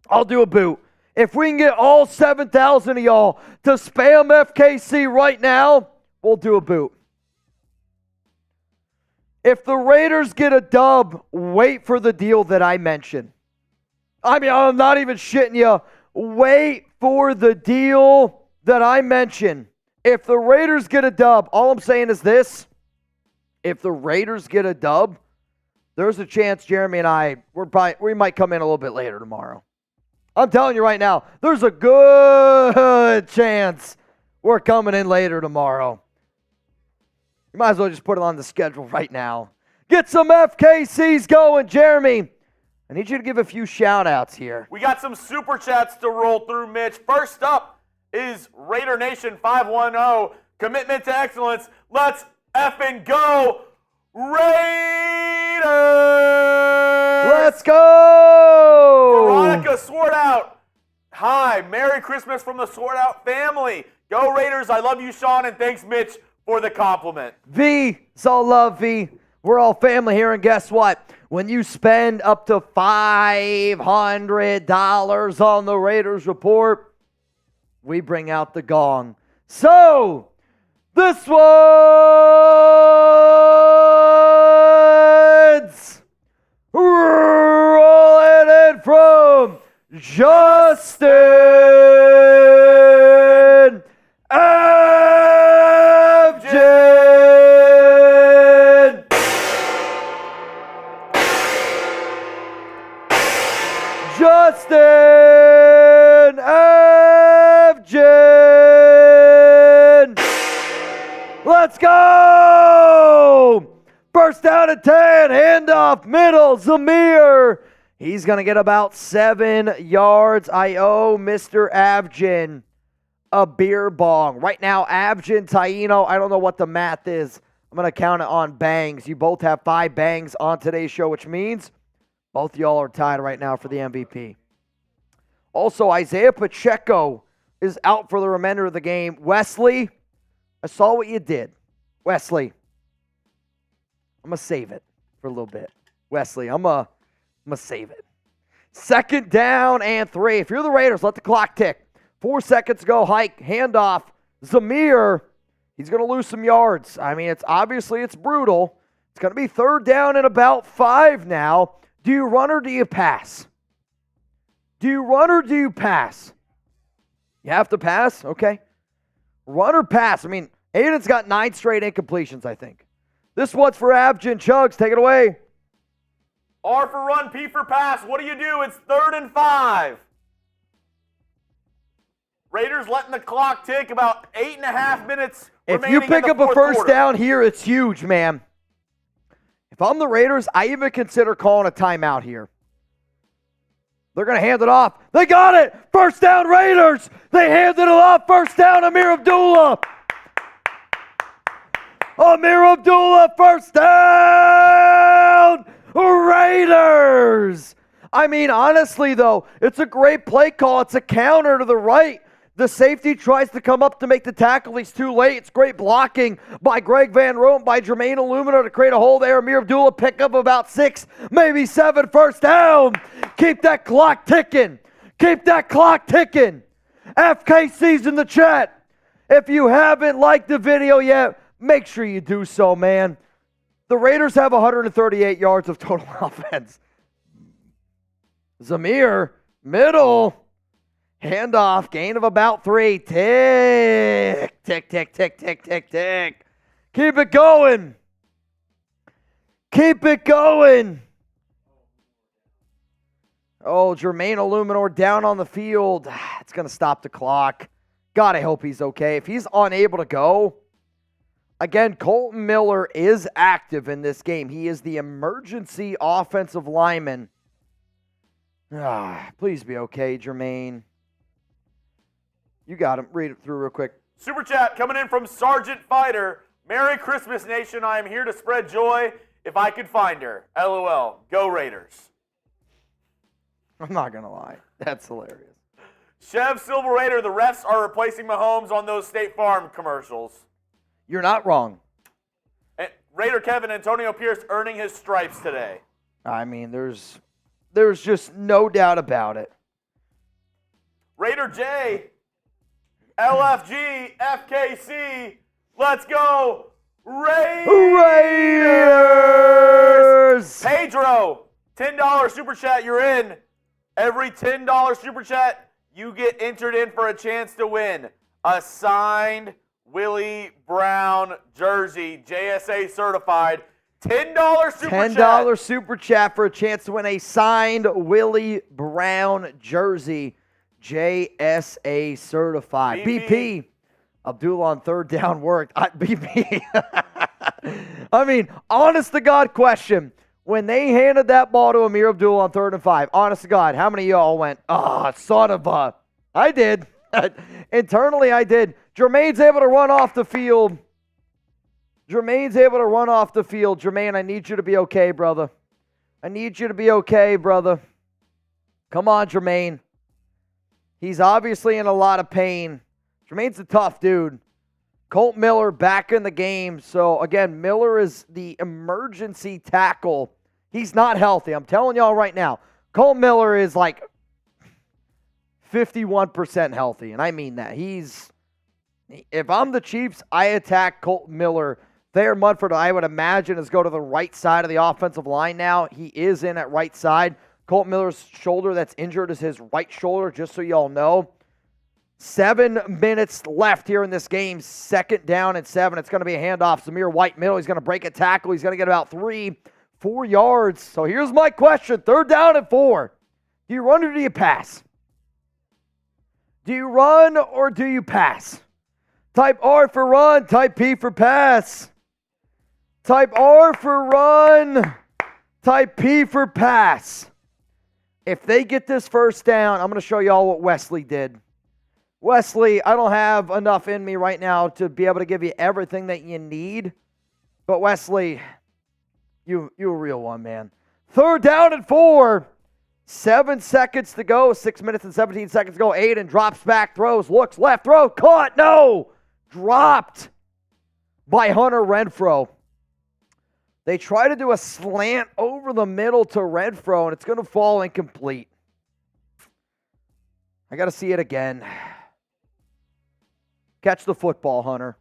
A: I'll do a boot. If we can get all 7,000 of y'all to spam FKC right now, we'll do a boot. If the Raiders get a dub, wait for the deal that I mentioned. I mean, I'm not even shitting you. Wait for the deal that I mentioned. If the Raiders get a dub, all I'm saying is this. If the Raiders get a dub, there's a chance Jeremy and we might come in a little bit later tomorrow. I'm telling you right now, there's a good chance we're coming in later tomorrow. You might as well just put it on the schedule right now. Get some FKCs going, Jeremy. I need you to give a few shout-outs here.
B: We got some super chats to roll through, Mitch. First up, is Raider Nation 510. Commitment to excellence. Let's effing go, Raiders!
A: Let's go!
B: Veronica Sword Out. Hi, Merry Christmas from the Sword Out family. Go Raiders. I love you, Sean, and thanks, Mitch, for the compliment.
A: V, it's all love, V. We're all family here, and guess what? When you spend up to $500 on the Raiders Report, we bring out the gong. So, this one's rolling in from Justin Abjin. Justin Abjin. Let's go! First down and 10, handoff, middle, Zamir. He's going to get about 7 yards. I owe Mr. Abjin a beer bong. Right now, Abjin, Taino, I don't know what the math is. I'm going to count it on bangs. You both have 5 bangs on today's show, which means both y'all are tied right now for the MVP. Also, Isaiah Pacheco is out for the remainder of the game. Wesley, I saw what you did. Wesley, I'm going to save it for a little bit. Wesley, I'm going to save it. Second down and 3. If you're the Raiders, let the clock tick. 4 seconds to go. Hike, handoff. Zamir, he's going to lose some yards. I mean, it's brutal. It's going to be third down and about 5 now. Do you run or do you pass? Do you run or do you pass? You have to pass? Okay. Run or pass? I mean, Aidan's got 9 straight incompletions, I think. This one's for Abjin. Chugs, take it away.
B: R for run, P for pass. What do you do? It's 3rd and 5. Raiders letting the clock tick, about 8.5 minutes
A: If
B: remaining
A: you pick
B: in the
A: up a
B: fourth
A: first
B: quarter.
A: down here, it's huge, man. If I'm the Raiders, I even consider calling a timeout here. They're going to hand it off. They got it. First down, Raiders. They handed it off. First down, Amir Abdullah. Amir Abdullah, first down, Raiders. I mean, honestly, though, it's a great play call. It's a counter to the right. The safety tries to come up to make the tackle. He's too late. It's great blocking by Greg Van Roten, by Jermaine Illumina to create a hole there. Amir Abdullah pick up about 6, maybe 7. First down. Keep that clock ticking. Keep that clock ticking. FKC's in the chat. If you haven't liked the video yet, make sure you do so, man. The Raiders have 138 yards of total offense. Zamir, middle. Handoff, gain of about 3. Tick, tick, tick, tick, tick, tick, tick. Keep it going. Keep it going. Oh, Jermaine Illuminor down on the field. It's going to stop the clock. God, I hope he's okay. If he's unable to go, again, Colton Miller is active in this game. He is the emergency offensive lineman. Please be okay, Jermaine. You got him. Read it through real quick.
B: Super chat coming in from Sergeant Fighter. Merry Christmas, Nation. I am here to spread joy if I could find her. LOL. Go Raiders.
A: I'm not going to lie. That's hilarious.
B: Chev Silver Raider, the refs are replacing Mahomes on those State Farm commercials.
A: You're not wrong.
B: And Raider Kevin, Antonio Pierce earning his stripes today.
A: I mean, there's just no doubt about it.
B: Raider J, LFG, FKC, let's go, Raiders! Pedro, $10 super chat, you're in. Every $10 super chat, you get entered in for a chance to win a signed Willie Brown jersey, JSA certified. $10 super chat.
A: $10 super chat for a chance to win a signed Willie Brown jersey, JSA certified. BP. Abdullah on third down worked. BP. I mean, honest to God question. When they handed that ball to Amir Abdullah on 3rd and 5, honest to God, how many of y'all went, son of a... I did. Internally, I did. Jermaine's able to run off the field. Jermaine, I need you to be okay, brother. Come on, Jermaine. He's obviously in a lot of pain. Jermaine's a tough dude. Colt Miller back in the game. So, again, Miller is the emergency tackle. He's not healthy. I'm telling y'all right now. Colt Miller is like 51% healthy, and I mean that. If I'm the Chiefs, I attack Colt Miller. Thayer Munford, I would imagine, is go to the right side of the offensive line now. He is in at right side. Colt Miller's shoulder that's injured is his right shoulder, just so y'all know. 7 minutes left here in this game. 2nd down and 7. It's going to be a handoff. Zamir White middle. He's going to break a tackle. He's going to get about 4 yards. So here's my question. 3rd down and 4. Do you run or do you pass? Do you run or do you pass? Type R for run. Type P for pass. Type R for run. Type P for pass. If they get this 1st down, I'm going to show y'all what Wesley did. Wesley, I don't have enough in me right now to be able to give you everything that you need. But Wesley, you a real one, man. 3rd down and 4. 7 seconds to go. 6 minutes and 17 seconds to go. Aidan drops back, throws, looks left, throw, caught, no! Dropped by Hunter Renfrow. They try to do a slant over the middle to Renfrow, and it's going to fall incomplete. I got to see it again. Catch the football, Hunter.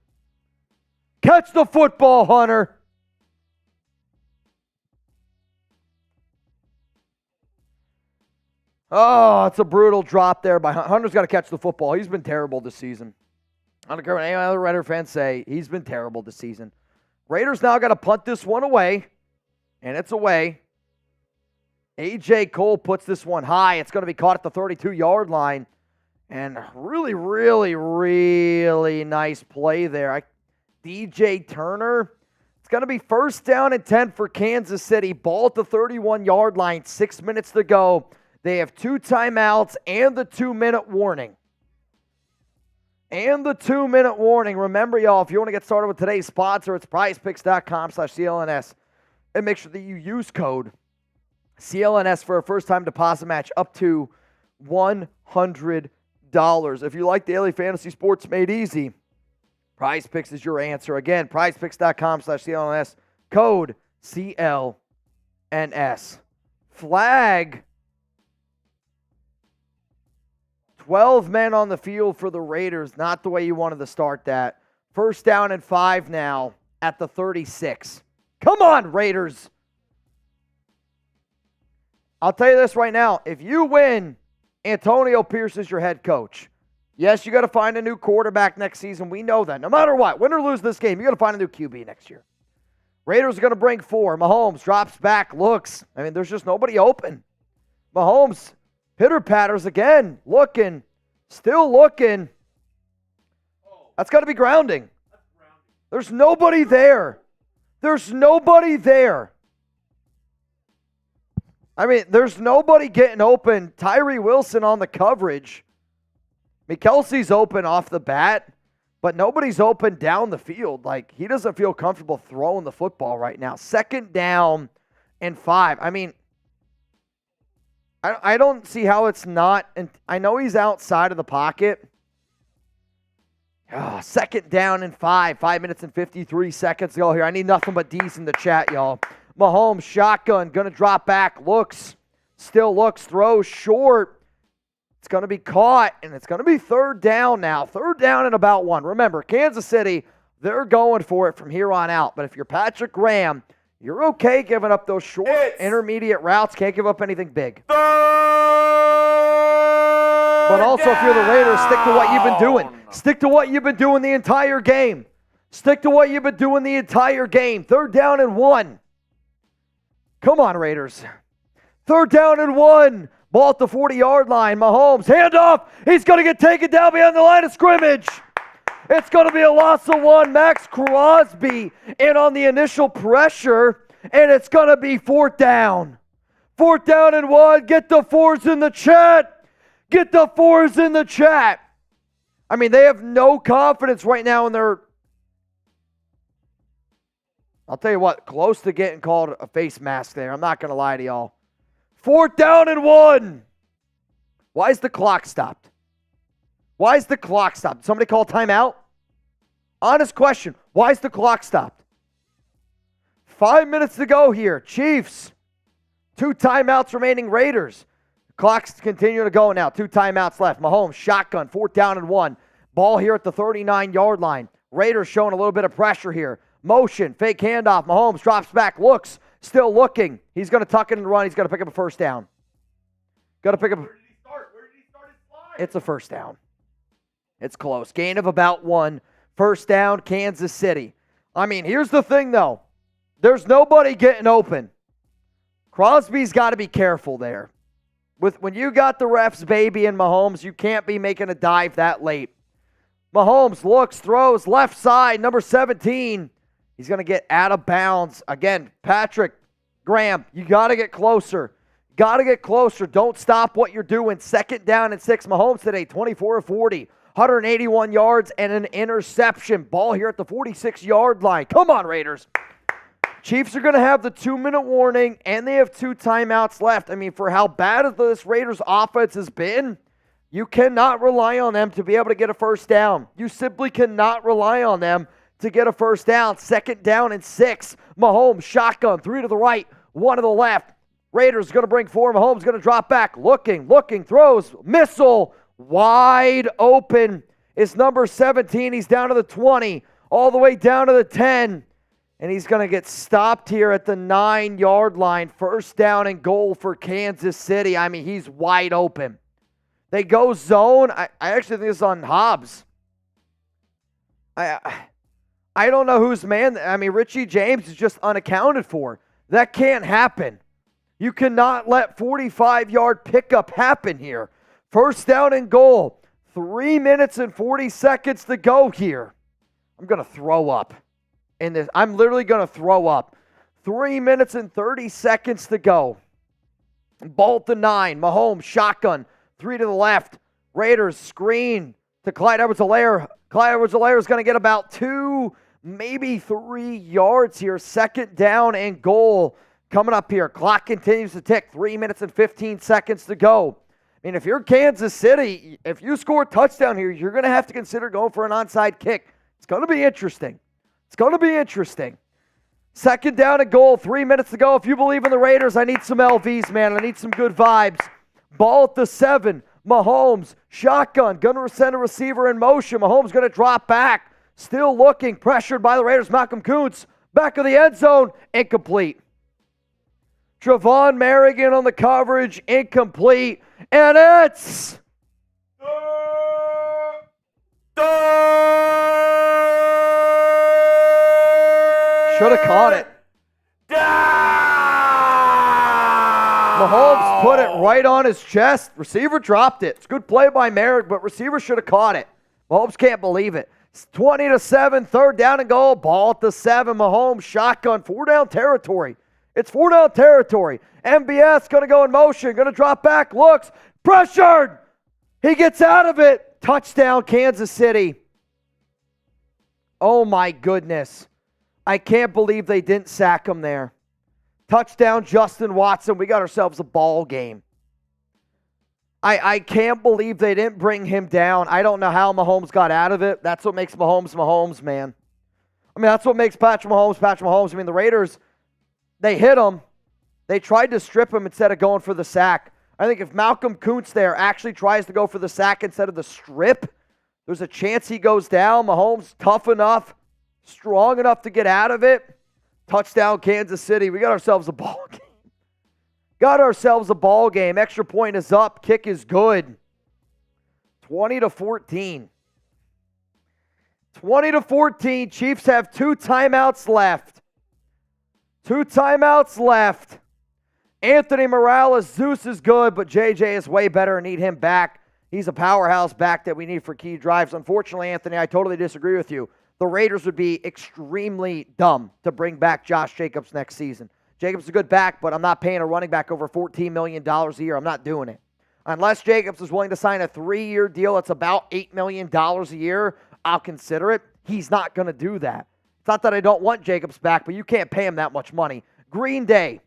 A: Catch the football, Hunter. Oh, it's a brutal drop there by Hunter. Hunter's got to catch the football. He's been terrible this season. I don't care what any other Raider fans say. He's been terrible this season. Raiders now got to punt this one away, and it's away. A.J. Cole puts this one high. It's going to be caught at the 32-yard line. And really, really, really nice play there. DJ Turner. It's going to be 1st down and 10 for Kansas City. Ball at the 31-yard line. 6 minutes to go. They have 2 timeouts and the 2-minute warning. Remember, y'all, if you want to get started with today's sponsor, it's prizepicks.com/CLNS. And make sure that you use code CLNS for a first-time deposit match up to $100. If you like daily fantasy sports made easy, Prize Picks is your answer. Again, prizepicks.com/CLNS, code CLNS. Flag. 12 men on the field for the Raiders. Not the way you wanted to start that. 1st down and 5 now at the 36. Come on, Raiders. I'll tell you this right now. If you win, Antonio Pierce is your head coach. Yes, you got to find a new quarterback next season. We know that. No matter what, win or lose this game, you got to find a new QB next year. Raiders are going to bring 4. Mahomes drops back, looks. I mean, there's just nobody open. Mahomes pitter-patters again, looking, still looking. That's got to be grounding. There's nobody there. There's nobody getting open. Tyree Wilson on the coverage. I mean, Kelce's open off the bat, but nobody's open down the field. Like, he doesn't feel comfortable throwing the football right now. 2nd down and 5. I mean, I don't see how it's not. And I know he's outside of the pocket. 2nd down and 5. 5 minutes and 53 seconds to go here. I need nothing but D's in the chat, y'all. Mahomes, shotgun, going to drop back, looks, still looks, throws short. It's going to be caught, and it's going to be 3rd down now. 3rd down and about 1. Remember, Kansas City, they're going for it from here on out. But if you're Patrick Graham, you're okay giving up those short, intermediate routes. Can't give up anything big. But also, if you're the Raiders, stick to what you've been doing. Stick to what you've been doing the entire game. 3rd down and 1. Come on, Raiders. 3rd down and 1. Ball at the 40-yard line. Mahomes, handoff. He's going to get taken down behind the line of scrimmage. It's going to be a loss of 1. Maxx Crosby in on the initial pressure, and it's going to be 4th down. 4th down and 1. Get the 4s in the chat. I mean, they have no confidence right now in their, I'll tell you what, close to getting called a face mask there. I'm not going to lie to y'all. 4th down and 1. Why is the clock stopped? Why is the clock stopped? Did somebody call timeout? Honest question. Why is the clock stopped? 5 minutes to go here. Chiefs. 2 timeouts remaining. Raiders. Clock's continuing to go now. 2 timeouts left. Mahomes, shotgun, 4th down and 1. Ball here at the 39-yard line. Raiders showing a little bit of pressure here. Motion, fake handoff. Mahomes drops back, looks, still looking. He's going to tuck it and run. He's going to pick up a first down. Got to pick up.
B: Where did he start? Where did he start his slide?
A: It's a first down. It's close. Gain of about 1. First down, Kansas City. I mean, here's the thing, though. There's nobody getting open. Crosby's got to be careful there. When you got the refs, baby, and Mahomes, you can't be making a dive that late. Mahomes looks, throws, left side, number 17. He's going to get out of bounds. Again, Patrick, Graham, you got to get closer. Got to get closer. Don't stop what you're doing. 2nd down and 6. Mahomes today, 24 of 40. 181 yards and an interception. Ball here at the 46-yard line. Come on, Raiders. Chiefs are going to have the 2-minute warning, and they have 2 timeouts left. I mean, for how bad this Raiders offense has been, you cannot rely on them to be able to get a first down. You simply cannot rely on them to get a first down. 2nd down and 6. Mahomes, shotgun, 3 to the right, 1 to the left. Raiders going to bring 4. Mahomes going to drop back, looking, throws, missile, wide open. It's number 17. He's down to the 20, all the way down to the 10. And he's going to get stopped here at the 9-yard line. First down and goal for Kansas City. I mean, he's wide open. They go zone. I actually think it's on Hobbs. I don't know whose man. I mean, Richie James is just unaccounted for. That can't happen. You cannot let 45-yard pickup happen here. First down and goal. 3 minutes and 40 seconds to go here. I'm going to throw up in this. I'm literally going to throw up. 3 minutes and 30 seconds to go. Ball at the 9. Mahomes, shotgun. 3 to the left. Raiders screen to Clyde Edwards-Helaire. Clyde Edwards-Helaire is going to get about 2, maybe 3 yards here. 2nd down and goal coming up here. Clock continues to tick. 3 minutes and 15 seconds to go. I mean, if you're Kansas City, if you score a touchdown here, you're going to have to consider going for an onside kick. It's going to be interesting. It's going to be interesting. 2nd down and goal, 3 minutes to go. If you believe in the Raiders, I need some LVs, man. I need some good vibes. Ball at the 7. Mahomes, shotgun, going to send a receiver in motion. Mahomes going to drop back. Still looking, pressured by the Raiders. Malcolm Kuntz, back of the end zone, incomplete. Trevon Moerhig on the coverage, incomplete. And it's... Should have caught it. Mahomes put it right on his chest. Receiver dropped it. It's a good play by Moerhig, but receiver should have caught it. Mahomes can't believe it. It's 20-7, 3rd down and goal. Ball at the 7. Mahomes, shotgun, 4-down territory. It's 4-down territory. MBS going to go in motion, going to drop back, looks, pressured. He gets out of it. Touchdown, Kansas City. Oh, my goodness. I can't believe they didn't sack him there. Touchdown, Justin Watson. We got ourselves a ball game. I can't believe they didn't bring him down. I don't know how Mahomes got out of it. That's what makes Mahomes Mahomes, man. I mean, that's what makes Patrick Mahomes Patrick Mahomes. I mean, the Raiders, they hit him. They tried to strip him instead of going for the sack. I think if Malcolm Kuntz there actually tries to go for the sack instead of the strip, there's a chance he goes down. Mahomes tough enough, strong enough to get out of it. Touchdown, Kansas City. We got ourselves a ball game. Got ourselves a ball game. Extra point is up. Kick is good. 20-14. 20-14. Chiefs have 2 timeouts left. 2 timeouts left. Anthony Morales, Zeus is good, but JJ is way better and need him back. He's a powerhouse back that we need for key drives. Unfortunately, Anthony, I totally disagree with you. The Raiders would be extremely dumb to bring back Josh Jacobs next season. Jacobs is a good back, but I'm not paying a running back over $14 million a year. I'm not doing it. Unless Jacobs is willing to sign a 3-year deal that's about $8 million a year, I'll consider it. He's not going to do that. It's not that I don't want Jacobs back, but you can't pay him that much money. Green Day.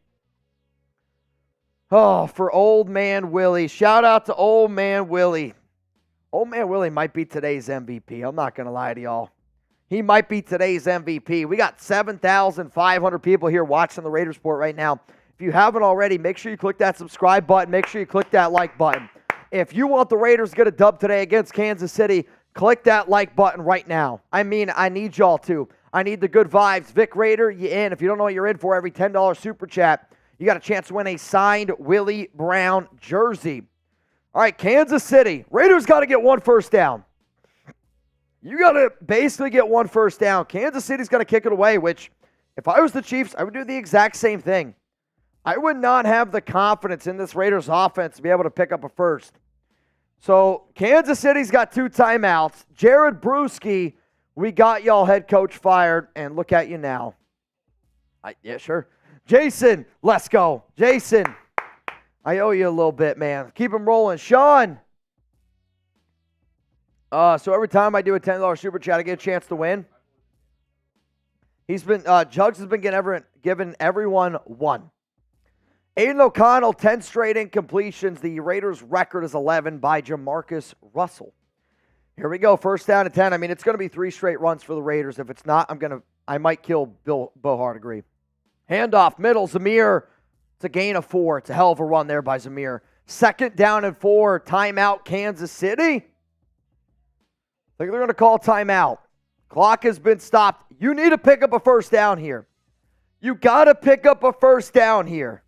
A: Oh, for Old Man Willie. Shout out to Old Man Willie. Old Man Willie might be today's MVP. I'm not going to lie to y'all. He might be today's MVP. We got 7,500 people here watching the Raiders Report right now. If you haven't already, make sure you click that subscribe button. Make sure you click that like button. If you want the Raiders to get a dub today against Kansas City, click that like button right now. I mean, I need y'all to. I need the good vibes. Vic Raider, you in. If you don't know what you're in for, every $10 super chat, you got a chance to win a signed Willie Brown jersey. All right, Kansas City. Raiders got to get one first down. You got to basically get one first down. Kansas City's going to kick it away, which if I was the Chiefs, I would do the exact same thing. I would not have the confidence in this Raiders offense to be able to pick up a first. So Kansas City's got 2 timeouts. Jared Bruschi, we got y'all head coach fired, and look at you now. Yeah, sure. Jason, let's go. Jason, I owe you a little bit, man. Keep him rolling. Sean. So every time I do a $10 super chat, I get a chance to win. Jugs has been giving everyone 1. Aidan O'Connell, 10 straight incompletions. The Raiders' record is 11 by Jamarcus Russell. Here we go, first down and 10. I mean, it's going to be 3 straight runs for the Raiders. If it's not, I might kill Bo Hardegree. Handoff, middle, Zamir. It's a gain of 4. It's a hell of a run there by Zamir. Second down and 4, timeout, Kansas City. I think they're going to call timeout. Clock has been stopped. You need to pick up a first down here. You got to pick up a first down here.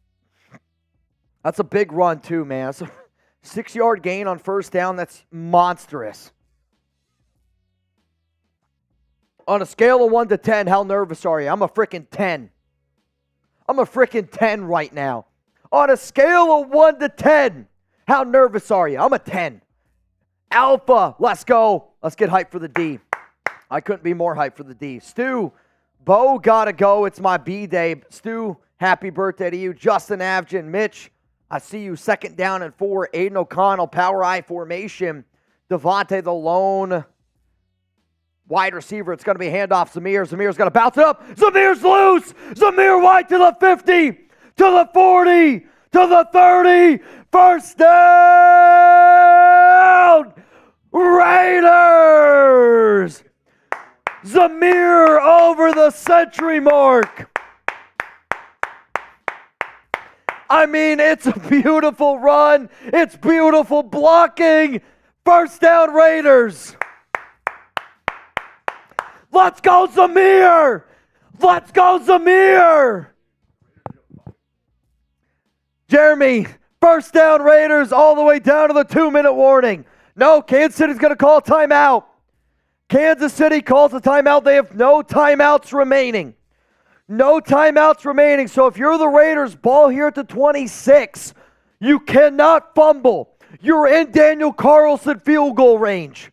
A: That's a big run too, man. That's a 6-yard gain on first down. That's monstrous. On a scale of 1 to 10, how nervous are you? I'm a freaking 10. I'm a freaking 10 right now. On a scale of 1 to 10, how nervous are you? I'm a 10. Alpha, let's go. Let's get hyped for the D. I couldn't be more hyped for the D. Stu, Bo gotta go. It's my B day. Stu, happy birthday to you. Justin Avgin, Mitch, I see you. Second down and 4. Aidan O'Connell, power I formation. Davante, the lone wide receiver. It's going to be handoff. Zamir. Zamir's going to bounce it up. Zamir's loose. Zamir wide to the 50, to the 40, to the 30. First down. Raiders. Zamir over the century mark. I mean, it's a beautiful run. It's beautiful blocking. First down, Raiders. Let's go, Zamir. Let's go, Zamir. Jeremy, first down, Raiders, all the way down to the 2-minute warning. No, Kansas City's going to call timeout. Kansas City calls a timeout. They have no timeouts remaining. No timeouts remaining. So if you're the Raiders, ball here at the 26. You cannot fumble. You're in Daniel Carlson field goal range.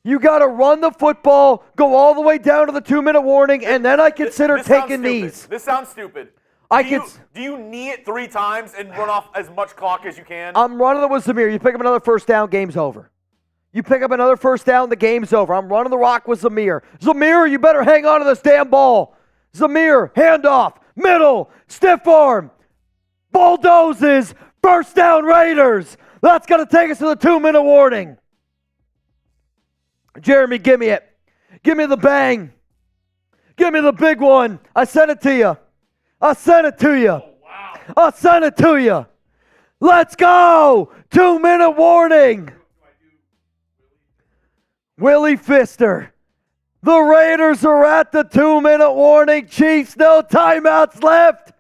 A: You got to run the football, go all the way down to the 2-minute warning, and then I consider taking these.
B: This sounds stupid. Do you knee it 3 times and run off as much clock as you can?
A: I'm running it with Zamir. You pick up another first down, game's over. You pick up another first down, the game's over. I'm running the rock with Zamir. Zamir, you better hang on to this damn ball. Zamir, handoff, middle, stiff arm, bulldozes, first down Raiders. That's going to take us to the 2-minute warning. Jeremy, give me it. Give me the bang. Give me the big one. I sent it to you. I sent it to you. Oh, wow. I sent it to you. Let's go. 2-minute warning. Willie Pfister. The Raiders are at the 2-minute warning. Chiefs, no timeouts left.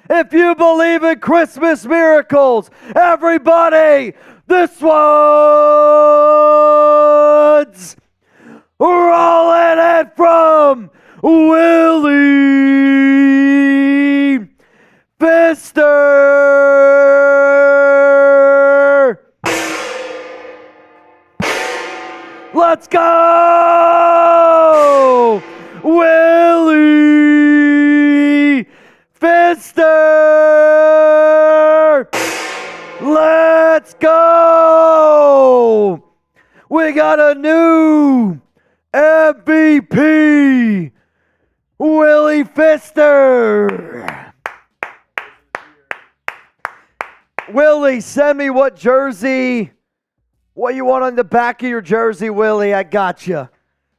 A: If you believe in Christmas miracles, everybody, this one's rolling it from Willie Pfister. Let's go! Willie Pfister! Let's We got a new MVP, Willie Pfister. Willie, send me what jersey, what you want on the back of your jersey, Willie. I got you.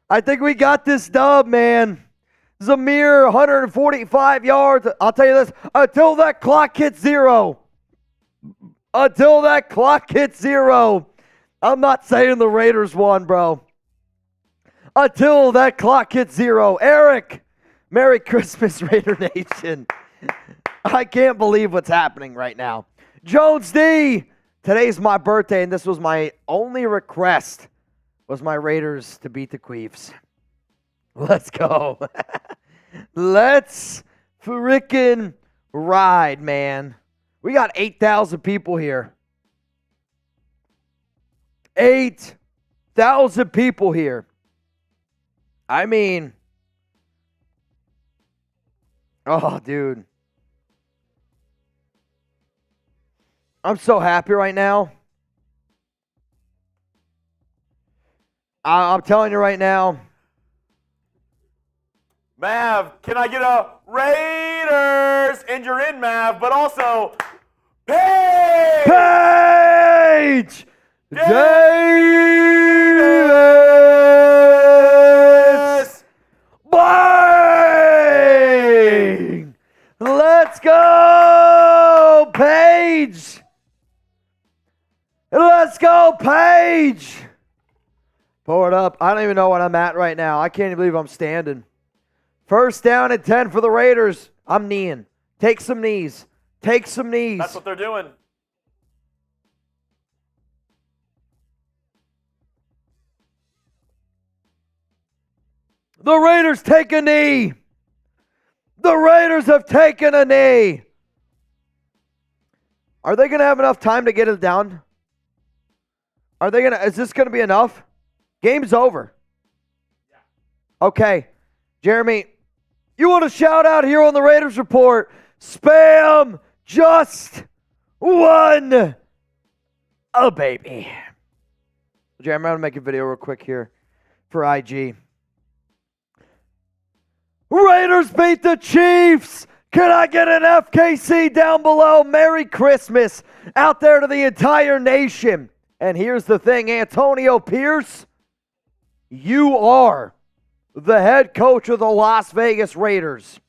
A: I think we got this dub, man. It's a mere 145 yards. I'll tell you this, until that clock hits zero. Until that clock hits zero. I'm not saying the Raiders won, bro. Until that clock hits zero. Eric, Merry Christmas, Raider Nation. I can't believe what's happening right now. Jones D, today's my birthday, and this was my only request, was my Raiders to beat the Queefs. Let's go. Let's frickin' ride, man. We got 8,000 people here. 8,000 people here. I mean, oh, dude. I'm so happy right now. I'm telling you right now.
B: Mav, can I get a Raiders? And you're in, Mav, but also Paige!
A: Paige! Davis! Bang! Let's go, Paige! Let's go, Paige! Pull it up. I don't even know what I'm at right now. I can't even believe I'm standing. First down and 10 for the Raiders. I'm kneeing. Take some knees. Take some knees.
B: That's what they're doing.
A: The Raiders take a knee. The Raiders have taken a knee. Are they going to have enough time to get it down? Are they going to, is this going to be enough? Game's over. Okay. Jeremy, you want to shout out here on the Raiders Report? Spam just one. Oh, baby. Jeremy, I'm going to make a video real quick here for IG. Raiders beat the Chiefs. Can I get an FKC down below? Merry Christmas out there to the entire nation. And here's the thing, Antonio Pierce, you are the head coach of the Las Vegas Raiders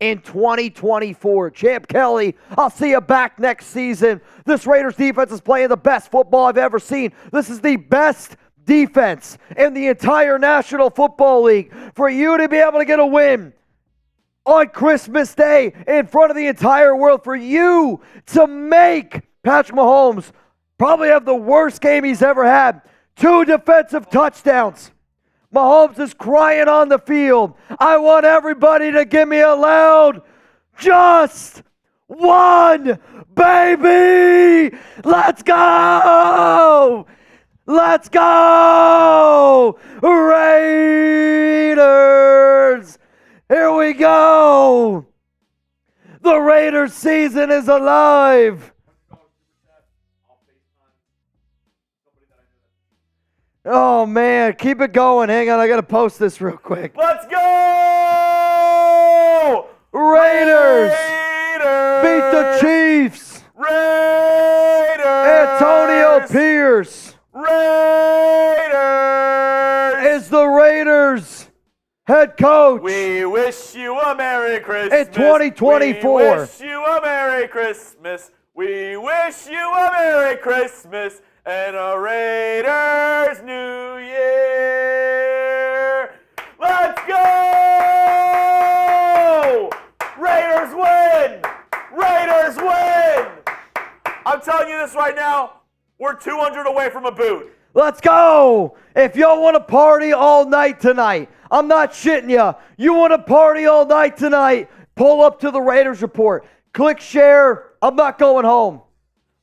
A: in 2024. Champ Kelly, I'll see you back next season. This Raiders defense is playing the best football I've ever seen. This is the best defense in the entire National Football League. For you to be able to get a win on Christmas Day in front of the entire world, for you to make Patrick Mahomes probably have the worst game he's ever had. 2 defensive touchdowns. Mahomes is crying on the field. I want everybody to give me a loud, just one, baby. Let's go. Let's go. Raiders. Here we go. The Raiders season is alive. Oh, man. Keep it going. Hang on. I got to post this real quick.
B: Let's go!
A: Raiders beat the Chiefs.
B: Raiders!
A: Antonio Pierce
B: Raiders!
A: is the Raiders head coach.
B: We wish you a Merry Christmas.
A: In 2024.
B: We wish you a Merry Christmas. We wish you a Merry Christmas and a Raiders New Year. Let's go! Raiders win! Raiders win! I'm telling you this right now, we're 200 away from a boot.
A: Let's go. If y'all want to party all night tonight, I'm not shitting you. You want to party all night tonight, pull up to the Raiders Report. Click share. I'm not going home.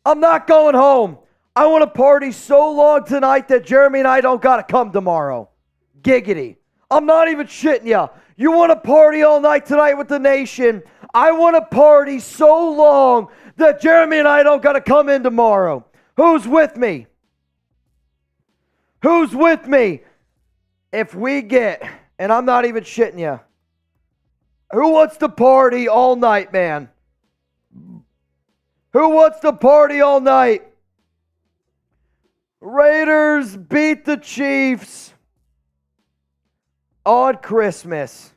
A: I'm not going home. I want to party so long tonight that Jeremy and I don't got to come tomorrow. Giggity. I'm not even shitting you. You want to party all night tonight with the nation. I want to party so long that Jeremy and I don't got to come in tomorrow. Who's with me? Who's with me? If we get, and I'm not even shitting you, who wants to party all night, man? Who wants to party all night? Raiders beat the Chiefs on Christmas.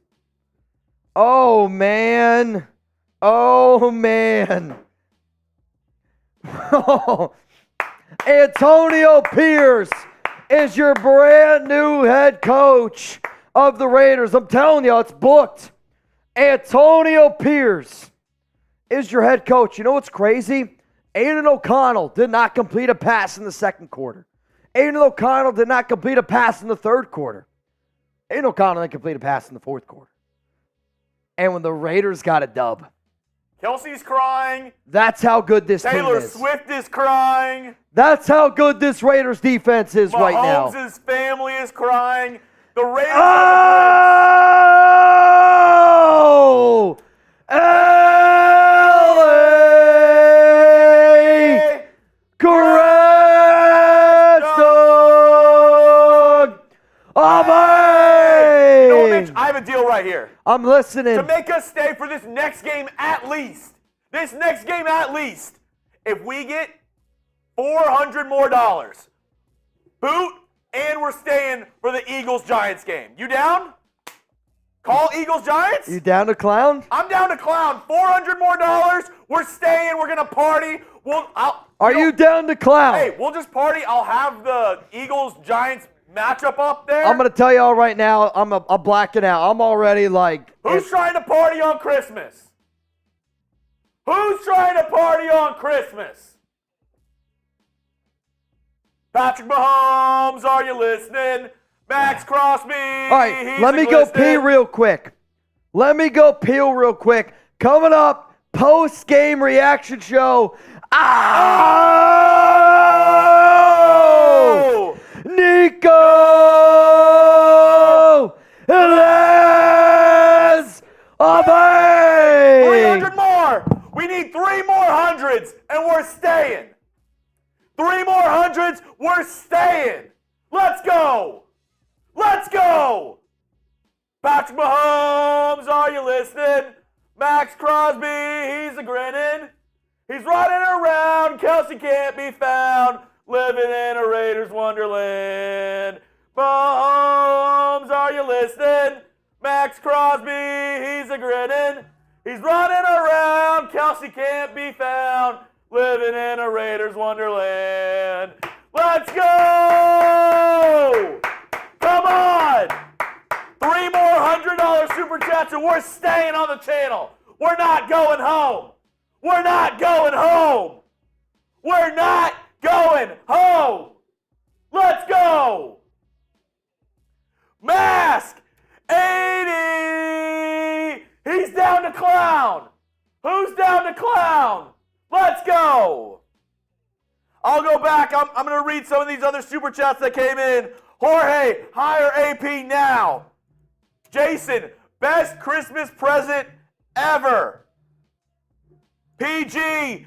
A: Oh, man. Oh, man. Antonio Pierce is your brand new head coach of the Raiders. I'm telling you, it's booked. Antonio Pierce is your head coach. You know what's crazy? Aidan O'Connell did not complete a pass in the second quarter. Aidan O'Connell did not complete a pass in the third quarter. Aidan O'Connell didn't complete a pass in the fourth quarter. And when the Raiders got a dub,
B: Kelce's crying.
A: that's how good this team
B: Taylor
A: is.
B: Swift is crying.
A: That's how good this Raiders defense is right now.
B: Mahomes' family is crying. The Raiders.
A: Oh! L.A. Crest Dog!
B: You know what, Mitch? I have a deal right here.
A: I'm listening.
B: To make us stay for this next game at least. If we get $400 more, boot, and we're staying for the Eagles-Giants game. You down? Call Eagles-Giants?
A: You down to clown?
B: I'm down to clown. $400 more. We're staying. We're going to party.
A: Are you down to clown?
B: Hey, we'll just party. I'll have the Eagles-Giants matchup up there.
A: I'm going to tell you all right now, I'm blacking out. I'm already like...
B: Who's trying to party on Christmas? Who's trying to party on Christmas? Patrick Mahomes, are you listening? Maxx Crosby.
A: All right, let me go pee real quick. Coming up, post-game reaction show. Oh! Nico! Les Abe!
B: 300 more. We need 3 more hundreds, and we're staying. 3 more hundreds, we're staying. Let's go. Patrick Mahomes, are you listening? Maxx Crosby, he's a grinning. He's running around, Kelce can't be found, living in a Raiders wonderland. Mahomes, are you listening? Maxx Crosby, he's a grinning. He's running around, Kelce can't be found, living in a Raiders wonderland. Let's go! Come on! 3 more $100 super chats and we're staying on the channel. We're not going home. Let's go! Mask 80! He's down to clown. Who's down to clown? Let's go! I'll go back. I'm going to read some of these other super chats that came in. Jorge, hire AP now. Jason, best Christmas present ever. PG,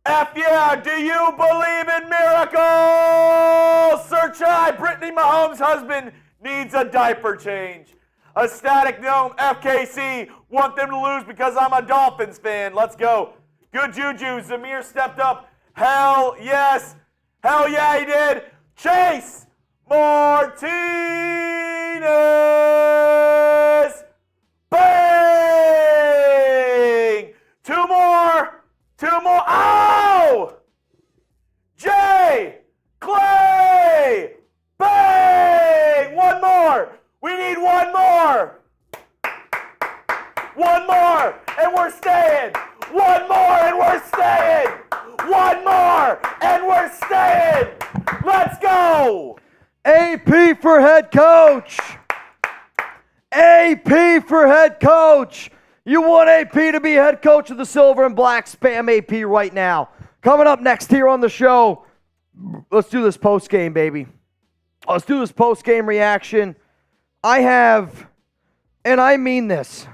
B: F yeah, do you believe in miracles? Sir Chai, Brittany Mahomes' husband needs a diaper change. A Static Gnome, FKC, want them to lose because I'm a Dolphins fan. Let's go. Good juju, Zamir stepped up. Hell yes. Hell yeah, he did. Chase Martinez. Bang! Two more. Oh! Jay Clay. Bang! One more. We need one more. One more, and we're staying. One more, and we're staying. One more, and we're staying. Let's go.
A: AP for head coach. AP for head coach. You want AP to be head coach of the Silver and Black? Spam AP right now. Coming up next here on the show, let's do this post-game, baby. Let's do this post-game reaction. I have, and I mean this,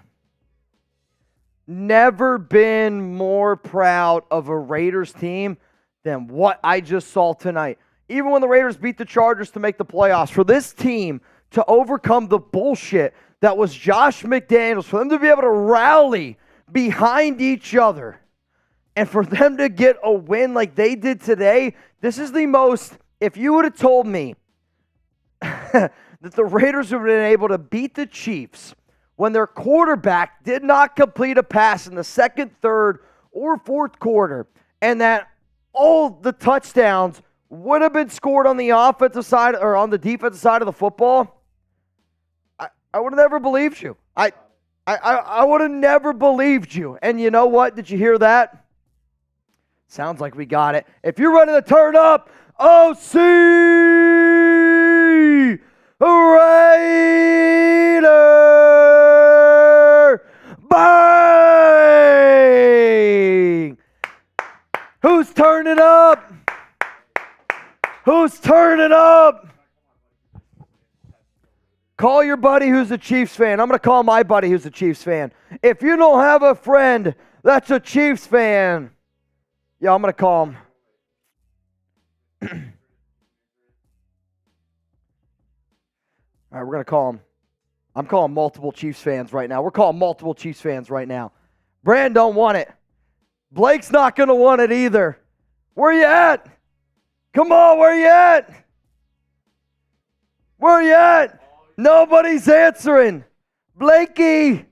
A: never been more proud of a Raiders team than what I just saw tonight. even when the Raiders beat the Chargers to make the playoffs, for this team to overcome the bullshit that was Josh McDaniels, for them to be able to rally behind each other, and for them to get a win like they did today, this is the most, if you would have told me that the Raiders would have been able to beat the Chiefs when their quarterback did not complete a pass in the second, third, or fourth quarter, and that all the touchdowns would have been scored on the offensive side or on the defensive side of the football, I would have never believed you. I would have never believed you. And you know what? Did you hear that? Sounds like we got it. If you're ready to turn up, OC Raider bang! Who's turning up? Who's turning up? Call your buddy who's a Chiefs fan. I'm going to call my buddy who's a Chiefs fan. If you don't have a friend that's a Chiefs fan, yeah, I'm going to call him. All right, we're going to call him. I'm calling multiple Chiefs fans right now. We're calling multiple Chiefs fans right now. Brand don't want it. Blake's not going to want it either. Where you at? Come on, where you at? Where you at? Nobody's answering. Blakey.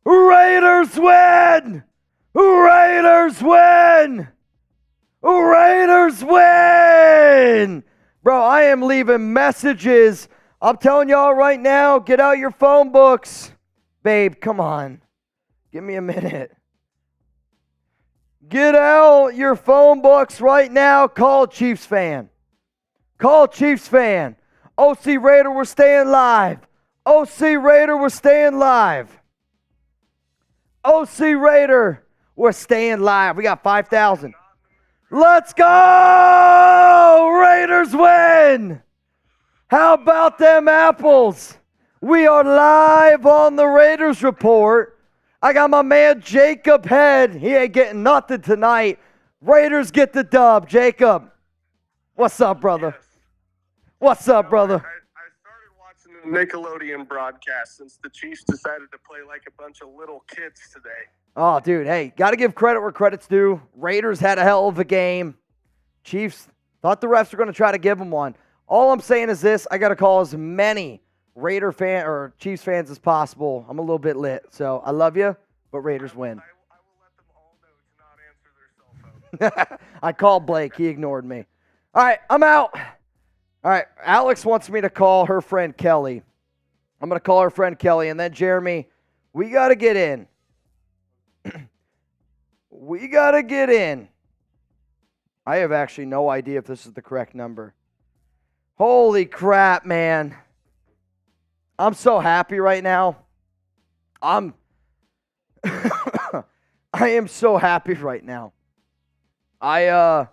A: Raiders win! Raiders win! Raiders win! Bro, I am leaving messages. I'm telling y'all right now, get out your phone books. Babe, come on. Give me a minute. Get out your phone books right now. Call Chiefs fan. Call Chiefs fan. OC Raider, we're staying live. OC Raider, we're staying live. OC Raider, we're staying live. We got 5,000. Let's go! Raiders win! How about them apples? We are live on the Raiders Report. I got my man Jacob Head. He ain't getting nothing tonight. Raiders get the dub. Jacob, what's up, brother?
D: Yes.
A: What's up, brother?
D: I started watching the Nickelodeon broadcast since the Chiefs decided to play like a bunch of little kids today.
A: Oh, dude, hey, got to give credit where credit's due. Raiders had a hell of a game. Chiefs thought the refs were going to try to give them one. All I'm saying is this, I got to call as many Raider fan or Chiefs fans as possible. I'm a little bit lit, so I love you, but Raiders win.
D: I will let them all know to not answer their cell phone.
A: I called Blake. He ignored me. All right, I'm out. All right, Alex wants me to call her friend Kelly. I'm going to call her friend Kelly, and then Jeremy, we got to get in. We got to get in. I have actually no idea if this is the correct number. Holy crap, man. I'm so happy right now. I am so happy right now. I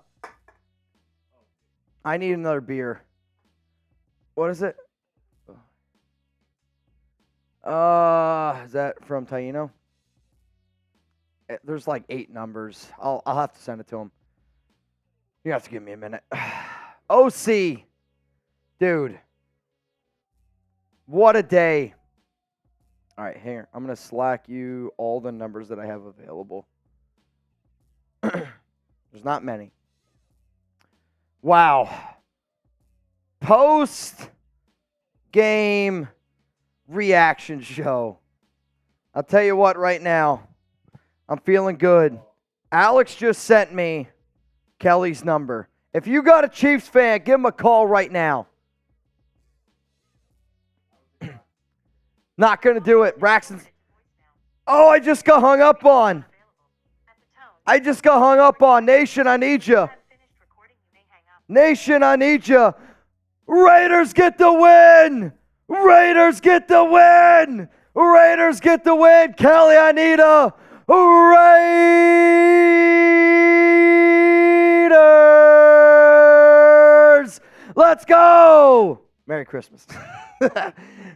A: need another beer. What is it? Is that from Taino? There's like 8 numbers. I'll have to send it to him. You have to give me a minute. OC. Dude. What a day. All right, here. I'm going to Slack you all the numbers that I have available. There's not many. Wow. Post-game reaction show. I'll tell you what right now. I'm feeling good. Alex just sent me Kelly's number. If you got a Chiefs fan, give him a call right now. Not going to do it. Braxton's. Oh, I just got hung up on. Nation, I need you. Nation, I need you. Raiders get the win. Raiders get the win. Raiders get the win. Kelly, I need a Raiders. Let's go. Merry Christmas.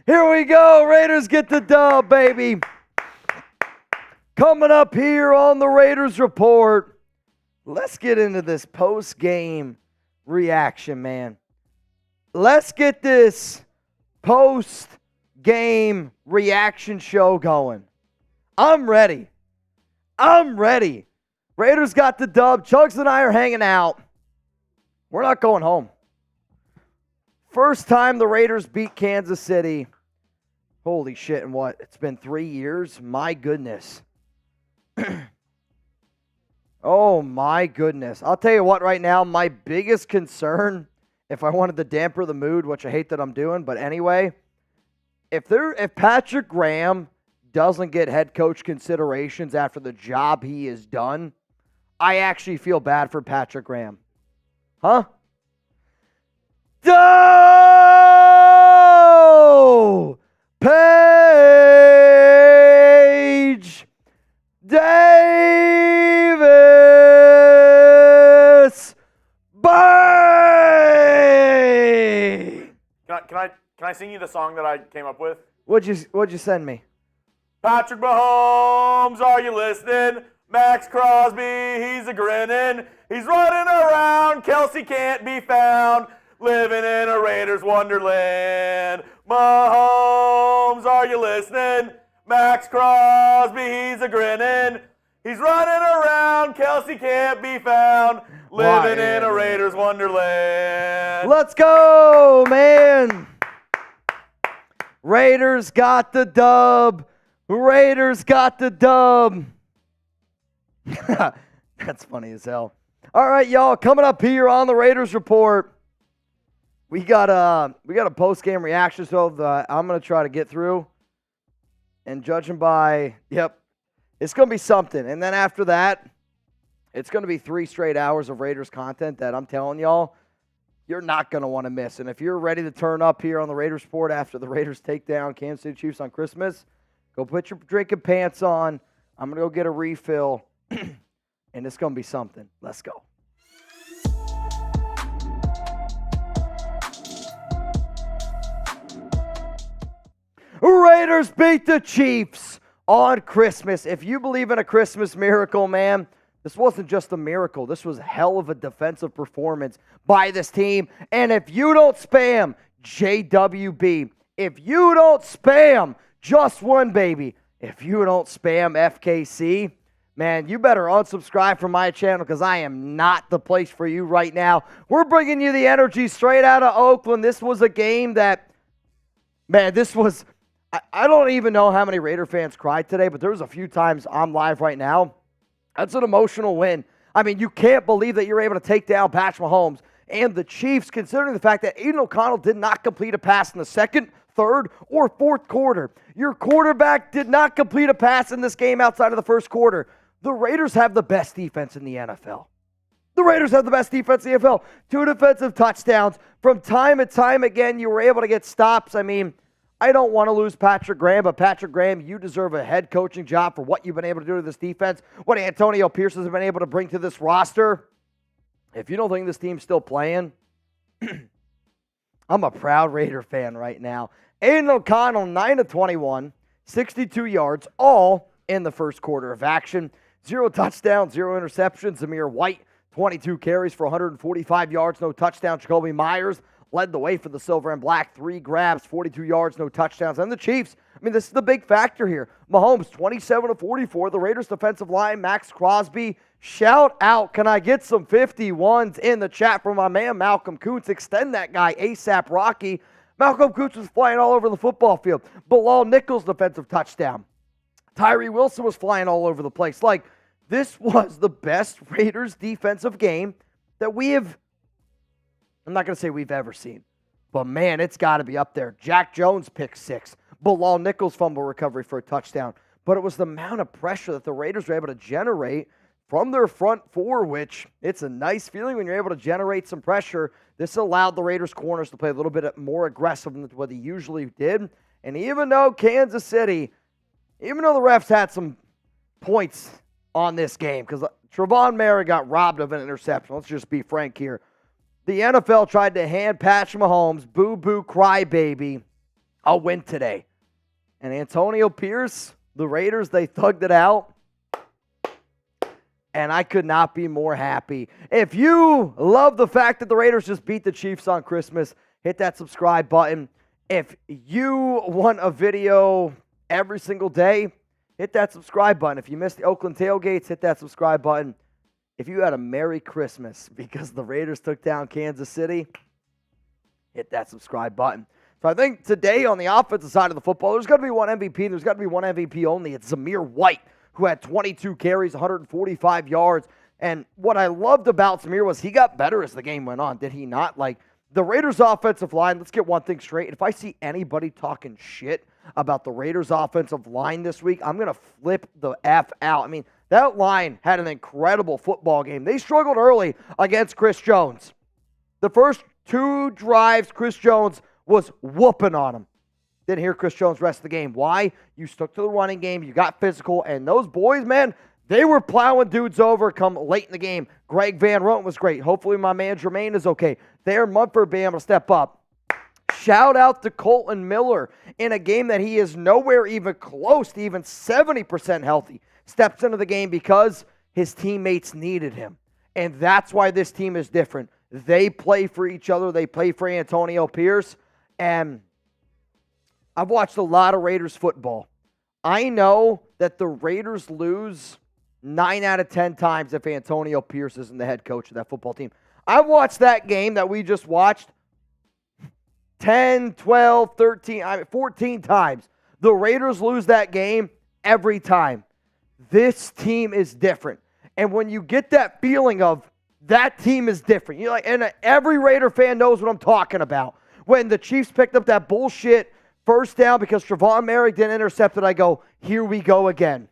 A: Here we go. Raiders get the dub, baby. Coming up here on the Raiders Report, let's get into this post-game reaction, man. Let's get this post-game reaction show going. I'm ready. Raiders got the dub. Chugs and I are hanging out. We're not going home. First time the Raiders beat Kansas City. Holy shit, and what? It's been 3 years? My goodness. Oh my goodness. I'll tell you what right now, my biggest concern, if I wanted to damper the mood, which I hate that I'm doing, but anyway, if Patrick Graham doesn't get head coach considerations after the job he has done, I actually feel bad for Patrick Graham. Huh? Oh! Page Davis Bay.
B: Can I sing you the song that I came up with?
A: What'd you send me?
B: Patrick Mahomes, are you listening? Maxx Crosby, he's a grinning. He's running around, Kelce can't be found. Living in a Raiders wonderland. Mahomes, are you listening? Maxx Crosby, he's a grinning. He's running around, Kelce can't be found. Living in a Raiders wonderland.
A: Let's go, man. Raiders got the dub. Raiders got the dub. That's funny as hell. All right, y'all, coming up here on the Raiders Report, we got a post-game reaction show that I'm going to try to get through. And judging by, it's going to be something. And then after that, it's going to be 3 straight hours of Raiders content that I'm telling y'all, you're not going to want to miss. And if you're ready to turn up here on the Raiders Report after the Raiders take down Kansas City Chiefs on Christmas, go put your drinking pants on. I'm going to go get a refill. And it's going to be something. Let's go. Raiders beat the Chiefs on Christmas. If you believe in a Christmas miracle, man, this wasn't just a miracle. This was hell of a defensive performance by this team. And if you don't spam JWB, if you don't spam Just One Baby, if you don't spam FKC, man, you better unsubscribe from my channel because I am not the place for you right now. We're bringing you the energy straight out of Oakland. This was a game that, man, I don't even know how many Raider fans cried today, but there was a few times I'm live right now. That's an emotional win. I mean, you can't believe that you're able to take down Patrick Mahomes and the Chiefs, considering the fact that Aidan O'Connell did not complete a pass in the second, third, or fourth quarter. Your quarterback did not complete a pass in this game outside of the first quarter. The Raiders have the best defense in the NFL. The Raiders have the best defense in the NFL. 2 defensive touchdowns. From time to time again, you were able to get stops. I mean, I don't want to lose Patrick Graham, but Patrick Graham, you deserve a head coaching job for what you've been able to do to this defense, what Antonio Pierce has been able to bring to this roster. If you don't think this team's still playing, I'm a proud Raider fan right now. Aidan O'Connell, 9 of 21, 62 yards, all in the first quarter of action. 0 touchdowns, 0 interceptions. Zamir White, 22 carries for 145 yards, no touchdown. Jakobi Meyers led the way for the Silver and Black. 3 grabs, 42 yards, no touchdowns. And the Chiefs, I mean, this is the big factor here. Mahomes, 27 of 44. The Raiders defensive line, Maxx Crosby. Shout out, can I get some 51s in the chat from my man Malcolm Kuntz? Extend that guy ASAP Rocky. Malcolm Kuntz was flying all over the football field. Bilal Nichols' defensive touchdown. Tyree Wilson was flying all over the place. Like, this was the best Raiders defensive game that I'm not going to say we've ever seen, but man, it's got to be up there. Jack Jones pick 6. Bilal Nichols fumble recovery for a touchdown. But it was the amount of pressure that the Raiders were able to generate from their front four, which it's a nice feeling when you're able to generate some pressure. This allowed the Raiders corners to play a little bit more aggressive than what they usually did. And even though Kansas City, even though the refs had some points on this game, because Trevon Moerhig got robbed of an interception. Let's just be frank here. The NFL tried to hand Patrick Mahomes, boo-boo crybaby, a win today. And Antonio Pierce, the Raiders, they thugged it out. And I could not be more happy. If you love the fact that the Raiders just beat the Chiefs on Christmas, hit that subscribe button. If you want a video every single day, hit that subscribe button. If you missed the Oakland tailgates, hit that subscribe button. If you had a Merry Christmas because the Raiders took down Kansas City, hit that subscribe button. So I think today on the offensive side of the football, there's got to be one MVP, and there's got to be one MVP only. It's Zamir White, who had 22 carries, 145 yards. And what I loved about Zamir was he got better as the game went on, did he not? Like, the Raiders' offensive line, let's get one thing straight. If I see anybody talking shit about the Raiders' offensive line this week, I'm going to flip the F out. I mean, that line had an incredible football game. They struggled early against Chris Jones. The first 2 drives, Chris Jones was whooping on him. Didn't hear Chris Jones rest of the game. Why? You stuck to the running game. You got physical. And those boys, man, they were plowing dudes over come late in the game. Greg Van Roten was great. Hopefully my man Jermaine is okay. Thayer Munford being able to step up. Shout out to Colton Miller in a game that he is nowhere even close to even 70% healthy. Steps into the game because his teammates needed him. And that's why this team is different. They play for each other. They play for Antonio Pierce. And I've watched a lot of Raiders football. I know that the Raiders lose 9 out of 10 times if Antonio Pierce isn't the head coach of that football team. I watched that game that we just watched 10, 12, 13, 14 times. The Raiders lose that game every time. This team is different. And when you get that feeling of that team is different, you're like, and every Raider fan knows what I'm talking about. When the Chiefs picked up that bullshit first down because Trevon Moerhig didn't intercept it, I go, here we go again.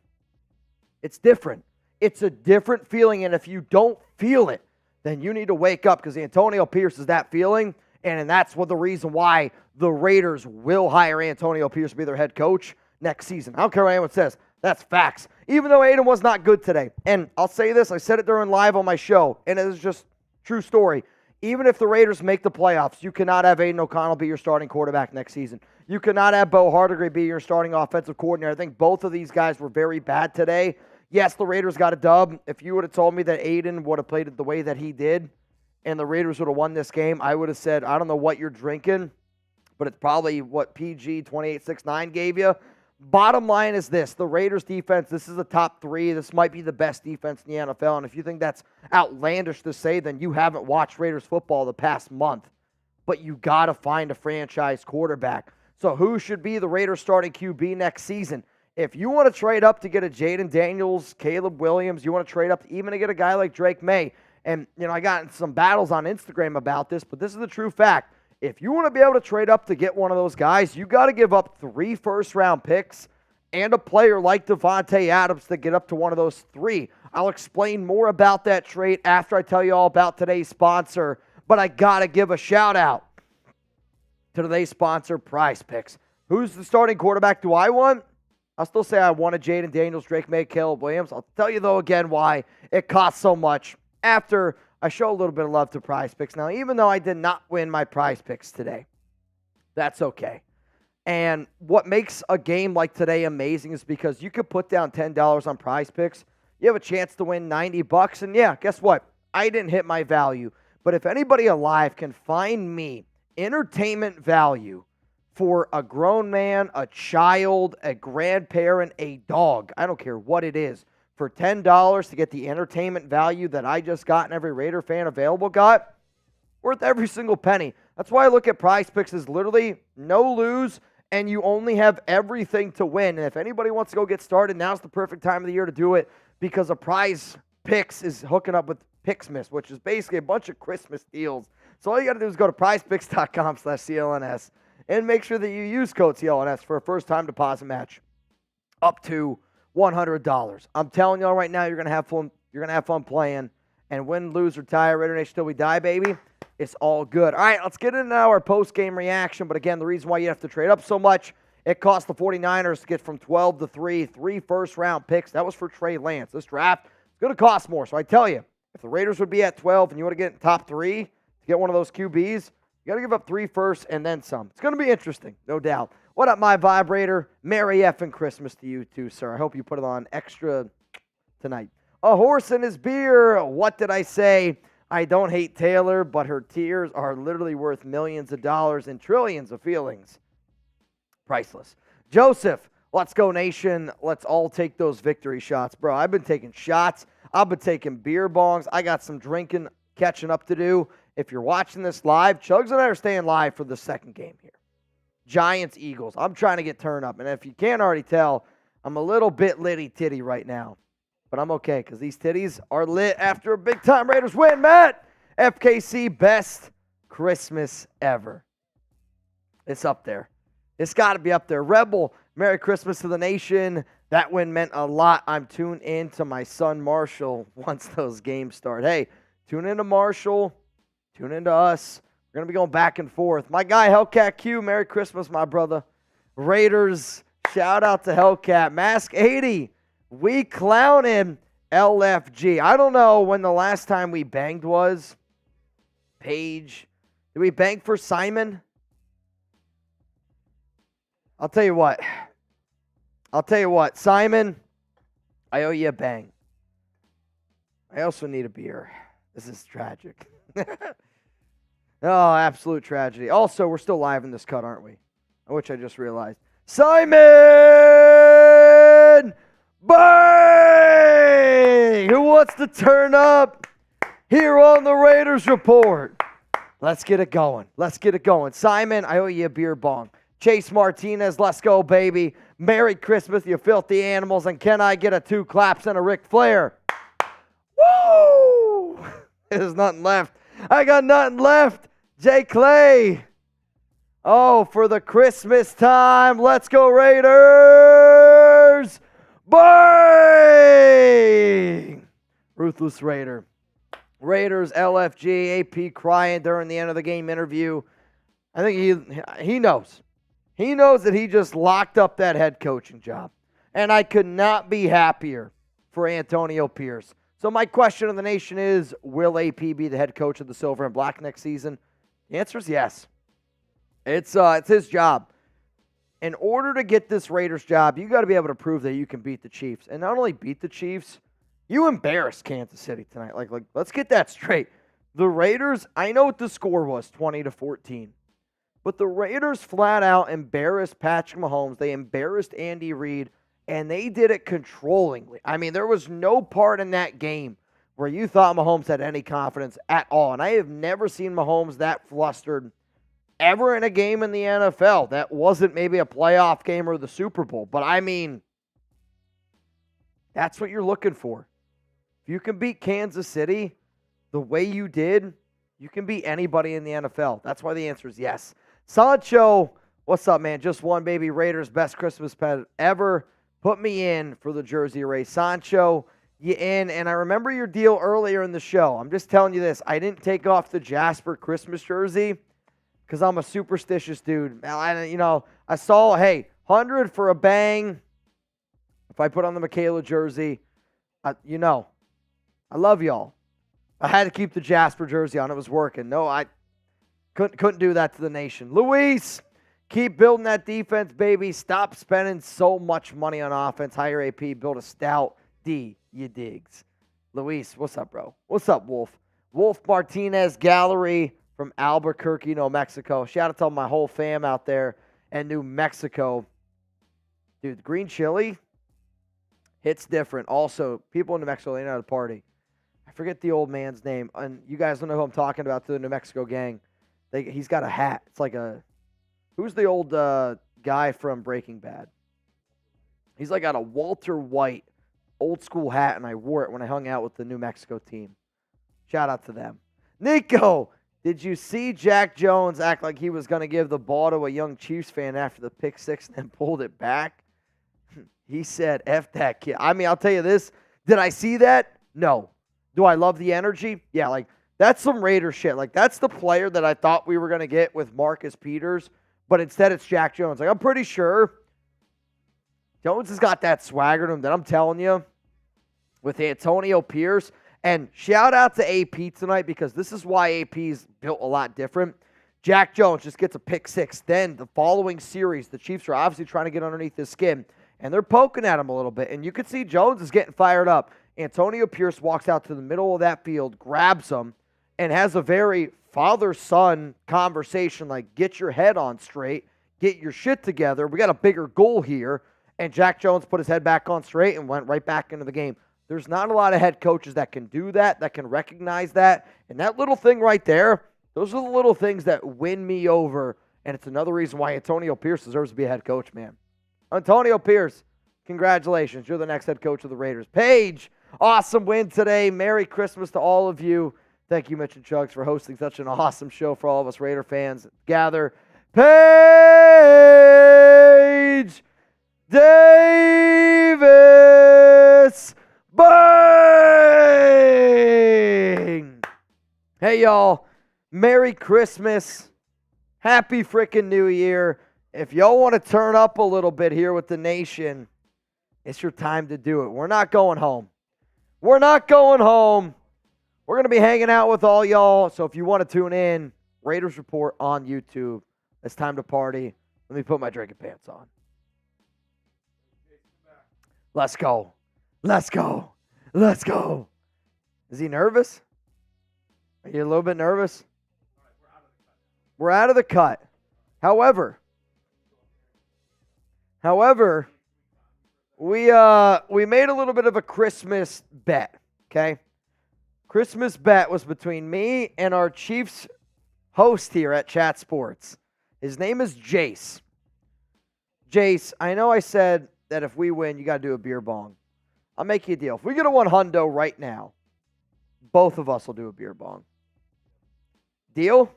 A: It's different. It's a different feeling, and if you don't feel it, then you need to wake up because Antonio Pierce is that feeling, and that's what the reason why the Raiders will hire Antonio Pierce to be their head coach next season. I don't care what anyone says. That's facts. Even though Aidan was not good today. And I'll say this, I said it during live on my show, and it is just true story. Even if the Raiders make the playoffs, you cannot have Aidan O'Connell be your starting quarterback next season. You cannot have Bo Hardegree be your starting offensive coordinator. I think both of these guys were very bad today. Yes, the Raiders got a dub. If you would have told me that Aidan would have played it the way that he did and the Raiders would have won this game, I would have said, I don't know what you're drinking, but it's probably what PG 2869 gave you. Bottom line is this, the Raiders defense, this is the top 3. This might be the best defense in the NFL, and if you think that's outlandish to say, then you haven't watched Raiders football the past month. But you got to find a franchise quarterback. So who should be the Raiders starting QB next season? If you want to trade up to get a Jaden Daniels, Caleb Williams, you want to trade up even to get a guy like Drake May, and I got in some battles on Instagram about this, but this is the true fact. If you want to be able to trade up to get one of those guys, you got to give up 3 first-round picks and a player like Davante Adams to get up to one of those 3. I'll explain more about that trade after I tell you all about today's sponsor, but I got to give a shout-out to today's sponsor, Prize Picks. Who's the starting quarterback do I want? I'll still say I wanted Jaden Daniels, Drake May, Caleb Williams. I'll tell you, though, again, why it costs so much after I show a little bit of love to Prize Picks. Now, even though I did not win my Prize Picks today, that's okay. And what makes a game like today amazing is because you could put down $10 on Prize Picks. You have a chance to win $90. And yeah, guess what? I didn't hit my value. But if anybody alive can find me entertainment value for a grown man, a child, a grandparent, a dog, I don't care what it is, for $10 to get the entertainment value that I just got and every Raider fan available got, worth every single penny. That's why I look at Prize Picks as literally no lose, and you only have everything to win. And if anybody wants to go get started, now's the perfect time of the year to do it because a Prize Picks is hooking up with Pixmas, which is basically a bunch of Christmas deals. So all you got to do is go to prizepicks.com/CLNS and make sure that you use code CLNS for a first-time deposit match up to $100. I'm telling y'all right now, you're gonna have fun. You're gonna have fun playing. And win, lose, or tie, Raider Nation till we die, baby. It's all good. All right, let's get into our post-game reaction. But again, the reason why you have to trade up so much, it cost the 49ers to get from 12 to 3, 3 first-round picks. That was for Trey Lance. This draft is going to cost more. So I tell you, if the Raiders would be at 12 and you want to get in top 3 to get one of those QBs, you got to give up 3 firsts and then some. It's going to be interesting, no doubt. What up, my vibrator? Merry effing Christmas to you too, sir. I hope you put it on extra tonight. A horse and his beer. What did I say? I don't hate Taylor, but her tears are literally worth millions of dollars and trillions of feelings. Priceless. Joseph, let's go, nation. Let's all take those victory shots. Bro, I've been taking shots. I've been taking beer bongs. I got some drinking, catching up to do. If you're watching this live, Chugs and I are staying live for the second game here. Giants, Eagles. I'm trying to get turned up. And if you can't already tell, I'm a little bit litty-titty right now. But I'm okay because these titties are lit after a big-time Raiders win. Matt, FKC, best Christmas ever. It's up there. It's got to be up there. Rebel, Merry Christmas to the nation. That win meant a lot. I'm tuned in to my son Marshall once those games start. Hey, tune into Marshall. Tune into us. We're going to be going back and forth. My guy, Hellcat Q, Merry Christmas, my brother. Raiders, shout out to Hellcat. Mask 80. We clown him, LFG. I don't know when the last time we banged was. Paige. Did we bang for Simon? I'll tell you what. Simon, I owe you a bang. I also need a beer. This is tragic. Oh, absolute tragedy. Also, we're still live in this cut, aren't we? Which I just realized. Simon! Bang! Who wants to turn up here on the Raiders Report? Let's get it going. Simon, I owe you a beer bong. Chase Martinez, let's go, baby. Merry Christmas, you filthy animals. And can I get a 2 claps and a Ric Flair? Woo! There's nothing left. I got nothing left. Jay Clay. Oh, for the Christmas time. Let's go, Raiders. Bang! Ruthless Raider. Raiders, LFG, AP crying during the end of the game interview. I think he knows. He knows that he just locked up that head coaching job. And I could not be happier for Antonio Pierce. So my question of the nation is, will AP be the head coach of the Silver and Black next season? The answer is yes. It's his job. In order to get this Raiders job, you got to be able to prove that you can beat the Chiefs. And not only beat the Chiefs, you embarrassed Kansas City tonight. Like let's get that straight. The Raiders, I know what the score was, 20-14. But the Raiders flat out embarrassed Patrick Mahomes. They embarrassed Andy Reid, and they did it controllingly. I mean, there was no part in that game where you thought Mahomes had any confidence at all. And I have never seen Mahomes that flustered ever in a game in the NFL. That wasn't maybe a playoff game or the Super Bowl. But I mean, that's what you're looking for. If you can beat Kansas City the way you did, you can beat anybody in the NFL. That's why the answer is yes. Sancho, what's up, man? Just won, baby. Raiders, best Christmas pet ever. Put me in for the jersey race. Sancho, you in. And I remember your deal earlier in the show. I'm just telling you this. I didn't take off the Jasper Christmas jersey because I'm a superstitious dude. I saw, 100 for a bang. If I put on the Michaela jersey, I love y'all. I had to keep the Jasper jersey on. It was working. No, I couldn't do that to the nation. Luis, keep building that defense, baby. Stop spending so much money on offense. Hire AP. Build a stout D. You digs. Luis, what's up, bro? What's up, Wolf? Wolf Martinez Gallery from Albuquerque, New Mexico. Shout out to my whole fam out there in New Mexico. Dude, green chili hits different. Also, people in New Mexico, they know how to party. I forget the old man's name. And you guys don't know who I'm talking about, to the New Mexico gang. He's got a hat. It's like who's the old guy from Breaking Bad? He's like got a Walter White old school hat, and I wore it when I hung out with the New Mexico team. Shout out to them. Nico, did you see Jack Jones act like he was going to give the ball to a young Chiefs fan after the pick six and then pulled it back? He said, F that kid. I mean, I'll tell you this. Did I see that? No. Do I love the energy? Yeah, that's some Raider shit. That's the player that I thought we were going to get with Marcus Peters, but instead it's Jack Jones. I'm pretty sure Jones has got that swagger to him that I'm telling you with Antonio Pierce. And shout out to AP tonight, because this is why AP's built a lot different. Jack Jones just gets a pick six. Then the following series, the Chiefs are obviously trying to get underneath his skin, and they're poking at him a little bit. And you can see Jones is getting fired up. Antonio Pierce walks out to the middle of that field, grabs him, and has a very father-son conversation like, get your head on straight, get your shit together. We got a bigger goal here. And Jack Jones put his head back on straight and went right back into the game. There's not a lot of head coaches that can do that can recognize that. And that little thing right there, those are the little things that win me over. And it's another reason why Antonio Pierce deserves to be a head coach, man. Antonio Pierce, congratulations. You're the next head coach of the Raiders. Paige, awesome win today. Merry Christmas to all of you. Thank you, Mitch and Chugs, for hosting such an awesome show for all of us Raider fans. Gather. Paige Davis. Bang! Hey, y'all. Merry Christmas. Happy freaking New Year. If y'all want to turn up a little bit here with the nation, it's your time to do it. We're not going home. We're not going home. We're going to be hanging out with all y'all. So if you want to tune in, Raiders Report on YouTube. It's time to party. Let me put my drinking pants on. Let's go. Let's go. Let's go. Is he nervous? Are you a little bit nervous? We're out of the cut. However, we made a little bit of a Christmas bet, okay? Christmas bet was between me and our Chiefs host here at Chat Sports. His name is Jace. Jace, I know I said that if we win, you got to do a beer bong. I'll make you a deal. If we get a $100 right now, both of us will do a beer bong. Deal?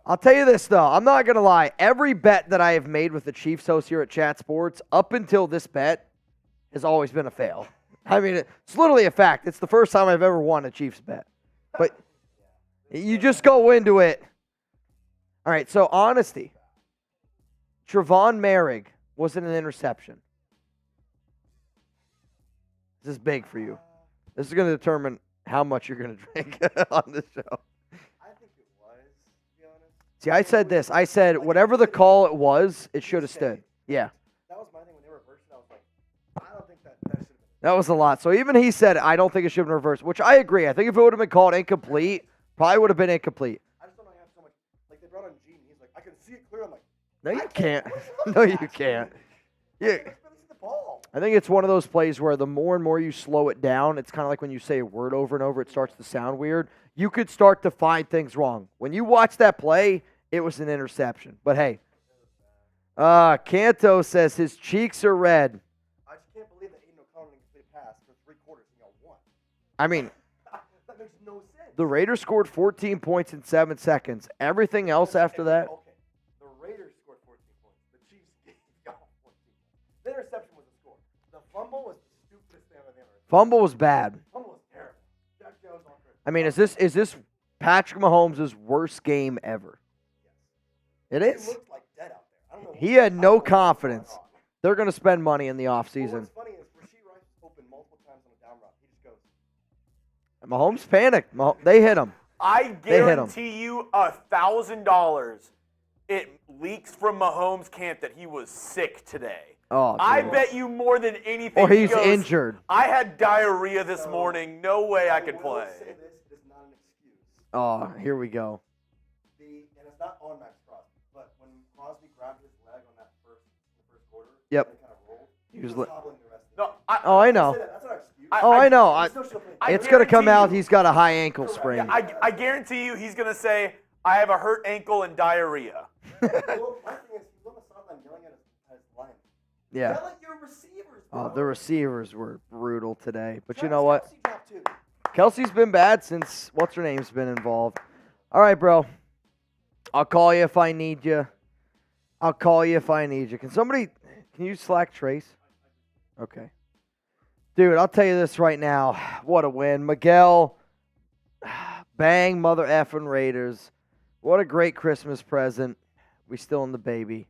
A: I'll tell you this, though. I'm not going to lie. Every bet that I have made with the Chiefs host here at Chat Sports, up until this bet, has always been a fail. I mean, it's literally a fact. It's the first time I've ever won a Chiefs bet. But you just go into it. All right, so honesty. Trevon Moerhig wasn't an interception. This is big for you. This is going to determine how much you're going to drink on this show.
E: I think it was, to be honest.
A: See, I said this. I said whatever the call it was, it should have stood. Yeah.
E: That was my thing when they reversed it. I was like, I don't think that should have been.
A: That was a lot. So even he said, I don't think it should have been reversed, which I agree. I think if it would have been called incomplete, probably would have been incomplete.
E: I just don't know. I have so much. Like, they brought on Gene. He's like, I can see it clear. I'm like,
A: No, you can't. No, you can't. Yeah.
E: I can see the ball.
A: I think it's one of those plays where the more and more you slow it down, it's kind of like when you say a word over and over, it starts to sound weird. You could start to find things wrong. When you watch that play, it was an interception. But hey, Canto says his cheeks are red.
E: I just can't believe that Aidan O'Connell didn't complete a pass for 3 quarters and y'all won.
A: I mean,
E: That makes no sense.
A: the Raiders scored 14 points in 7 seconds. Everything else after that,
E: Okay. The Raiders scored 14 points. The Chiefs gave y'all 14 points. The interception was a score. The fumble was the stupidest thing I've ever seen.
A: fumble was bad.
E: Fumble was terrible. Jack Jones on first.
A: I mean, is this Patrick Mahomes' worst game ever? It
E: He
A: is.
E: looked like dead out there. I don't know
A: He
E: what-
A: had
E: I
A: no
E: don't know what's going
A: confidence.
E: on.
A: They're going to spend money in the
E: Well,
A: offseason.
E: what's funny is Rasheed Rice was open multiple times on a down route. He just goes,
A: Mahomes panicked. They hit him.
B: I
A: They hit him.
B: guarantee you $1,000 it leaks from Mahomes' camp that he was sick today.
A: Oh,
B: I
A: dude.
B: bet you more than anything.
A: Or
B: he
A: he's
B: goes,
A: injured.
B: I had diarrhea this morning. No way I could
E: will
B: play.
E: say this, it is not an excuse.
A: Oh, here we go.
E: And it's not on Maxx Crosby, but when Crosby grabbed his leg on that first quarter,
A: Yep.
E: and kind of rolled,
A: He
E: he
A: was
E: was
A: li-
E: hobbling the rest of the
B: No,
E: game.
A: Oh, I know.
E: Say that, that's not an excuse.
A: Oh, I know.
E: He still should've played.
A: It's going to come
B: guarantee
A: out
B: you-
A: he's got a high ankle sprain.
B: I guarantee you he's going to say, I have a hurt ankle and diarrhea.
E: Well, my thing is, he's on the sideline yelling at his line.
A: Yeah.
E: Yell at your receivers, bro.
A: Oh, the receivers were brutal today. But you know what?
E: Travis Kelce dropped 2.
A: Kelsey's been bad since what's-her-name's been involved. All right, bro. I'll call you if I need you. Can you Slack Trace? Okay. Dude, I'll tell you this right now. What a win. Miguel, bang, mother effing Raiders. What a great Christmas present. We still in the baby.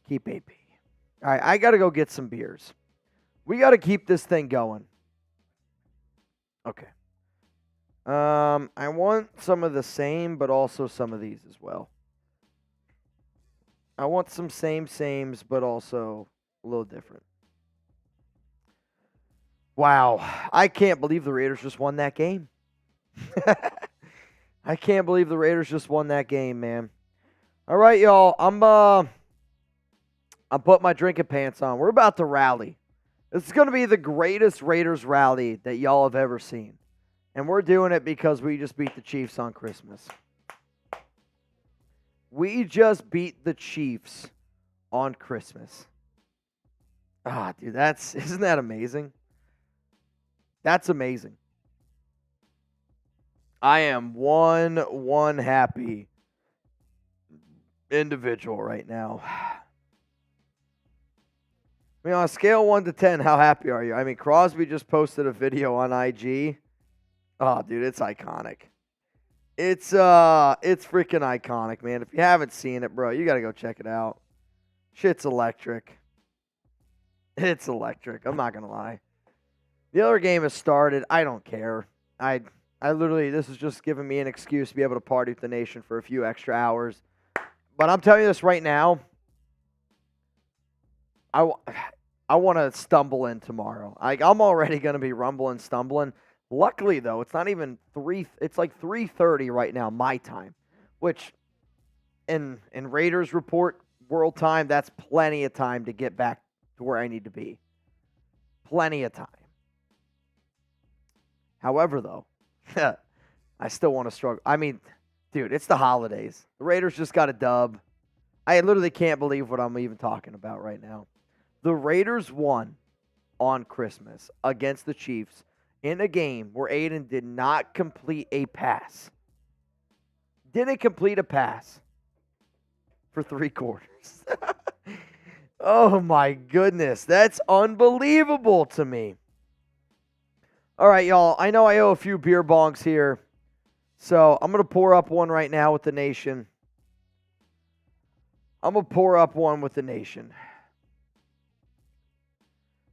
A: Keep AP. All right, I got to go get some beers. We got to keep this thing going. Okay. I want some of the same, but also some of these as well. I want some sames, but also a little different. Wow. I can't believe the Raiders just won that game. I can't believe the Raiders just won that game, man. All right, y'all. I'm putting my drinking pants on. We're about to rally. This is going to be the greatest Raiders rally that y'all have ever seen. And we're doing it because we just beat the Chiefs on Christmas. We just beat the Chiefs on Christmas. Ah, dude, isn't that amazing? That's amazing. I am one happy individual right now. I mean, on a scale of 1 to 10, how happy are you? I mean, Crosby just posted a video on IG. Oh, dude, it's iconic. It's freaking iconic, man. If you haven't seen it, bro, you got to go check it out. Shit's electric. It's electric. I'm not going to lie. The other game has started. I don't care. I literally, this is just giving me an excuse to be able to party with the nation for a few extra hours. But I'm telling you this right now. I want to stumble in tomorrow. I'm already going to be rumbling, stumbling. Luckily, though, it's not even 3. It's like 3:30 right now, my time, which in Raiders report world time, that's plenty of time to get back to where I need to be. Plenty of time. However, though, I still want to struggle. I mean, dude, it's the holidays. The Raiders just got a dub. I literally can't believe what I'm even talking about right now. The Raiders won on Christmas against the Chiefs in a game where Aidan did not complete a pass. Didn't complete a pass for 3 quarters. Oh, my goodness. That's unbelievable to me. All right, y'all. I know I owe a few beer bongs here, so I'm going to pour up one right now with the nation. I'm going to pour up one with the nation.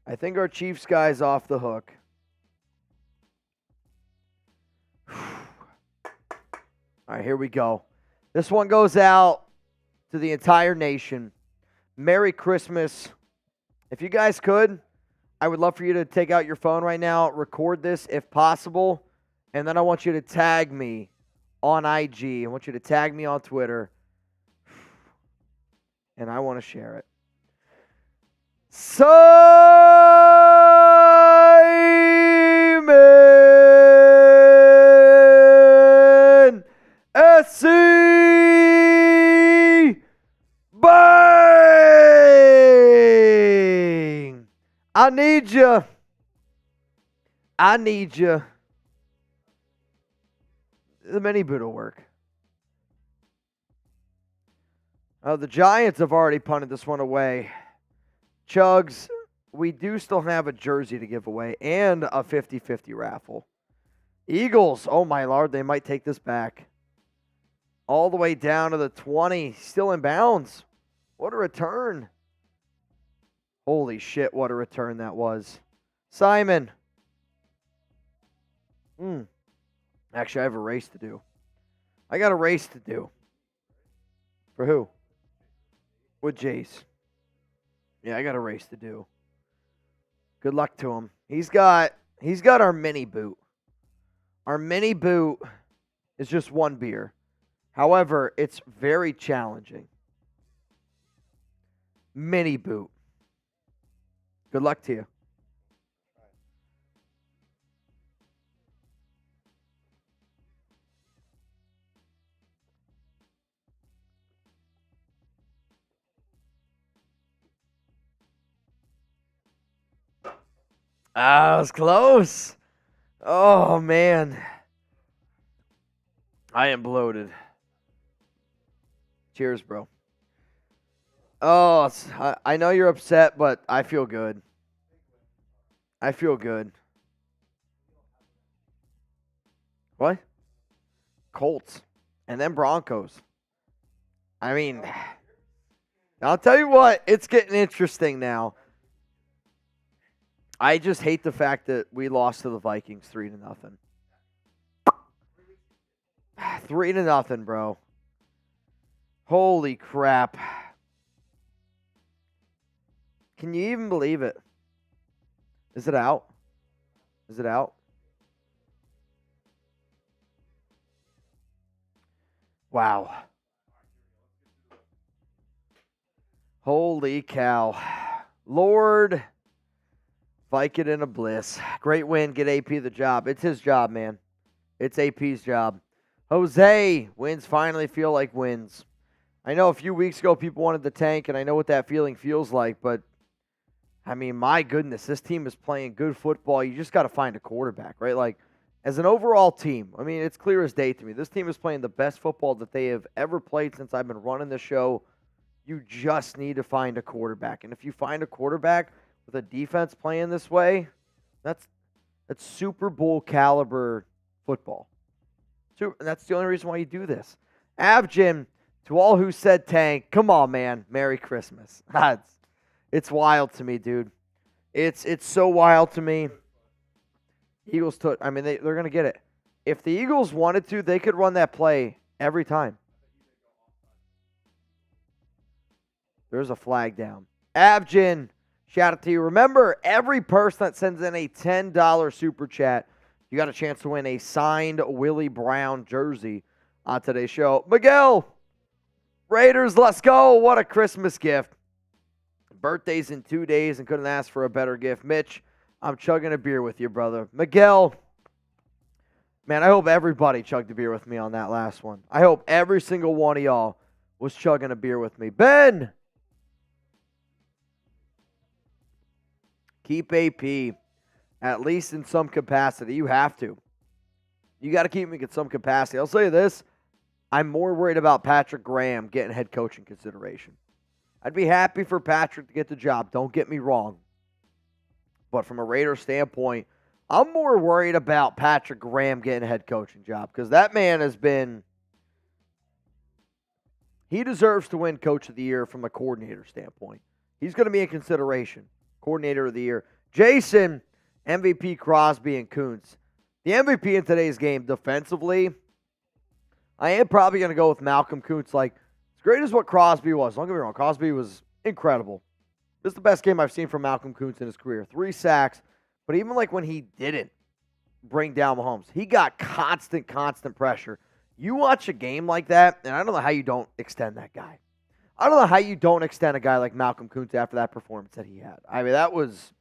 A: I think our Chiefs guy's off the hook. All right, here we go. This one goes out to the entire nation. Merry Christmas. If you guys could, I would love for you to take out your phone right now, record this if possible, and then I want you to tag me on IG. I want you to tag me on Twitter, and I want to share it. Simon SC Bang! I need you. The mini boot will work. The Giants have already punted this one away. Chugs, we do still have a jersey to give away and a 50-50 raffle. Eagles, oh my Lord, they might take this back. All the way down to the 20, still in bounds. What a return. Holy shit, what a return that was. Simon. Actually, I have a race to do. I got a race to do. For who? With Jace. Yeah, I got a race to do. Good luck to him. He's got our mini boot. Our mini boot is just one beer. However, it's very challenging. Mini boot. Good luck to you. Ah, it was close. Oh, man. I am bloated. Cheers, bro. Oh, I know you're upset, but I feel good. I feel good. What? Colts. And then Broncos. I mean, I'll tell you what, it's getting interesting now. I just hate the fact that we lost to the Vikings 3-0. 3-0, bro. Holy crap. Can you even believe it? Is it out? Is it out? Wow. Holy cow. Lord, Vike it in a bliss. Great win. Get AP the job. It's his job, man. It's AP's job. Jose, wins finally feel like wins. I know a few weeks ago people wanted the tank, and I know what that feeling feels like, but I mean, my goodness, this team is playing good football. You just got to find a quarterback, right? Like, as an overall team, I mean, it's clear as day to me. This team is playing the best football that they have ever played since I've been running the show. You just need to find a quarterback. And if you find a quarterback with a defense playing this way, that's Super Bowl caliber football. And that's the only reason why you do this. Abjin, to all who said tank, come on, man. Merry Christmas. It's wild to me, dude. It's so wild to me. Eagles took, I mean, they're going to get it. If the Eagles wanted to, they could run that play every time. There's a flag down. Abjin, shout out to you. Remember, every person that sends in a $10 super chat, you got a chance to win a signed Willie Brown jersey on today's show. Miguel, Raiders, let's go. What a Christmas gift. Birthday's in 2 days and couldn't ask for a better gift. Mitch, I'm chugging a beer with you, brother. Miguel, man, I hope everybody chugged a beer with me on that last one. I hope every single one of y'all was chugging a beer with me. Ben, keep AP, at least in some capacity. You have to. You got to keep me in some capacity. I'll say this. I'm more worried about Patrick Graham getting head coaching consideration. I'd be happy for Patrick to get the job. Don't get me wrong. But from a Raiders standpoint, I'm more worried about Patrick Graham getting a head coaching job because that man has been – he deserves to win Coach of the Year from a coordinator standpoint. He's going to be in consideration. Coordinator of the Year. Jason, MVP Crosby and Kuntz. The MVP in today's game defensively, I am probably going to go with Malcolm Kuntz. Like, as great as what Crosby was, don't get me wrong, Crosby was incredible. This is the best game I've seen from Malcolm Kuntz in his career. 3 sacks, but even like when he didn't bring down Mahomes, he got constant pressure. You watch a game like that, and I don't know how you don't extend that guy. I don't know how you don't extend a guy like Malcolm Kuntz after that performance that he had. I mean, that was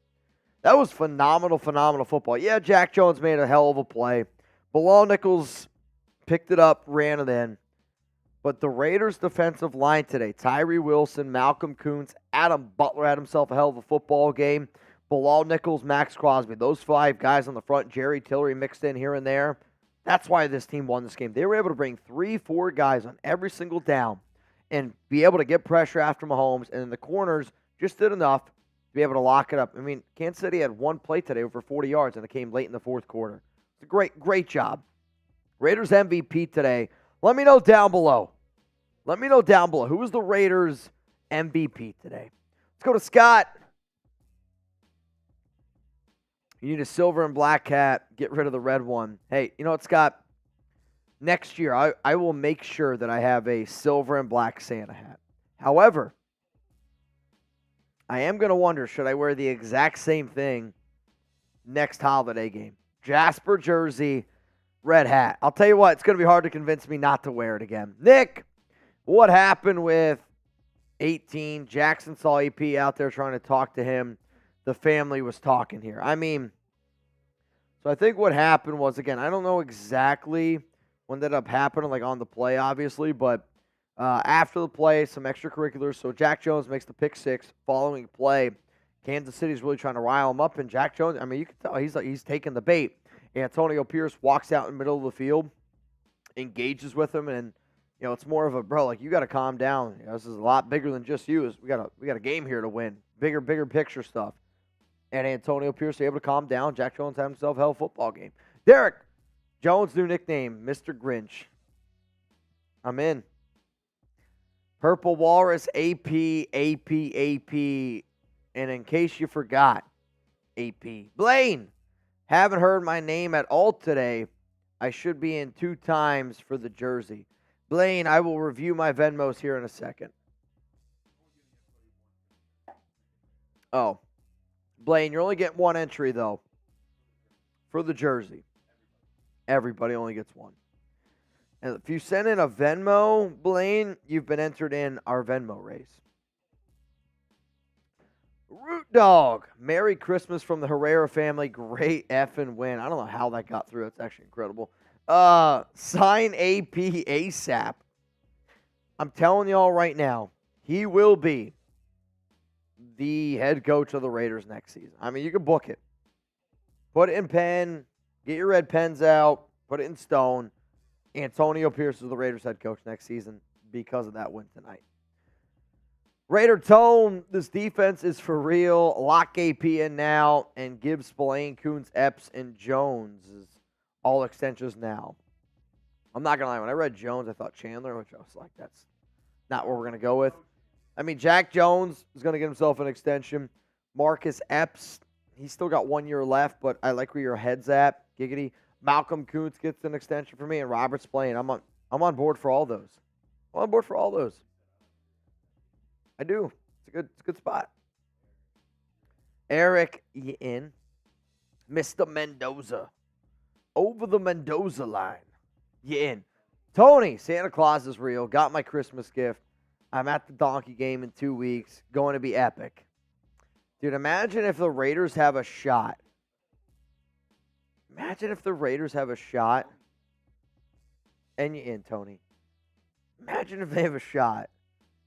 A: phenomenal football. Yeah, Jack Jones made a hell of a play. Bilal Nichols picked it up, ran it in. But the Raiders' defensive line today, Tyree Wilson, Malcolm Kuntz, Adam Butler had himself a hell of a football game. Bilal Nichols, Maxx Crosby, those 5 guys on the front, Jerry Tillery mixed in here and there. That's why this team won this game. They were able to bring 3-4 guys on every single down and be able to get pressure after Mahomes. And then the corners just did enough to be able to lock it up. I mean, Kansas City had 1 play today over 40 yards, and it came late in the fourth quarter. It's a great job. Raiders MVP today. Let me know down below. Who was the Raiders MVP today? Let's go to Scott. You need a silver and black hat. Get rid of the red one. Hey, you know what, Scott? Next year, I will make sure that I have a silver and black Santa hat. However, I am going to wonder, should I wear the exact same thing next holiday game? Jasper jersey, red hat. I'll tell you what, it's going to be hard to convince me not to wear it again. Nick, what happened with 18? Jackson saw EP out there trying to talk to him. The family was talking here. I mean, so I think what happened was, again, I don't know exactly what ended up happening, like on the play, obviously, but after the play, some extracurriculars. So Jack Jones makes the pick 6 following play. Kansas City's really trying to rile him up, and Jack Jones, I mean, you can tell he's taking the bait. Antonio Pierce walks out in the middle of the field, engages with him, and you know, it's more of a, bro, like, you got to calm down. You know, this is a lot bigger than just you. We got a game here to win. Bigger picture stuff. And Antonio Pierce able to calm down. Jack Jones had himself a hell of a football game. Derek Jones' new nickname, Mr. Grinch. I'm in. Purple Walrus, AP. And in case you forgot, AP. Blaine, haven't heard my name at all today. I should be in 2 times for the jersey. Blaine, I will review my Venmos here in a second. Oh. Blaine, you're only getting 1 entry, though, for the jersey. Everybody only gets one. And if you send in a Venmo, Blaine, you've been entered in our Venmo race. Root Dog, Merry Christmas from the Herrera family. Great effing win. I don't know how that got through. That's actually incredible. Sign AP ASAP. I'm telling y'all right now, he will be the head coach of the Raiders next season. I mean, you can book it. Put it in pen. Get your red pens out. Put it in stone. Antonio Pierce is the Raiders head coach next season because of that win tonight. Raider Tone, this defense is for real. Lock AP in now and give Spillane, Coons, Epps, and Jones all extensions now. I'm not going to lie. When I read Jones, I thought Chandler, which I was like, that's not what we're going to go with. I mean, Jack Jones is going to get himself an extension. Marcus Epps, he's still got 1 year left, but I like where your head's at. Giggity. Malcolm Kuntz gets an extension for me, and Robert Spillane. I'm on board for all those. I'm on board for all those. I do. It's a good spot. Eric, you in? Mr. Mendoza. Over the Mendoza line. You in? Tony, Santa Claus is real. Got my Christmas gift. I'm at the Donkey game in 2 weeks. Going to be epic. Dude, imagine if the Raiders have a shot. Imagine if the Raiders have a shot. And you in, Tony. Imagine if they have a shot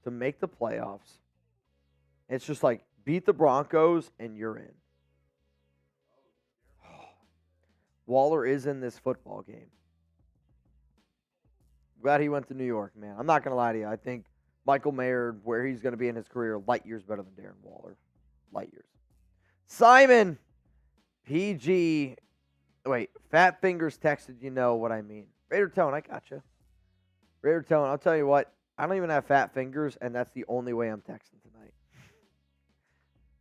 A: to make the playoffs. It's just like, beat the Broncos and you're in. Waller is in this football game. Glad he went to New York, man. I'm not going to lie to you. I think Michael Mayer, where he's going to be in his career, light years better than Darren Waller. Light years. Simon, PG. Wait, Fat Fingers texted, you know what I mean. Raider Tone, I got you. Raider Tone, I'll tell you what. I don't even have fat fingers, and that's the only way I'm texting tonight.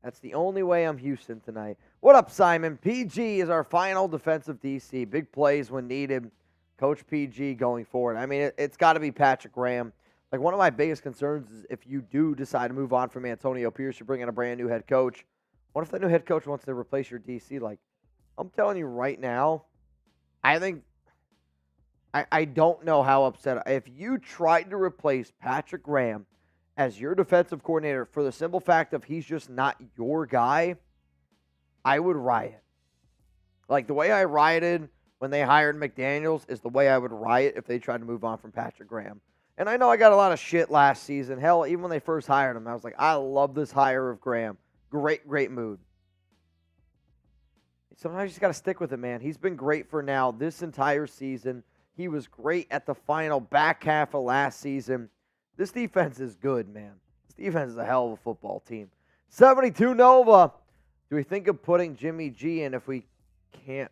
A: That's the only way I'm Houston tonight. What up, Simon? PG is our final defensive DC. Big plays when needed. Coach PG going forward. I mean, it's got to be Patrick Graham. Like, one of my biggest concerns is if you do decide to move on from Antonio Pierce, you bring in a brand new head coach. What if the new head coach wants to replace your DC? Like, I'm telling you right now, I think I don't know how upset. If you tried to replace Patrick Graham as your defensive coordinator for the simple fact of he's just not your guy, I would riot. Like, the way I rioted when they hired McDaniels is the way I would riot if they tried to move on from Patrick Graham. And I know I got a lot of shit last season. Hell, even when they first hired him, I was like, I love this hire of Graham. Great mood. Sometimes you just got to stick with it, man. He's been great for now this entire season. He was great at the final back half of last season. This defense is good, man. This defense is a hell of a football team. 72 Nova. Do we think of putting Jimmy G in if we can't?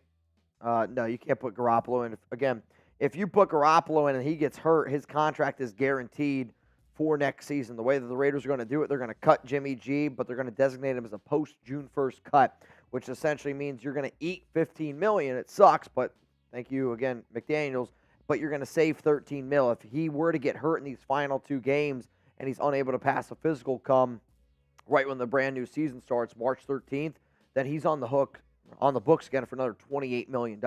A: No, you can't put Garoppolo in. Again, if you put Garoppolo in and he gets hurt, his contract is guaranteed for next season. The way that the Raiders are going to do it, they're going to cut Jimmy G, but they're going to designate him as a post-June 1st cut, which essentially means you're going to eat $15 million. It sucks, but thank you again, McDaniels. But you're going to save $13 million. If he were to get hurt in these final two games and he's unable to pass a physical come right when the brand new season starts, March 13th, then he's on the hook, on the books again for another $28 million.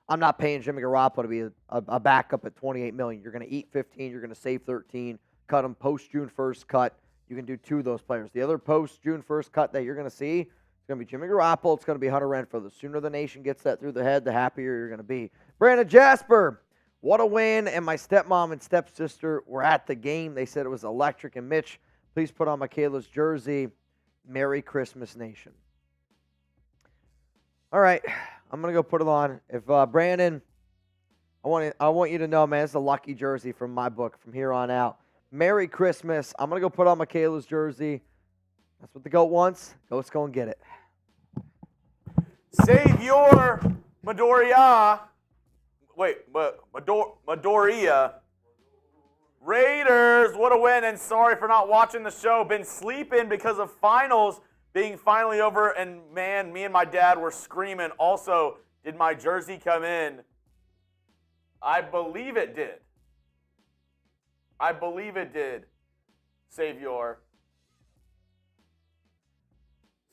A: I'm not paying Jimmy Garoppolo to be a backup at $28 million. You're going to eat 15, you're going to save 13, cut him post-June 1st cut. You can do two of those players. The other post-June 1st cut that you're going to see, it's going to be Jimmy Garoppolo, it's going to be Hunter Renfrow. The sooner the nation gets that through the head, the happier you're going to be. Brandon Jasper, what a win, and my stepmom and stepsister were at the game. They said it was electric. And Mitch, please put on Michaela's jersey. Merry Christmas, Nation. All right, I'm going to go put it on. If Brandon, I want you to know, man, it's a lucky jersey from my book from here on out. Merry Christmas. I'm going to go put on Michaela's jersey. That's what the GOAT wants. Let's go and get it.
B: Save your Midoriya. Wait, Midoriya. Raiders, what a win, and sorry for not watching the show. Been sleeping because of finals being finally over, and man, me and my dad were screaming. Also, did my jersey come in? I believe it did. Save your.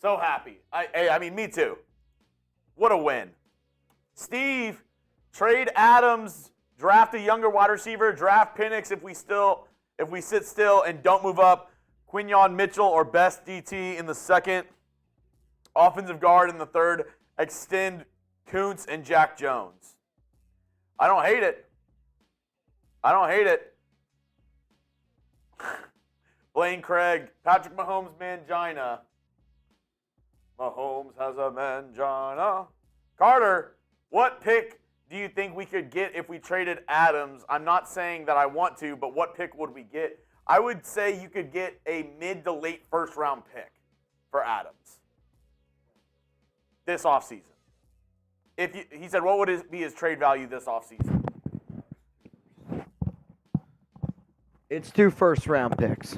B: So happy. I mean, me too. What a win. Steve, trade Adams, draft a younger wide receiver, draft Penix if we sit still and don't move up. Quinyon Mitchell or best DT in the second. Offensive guard in the third. Extend Kuntz and Jack Jones. I don't hate it. Blaine Craig, Patrick Mahomes mangina. Mahomes has a mangina. Carter, what pick do you think we could get if we traded Adams? I'm not saying that I want to, but what pick would we get? I would say you could get a mid to late first round pick for Adams this offseason. He said, what would be his trade value this offseason?
A: It's 2 first-round picks.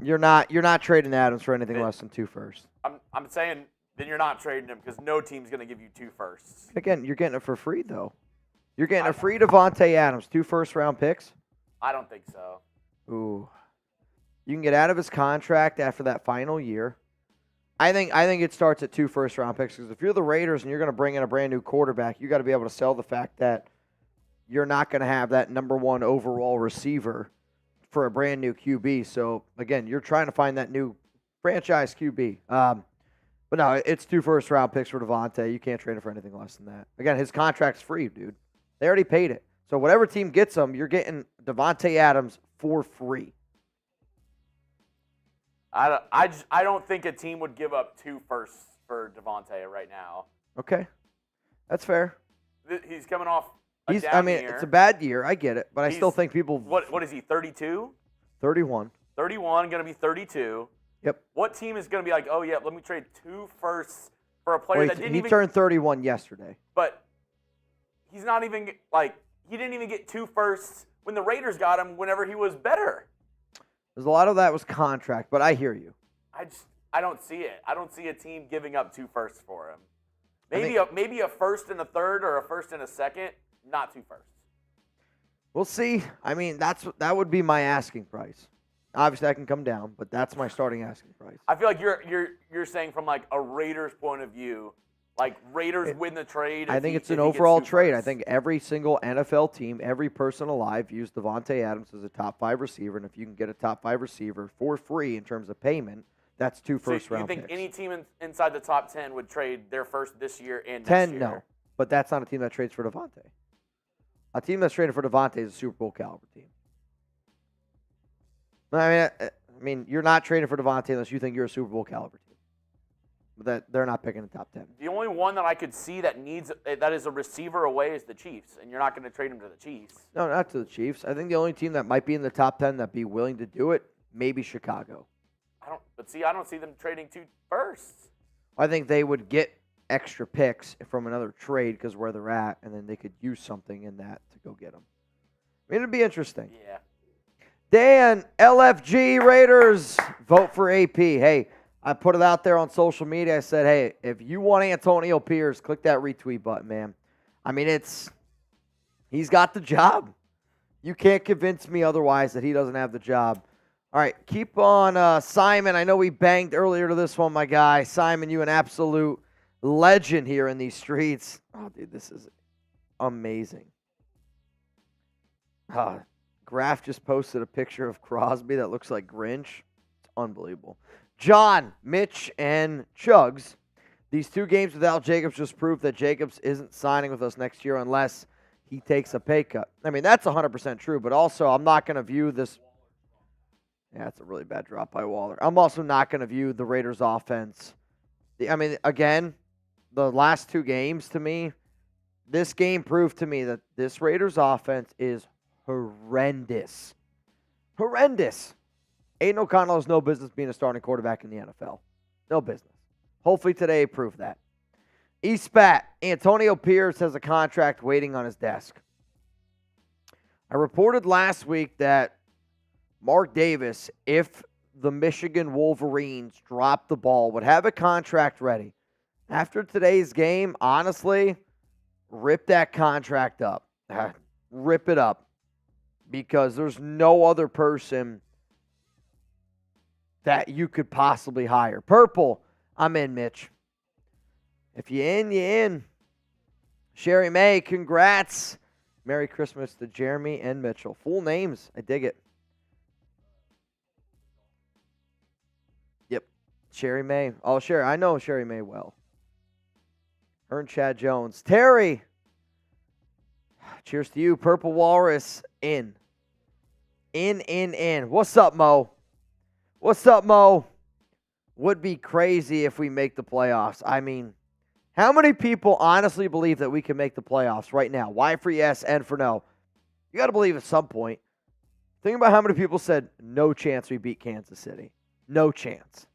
A: You're not trading Adams for anything less than 2 firsts.
B: I'm saying then you're not trading him because no team's going to give you 2 firsts.
A: Again, you're getting it for free, though. You're getting a free Davante Adams, 2 first-round picks.
B: I don't think so.
A: Ooh. You can get out of his contract after that final year. I think it starts at 2 first-round picks because if you're the Raiders and you're going to bring in a brand-new quarterback, you got to be able to sell the fact that you're not going to have that number 1 overall receiver for a brand-new QB. So, again, you're trying to find that new franchise QB. But no, it's 2 first-round picks for Davante. You can't trade it for anything less than that. Again, his contract's free, dude. They already paid it. So whatever team gets him, you're getting Davante Adams for free.
B: I don't think a team would give up 2 firsts for Davante right now.
A: Okay. That's fair.
B: He's coming off a down year.
A: It's a bad year. I get it. But I still think people...
B: What is he, 32?
A: 31.
B: 31, going to be 32.
A: Yep.
B: What team is going to be like, oh, yeah, let me trade 2 firsts for a player that didn't even...
A: He turned 31 yesterday.
B: But he's not even, like, he didn't even get 2 firsts when the Raiders got him whenever he was better.
A: There's a lot of that was contract, but I hear you.
B: I don't see it. I don't see a team giving up 2 firsts for him. Maybe a first and a third or a first and a second, not 2 firsts.
A: We'll see. I mean, that would be my asking price. Obviously, I can come down, but that's my starting asking price.
B: I feel like you're saying from like a Raiders point of view, like Raiders win the trade.
A: I think it's an overall trade. I think every single NFL team, every person alive views Davante Adams as a top 5 receiver, and if you can get a top 5 receiver for free in terms of payment, that's 2 first-round picks.
B: You think any team inside the top 10 would trade their first this year and next
A: 10,
B: year?
A: no. But that's not a team that trades for Davante. A team that's traded for Davante is a Super Bowl caliber team. I mean, you're not trading for Davante unless you think you're a Super Bowl caliber team. But they're not picking the top 10.
B: The only one that I could see that is a receiver away is the Chiefs, and you're not going to trade him to the Chiefs.
A: No, not to the Chiefs. I think the only team that might be in the top 10 that'd be willing to do it, maybe Chicago.
B: I don't see them trading 2 firsts.
A: I think they would get extra picks from another trade because where they're at, and then they could use something in that to go get them. I mean, it'd be interesting.
B: Yeah.
A: Dan, LFG Raiders, vote for AP. Hey, I put it out there on social media. I said, hey, if you want Antonio Pierce, click that retweet button, man. I mean, he's got the job. You can't convince me otherwise that he doesn't have the job. All right, keep on Simon. I know we banged earlier to this one, my guy. Simon, you an absolute legend here in these streets. Oh, dude, this is amazing. Graf just posted a picture of Crosby that looks like Grinch. It's unbelievable. John, Mitch, and Chugs. These 2 games without Jacobs just proved that Jacobs isn't signing with us next year unless he takes a pay cut. I mean, that's 100% true, but also I'm not going to view this. Yeah, it's a really bad drop by Waller. I'm also not going to view the Raiders' offense. I mean, again, the last 2 games to me, this game proved to me that this Raiders' offense is horrendous. Horrendous. Aidan O'Connell has no business being a starting quarterback in the NFL. No business. Hopefully today proved that. E-Spat, Antonio Pierce has a contract waiting on his desk. I reported last week that Mark Davis, if the Michigan Wolverines drop the ball, would have a contract ready. After today's game, honestly, rip that contract up. Rip it up. Because there's no other person that you could possibly hire. Purple, I'm in, Mitch. If you in, you in. Sherry May, congrats. Merry Christmas to Jeremy and Mitchell. Full names. I dig it. Yep. Sherry May. Oh, Sherry. I know Sherry May well. Her and Chad Jones. Terry. Cheers to you. Purple Walrus. In. In. What's up, Mo? What's up, Mo? Would be crazy if we make the playoffs. I mean, how many people honestly believe that we can make the playoffs right now? Y for yes, N for no. You got to believe at some point. Think about how many people said no chance we beat Kansas City. No chance.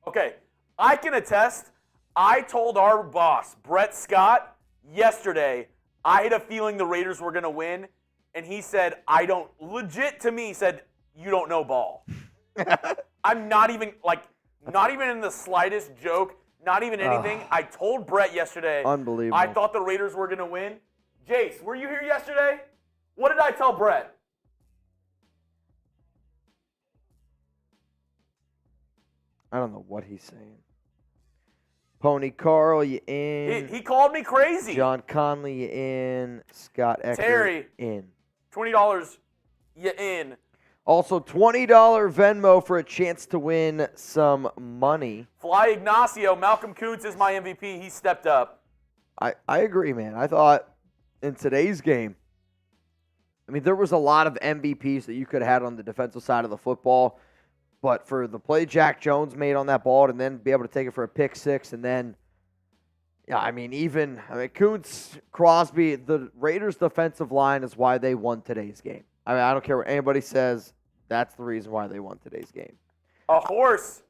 B: Okay, I can attest. I told our boss, Brett Scott, yesterday, I had a feeling the Raiders were going to win, and he said, legit to me, said, you don't know ball. I'm not even in the slightest joke, not even anything. I told Brett yesterday.
A: Unbelievable.
B: I thought the Raiders were going to win. Jace, were you here yesterday? What did I tell Brett?
A: I don't know what he's saying. Pony Carl, you in.
B: He called me crazy.
A: John Conley, you in. Scott Eckert,
B: Terry,
A: in.
B: $20, you in.
A: Also, $20 Venmo for a chance to win some money.
B: Fly Ignacio, Malcolm Kuntz is my MVP. He stepped up.
A: I agree, man. I thought in today's game, I mean, there was a lot of MVPs that you could have had on the defensive side of the football. But for the play Jack Jones made on that ball and then be able to take it for a pick six and then, Kuntz, Crosby, the Raiders' defensive line is why they won today's game. I mean, I don't care what anybody says. That's the reason why they won today's game.
B: A horse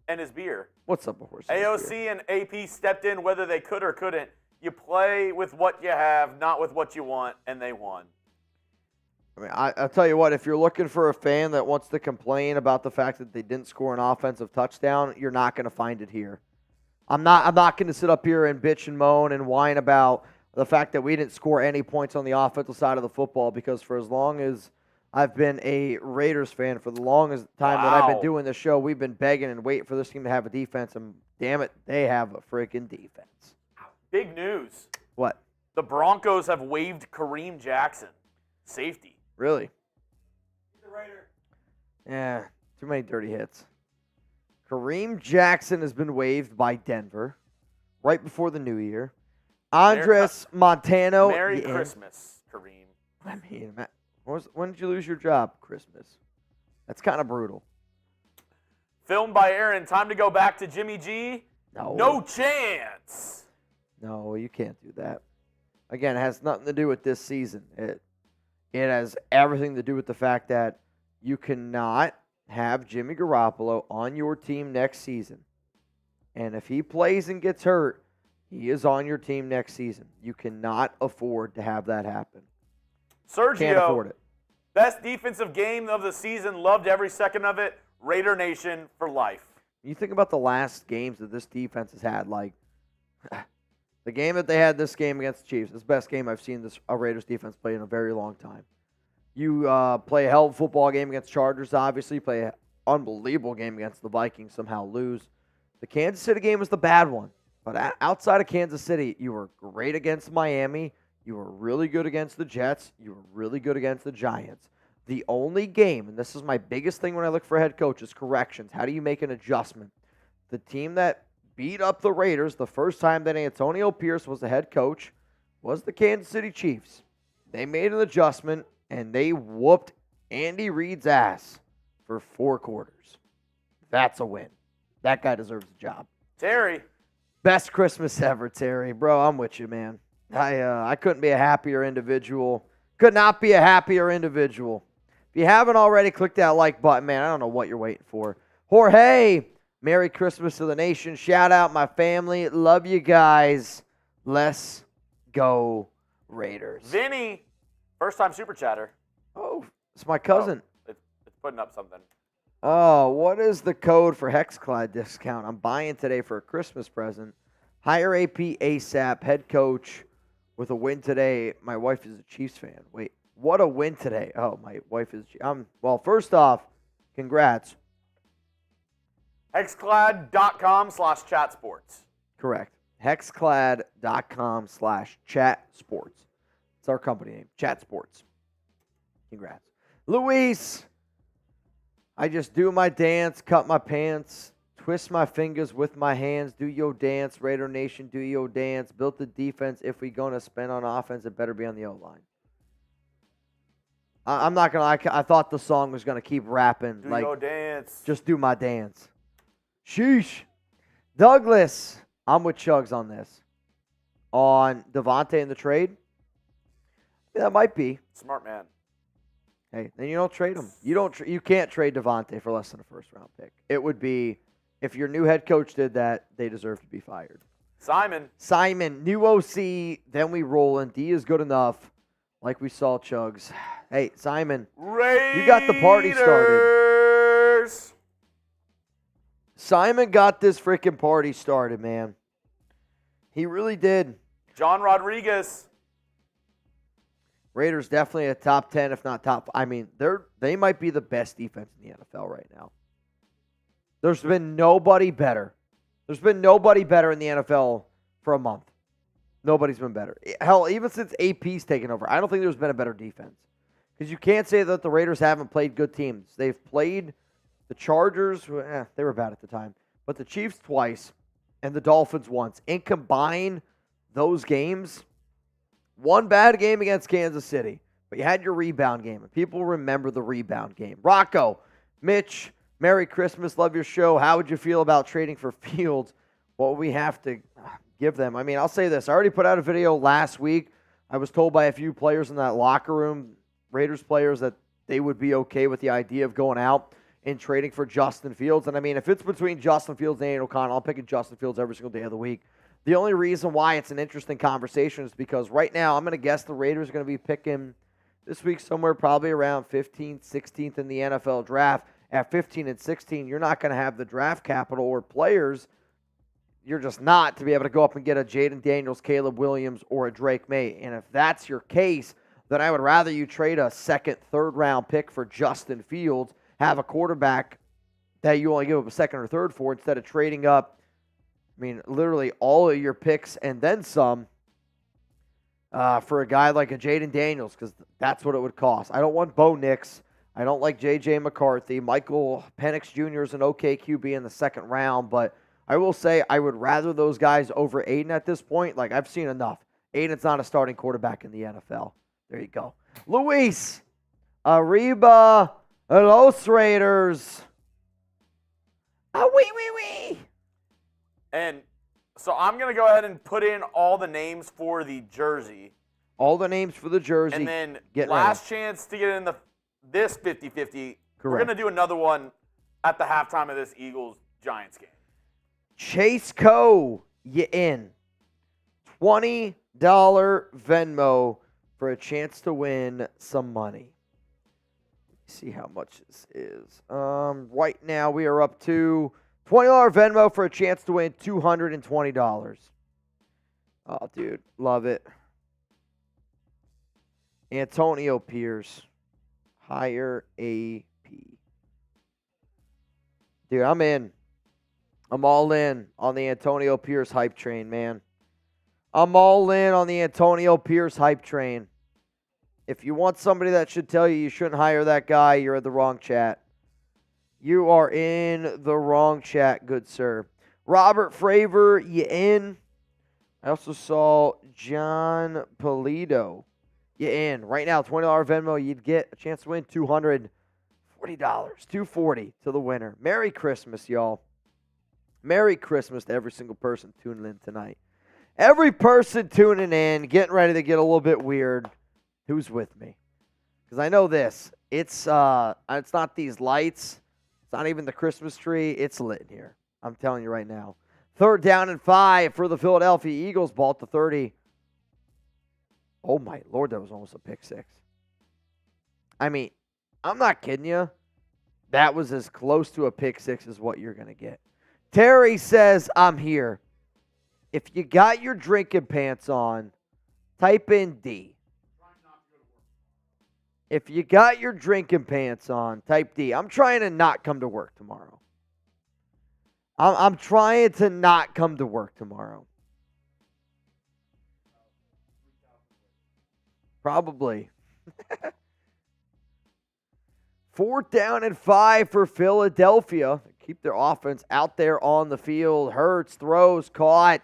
B: and his beer.
A: What's up, a horse? And his beer?
B: AOC and AP stepped in whether they could or couldn't. You play with what you have, not with what you want, and they won.
A: I mean, I'll tell you what, if you're looking for a fan that wants to complain about the fact that they didn't score an offensive touchdown, you're not going to find it here. I'm not going to sit up here and bitch and moan and whine about the fact that we didn't score any points on the offensive side of the football, because for as long as I've been a Raiders fan, for the longest time that I've been doing this show, we've been begging and waiting for this team to have a defense, and damn it, they have a freaking defense.
B: Big news.
A: What?
B: The Broncos have waived Kareem Jackson, safety.
A: Really?
E: He's a Raider.
A: Yeah, too many dirty hits. Kareem Jackson has been waived by Denver right before the new year. Andres Montano.
B: Merry Christmas, Kareem.
A: I mean, when did you lose your job? Christmas. That's kind of brutal.
B: Filmed by Aaron. Time to go back to Jimmy G. No chance.
A: No, you can't do that. Again, it has nothing to do with this season. It has everything to do with the fact that you cannot have Jimmy Garoppolo on your team next season. And if he plays and gets hurt, he is on your team next season. You cannot afford to have that happen.
B: Sergio,
A: can't afford it.
B: Best defensive game of the season. Loved every second of it. Raider Nation for life.
A: You think about the last games that this defense has had, like the game that they had this game against the Chiefs, is the best game I've seen a Raiders defense play in a very long time. You play a hell of a football game against Chargers, obviously. You play an unbelievable game against the Vikings, somehow lose. The Kansas City game was the bad one. But outside of Kansas City, you were great against Miami. You were really good against the Jets. You were really good against the Giants. The only game, and this is my biggest thing when I look for a head coach, is corrections. How do you make an adjustment? The team that beat up the Raiders the first time that Antonio Pierce was the head coach was the Kansas City Chiefs. They made an adjustment, and they whooped Andy Reid's ass for 4 quarters. That's a win. That guy deserves a job.
B: Terry.
A: Best Christmas ever, Terry. Bro, I'm with you, man. I couldn't be a happier individual. Could not be a happier individual. If you haven't already, click that like button, man. I don't know what you're waiting for. Jorge, Merry Christmas to the nation. Shout out my family. Love you guys. Let's go Raiders.
B: Vinny, first-time super chatter.
A: Oh, it's my cousin.
B: Oh, it's putting up something.
A: Oh, what is the code for HexClad discount? I'm buying today for a Christmas present. Hire AP ASAP, head coach with a win today. My wife is a Chiefs fan. Wait, what a win today. Oh, my wife is. Well, first off, congrats.
B: Hexclad.com/chatsports.
A: Correct. hexclad.com/chatsports. It's our company name, Chat Sports. Congrats. Luis, I just do my dance, cut my pants, twist my fingers with my hands, do yo dance, Raider Nation, do yo dance, built the defense. If we going to spend on offense, it better be on the O-line. I'm not going to lie, I thought the song was going to keep rapping.
B: Do
A: like,
B: your dance.
A: just do my dance. Sheesh. Douglas, I'm with Chugs on this. On Davante in the trade? Yeah, that might be.
B: Smart man.
A: Hey, then you don't trade him. You can't trade Davante for less than a first-round pick. It would be, if your new head coach did that, they deserve to be fired. Simon, new OC, then we roll, and D is good enough, like we saw Chugs. Hey, Simon, you got the party started. Simon got this freaking party started, man. He really did.
B: John Rodriguez.
A: Raiders definitely a top 10, if not top. I mean, they might be the best defense in the NFL right now. There's been nobody better. There's been nobody better in the NFL for a month. Nobody's been better. Hell, even since AP's taken over, I don't think there's been a better defense. Because you can't say that the Raiders haven't played good teams. They've played the Chargers. They were bad at the time. But the Chiefs twice and the Dolphins once. And combine those games, one bad game against Kansas City, but you had your rebound game, and people remember the rebound game. Rocco, Mitch, Merry Christmas, love your show. How would you feel about trading for Fields? What would we have to give them? I mean, I'll say this. I already put out a video last week. I was told by a few players in that locker room, Raiders players, that they would be okay with the idea of going out and trading for Justin Fields. And, I mean, if it's between Justin Fields and Aidan O'Connell, I'm picking Justin Fields every single day of the week. The only reason why it's an interesting conversation is because right now I'm going to guess the Raiders are going to be picking this week somewhere probably around 15th, 16th in the NFL draft. At 15 and 16, you're not going to have the draft capital or players. You're just not to be able to go up and get a Jaden Daniels, Caleb Williams, or a Drake May. And if that's your case, then I would rather you trade a second, third-round pick for Justin Fields, have a quarterback that you only give up a second or third for instead of trading up, I mean, literally all of your picks and then some for a guy like a Jaden Daniels, because that's what it would cost. I don't want Bo Nix. I don't like J.J. McCarthy. Michael Penix Jr. is an okay QB in the second round, but I will say I would rather those guys over Aiden at this point. Like, I've seen enough. Aiden's not a starting quarterback in the NFL. There you go. Luis, Arriba, Los Raiders. Wee.
B: And so I'm going to go ahead and put in all the names for the jersey.
A: All the names for the jersey.
B: And then
A: Get
B: last
A: ready.
B: chance to get in this 50-50. We're
A: Correct.
B: going to do another one at the halftime of this Eagles-Giants game.
A: Chase Co, you in. $20 Venmo for a chance to win some money. Let's see how much this is. Right now we are up to $20 Venmo for a chance to win $220. Oh, dude, love it. Antonio Pierce, higher AP. Dude, I'm in. I'm all in on the Antonio Pierce hype train, man. I'm all in on the Antonio Pierce hype train. If you want somebody that should tell you shouldn't hire that guy, you're in the wrong chat. You are in the wrong chat, good sir. Robert Fravor, you in? I also saw John Polito. You in. Right now, $20 Venmo, you'd get a chance to win $240. $240 to the winner. Merry Christmas, y'all. Merry Christmas to every single person tuning in tonight. Every person tuning in, getting ready to get a little bit weird. Who's with me? Because I know this. It's not these lights. It's not even the Christmas tree. It's lit in here. I'm telling you right now. 3rd down and 5 for the Philadelphia Eagles. Ball to 30. Oh, my Lord, that was almost a pick six. I mean, I'm not kidding you. That was as close to a pick six as what you're going to get. Terry says, I'm here. If you got your drinking pants on, type in D. If you got your drinking pants on, type D. I'm trying to not come to work tomorrow. I'm trying to not come to work tomorrow. Probably. 4th down and 5 for Philadelphia. Keep their offense out there on the field. Hurts, throws, caught.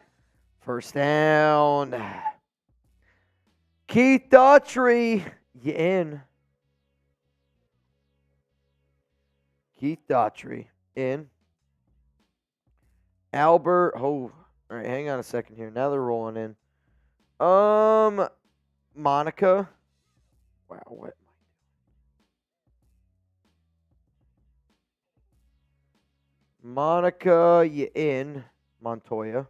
A: First down. Keith Daughtry, you in. Keith Daughtry, in. Albert, all right, hang on a second here. Now they're rolling in. Monica. Wow, what? Monica, you in. Montoya.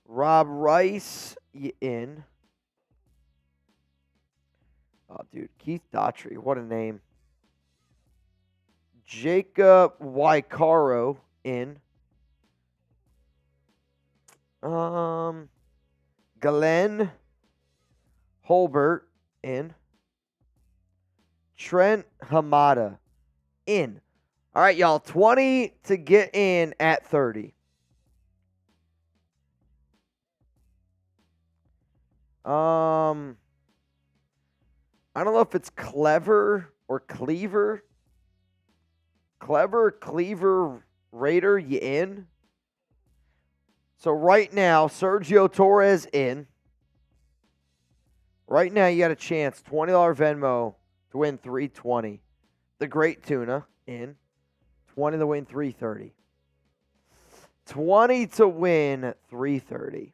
A: Rob Rice, you in. Oh, dude, Keith Daughtry, what a name. Jacob Wycaro, in. Glenn Holbert, in. Trent Hamada, in. All right, y'all, 20 to get in at 30. I don't know if it's Clever or Cleaver. Clever, Cleaver, Raider, you in? So right now, Sergio Torres in. Right now, you got a chance, $20 Venmo to win $320. The Great Tuna, in. 20 to win $330. 20 to win $330.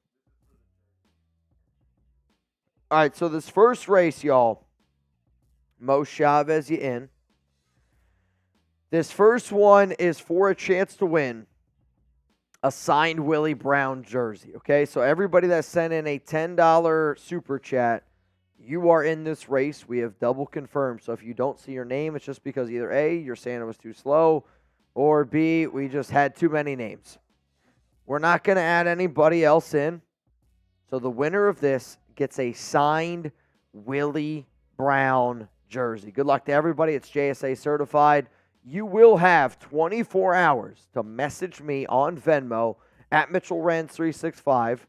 A: All right, so this first race, y'all, Mo Chavez, you in. This first one is for a chance to win a signed Willie Brown jersey, okay? So everybody that sent in a $10 super chat, you are in this race. We have double confirmed. So if you don't see your name, it's just because either A, you're saying it was too slow, or B, we just had too many names. We're not going to add anybody else in. So the winner of this gets a signed Willie Brown jersey. Good luck to everybody. It's JSA certified. You will have 24 hours to message me on Venmo at Mitchell Renz 365.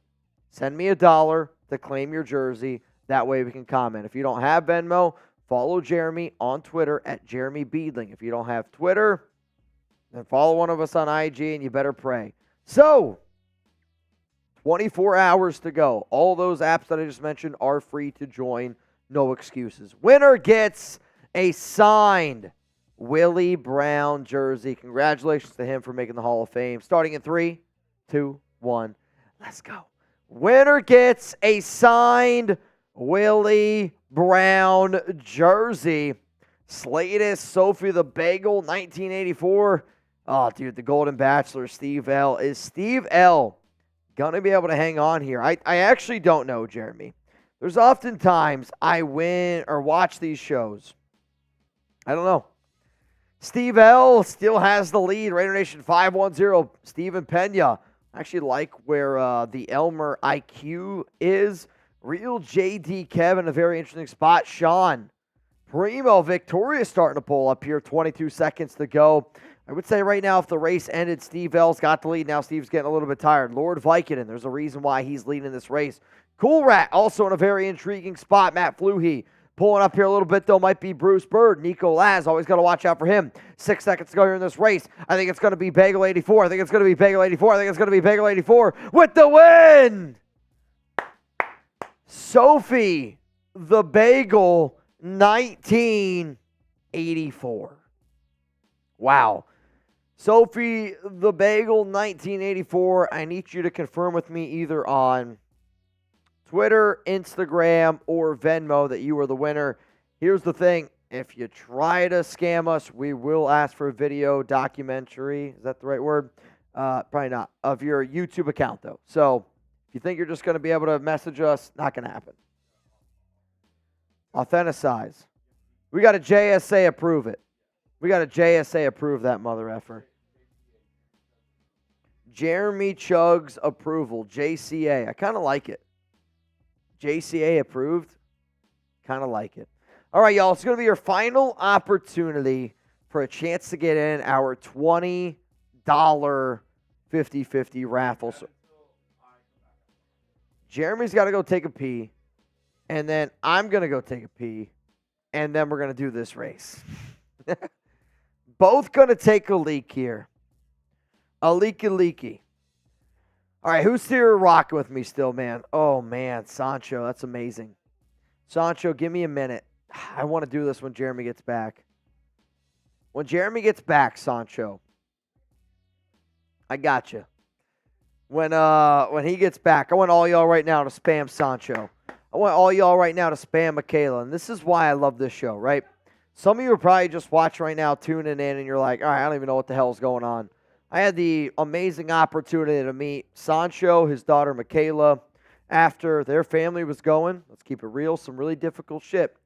A: Send me $1 to claim your jersey. That way we can comment. If you don't have Venmo, follow Jeremy on Twitter at Jeremy Beadling. If you don't have Twitter, then follow one of us on IG and you better pray. So, 24 hours to go. All those apps that I just mentioned are free to join. No excuses. Winner gets a signed Willie Brown jersey. Congratulations to him for making the Hall of Fame. Starting in 3, 2, 1. Let's go. Winner gets a signed Willie Brown jersey. Slatus Sophie the Bagel, 1984. Oh, dude, the Golden Bachelor, Steve L. Is Steve L. going to be able to hang on here? I actually don't know, Jeremy. There's oftentimes I win or watch these shows. I don't know. Steve L. still has the lead. Raider Nation 510. Steven Pena. I actually like where the Elmer IQ is. Real JD Kevin, a very interesting spot. Sean Primo Victoria starting to pull up here. 22 seconds to go. I would say right now if the race ended, Steve L's got the lead. Now Steve's getting a little bit tired. Lord Vicodin, there's a reason why he's leading this race. Cool Rat also in a very intriguing spot. Matt Fluhey pulling up here a little bit, though, might be Bruce Bird. Nico Laz, always got to watch out for him. 6 seconds to go here in this race. I think it's going to be Bagel 84. I think it's going to be Bagel 84. I think it's going to be Bagel 84 with the win. Sophie the Bagel 1984. Wow. Sophie the Bagel 1984. I need you to confirm with me either on Twitter, Instagram, or Venmo that you are the winner. Here's the thing. If you try to scam us, we will ask for a video documentary. Is that the right word? Probably not. Of your YouTube account, though. So if you think you're just going to be able to message us, not going to happen. Authenticize. We got a JSA approve it. We got a JSA approve that mother effer. Jeremy Chugg's approval. JCA. I kind of like it. JCA approved. Kind of like it. All right, y'all. It's going to be your final opportunity for a chance to get in our $20 50-50 raffle. So Jeremy's got to go take a pee. and then I'm going to go take a pee, and then we're going to do this race. Both going to take a leak here. A leaky. All right, who's here rocking with me still, man? Oh, man, Sancho, that's amazing. Sancho, give me a minute. I want to do this when Jeremy gets back. When Jeremy gets back, Sancho, I got you. When he gets back, I want all y'all right now to spam Sancho. I want all y'all right now to spam Michaela, and this is why I love this show, right? Some of you are probably just watching right now, tuning in, and you're like, all right, I don't even know what the hell's going on. I had the amazing opportunity to meet Sancho, his daughter Michaela, after their family was going, let's keep it real, some really difficult shit.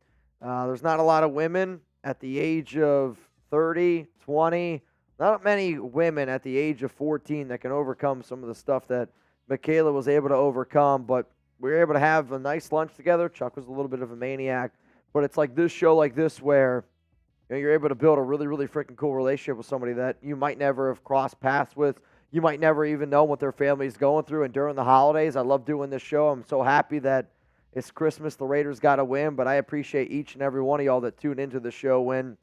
A: There's not a lot of women at the age of 30, 20, not many women at the age of 14 that can overcome some of the stuff that Michaela was able to overcome, but we were able to have a nice lunch together. Chuck was a little bit of a maniac, but it's like this show like this where you're able to build a really, really freaking cool relationship with somebody that you might never have crossed paths with. You might never even know what their family's going through. And during the holidays, I love doing this show. I'm so happy that it's Christmas. The Raiders got to win. But I appreciate each and every one of y'all that tune into the show when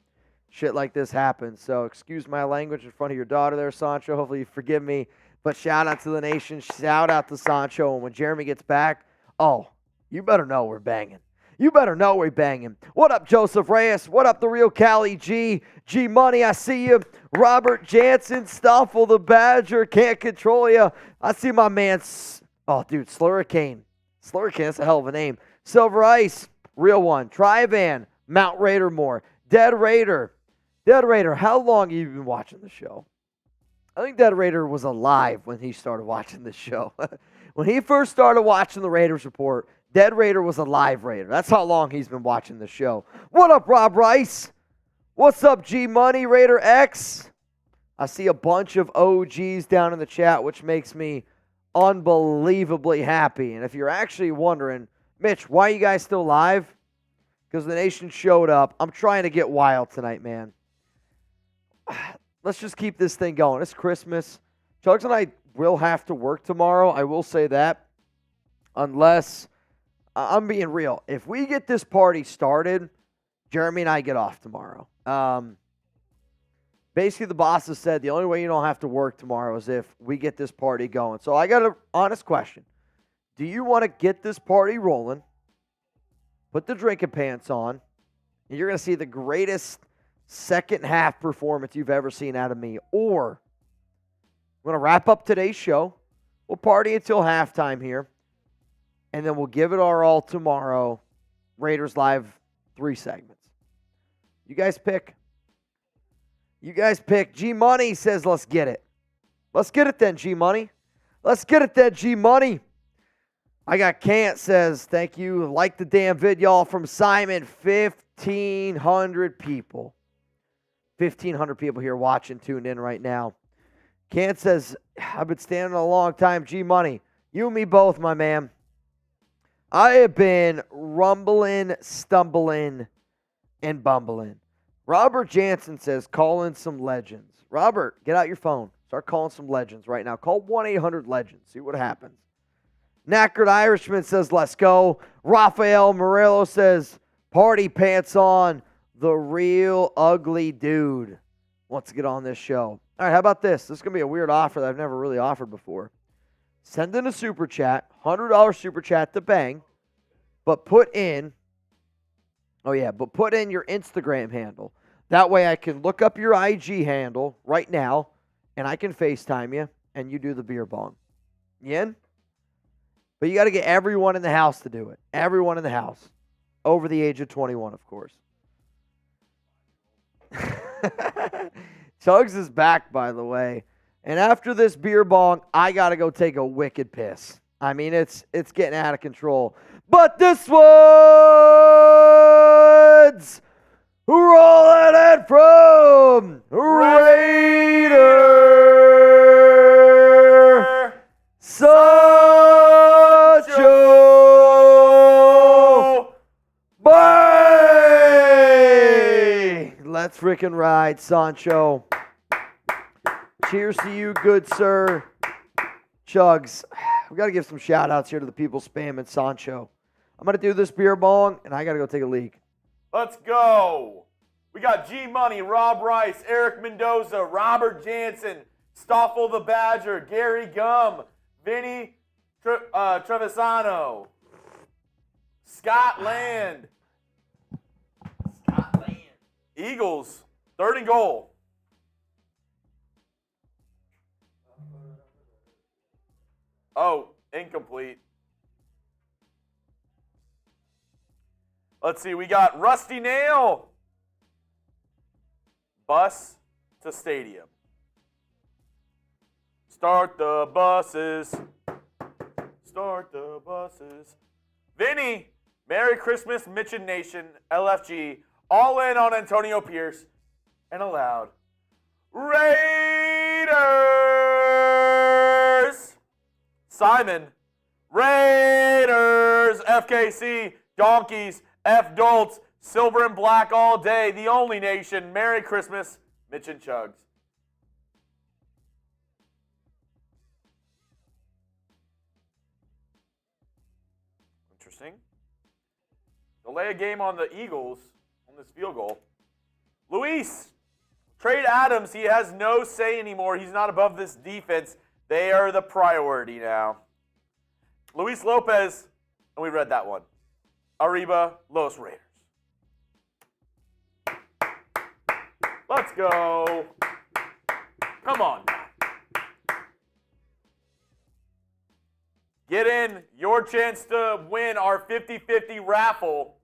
A: shit like this happens. So excuse my language in front of your daughter there, Sancho. Hopefully you forgive me. But shout out to the nation. Shout out to Sancho. And when Jeremy gets back, oh, you better know we're banging. You better know we're banging. What up, Joseph Reyes? What up, the real Cali G? G Money, I see you. Robert Jansen, Stoffel the Badger, can't control you. I see my man, oh, dude, Slurricane. Slurricane, that's a hell of a name. Silver Ice, real one. Trivan, Mount Raider more. Dead Raider, how long have you been watching the show? I think Dead Raider was alive when he started watching this show. When he first started watching the Raiders Report, Dead Raider was a live Raider. That's how long he's been watching the show. What up, Rob Rice? What's up, G Money, Raider X? I see a bunch of OGs down in the chat, which makes me unbelievably happy. And if you're actually wondering, Mitch, why are you guys still live? Because the nation showed up. I'm trying to get wild tonight, man. Let's just keep this thing going. It's Christmas. Chugs and I will have to work tomorrow. I will say that. Unless... I'm being real. If we get this party started, Jeremy and I get off tomorrow. Basically, the boss has said the only way you don't have to work tomorrow is if we get this party going. So I got an honest question. Do you want to get this party rolling, put the drinking pants on, and you're going to see the greatest second half performance you've ever seen out of me? Or we're going to wrap up today's show. We'll party until halftime here. And then we'll give it our all tomorrow. Raiders Live 3 segments. You guys pick. G Money says, let's get it. Let's get it then, G Money. Let's get it then, G Money. I got Can't says, thank you. Like the damn vid, y'all, from Simon. 1,500 people. 1,500 people here watching, tuned in right now. Can't says, I've been standing a long time. G Money. You and me both, my man. I have been rumbling, stumbling, and bumbling. Robert Jansen says, call in some legends. Robert, get out your phone. Start calling some legends right now. Call 1-800-LEGENDS. See what happens. Knackered Irishman says, let's go. Rafael Morello says, party pants on. The real ugly dude wants to get on this show. All right, how about this? This is going to be a weird offer that I've never really offered before. Send in a super chat, $100 super chat to bang, but put in your Instagram handle. That way I can look up your IG handle right now, and I can FaceTime you, and you do the beer bong. You in? But you got to get everyone in the house to do it. Everyone in the house. Over the age of 21, of course. Chugs is back, by the way. And after this beer bong, I got to go take a wicked piss. I mean, it's getting out of control. But this one's rolling it from Raider Sancho. Bye! Let's freaking ride, Sancho. Cheers to you, good sir. Chugs, we got to give some shout-outs here to the people spamming Sancho. I'm going to do this beer bong, and I got to go take a leak.
B: Let's go. We got G Money, Rob Rice, Eric Mendoza, Robert Jansen, Stoffel the Badger, Gary Gum, Vinny Trevisano, Scott Land. Eagles, 3rd and goal. Oh, incomplete. Let's see, we got Rusty Nail. Bus to stadium. Start the buses. Start the buses. Vinny, Merry Christmas, Mitchin Nation, LFG, all in on Antonio Pierce, and allowed. Raiders! Simon, Raiders, FKC, Donkeys, F Dolts, silver and black all day, the only nation. Merry Christmas, Mitch and Chugs. Interesting. Delay a game on the Eagles on this field goal. Luis, trade Adams. He has no say anymore. He's not above this defense. They are the priority now. Luis Lopez, and we read that one. Arriba, Los Raiders. Let's go. Come on. Get in your chance to win our 50-50 raffle.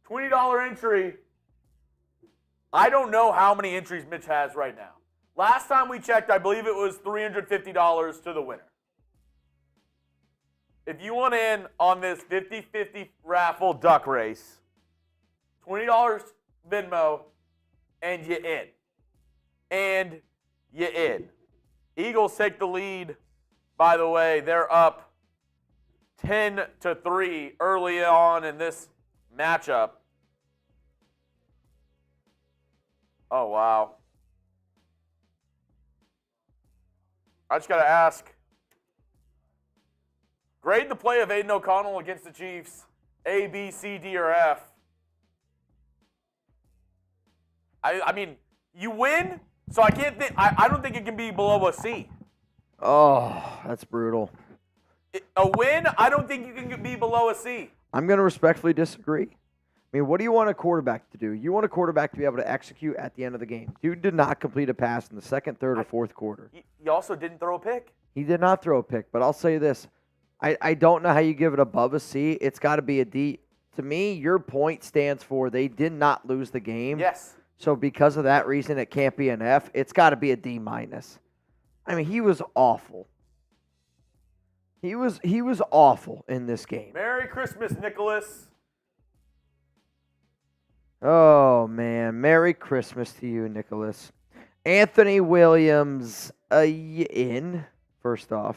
B: $20 entry. I don't know how many entries Mitch has right now. Last time we checked, I believe it was $350 to the winner. If you want in on this 50-50 raffle duck race, $20 Venmo, and you in. And you in. Eagles take the lead. By the way, they're up 10-3 early on in this matchup. Oh, wow. I just got to ask. Grade the play of Aidan O'Connell against the Chiefs. A, B, C, D, or F. I mean, you win, so I can't think. I don't think it can be below a C.
A: Oh, that's brutal.
B: A win, I don't think you can be below a C.
A: I'm going to respectfully disagree. I mean, what do you want a quarterback to do? You want a quarterback to be able to execute at the end of the game. Dude did not complete a pass in the second, third, or fourth quarter.
B: He also didn't throw a pick.
A: He did not throw a pick, but I'll say this. I don't know how you give it above a C. It's got to be a D. To me, your point stands for they did not lose the game.
B: Yes.
A: So because of that reason, it can't be an F. It's got to be a D minus. I mean, he was awful. He was awful in this game.
B: Merry Christmas, Nicholas.
A: Oh, man. Merry Christmas to you, Nicholas. Anthony Williams, in, first off.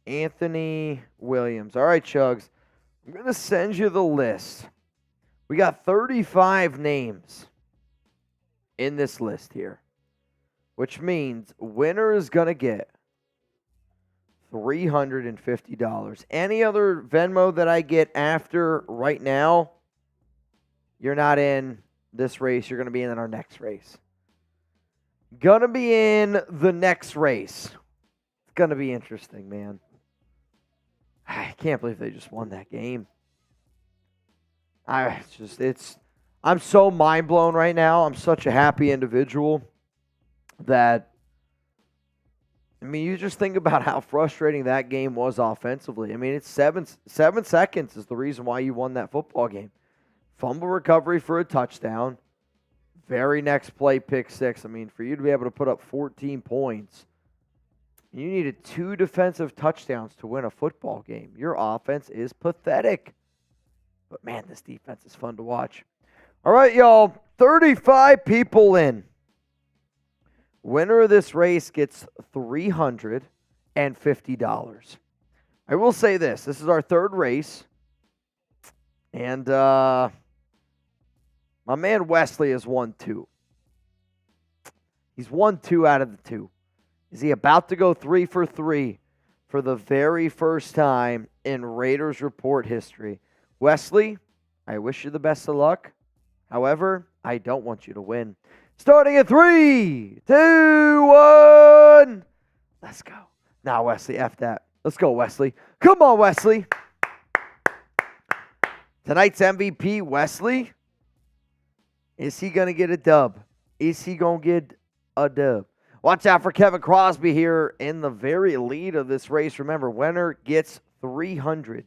A: Anthony Williams. All right, Chugs. I'm going to send you the list. We got 35 names in this list here, which means winner is going to get $350. Any other Venmo that I get after right now, you're not in this race. You're going to be in our next race. Going to be in the next race. It's going to be interesting, man. I can't believe they just won that game. I'm so mind blown right now. I'm such a happy individual that, I mean, you just think about how frustrating that game was offensively. I mean, it's 7 seconds is the reason why you won that football game. Fumble recovery for a touchdown. Very next play, pick six. I mean, for you to be able to put up 14 points, you needed 2 defensive touchdowns to win a football game. Your offense is pathetic. But, man, this defense is fun to watch. All right, y'all. 35 people in. Winner of this race gets $350. I will say this. This is our third race. And my man Wesley has won 2. He's won 2 out of the 2. Is he about to go 3 for 3 for the very first time in Raiders report history. Wesley, I wish you the best of luck. However, I don't want you to win. Starting at 3, 2, 1. Let's go. Now, Wesley, F that. Let's go, Wesley. Come on, Wesley. Tonight's MVP, Wesley. Is he going to get a dub? Is he going to get a dub? Watch out for Kevin Crosby here in the very lead of this race. Remember, winner gets $350.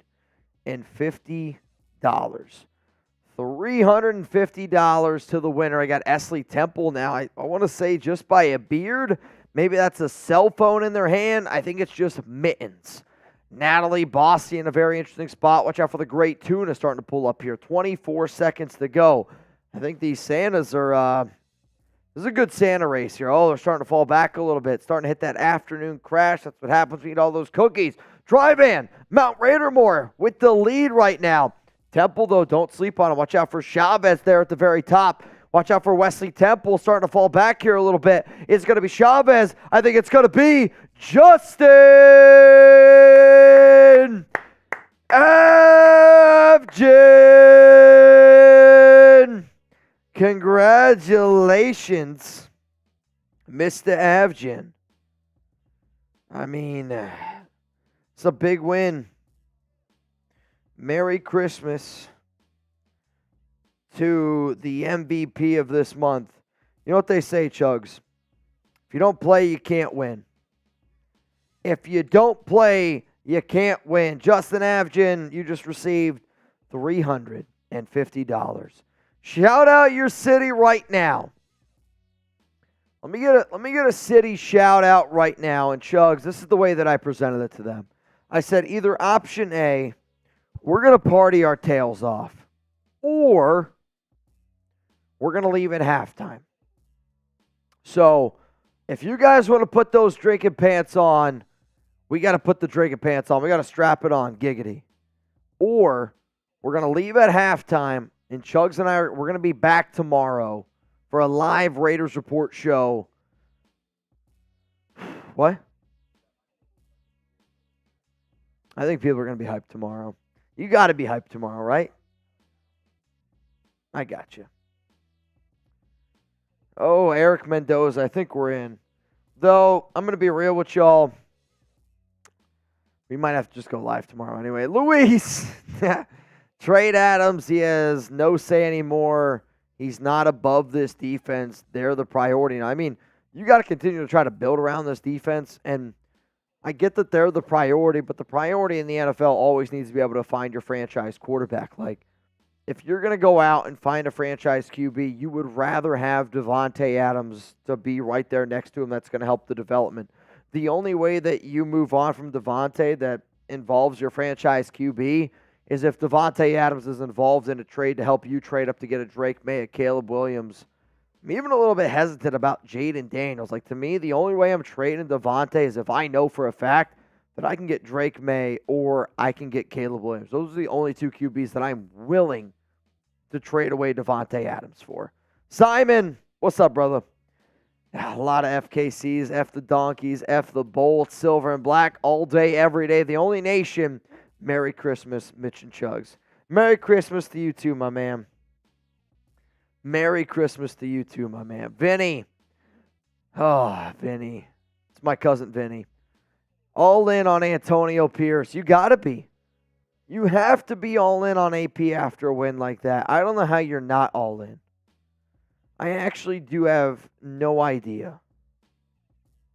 A: $350 to the winner. I got Esley Temple now. I want to say just by a beard. Maybe that's a cell phone in their hand. I think it's just mittens. Natalie Bossy in a very interesting spot. Watch out for the Great Tuna starting to pull up here. 24 seconds to go. I think these Santas are, this is a good Santa race here. Oh, they're starting to fall back a little bit. Starting to hit that afternoon crash. That's what happens when you eat all those cookies. Drive-in, Mount Raidermore with the lead right now. Temple, though, don't sleep on him. Watch out for Chavez there at the very top. Watch out for Wesley Temple starting to fall back here a little bit. It's going to be Chavez. I think it's going to be Justin Avgin. Congratulations, Mr. Avgin. I mean, it's a big win. Merry Christmas to the MVP of this month. You know what they say, Chugs? If you don't play, you can't win. If you don't play, you can't win. Justin Avgin, you just received $350. Shout out your city right now. Let me get a city shout out right now. And Chugs, this is the way that I presented it to them. I said either option A, we're going to party our tails off, or we're going to leave at halftime. So if you guys want to put those drinking pants on, we got to put the drinking pants on. We got to strap it on, giggity. Or we're going to leave at halftime, and Chugs and we're going to be back tomorrow for a live Raiders Report show. What? I think people are going to be hyped tomorrow. You got to be hyped tomorrow, right? I got you. Oh, Eric Mendoza, I think we're in. Though, I'm going to be real with y'all. We might have to just go live tomorrow anyway. Luis! Trade Adams, he has no say anymore. He's not above this defense. They're the priority. Now, I mean, you got to continue to try to build around this defense, and I get that they're the priority, but the priority in the NFL always needs to be able to find your franchise quarterback. Like, if you're going to go out and find a franchise QB, you would rather have Davante Adams to be right there next to him. That's going to help the development. The only way that you move on from Davante that involves your franchise QB is if Davante Adams is involved in a trade to help you trade up to get a Drake May, a Caleb Williams. I'm even a little bit hesitant about Jaden Daniels. Like, to me, the only way I'm trading Davante is if I know for a fact that I can get Drake May or I can get Caleb Williams. Those are the only two QBs that I'm willing to trade away Davante Adams for. Simon, what's up, brother? A lot of FKCs, F the Donkeys, F the Bolts, Silver and Black, all day, every day. The only nation. Merry Christmas, Mitch and Chugs. Merry Christmas to you too, my man. Merry Christmas to you too, my man. Vinny. Oh, Vinny. It's my cousin Vinny. All in on Antonio Pierce. You got to be. You have to be all in on AP after a win like that. I don't know how you're not all in. I actually do have no idea.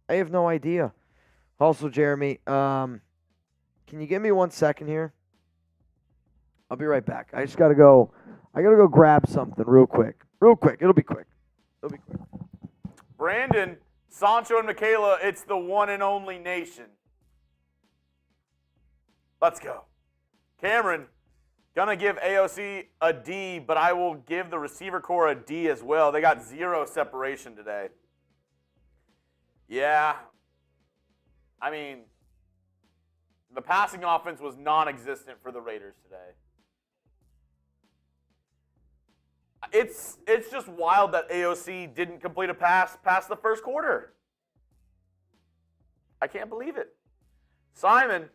A: I have no idea. Also, Jeremy, can you give me 1 second here? I'll be right back. I just got to go. I got to go grab something real quick. Real quick. It'll be quick. It'll be quick.
B: Brandon, Sancho, and Michaela, it's the one and only nation. Let's go. Cameron, gonna give AOC a D, but I will give the receiver core a D as well. They got 0 separation today. Yeah. I mean, the passing offense was non-existent for the Raiders today. It's just wild that AOC didn't complete a pass past the first quarter. I can't believe it. Simon,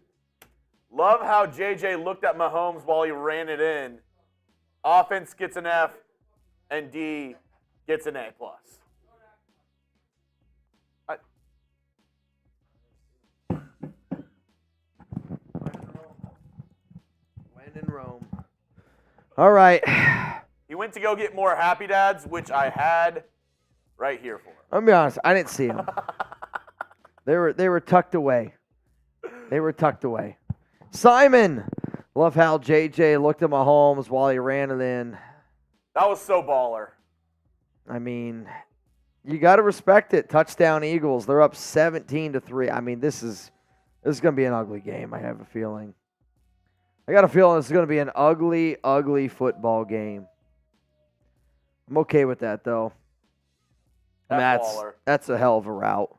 B: love how JJ looked at Mahomes while he ran it in. Offense gets an F, and D gets an A+.
A: When in Rome. All right.
B: He went to go get more Happy Dads, which I had right here for him.
A: I'll be honest, I didn't see them. They were tucked away. They were tucked away. Simon, love how JJ looked at Mahomes while he ran it in.
B: That was so baller.
A: I mean, you got to respect it. Touchdown Eagles. They're up 17-3. I mean, this is going to be an ugly game, I have a feeling. I got a feeling this is going to be an ugly, ugly football game. I'm okay with that, though. That's a hell of a route.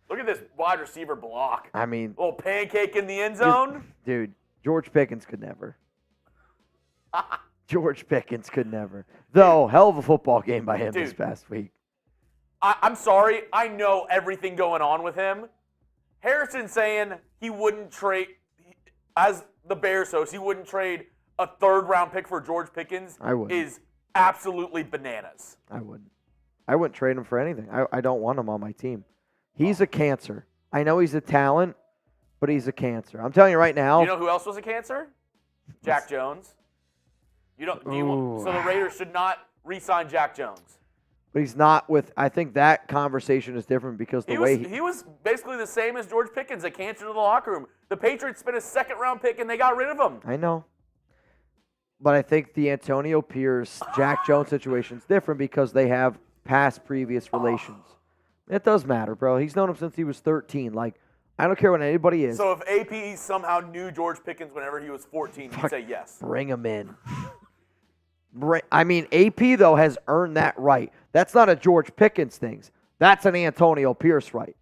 B: Look at this wide receiver block.
A: I mean,
B: little pancake in the end zone.
A: Dude, George Pickens could never. George Pickens could never. Though, hell of a football game by him this past week.
B: I'm sorry. I know everything going on with him. Harrison saying he wouldn't trade, as the Bears host, he wouldn't trade a third-round pick for George Pickens is absolutely bananas.
A: I wouldn't trade him for anything. I don't want him on my team. He's a cancer. I know he's a talent, but he's a cancer. I'm telling you right now.
B: You know who else was a cancer? Jack Jones. So the Raiders should not re-sign Jack Jones.
A: But he's not with. I think that conversation is different because he
B: was basically the same as George Pickens, a cancer to the locker room. The Patriots spent a second-round pick and they got rid of him.
A: I know. But I think the Antonio Pierce, Jack Jones situation is different because they have previous relations. It does matter, bro. He's known him since he was 13. Like, I don't care what anybody is.
B: So if AP somehow knew George Pickens whenever he was 14, he'd say yes.
A: Bring him in. I mean, AP, though, has earned that right. That's not a George Pickens thing. That's an Antonio Pierce right.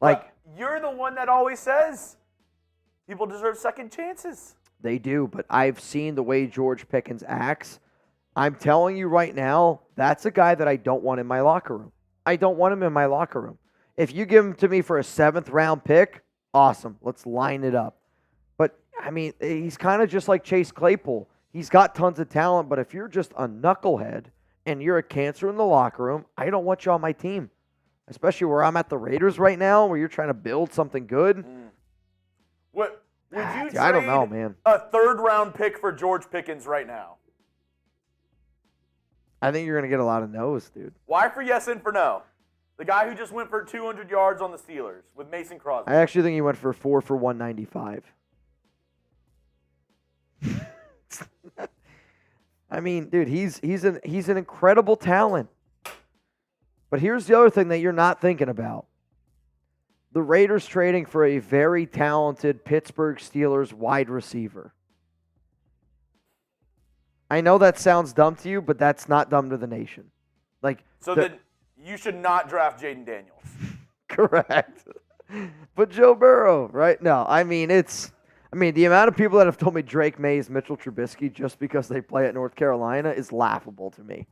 A: Like,
B: but you're the one that always says people deserve second chances.
A: They do, but I've seen the way George Pickens acts. I'm telling you right now, that's a guy that I don't want in my locker room. I don't want him in my locker room. If you give him to me for a 7th-round pick, awesome. Let's line it up. But, I mean, he's kind of just like Chase Claypool. He's got tons of talent, but if you're just a knucklehead and you're a cancer in the locker room, I don't want you on my team. Especially where I'm at the Raiders right now, where you're trying to build something good.
B: What would you trade
A: I don't know, man.
B: A 3rd-round pick for George Pickens right now?
A: I think you're going to get a lot of no's, dude.
B: Why for yes and for no? The guy who just went for 200 yards on the Steelers with Mason Crosby.
A: I actually think he went for 4 for 195. I mean, dude, he's an incredible talent. But here's the other thing that you're not thinking about. The Raiders trading for a very talented Pittsburgh Steelers wide receiver. I know that sounds dumb to you, but that's not dumb to the nation.
B: Then you should not draft Jaden Daniels.
A: Correct. But Joe Burrow, right? No, I mean, the amount of people that have told me Drake May is Mitchell Trubisky just because they play at North Carolina is laughable to me.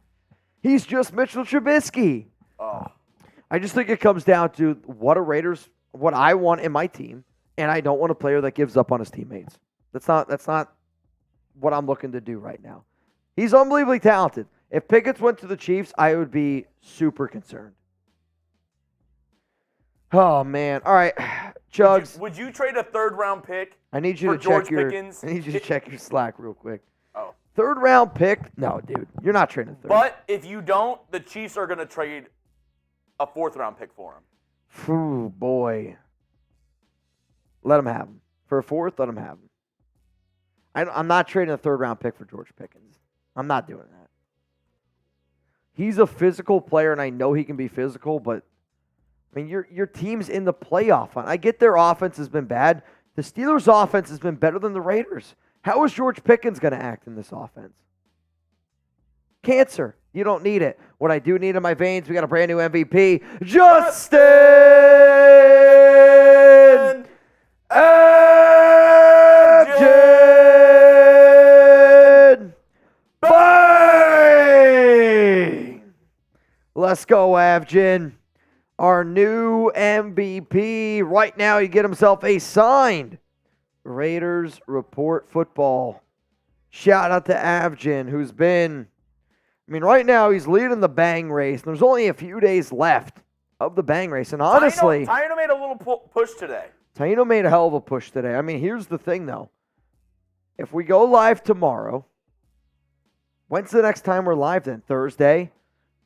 A: He's just Mitchell Trubisky.
B: Oh.
A: I just think it comes down to what I want in my team, and I don't want a player that gives up on his teammates. That's not what I'm looking to do right now. He's unbelievably talented. If Pickens went to the Chiefs, I would be super concerned. Oh, man. All right, Chugs.
B: Would you trade a 3rd-round pick
A: I need you
B: for
A: to
B: George
A: check your
B: Pickens?
A: I need you to check your Slack real quick.
B: Oh.
A: 3rd-round pick? No, dude. You're not trading a 3rd.
B: But if you don't, the Chiefs are going to trade a 4th-round pick for him.
A: Ooh, boy. Let him have him. For a 4th, let him have him. I'm not trading a 3rd-round pick for George Pickens. I'm not doing that. He's a physical player, and I know he can be physical, but, I mean, your team's in the playoff hunt. I get their offense has been bad. The Steelers' offense has been better than the Raiders. How is George Pickens going to act in this offense? Cancer. You don't need it. What I do need in my veins, we got a brand new MVP, Justin Bang! Let's go, Avgin. our new MVP. Right now, he get himself a signed Raiders Report football. Shout out to Avgin, who's been, right now he's leading the bang race. There's only a few days left of the bang race. And honestly,
B: Taino made a little push today.
A: Taino made a hell of a push today. Here's the thing, though. If we go live tomorrow, when's the next time we're live then? Thursday?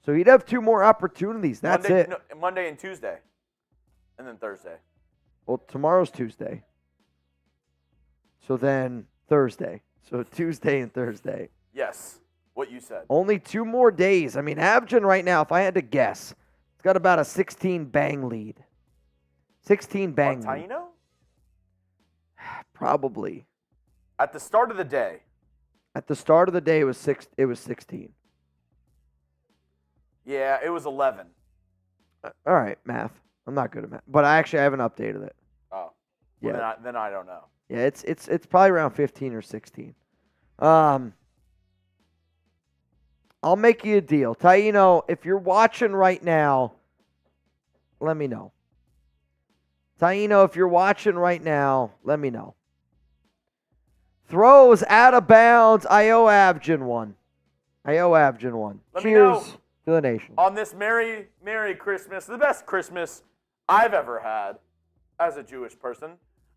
A: So he'd have 2 more opportunities. That's
B: Monday,
A: it.
B: No, Monday and Tuesday. And then Thursday.
A: Well, tomorrow's Tuesday. So then Thursday. So Tuesday and Thursday.
B: Yes, what you said.
A: Only 2 more days. Avgin right now, if I had to guess, it's got about a 16 bang lead. 16 bang lead.
B: Taino?
A: Probably.
B: At the start of the day.
A: At the start of the day, it was 16.
B: Yeah, it was 11.
A: All right, math. I'm not good at math, but I haven't updated it.
B: Oh,
A: yeah.
B: Well, then I don't know.
A: Yeah, it's probably around 15 or 16. I'll make you a deal, Taino. If you're watching right now, let me know. Taino, if you're watching right now, let me know. Throws out of bounds. I owe Avgin one.
B: Let
A: Cheers
B: me know.
A: to the nation.
B: On this Merry Christmas, the best Christmas I've ever had as a Jewish person.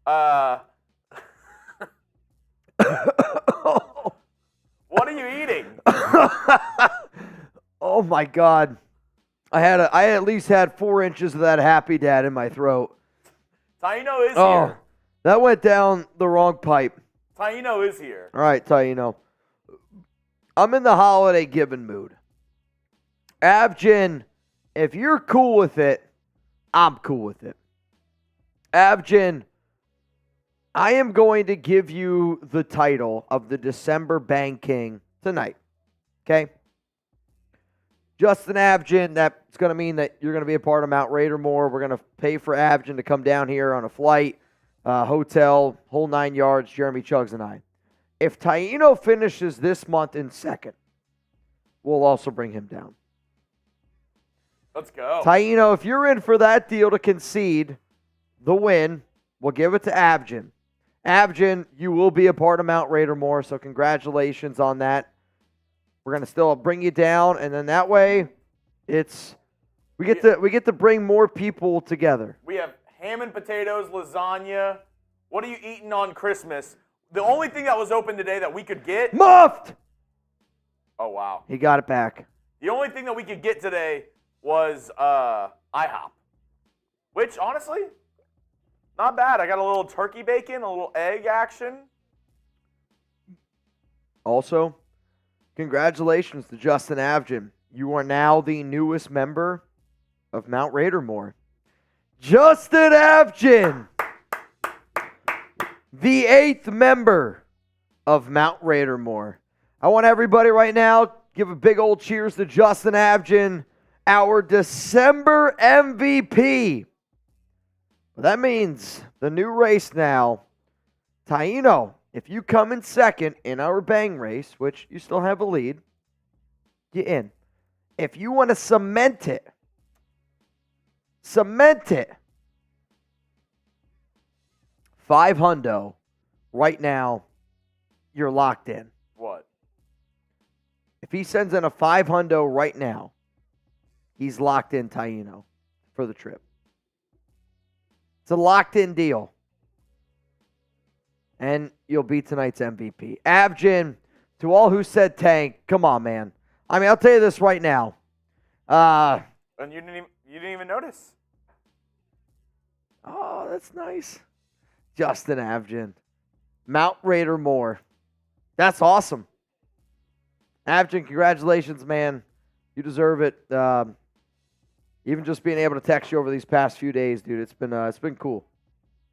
B: What are you eating?
A: Oh my God. I at least had 4 inches of that Happy Dad in my throat.
B: Taino is here.
A: That went down the wrong pipe.
B: Taino is here.
A: All right, Taino. I'm in the holiday giving mood. Avgin, if you're cool with it, I'm cool with it. Avgin, I am going to give you the title of the December Bang King tonight. Okay? Justin Avgin, that's going to mean that you're going to be a part of Mount Raider more. We're going to pay for Avgin to come down here on a flight, hotel, whole 9 yards, Jeremy Chuggs and I. If Taino finishes this month in second, we'll also bring him down.
B: Let's go.
A: Taino, if you're in for that deal to concede the win, we'll give it to Avgin. Avgin, you will be a part of Mount Raider more, so congratulations on that. We're going to still bring you down, and then that way we get to bring more people together.
B: We have ham and potatoes, lasagna. What are you eating on Christmas? The only thing that was open today that we could get.
A: Muffed!
B: Oh, wow.
A: He got it back.
B: The only thing that we could get today was IHOP, which, honestly, not bad. I got a little turkey bacon, a little egg action.
A: Also, congratulations to Justin Avgin. You are now the newest member of Mount Raidermore. Justin Avgin, the 8th member of Mount Raidermore. I want everybody right now give a big old cheers to Justin Avgin, our December MVP. Well, that means the new race now. Taino, if you come in second in our bang race, which you still have a lead, get in. If you want to cement it, 500 right now, you're locked in.
B: What?
A: If he sends in a 500 right now, he's locked in, Taino, for the trip. It's a locked-in deal. And you'll be tonight's MVP. Avgin, to all who said tank, come on, man. I'll tell you this right now.
B: And you didn't even notice.
A: Oh, that's nice. Justin Avgin. Mount Raider more. That's awesome. Avgin, congratulations, man. You deserve it. Even just being able to text you over these past few days, dude, it's been cool.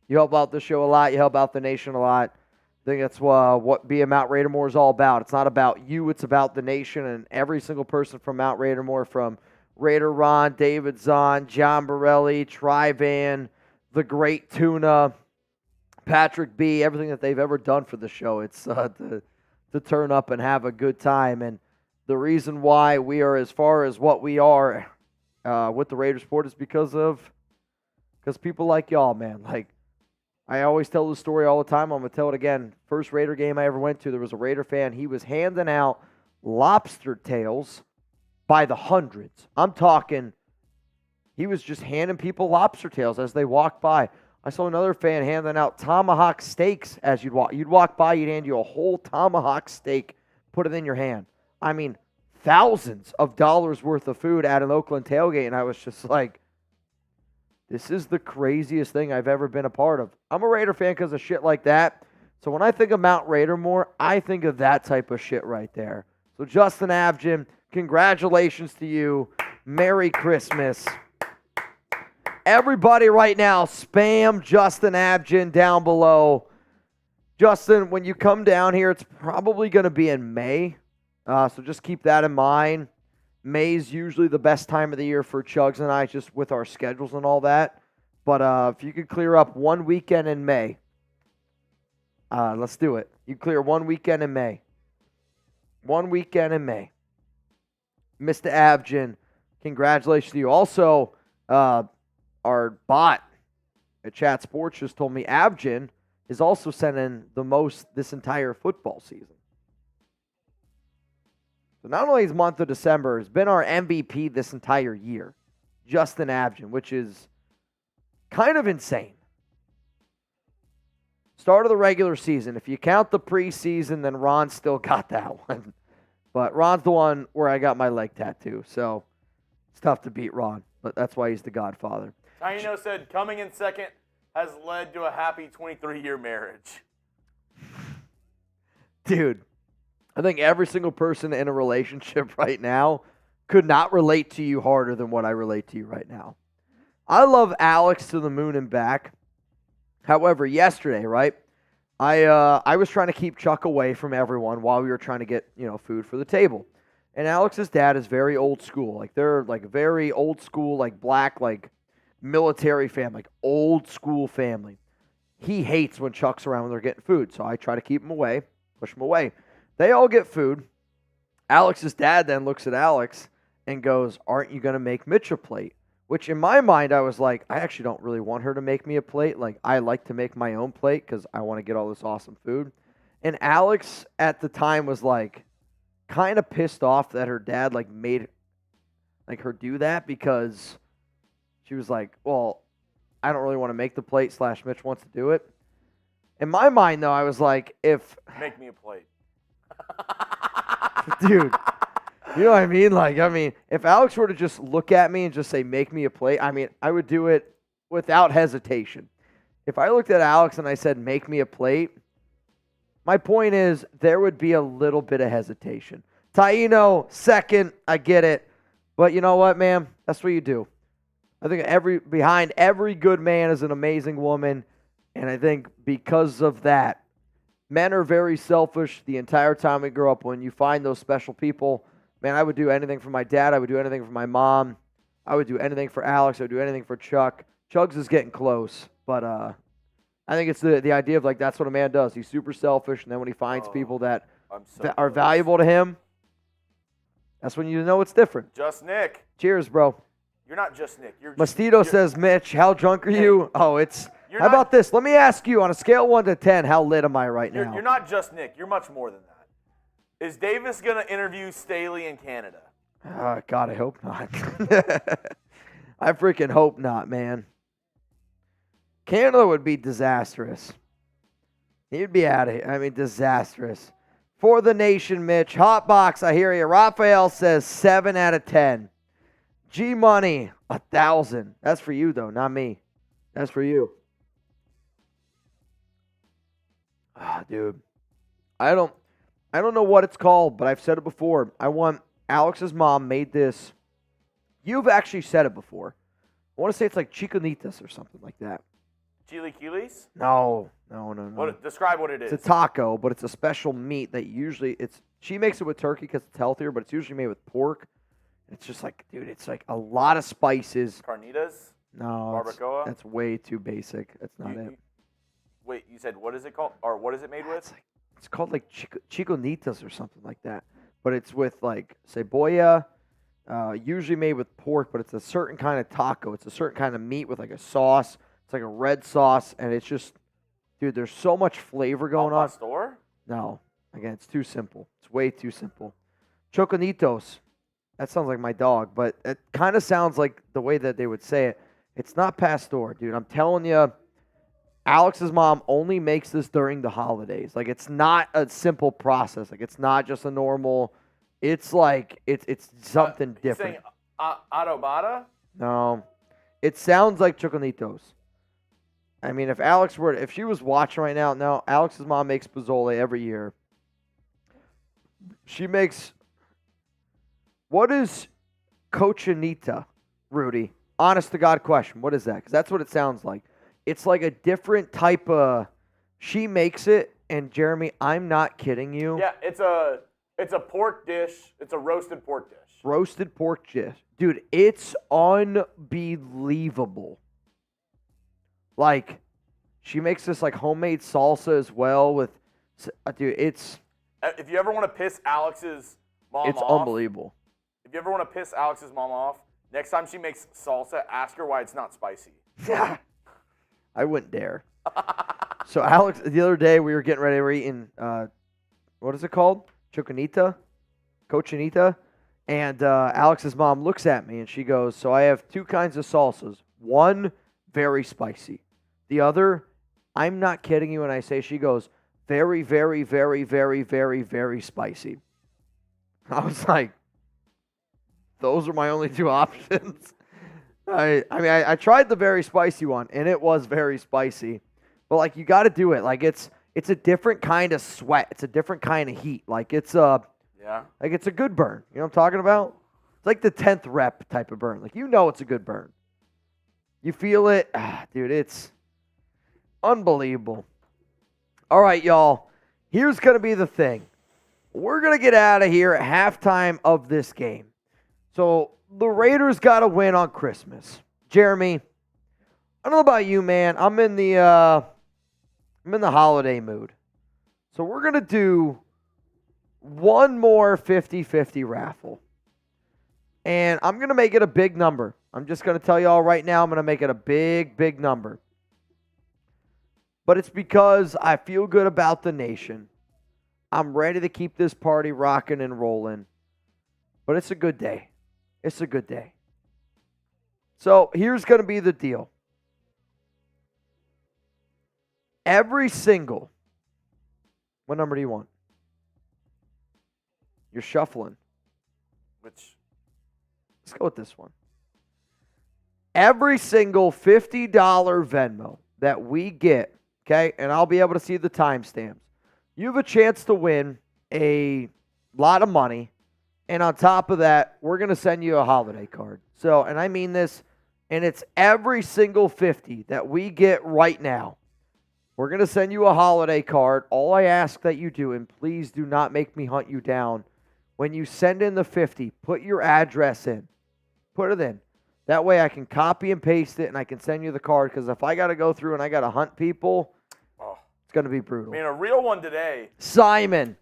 A: You help out the show a lot. You help out the nation a lot. I think that's what being Mount Raidermore is all about. It's not about you. It's about the nation and every single person from Mount Raidermore, from Raider Ron, David Zahn, John Borelli, Trivan, the Great Tuna, Patrick B., everything that they've ever done for the show. It's to turn up and have a good time. And the reason why we are as far as what we are with the Raider Sport is because people like y'all, man. Like, I always tell the story all the time. I'm going to tell it again. First Raider game I ever went to, there was a Raider fan. He was handing out lobster tails by the hundreds. I'm talking, he was just handing people lobster tails as they walked by. I saw another fan handing out tomahawk steaks as you'd walk. You'd walk by, you'd hand you a whole tomahawk steak, put it in your hand. I mean, thousands of dollars worth of food at an Oakland tailgate, and I was just like, this is the craziest thing I've ever been a part of. I'm a Raider fan because of shit like that. So when I think of Mount Raidermore, I think of that type of shit right there. So Justin Abgen, congratulations to you. Merry Christmas. Everybody right now, spam Justin Abgen down below. Justin, when you come down here, it's probably going to be in May. So just keep that in mind. May's usually the best time of the year for Chugs and I, just with our schedules and all that. But if you could clear up one weekend in May, let's do it. You clear one weekend in May. One weekend in May. Mr. Abgen, congratulations to you. Also, our bot at Chat Sports just told me Abgen is also sending the most this entire football season. So not only his month of December has been our MVP this entire year, Justin Abgen, which is kind of insane. Start of the regular season. If you count the preseason, then Ron still got that one. But Ron's the one where I got my leg tattoo. So it's tough to beat Ron, but that's why he's the godfather.
B: Taino said coming in second has led to a happy 23-year marriage.
A: Dude, I think every single person in a relationship right now could not relate to you harder than what I relate to you right now. I love Alex to the moon and back. However, yesterday, right, I was trying to keep Chuck away from everyone while we were trying to get, food for the table. And Alex's dad is very old school. Like, they're like very old school, like black, like military family, like old school family. He hates when Chuck's around when they're getting food. So I try to keep him away, push him away. They all get food. Alex's dad then looks at Alex and goes, "Aren't you going to make Mitch a plate?" Which in my mind, I was like, I actually don't really want her to make me a plate. Like, I like to make my own plate because I want to get all this awesome food. And Alex at the time was like kind of pissed off that her dad like made like her do that, because she was like, well, I don't really want to make the plate / Mitch wants to do it. In my mind, though, I was like,
B: Make me a plate.
A: Dude, you know what I mean? Like, if Alex were to just look at me and just say, make me a plate, I would do it without hesitation. If I looked at Alex and I said, make me a plate, my point is there would be a little bit of hesitation. Taino, second, I get it. But you know what, man? That's what you do. I think behind every good man is an amazing woman. And I think because of that, men are very selfish the entire time we grow up. When you find those special people, man, I would do anything for my dad. I would do anything for my mom. I would do anything for Alex. I would do anything for Chuck. Chugs is getting close. But I think it's the idea of, like, that's what a man does. He's super selfish. And then when he finds people that are valuable to him, that's when you know it's different.
B: Just Nick.
A: Cheers, bro.
B: You're not just Nick.
A: Mastito says, Mitch, how drunk are you? Oh, how about this? Let me ask you, on a scale of 1 to 10, how lit am I right now?
B: You're not just Nick. You're much more than that. Is Davis going to interview Staley in Canada?
A: God, I hope not. I freaking hope not, man. Canada would be disastrous. He'd be out of here. Disastrous. For the nation, Mitch. Hotbox, I hear you. Raphael says 7 out of 10. G-Money, 1,000. That's for you, though, not me. That's for you. Dude. I don't know what it's called, but I've said it before. Alex's mom made this. You've actually said it before. I want to say it's like chiconitas or something like that.
B: Chilaquiles?
A: No.
B: Describe what it is.
A: It's a taco, but it's a special meat that usually she makes it with turkey because it's healthier, but it's usually made with pork. It's just like, dude, it's like a lot of spices.
B: Carnitas?
A: No.
B: Barbacoa?
A: That's way too basic. That's not it.
B: Wait, you said what is it called? Or what is it made with?
A: It's called like chiconitas or something like that. But it's with like cebolla, usually made with pork, but it's a certain kind of taco. It's a certain kind of meat with like a sauce. It's like a red sauce, and it's just, dude, there's so much flavor going on.
B: Store?
A: No. Again, it's too simple. It's way too simple. Choconitos. That sounds like my dog, but it kind of sounds like the way that they would say it. It's not pastor, dude. I'm telling you, Alex's mom only makes this during the holidays. Like, it's not a simple process. Like, it's not just a normal. It's like it's something different.
B: Saying adobada?
A: No, it sounds like choconitos. I mean, if she was watching right now, no, Alex's mom makes pozole every year. She makes. What is cochinita, Rudy? Honest to God question. What is that? Because that's what it sounds like. It's like a different type of. She makes it, and Jeremy, I'm not kidding you.
B: Yeah, it's a pork dish. It's a roasted pork dish.
A: Roasted pork dish, dude. It's unbelievable. Like, she makes this like homemade salsa as well with. Dude, it's.
B: If you ever want to piss Alex's mom
A: It's
B: off.
A: unbelievable.
B: If you ever want to piss Alex's mom off, next time she makes salsa, ask her why it's not spicy.
A: I wouldn't dare. So, Alex, the other day we were getting ready. We were eating, what is it called? Cochinita. And Alex's mom looks at me and she goes, so I have two kinds of salsas. One, very spicy. The other, I'm not kidding you when I say, she goes, very, very, very, very, very, very spicy. I was like, those are my only two options. I tried the very spicy one, and it was very spicy. But, like, you got to do it. Like, it's a different kind of sweat. It's a different kind of heat. Like, it's a good burn. You know what I'm talking about? It's like the 10th rep type of burn. Like, you know it's a good burn. You feel it. Dude, it's unbelievable. All right, y'all. Here's going to be the thing. We're going to get out of here at halftime of this game. So, the Raiders got to win on Christmas. Jeremy, I don't know about you, man. I'm in the holiday mood. So, we're going to do one more 50-50 raffle. And I'm going to make it a big number. I'm just going to tell you all right now, I'm going to make it a big, big number. But it's because I feel good about the nation. I'm ready to keep this party rocking and rolling. But it's a good day. It's a good day. So here's going to be the deal. Every single, what number do you want? You're shuffling.
B: Let's
A: go with this one. Every single $50 Venmo that we get, okay, and I'll be able to see the timestamps, you have a chance to win a lot of money. And on top of that, we're going to send you a holiday card. So, and I mean this, and it's every single 50 that we get right now. We're going to send you a holiday card. All I ask that you do, and please do not make me hunt you down, when you send in the 50, put your address in. Put it in. That way I can copy and paste it, and I can send you the card, because if I got to go through and I got to hunt people, it's going to be brutal.
B: I mean, a real one today.
A: Simon.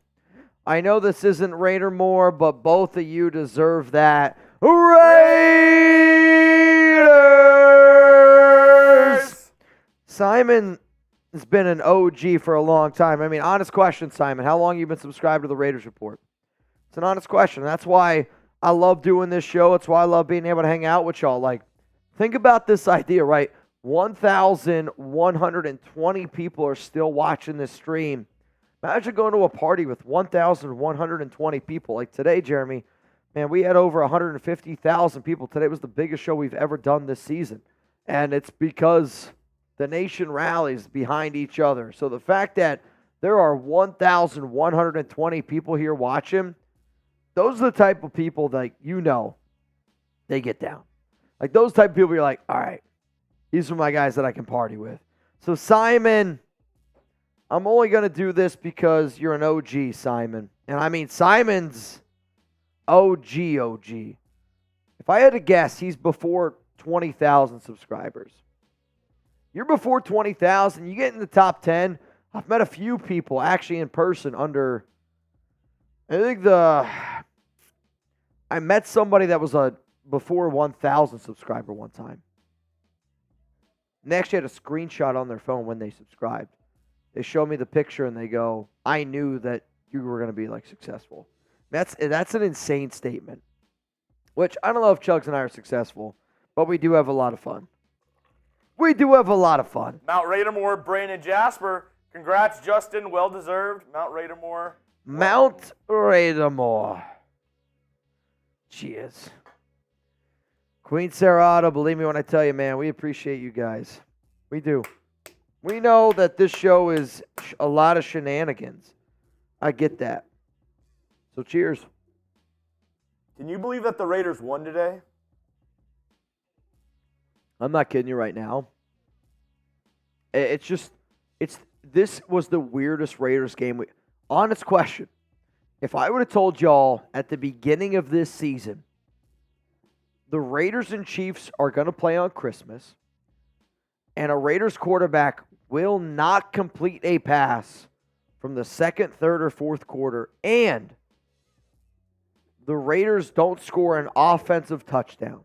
A: I know this isn't Raider more, but both of you deserve that. Raiders! Simon has been an OG for a long time. I mean, honest question, Simon. How long have you been subscribed to the Raiders Report? It's an honest question. That's why I love doing this show. It's why I love being able to hang out with y'all. Like, think about this idea, right? 1,120 people are still watching this stream. Imagine going to a party with 1,120 people. Like today, Jeremy, man, we had over 150,000 people. Today was the biggest show we've ever done this season. And it's because the nation rallies behind each other. So the fact that there are 1,120 people here watching, those are the type of people that, you know, they get down. Like those type of people, you're like, all right, these are my guys that I can party with. So Simon, I'm only going to do this because you're an OG, Simon. And I mean, Simon's OG. If I had to guess, he's before 20,000 subscribers. You're before 20,000. You get in the top 10. I've met a few people actually in person under, I think I met somebody that was a before 1,000 subscriber one time. And they actually had a screenshot on their phone when they subscribed. They show me the picture and they go, I knew that you were going to be like successful. That's an insane statement. Which I don't know if Chugs and I are successful, but we do have a lot of fun. We do have a lot of fun.
B: Mount Radermore, Brandon Jasper. Congrats, Justin. Well deserved. Mount Radermore.
A: Mount Radermore. Cheers. Queen Serrata, believe me when I tell you, man, we appreciate you guys. We do. We know that this show is a lot of shenanigans. I get that. So cheers.
B: Can you believe that the Raiders won today?
A: I'm not kidding you right now. This was the weirdest Raiders game. Honest question. If I would have told y'all at the beginning of this season, the Raiders and Chiefs are going to play on Christmas, and a Raiders quarterback will not complete a pass from the second, third, or fourth quarter, and the Raiders don't score an offensive touchdown.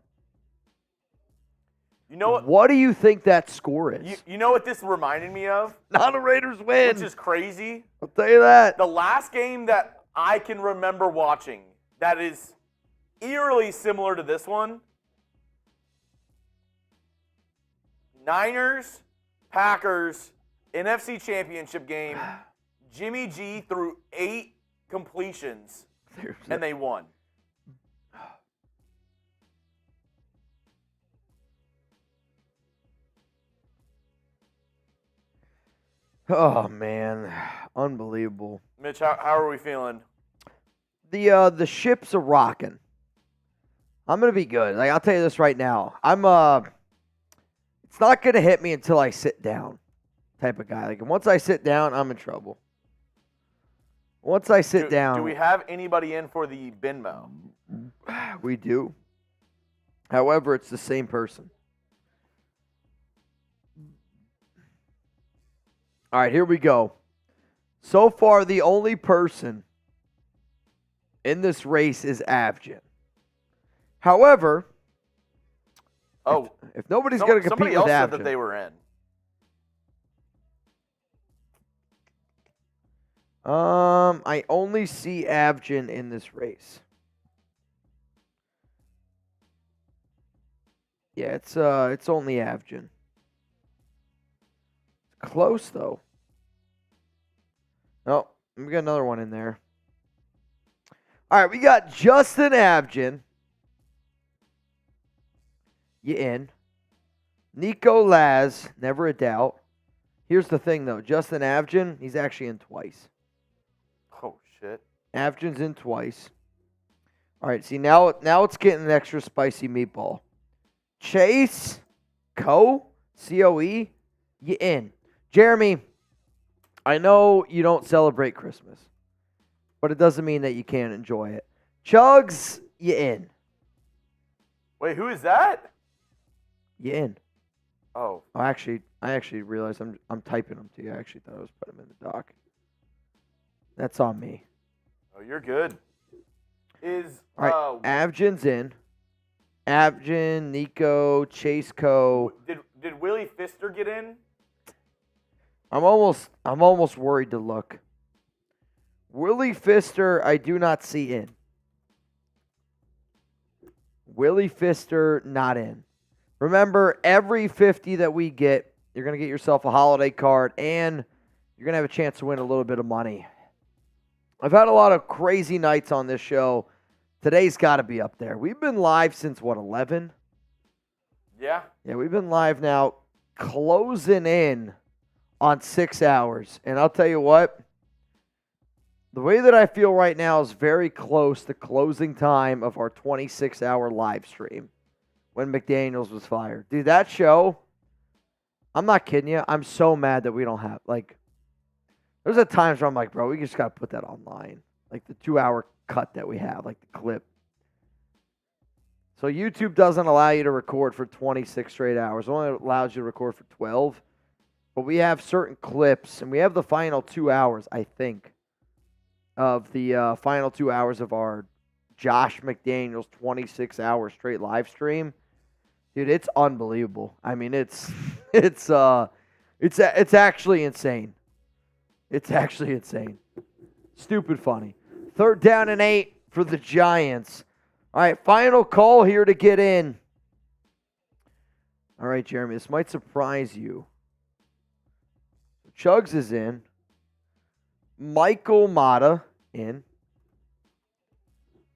B: You know
A: what do you think that score is?
B: You know what this reminded me of?
A: Not a Raiders win.
B: Which is crazy.
A: I'll tell you that.
B: The last game that I can remember watching that is eerily similar to this one, Niners, Packers, NFC Championship game, Jimmy G threw 8 completions, and they won.
A: Oh, man. Unbelievable.
B: Mitch, how are we feeling?
A: The ships are rocking. I'm going to be good. Like, I'll tell you this right now. It's not going to hit me until I sit down type of guy. Like, once I sit down, I'm in trouble. Once I sit down.
B: Do we have anybody in for the Venmo?
A: We do. However, it's the same person. All right, here we go. So far, the only person in this race is Avgin. However, if nobody's going to compete with Avgin.
B: Somebody else said that they were in.
A: I only see Avgin in this race. Yeah, it's only Avgin. Close though. Oh, we got another one in there. All right, we got Justin Avgin. You in. Nico Laz, never a doubt. Here's the thing though, Justin Avgin, he's actually in twice.
B: Oh shit.
A: Avgin's in twice. All right, see now it's getting an extra spicy meatball. Chase, C-O-E, you in. Jeremy, I know you don't celebrate Christmas, but it doesn't mean that you can't enjoy it. Chugs, you in.
B: Wait, who is that?
A: You in.
B: Oh.
A: I actually realized I'm typing them to you. I actually thought I was putting them in the doc. That's on me.
B: Oh, you're good.
A: All right, Avgin's in. Avgin, Nico, Chase Co.
B: Did Willie Pfister get in?
A: I'm almost worried to look. Willie Pfister, I do not see in. Willie Pfister, not in. Remember, every 50 that we get, you're going to get yourself a holiday card, and you're going to have a chance to win a little bit of money. I've had a lot of crazy nights on this show. Today's got to be up there. We've been live since, 11?
B: Yeah.
A: Yeah, we've been live now, closing in on 6 hours. And I'll tell you what, the way that I feel right now is very close to closing time of our 26-hour live stream when McDaniels was fired. Dude, that show, I'm not kidding you. I'm so mad that we don't have, there's at times where I'm like, bro, we just got to put that online. Like the 2-hour cut that we have, like the clip. So YouTube doesn't allow you to record for 26 straight hours. It only allows you to record for 12. But we have certain clips, and we have the final 2 hours, I think, of the final 2 hours of our Josh McDaniels 26 hour straight live stream. Dude, it's unbelievable. I mean, it's actually insane. It's actually insane. Stupid funny. 3rd down and 8 for the Giants. All right, final call here to get in. All right, Jeremy, this might surprise you. Chugs is in. Michael Mata in.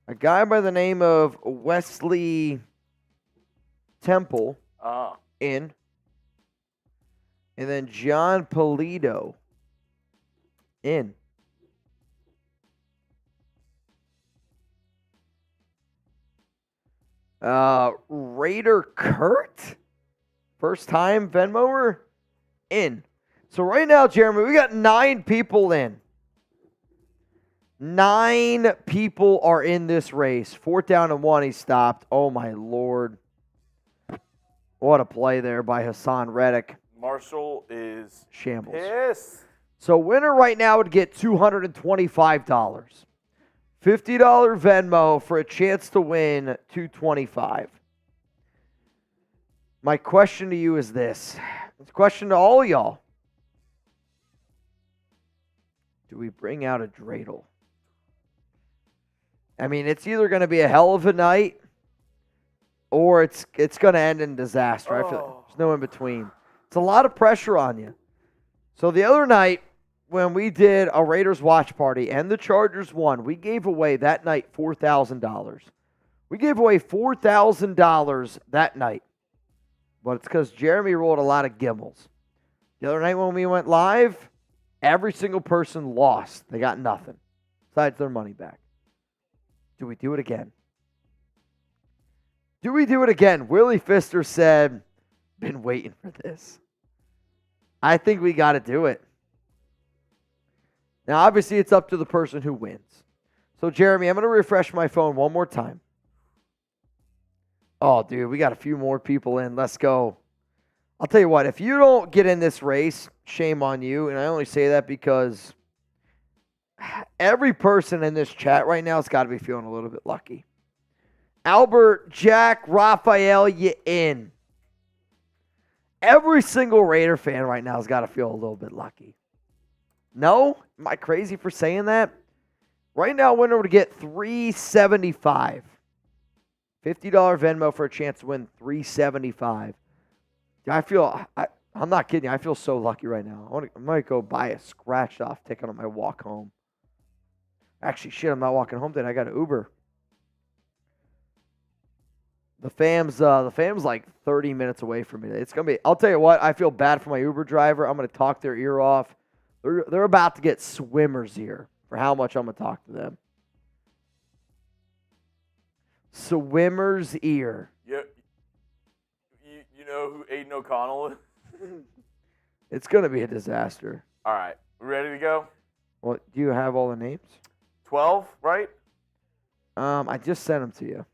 A: A guy by the name of Wesley Temple in. And then John Polito in. Raider Kurt, first time Venmoer, in. So right now, Jeremy, we got 9 people in. 9 people are in this race. 4th down and 1, he stopped. Oh, my Lord. What a play there by Hassan Reddick.
B: Marshall is
A: shambles.
B: Pissed.
A: So winner right now would get $225. $50 Venmo for a chance to win $225. My question to you is this. It's a question to all y'all. Do we bring out a dreidel? I mean, it's either going to be a hell of a night or it's going to end in disaster. I feel like there's no in between. It's a lot of pressure on you. So the other night, when we did a Raiders watch party and the Chargers won, we gave away that night $4,000. We gave away $4,000 that night. But it's because Jeremy rolled a lot of gimmels. The other night when we went live, every single person lost. They got nothing besides their money back. Do we do it again? Do we do it again? Willie Pfister said, been waiting for this. I think we got to do it. Now, obviously, it's up to the person who wins. So, Jeremy, I'm going to refresh my phone one more time. Oh, dude, we got a few more people in. Let's go. I'll tell you what, if you don't get in this race, shame on you. And I only say that because every person in this chat right now has got to be feeling a little bit lucky. Albert, Jack, Raphael, you in. Every single Raider fan right now has got to feel a little bit lucky. No? Am I crazy for saying that? Right now, winner would get $375. $50 Venmo for a chance to win $375. I'm not kidding you. I feel so lucky right now. I might go buy a scratched-off ticket on my walk home. Actually, shit, I'm not walking home today. I got an Uber. The fam's like 30 minutes away from me. It's gonna be. I'll tell you what. I feel bad for my Uber driver. I'm gonna talk their ear off. They're about to get swimmer's ear for how much I'm gonna talk to them. Swimmer's ear.
B: You know who Aidan O'Connell is?
A: It's gonna be a disaster.
B: All right, we ready to go?
A: Well, do you have all the names?
B: 12, right?
A: I just sent them to you.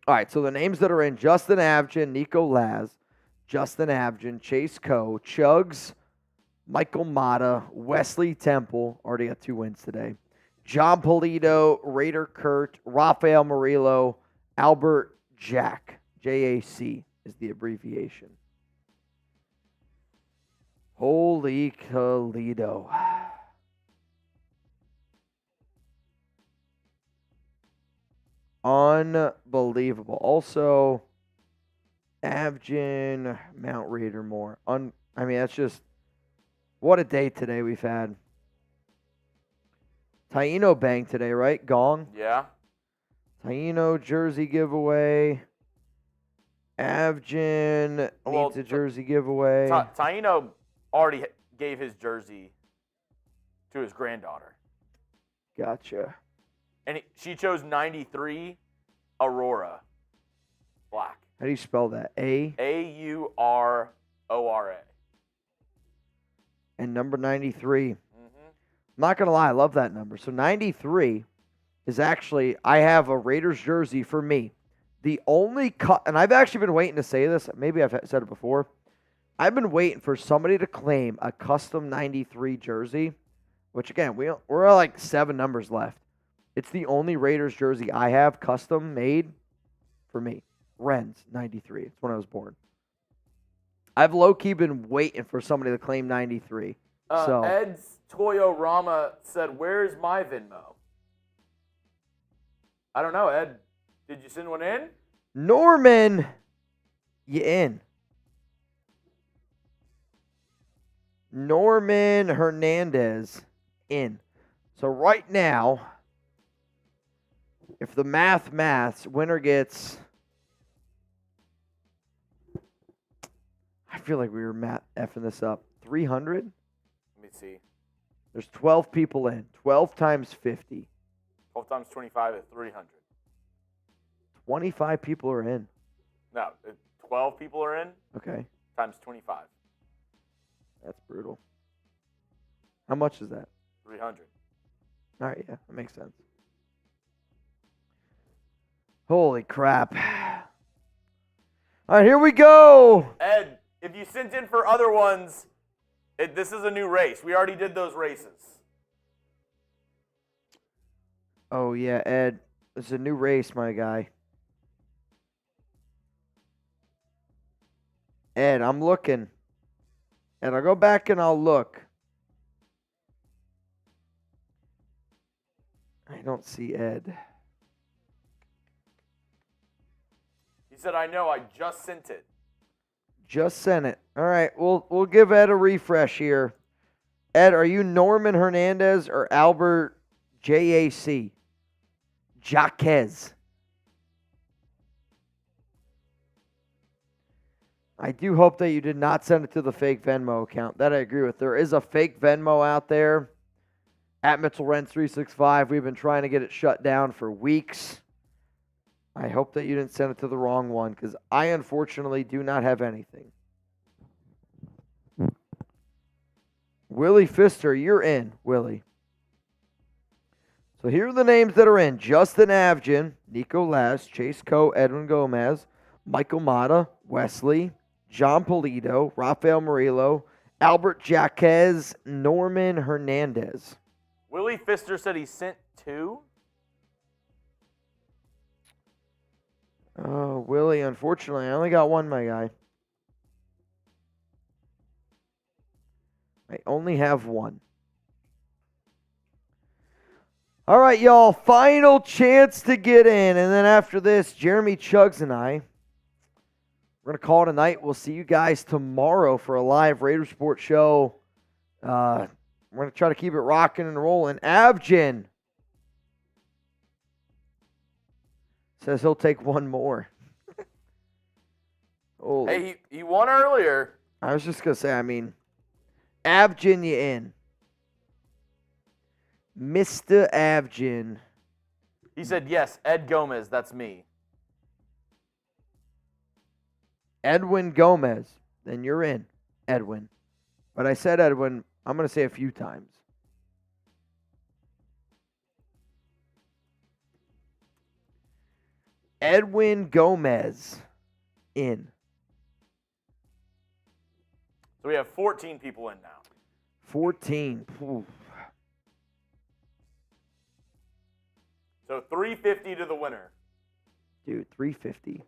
A: All right, so the names that are in: Justin Abgen, Nico Laz, Justin Abgen, Chase Coe, Chugs, Michael Mata, Wesley Temple, already got 2 wins today, John Polito, Raider Kurt, Rafael Murillo, Albert Jack. JAC is the abbreviation. Holy Toledo. Unbelievable. Also, Abgen, Mount Raider more. I mean, that's just, what a day today we've had. Taino bang today, right? Gong.
B: Yeah.
A: Taino jersey giveaway. Abgen needs a jersey giveaway.
B: Taino already gave his jersey to his granddaughter.
A: Gotcha.
B: And she chose 93 Aurora Black.
A: How do you spell that?
B: Aurora.
A: And number 93. I'm not going to lie, I love that number. So 93 is actually, I have a Raiders jersey for me. The only cut, and I've actually been waiting to say this. Maybe I've said it before. I've been waiting for somebody to claim a custom 93 jersey, which again, we're like 7 numbers left. It's the only Raiders jersey I have custom made for me. Renz, 93. It's when I was born. I've low-key been waiting for somebody to claim 93. So
B: Ed's Toyorama said, "Where's my Venmo?" I don't know, Ed. Did you send one in?
A: Norman, you in. Norman Hernandez in. So right now, if the maths, winner gets, I feel like we were effing this up, 300?
B: Let me see.
A: There's 12 people in. 12 times 50.
B: 12 times 25 is 300.
A: 25 people are in.
B: No, 12 people are in
A: Okay.
B: times 25.
A: That's brutal. How much is that?
B: 300.
A: All right, yeah, that makes sense. Holy crap. All right, here we go.
B: Ed, if you sent in for other ones, this is a new race. We already did those races.
A: Oh, yeah, Ed. It's a new race, my guy. Ed, I'm looking. And I'll go back and I'll look. I don't see Ed.
B: He said, "I know, I just sent it."
A: Just sent it. All right, we'll give Ed a refresh here. Ed, are you Norman Hernandez or Albert JAC? Jaquez. I do hope that you did not send it to the fake Venmo account. That I agree with. There is a fake Venmo out there at Mitchell Renz 365. We've been trying to get it shut down for weeks. I hope that you didn't send it to the wrong one because I unfortunately do not have anything. Willie Pfister, you're in, Willie. So here are the names that are in. Justin Avgin, Nico Laz, Chase Coe, Edwin Gomez, Michael Mata, Wesley, John Polito, Rafael Murillo, Albert Jaquez, Norman Hernandez.
B: Willie Pfister said he sent 2.
A: Oh, Willie, unfortunately, I only got one, my guy. I only have one. All right, y'all, final chance to get in. And then after this, Jeremy Chuggs and I, we're going to call it a night. We'll see you guys tomorrow for a live Raiders Sport show. We're going to try to keep it rocking and rolling. Avgin says he'll take one more.
B: Hey, he won earlier.
A: I was just going to say, Avgin, you in. Mr. Avgin.
B: He said, yes, Ed Gomez, that's me.
A: Edwin Gomez. Then you're in, Edwin. But I said Edwin, I'm going to say a few times. Edwin Gomez in.
B: So we have 14 people in now.
A: 14. Ooh.
B: So $350 to the winner.
A: Dude, $350.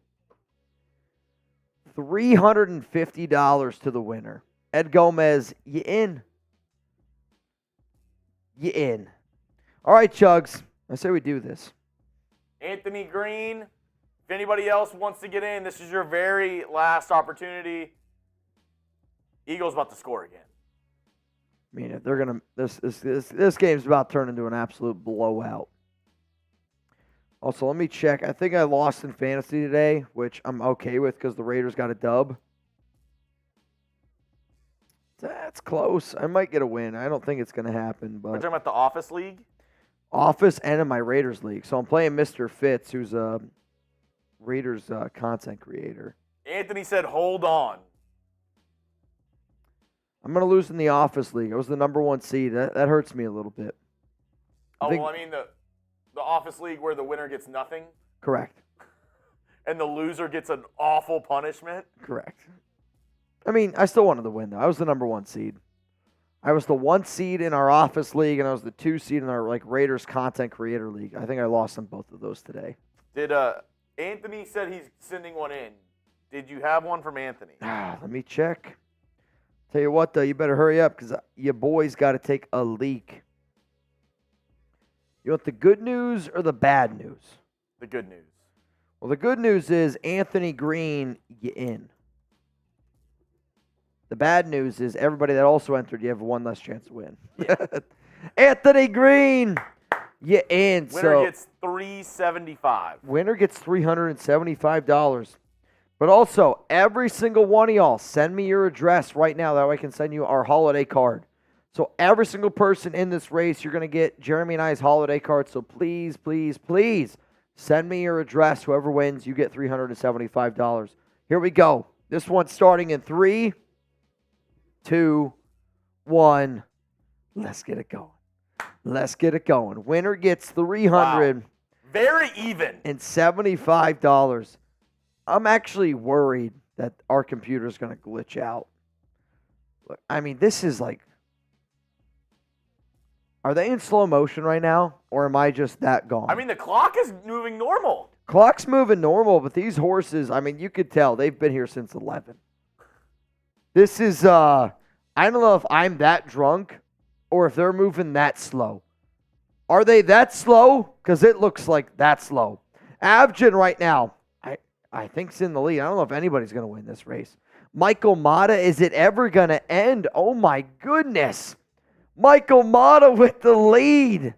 A: $350 to the winner. Ed Gomez, you in? You in. All right, Chugs. I say we do this.
B: Anthony Green, if anybody else wants to get in, this is your very last opportunity. Eagles about to score again.
A: If they're gonna, this game's about to turn into an absolute blowout. Also, let me check. I think I lost in fantasy today, which I'm okay with because the Raiders got a dub. That's close. I might get a win. I don't think it's going to happen.
B: We're
A: But
B: talking about the Office League?
A: Office and in my Raiders League. So I'm playing Mr. Fitz, who's a Raiders content creator.
B: Anthony said, hold on.
A: I'm going to lose in the Office League. I was the number 1 seed. That hurts me a little bit.
B: The Office League where the winner gets nothing
A: Correct.
B: and the loser gets an awful punishment?
A: Correct. I still wanted to win, though. I was the number 1 seed. I was the 1 seed in our office league, and I was the 2 seed in our Raiders content creator league. I think I lost in both of those today.
B: Did Anthony said he's sending one in? Did you have one from Anthony?
A: Let me check. Tell you what, though, you better hurry up because your boy's got to take a leak. You want the good news or the bad news?
B: The good news.
A: Well, the good news is Anthony Green, you in. The bad news is everybody that also entered, you have one less chance to win.
B: Yeah.
A: Anthony Green, you in.
B: Winner gets $375.
A: Winner gets $375. But also, every single one of y'all, send me your address right now. That way I can send you our holiday card. So every single person in this race, you're going to get Jeremy and I's holiday card. So please, please, please send me your address. Whoever wins, you get $375. Here we go. This one's starting in 3, 2, 1. Let's get it going. Let's get it going. Winner gets $375.
B: Very even.
A: I'm actually worried that our computer is going to glitch out. Look, I mean, this is like, are they in slow motion right now, or am I just that gone?
B: I mean, the clock is moving normal.
A: Clock's moving normal, but these horses, I mean, you could tell they've been here since 11. This is, I don't know if I'm that drunk or if they're moving that slow. Are they that slow? Because it looks like that slow. Avgin right now, I think it's in the lead. I don't know if anybody's going to win this race. Michael Mata, is it ever going to end? Oh, my goodness. Michael Mata with the lead.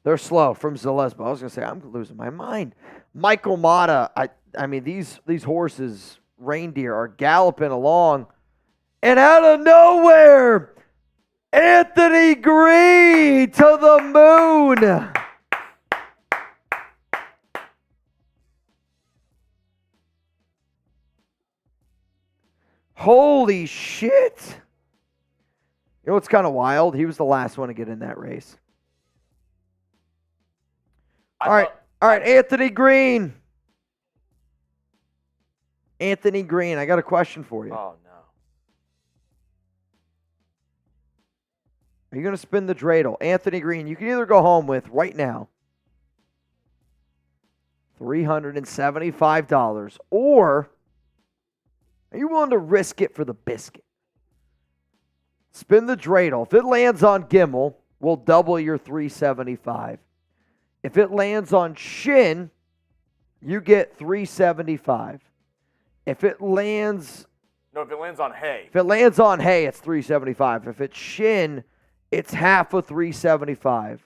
A: They're slow from Zalesbo. I was going to say, I'm losing my mind. Michael Mata, I mean, these horses, reindeer, are galloping along. And out of nowhere, Anthony Green to the moon. Holy shit. You know what's kind of wild? He was the last one to get in that race. All right, Anthony Green. Anthony Green, I got a question for you.
B: Oh, no.
A: Are you going to spin the dreidel? Anthony Green, you can either go home with right now $375, or are you willing to risk it for the biscuit? Spin the dreidel. If it lands on Gimmel, we'll double your $375. If it lands on Shin, you get $375. If it lands...
B: No, if it lands on hay.
A: If it lands on hay, it's $375. If it's Shin, it's half of $375.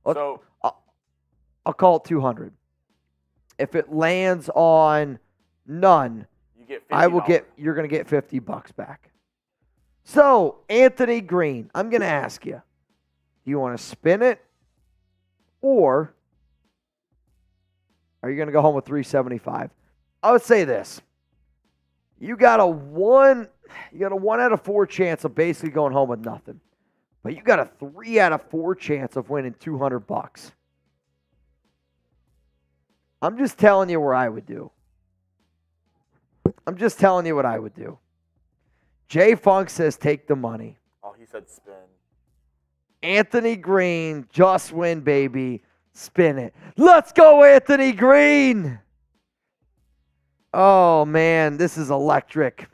B: So
A: I'll call it $200. If it lands on none,
B: you get $50.
A: You're going to get $50 back. So, Anthony Green, I'm going to ask you, do you want to spin it, or are you going to go home with $375? I would say this. You got a 1 out of 4 chance of basically going home with nothing. But you got a 3 out of 4 chance of winning $200. I'm just telling you where I would do. I'm just telling you what I would do. Jay Funk says take the money.
B: Oh, he said spin.
A: Anthony Green, just win, baby. Spin it. Let's go, Anthony Green. Oh, man, this is electric.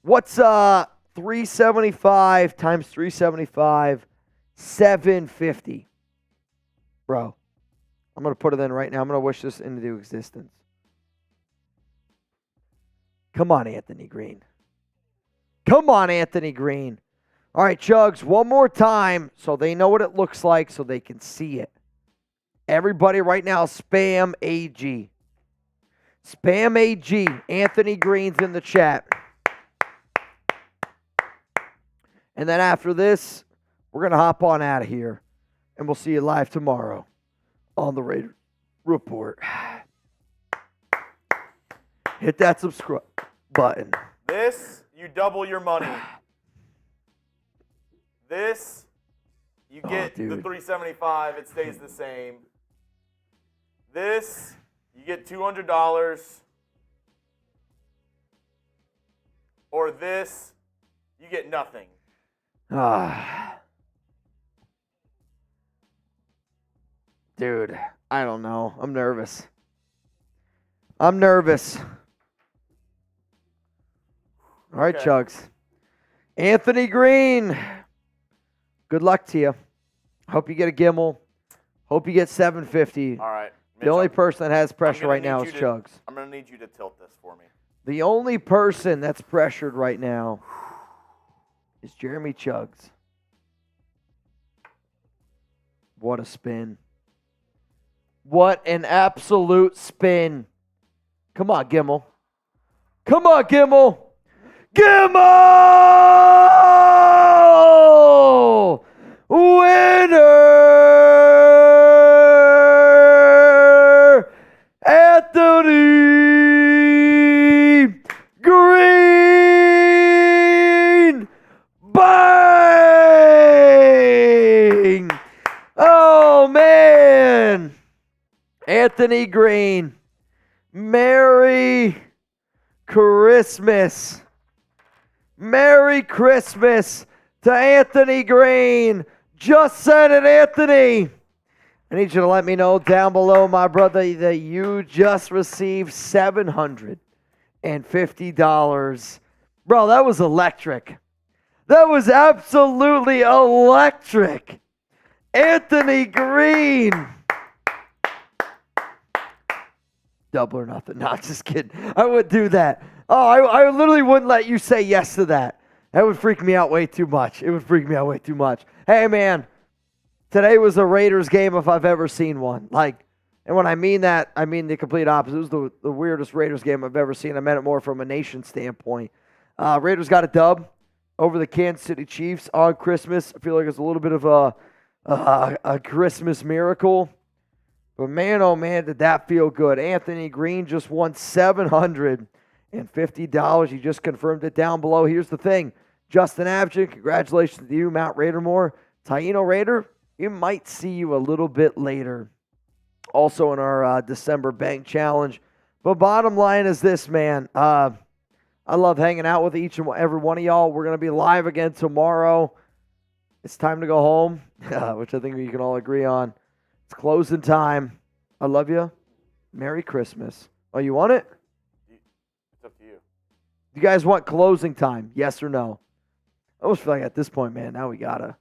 A: What's 375 times 375? 750. Bro, I'm going to put it in right now. I'm going to wish this into existence. Come on, Anthony Green. Come on, Anthony Green. All right, Chugs, one more time so they know what it looks like so they can see it. Everybody right now, spam AG. Spam AG. Anthony Green's in the chat. And then after this, we're going to hop on out of here. And we'll see you live tomorrow on the Raider Report. Hit that subscribe button.
B: This, you double your money. This, you get the $375. It stays the same. This, you get $200. Or this, You get nothing.
A: Dude, I don't know. I'm nervous. All right,
B: Okay.
A: Chugs. Anthony Green. Good luck to you. Hope you get a Gimmel. Hope you get 750.
B: All right.
A: The
B: Mitch,
A: only person that has
B: I'm
A: pressure
B: gonna
A: right now
B: need
A: is
B: you to-
A: Chugs.
B: I'm going to need you to tilt this for me.
A: The only person that's pressured right now is Jeremy Chugs. What a spin. What an absolute spin. Come on, Gimmel. Come on, Gimmel. Gimmel! Winner! Anthony Green! Bang! Oh, man. Anthony Green. Merry Christmas. Merry Christmas to Anthony Green. Just said it, Anthony. I need you to let me know down below, my brother, that you just received $750. Bro, that was electric. That was absolutely electric. Anthony Green. Double or nothing. No, just kidding. I wouldn't do that. Oh, I literally wouldn't let you say yes to that. That would freak me out way too much. It would freak me out way too much. Hey, man, today was a Raiders game if I've ever seen one. Like, and when I mean that, I mean the complete opposite. It was the weirdest Raiders game I've ever seen. I meant it more from a nation standpoint. Raiders got a dub over the Kansas City Chiefs on Christmas. I feel like it's a little bit of a Christmas miracle. But man, oh man, did that feel good. Anthony Green just won $750. He just confirmed it down below. Here's the thing. Justin Abject, congratulations to you. Mount Raidermore. Taino Raider, we might see you a little bit later. Also in our December Bank Challenge. But bottom line is this, man. I love hanging out with each and every one of y'all. We're going to be live again tomorrow. It's time to go home, which I think we can all agree on. It's closing time. I love you. Merry Christmas. Oh, you want it?
B: It's up to you.
A: You guys want closing time? Yes or no? I almost feel like at this point, man, now we gotta.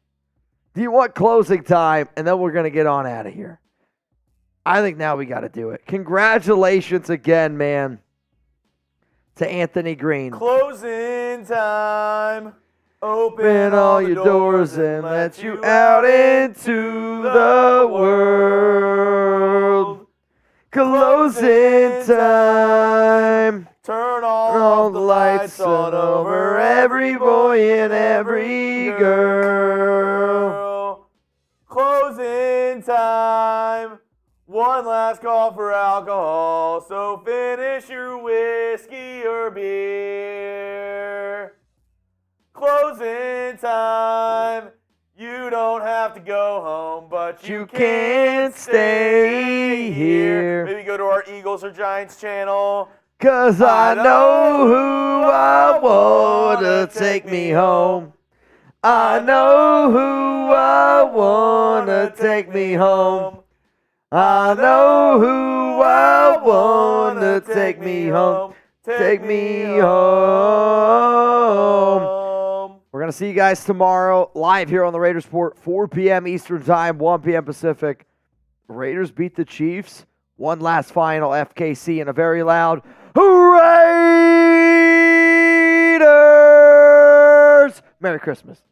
A: Do you want closing time? And then we're going to get on out of here. I think now we got to do it. Congratulations again, man, to Anthony Green.
B: Closing time.
A: Open all your doors and let you out into the world. Closing time.
B: Turn
A: All the lights on over every boy and every girl.
B: Closing time. One last call for alcohol. So finish your whiskey or beer. Closing time. You don't have to go home, but you can't stay here. Maybe go to our Eagles or Giants channel.
A: 'Cause I know who I want to take me home. I know who I want to take me home. I know who I want to take me home. Take me home. We're going to see you guys tomorrow live here on the Raiders Report, 4 p.m. Eastern Time, 1 p.m. Pacific. Raiders beat the Chiefs. One last final FKC and a very loud Raiders! Merry Christmas.